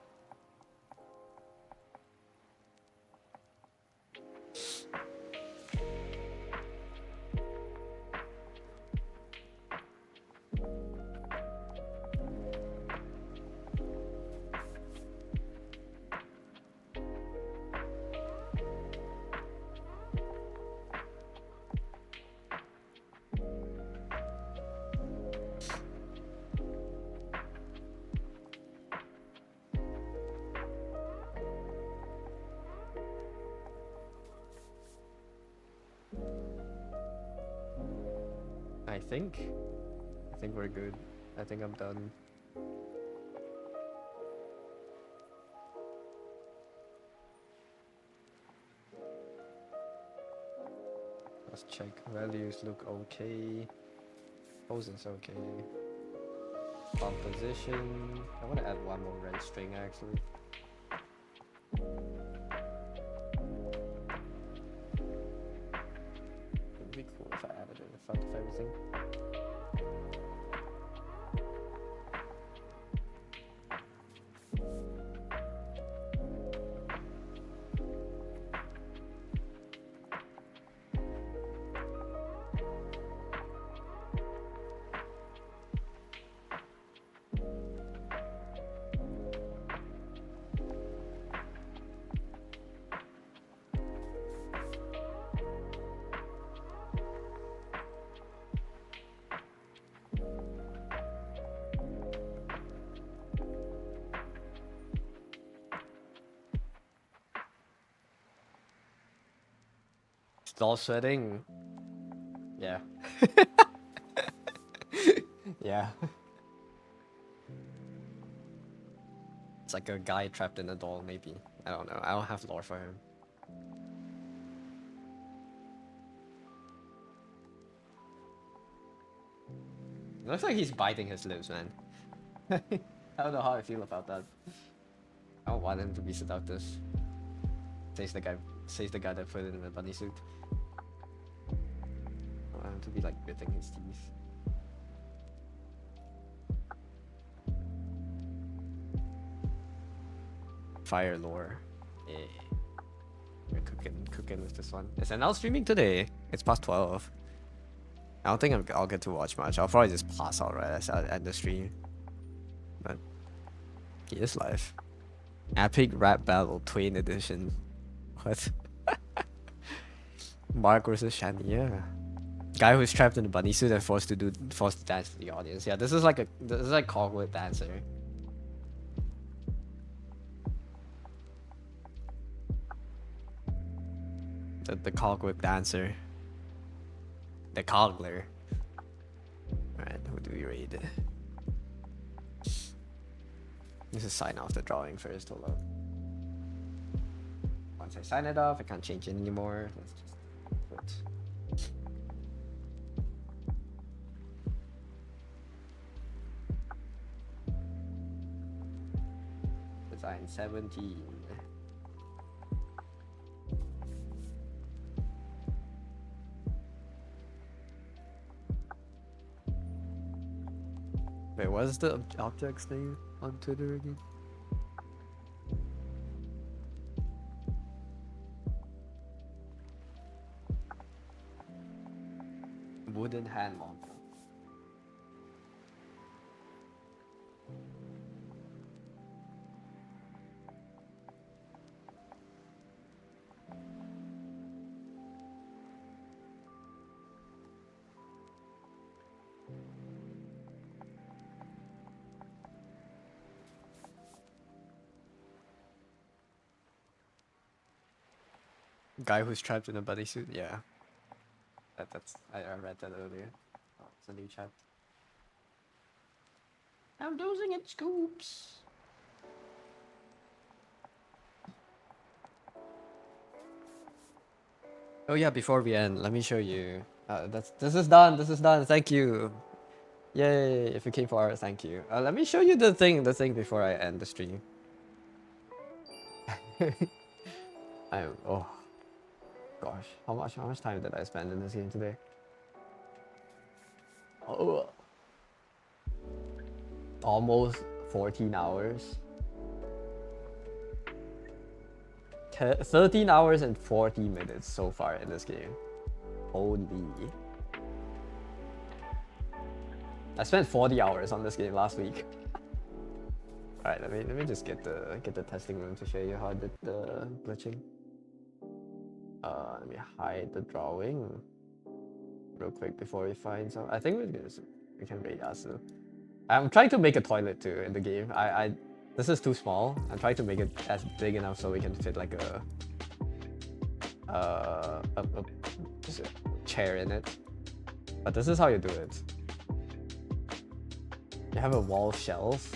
I think we're good. I think I'm done. Let's check. Values look okay. Poses okay. Composition. I want to add one more red string actually. It'd be cool if I added it in front of everything. Stall sweating. Yeah. Yeah. It's like a guy trapped in a doll, maybe. I don't know. I don't have lore for him. It looks like he's biting his lips, man. I don't know how I feel about that. I don't want him to be seductive. Says the guy that put it in the bunny suit. I want him to be like gritting his teeth. Fire lore. Yeah. We're cooking with this one. Is NL streaming today? It's past 12. I don't think I'll get to watch much. I'll probably just pass out right as I end the stream. But he is live. Epic Rap Battle Twain Edition. What? Mark versus Shania. Guy who's trapped in a bunny suit and forced to dance to the audience. Yeah, this is like Cogwood Dancer. The Cogwood Dancer. The Cogler. Alright, who do we raid? Let's just sign off the drawing first, hold on. Once I sign it off, I can't change it anymore. Let's just put design 17. Wait, what's the object's name on Twitter again? Wooden hand model. Guy who's trapped in a bodysuit, yeah. I read that earlier. Oh, it's a new chat. I'm dozing at scoops. Oh yeah, before we end, let me show you. This is done. This is done. Thank you. Yay! If you came for art, thank you. Let me show you the thing before I end the stream. Oh gosh, how much time did I spend in this game today? Oh, almost 14 hours. 13 hours and 40 minutes so far in this game. Holy. I spent 40 hours on this game last week. Alright, let me just get the testing room to show you how I did the glitching. Let me hide the drawing real quick before we find some. I think we can raid Yasu. I'm trying to make a toilet too in the game. This is too small. I'm trying to make it as big enough so we can fit like a chair in it. But this is how you do it. You have a wall shelf,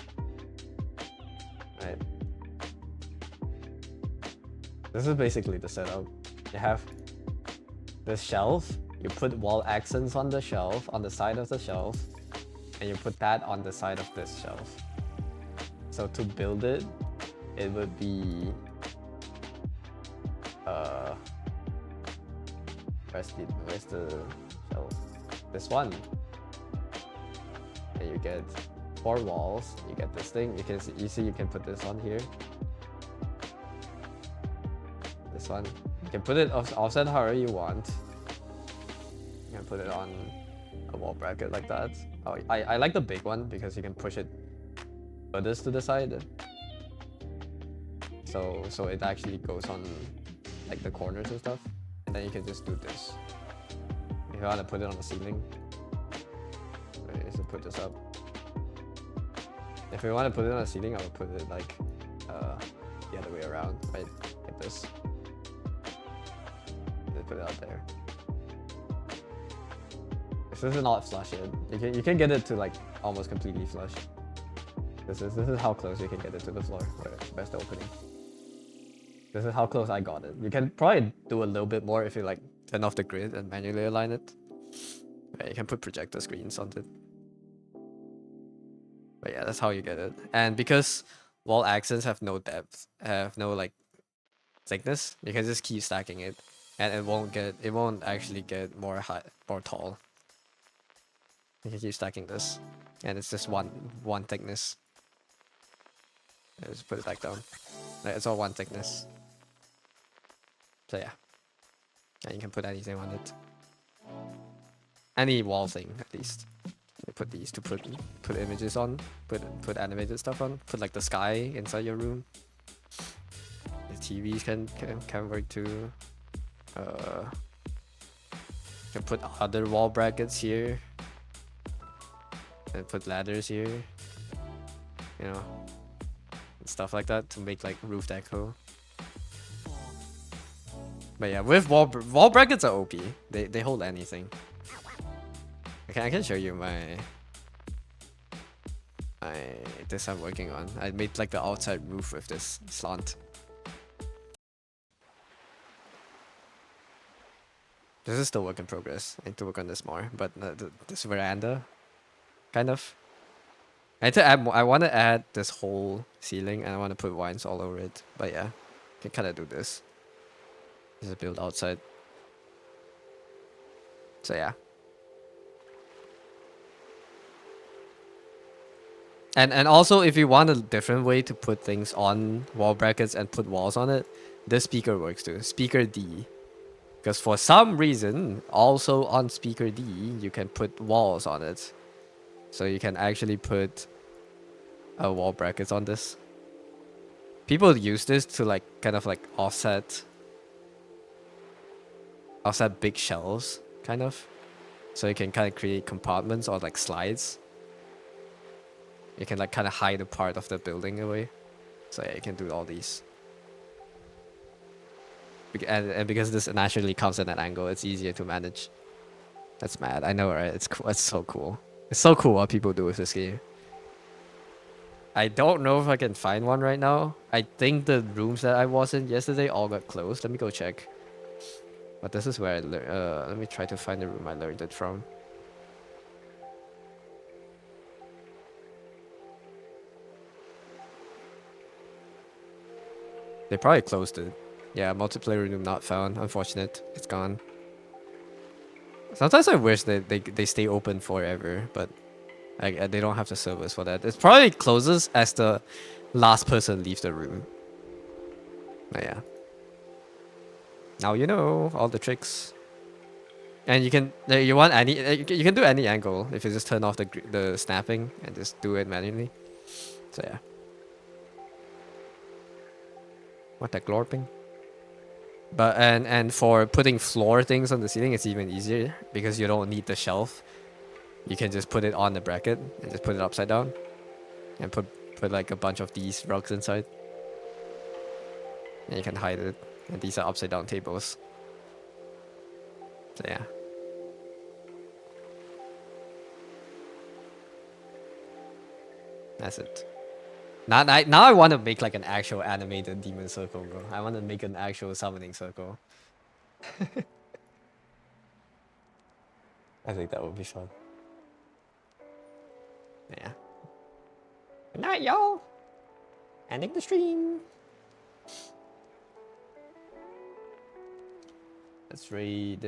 right? This is basically the setup. You have this shelf. You put wall accents on the shelf, on the side of the shelf. and you put that on the side of this shelf. So to build it, it would be where's the shelf? This one. And you get 4 walls. You get this thing. You see you can put this on here. This one. You can put it offset however you want. You can put it on a wall bracket like that. Oh, I like the big one because you can push it furthest to the side. So it actually goes on like the corners and stuff. And then you can just do this. If you want to put it on the ceiling, just put this up. If you want to put it on the ceiling, I would put it like the other way around, right? Like this. Just put it out there. This is not flush yet. You can get it to like almost completely flush. This is how close you can get it to the floor. Where's the opening? This is how close I got it. You can probably do a little bit more if you like turn off the grid and manually align it. Right, you can put projector screens on it. But yeah, that's how you get it. And because wall accents have no depth, have no like thickness, you can just keep stacking it, and it won't actually get more high, more tall. You can keep stacking this, and it's just one thickness. Just put it back down. Right, it's all one thickness. So yeah, and you can put anything on it. Any wall thing at least. You put these to put images on, put animated stuff on, put like the sky inside your room. The TVs can work too. You can put other wall brackets here, and put ladders here. You know, and stuff like that to make like roof deco. But yeah, with wall brackets are OP. They hold anything. I can show you my this I'm working on. I made like the outside roof with this slant. This is still work in progress. I need to work on this more, but this veranda, kind of. I need to add more. I want to add this whole ceiling, and I want to put vines all over it. But yeah, I can kind of do this. Just build outside. So yeah. And also, if you want a different way to put things on wall brackets and put walls on it, this speaker works too. Speaker D. Because for some reason, also on speaker D, you can put walls on it. So you can actually put wall brackets on this. People use this to like kind of like offset big shelves, kind of. So you can kind of create compartments or like slides. You can like kind of hide a part of the building away. So yeah, you can do all these. And because this naturally comes at an angle, it's easier to manage. That's mad. I know, right? It's cool. It's so cool. It's so cool what people do with this game. I don't know if I can find one right now. I think the rooms that I was in yesterday all got closed. Let me go check. But this is where I learned. Let me try to find the room I learned it from. They probably closed it. Yeah, multiplayer room not found. Unfortunate. It's gone. Sometimes I wish that they stay open forever, but they don't have the servers for that. It probably closes as the last person leaves the room. But yeah. Now you know all the tricks. And you can you want any you can do any angle if you just turn off the snapping and just do it manually. So yeah. What that glorping? But and for putting floor things on the ceiling, it's even easier because you don't need the shelf. You can just put it on the bracket and just put it upside down, and put like a bunch of these rugs inside. And you can hide it. And these are upside down tables. So yeah. That's it. Now I want to make like an actual animated demon circle, bro. I want to make an actual summoning circle. I think that would be fun. Yeah. Good night, y'all. Ending the stream. Let's raid.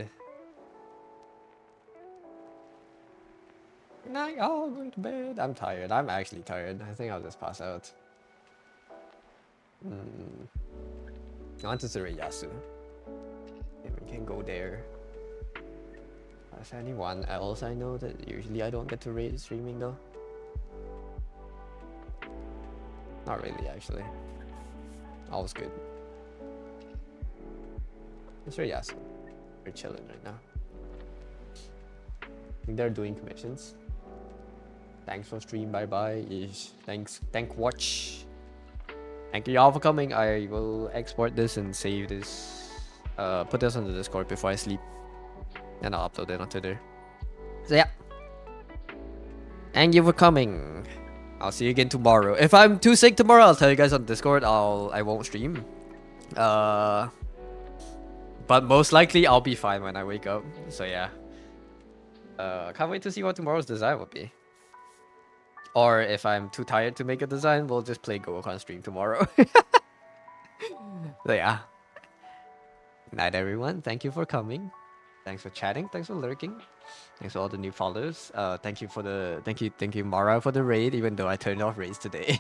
Good night, y'all. Going to bed. I'm tired. I'm actually tired. I think I'll just pass out. I want to raid Yasu. Maybe we can go there. Is there anyone else I know that usually I don't get to raid streaming though? Not really, actually. All's good. Let's raid Yasu. We're chilling right now. I think they're doing commissions. Thanks for stream. Bye bye. Thanks. Thank watch. Thank you all for coming. I will export this and save this. Put this on the Discord before I sleep, and I'll upload it onto there. So yeah. Thank you for coming. I'll see you again tomorrow. If I'm too sick tomorrow, I'll tell you guys on Discord. I won't stream. But most likely I'll be fine when I wake up. So yeah. Can't wait to see what tomorrow's design will be. Or if I'm too tired to make a design, we'll just play Gohan stream tomorrow. So yeah. Good night, everyone. Thank you for coming. Thanks for chatting. Thanks for lurking. Thanks for all the new followers. Thank you Mara for the raid, even though I turned off raids today.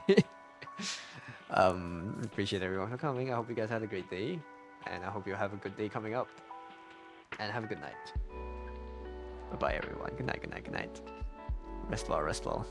Appreciate everyone for coming. I hope you guys had a great day, and I hope you have a good day coming up. And have a good night. Bye bye, everyone. Good night. Good night. Good night. Rest well. Rest well.